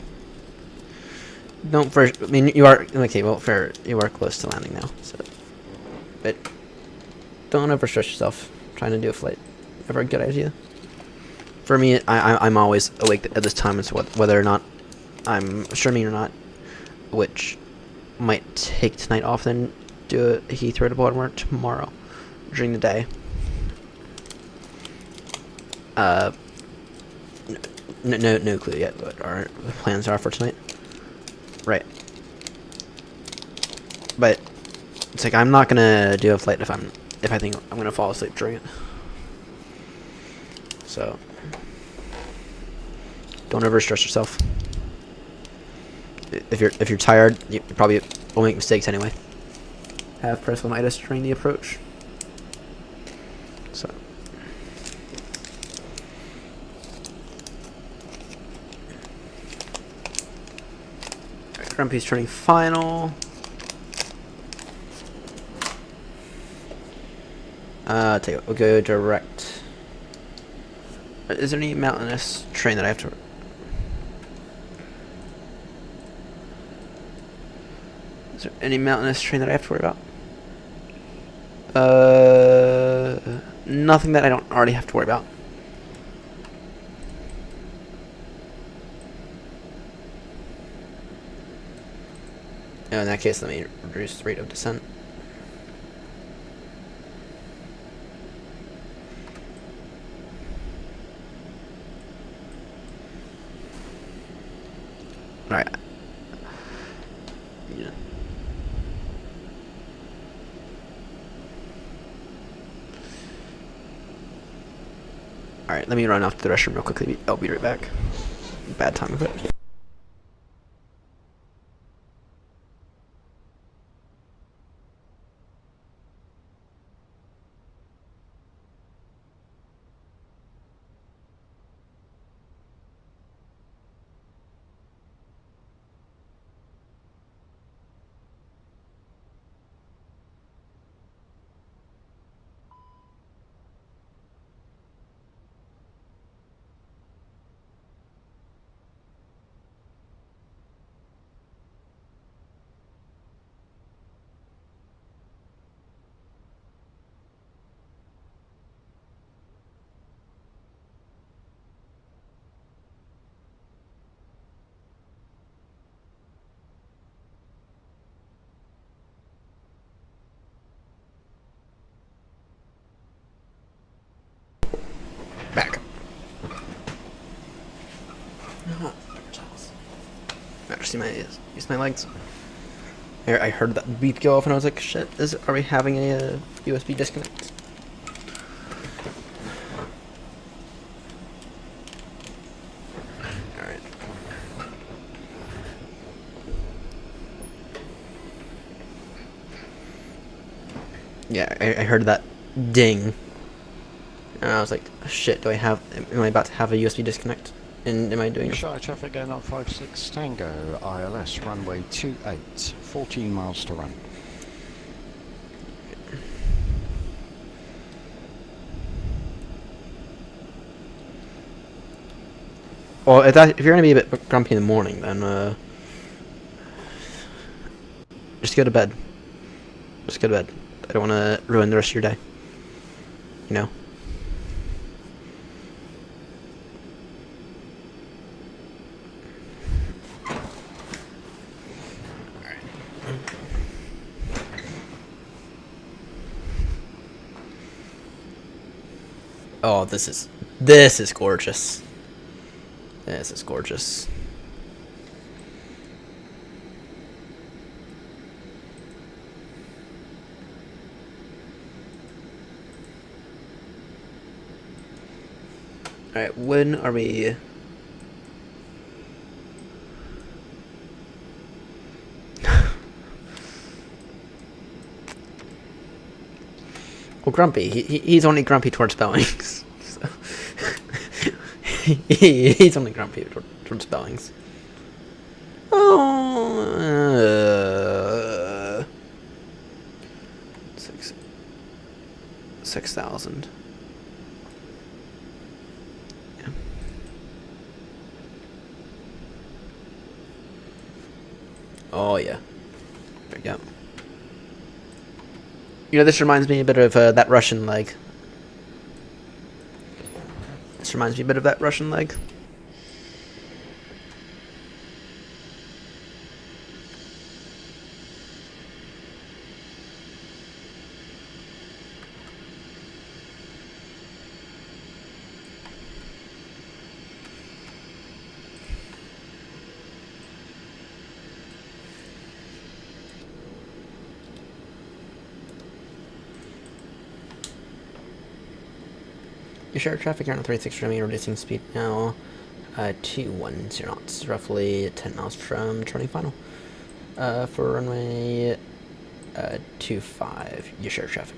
don't first. I mean, you are okay. Well, fair. You are close to landing now, so. But don't overstress yourself trying to do a flight. Ever a good idea? For me, I'm always awake at this time, as to whether or not I'm streaming or not, which might take tonight off, then do a Heathrow to Baltimore tomorrow during the day. No clue yet what our plans are for tonight. Right. But it's like I'm not gonna do a flight if I think I'm gonna fall asleep during it. So don't overstress yourself. If you're tired, you probably will make mistakes anyway. Have peristallitis during the approach. So. Alright, Grumpy's turning final. Take it. We'll go direct. Is there any mountainous terrain that I have to? Is there any mountainous terrain that I have to worry about? Nothing that I don't already have to worry about. In that case, let me reduce the rate of descent. Alright. Yeah. Alright, let me run off to the restroom real quickly. I'll be right back. Bad time of it. Back. I just use my legs. I heard that beep go off and I was like, shit, are we having a USB disconnect? Alright. Yeah, I heard that ding. And I was like, shit, am I about to have a USB disconnect? And am I doing it? Shy traffic air 056 Tango, ILS, runway 28, 14 miles to run. Well, if you're gonna be a bit grumpy in the morning, then just go to bed. Just go to bed. I don't want to ruin the rest of your day. You know. Oh, this is gorgeous. This is gorgeous. All right, when are we? Well, grumpy. He's only grumpy towards spellings. So. He's only grumpy towards spellings. Oh, 6,000. Yeah. Oh yeah. There we go. You know, this reminds me a bit of that Russian leg. This reminds me a bit of that Russian leg. Your share traffic here on 36 Romeo, reducing speed now 210 knots, roughly 10 miles from turning final. For runway 25, your share traffic.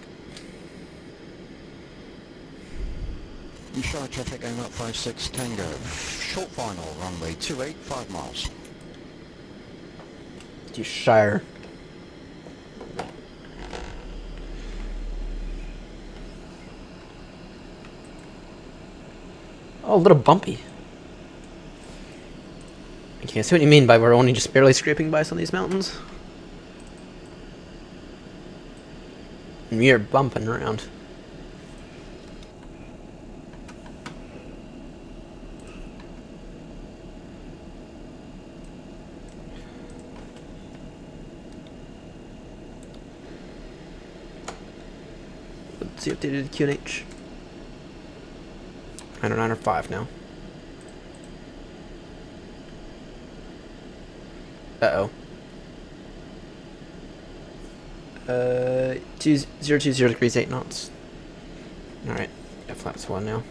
You show traffic going up 56 Tango. Short final, runway 28, 5 miles. You Shire. Oh, a little bumpy. Okay, I see what you mean by we're only just barely scraping by some of these mountains. And we are bumping around. Let's see if they did QNH. 909 or 5 now. Uh-oh. 020 degrees 8 knots. Alright, got flaps 1 now.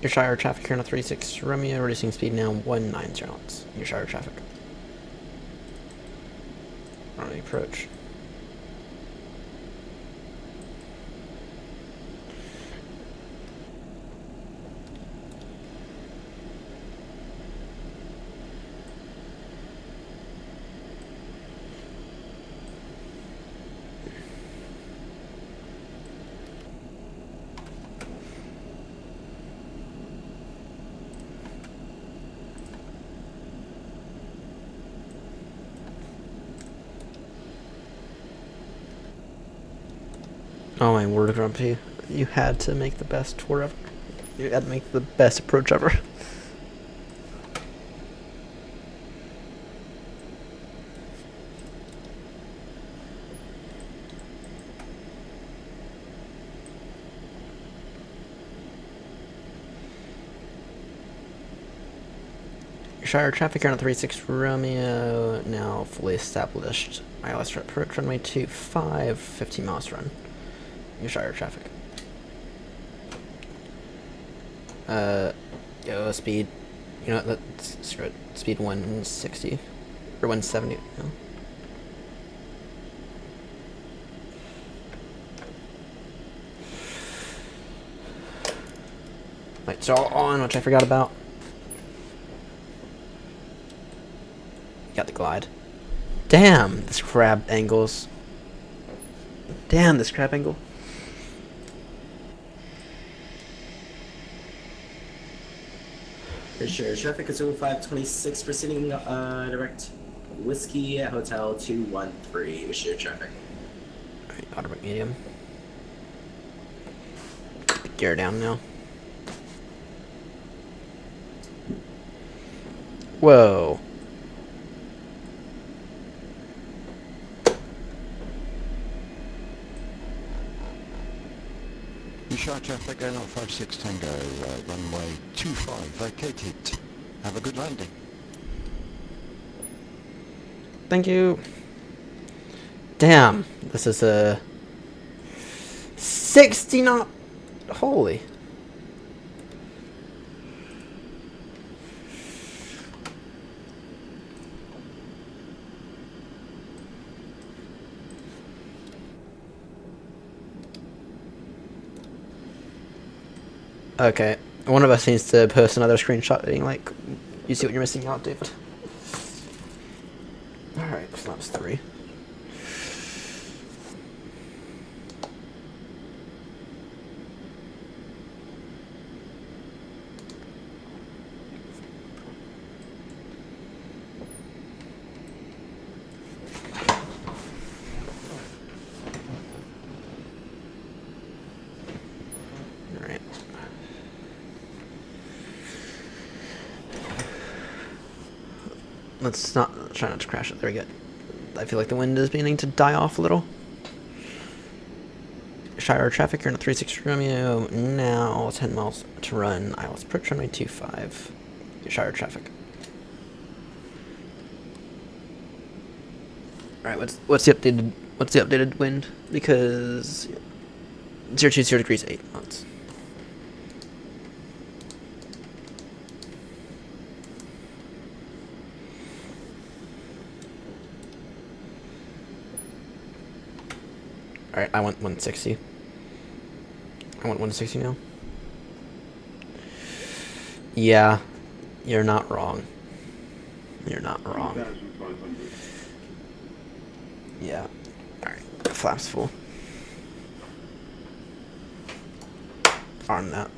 Your Shire traffic here on a 36 Romeo, reducing speed now 190 knots. Your Shire traffic. On the approach. Oh my word, Grumpy. You had to make the best tour ever. You had to make the best approach ever. Shire traffic here on 36 Romeo, now fully established. ILS approach runway 25, 15 miles run. Your Shire traffic. Yo, speed. You know what, let's screw it. Speed 160. Or 170. No. Lights are all on, which I forgot about. Got the glide. Damn, this crab angles. Damn, this crab angle. Sure, traffic is 0526 proceeding direct Whiskey at Hotel 213. We share traffic. Alright, automatic medium. Gear down now. Whoa. Shire traffic going up 56 Tango, runway 25 vacated. Have a good landing. Thank you. Damn, this is a 60 knot. Holy. Okay, one of us needs to post another screenshot being like, you see what you're missing out, David. Alright, flaps 3. Alright. Let's not try not to crash it. There we go. I feel like the wind is beginning to die off a little. Shire traffic here in a 36 Romeo. Now 10 miles to run. ILS approach runway 25. Shire traffic. All right, what's the updated wind? Because 020 degrees 8 knots. All right, I want 160. I want 160 now. Yeah, you're not wrong. You're not wrong. Yeah. Alright, flaps full. Arm that.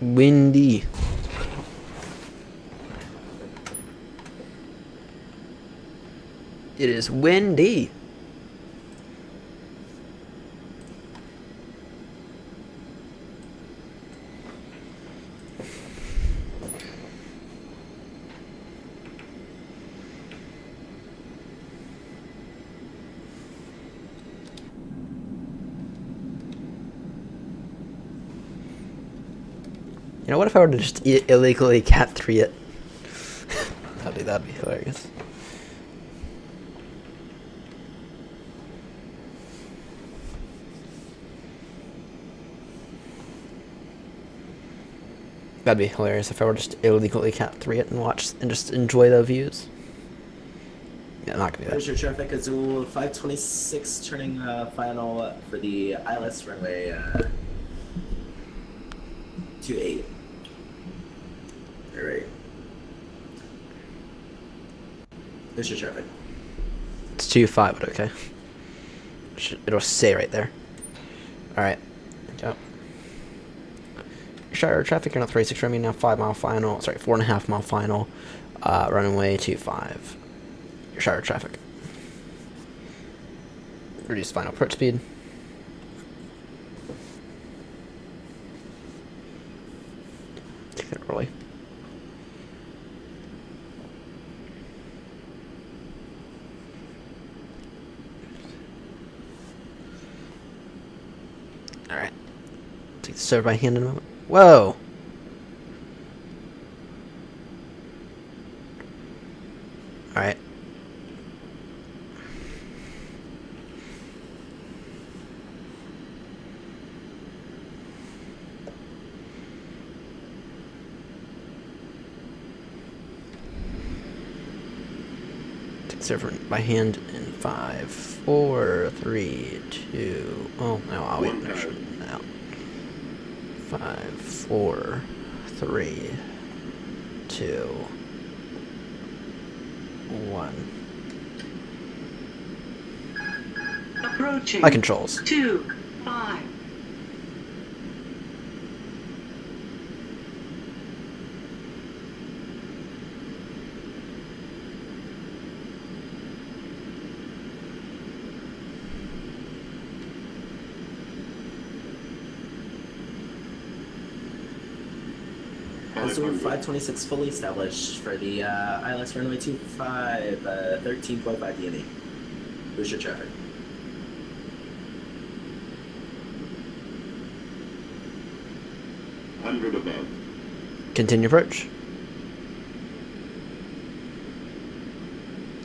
Windy. It is windy. You know, what if I were to just illegally cat 3 it? That'd be hilarious. That'd be hilarious if I were just illegally cat 3 it and watch and just enjoy the views. Yeah, I'm not gonna do that. Here's your traffic, Azul 526, turning final for the ILS runway 28. Alright. Here's your traffic. It's 2-5, but okay. It'll say right there. Alright. Yep. Shire traffic, you're not 36 runway now, 5 mile final, sorry, 4.5 mile final, runway 25. Your Shire traffic. Reduce final approach speed. Take that early. Alright. Take the server by hand in a moment. Whoa! Alright. Take the server by hand in 5, 4, 3, 2. Oh, no, I'll wait. No. 5, 4, 3, 2, 1. Approaching. My controls. 2, 5. Azul 526 fully established for the ILS runway 25, 13.5 DNE. Boost your traffic. Above. Continue approach.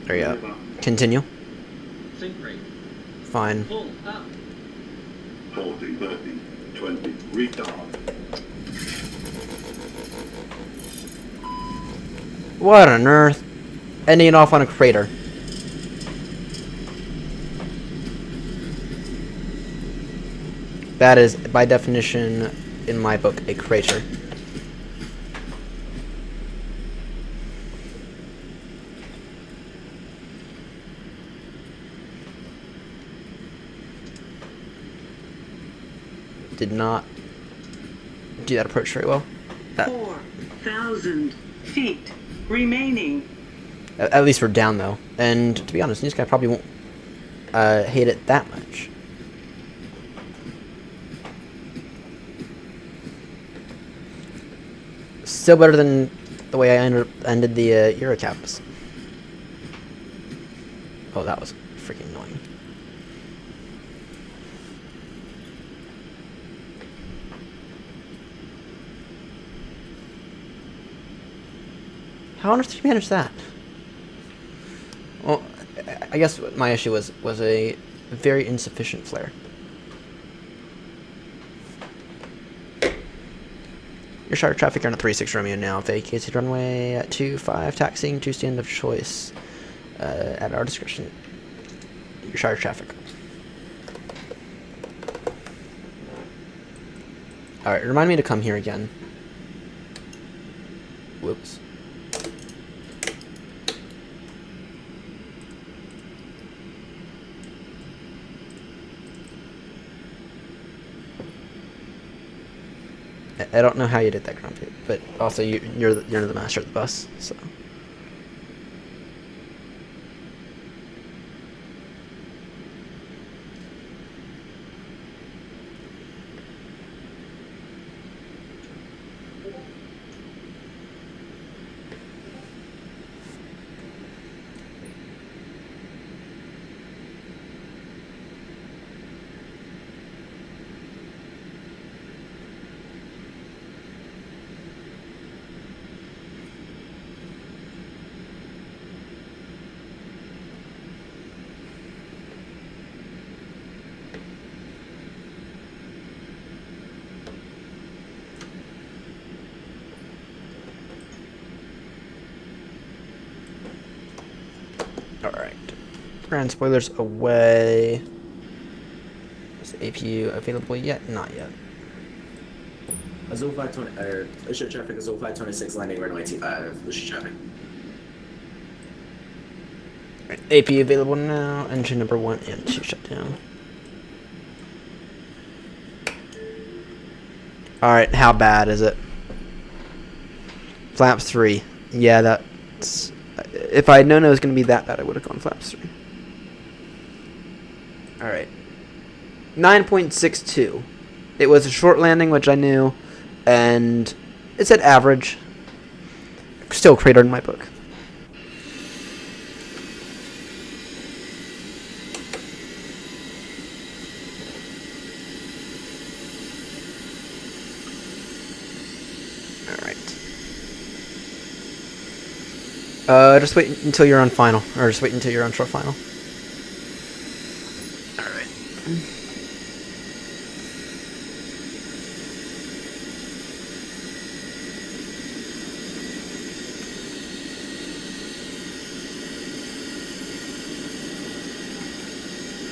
There you go. Continue. Sync rate. Fine. Pull up. 40, 30, 20, retard. What on earth? Ending it off on a crater. That is, by definition, in my book, a crater. Did not do that approach very well. 4,000 feet remaining. At least we're down, though. And to be honest, this guy probably won't hate it that much. Still better than the way I ended the Eurocaps. Oh, that was freaking annoying. How on earth did you manage that? I guess what my issue was a very insufficient flare. Your sharp traffic on a 36 Romeo now. Vacated runway at 25, taxiing to stand of choice at our discretion. Your sharp traffic. Alright, remind me to come here again. Whoops. I don't know how you did that, Grumpy, but also you're the master of the bus, so. Alright. Ground spoilers away. Is the APU available yet? Not yet. Azul 520, Lucia traffic, Azul 526, landing runway 25, Lucia traffic. Right. APU available now. Engine number 1 and 2 shut down. Alright, how bad is it? Flaps 3. Yeah, that's... If I had known it was going to be that bad, I would have gone flaps 3. Alright. 9.62. It was a short landing, which I knew, and it said average. Still cratered in my book. Just wait until you're on final, or just wait until you're on short final. Alright.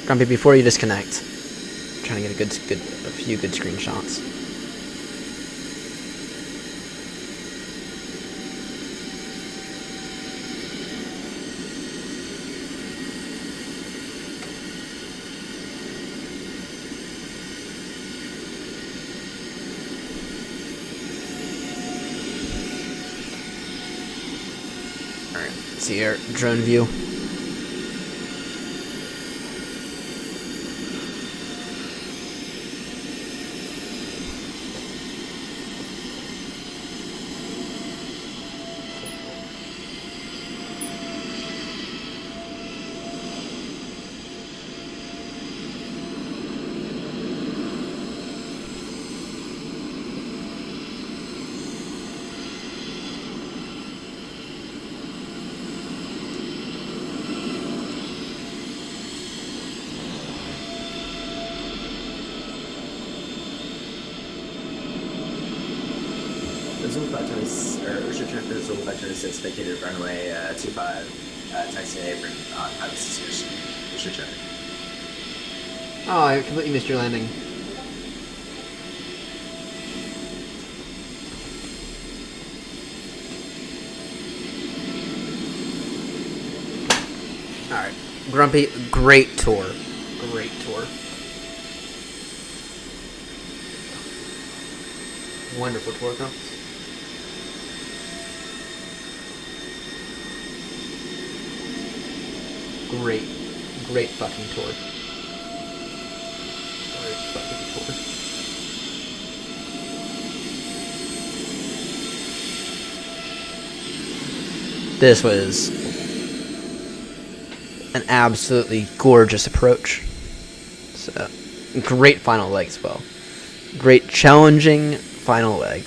Grumpy, before you disconnect, I'm trying to get a few good screenshots. See your drone view. Azul 526, or Lucia traffic, Azul 526, vacated runway 25, taxiing apron on pilot situation. Lucia traffic. Oh, I completely missed your landing. Alright. Grumpy, great tour. Great tour. Wonderful tour, Grumps. Great fucking tour. Great fucking tour. This was an absolutely gorgeous approach. So, great final leg as well. Great challenging final leg.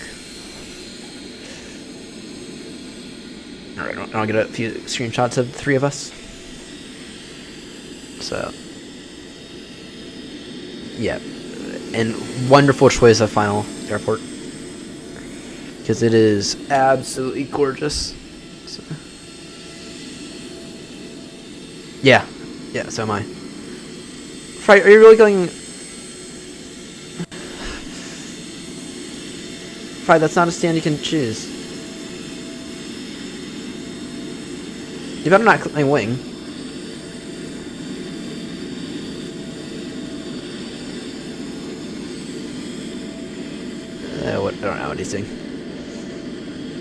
Alright, I'll get a few screenshots of the three of us. So, yeah, and wonderful choice of final airport because it is absolutely gorgeous. So, yeah, so am I. Fry, are you really going? Fry, that's not a stand you can choose. You better not clip my wing. I don't know what he's doing.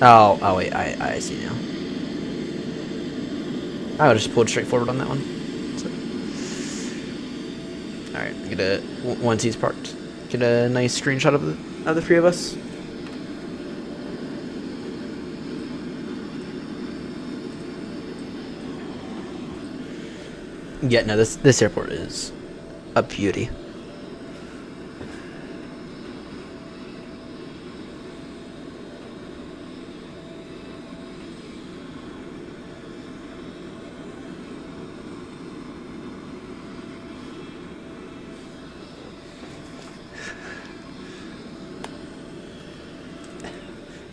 Oh wait, I see now. I would have just pulled straight forward on that one. So. Alright, get a once he's parked. Get a nice screenshot of the three of us. Yeah, no, this airport is a beauty.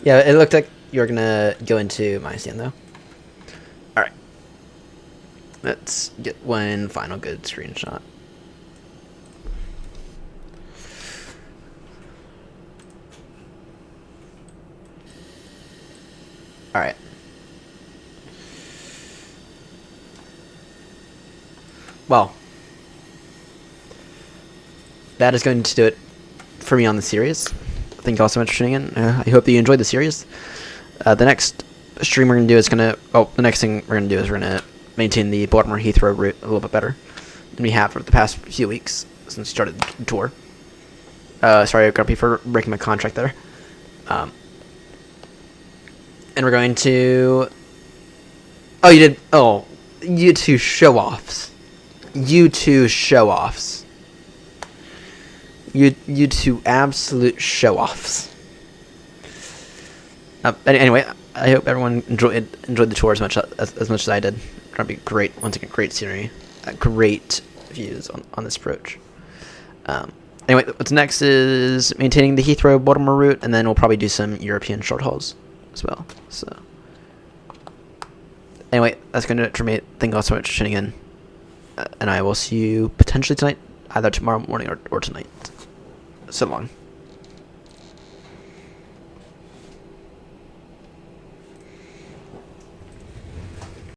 Yeah, it looked like you were gonna go into my stand though. Alright. Let's get one final good screenshot. Alright. Well, that is going to do it for me on the series. Thank you all so much for tuning in. I hope that you enjoyed the series. The next stream we're going to do is the next thing we're going to do is we're going to maintain the Baltimore Heathrow route a little bit better than we have for the past few weeks since we started the tour. Sorry, Grumpy, for breaking my contract there. And we're going to... Oh, you did... Oh, you two show-offs. You two show-offs. You two absolute show-offs. Anyway, I hope everyone enjoyed the tour as much as I did. It's gonna be great. Once again, great scenery, great views on this approach. Anyway, what's next is maintaining the Heathrow Baltimore route, and then we'll probably do some European short hauls as well. So, anyway, that's gonna do it for me. Thank you all so much for tuning in, and I will see you potentially tonight, either tomorrow morning or tonight. So long.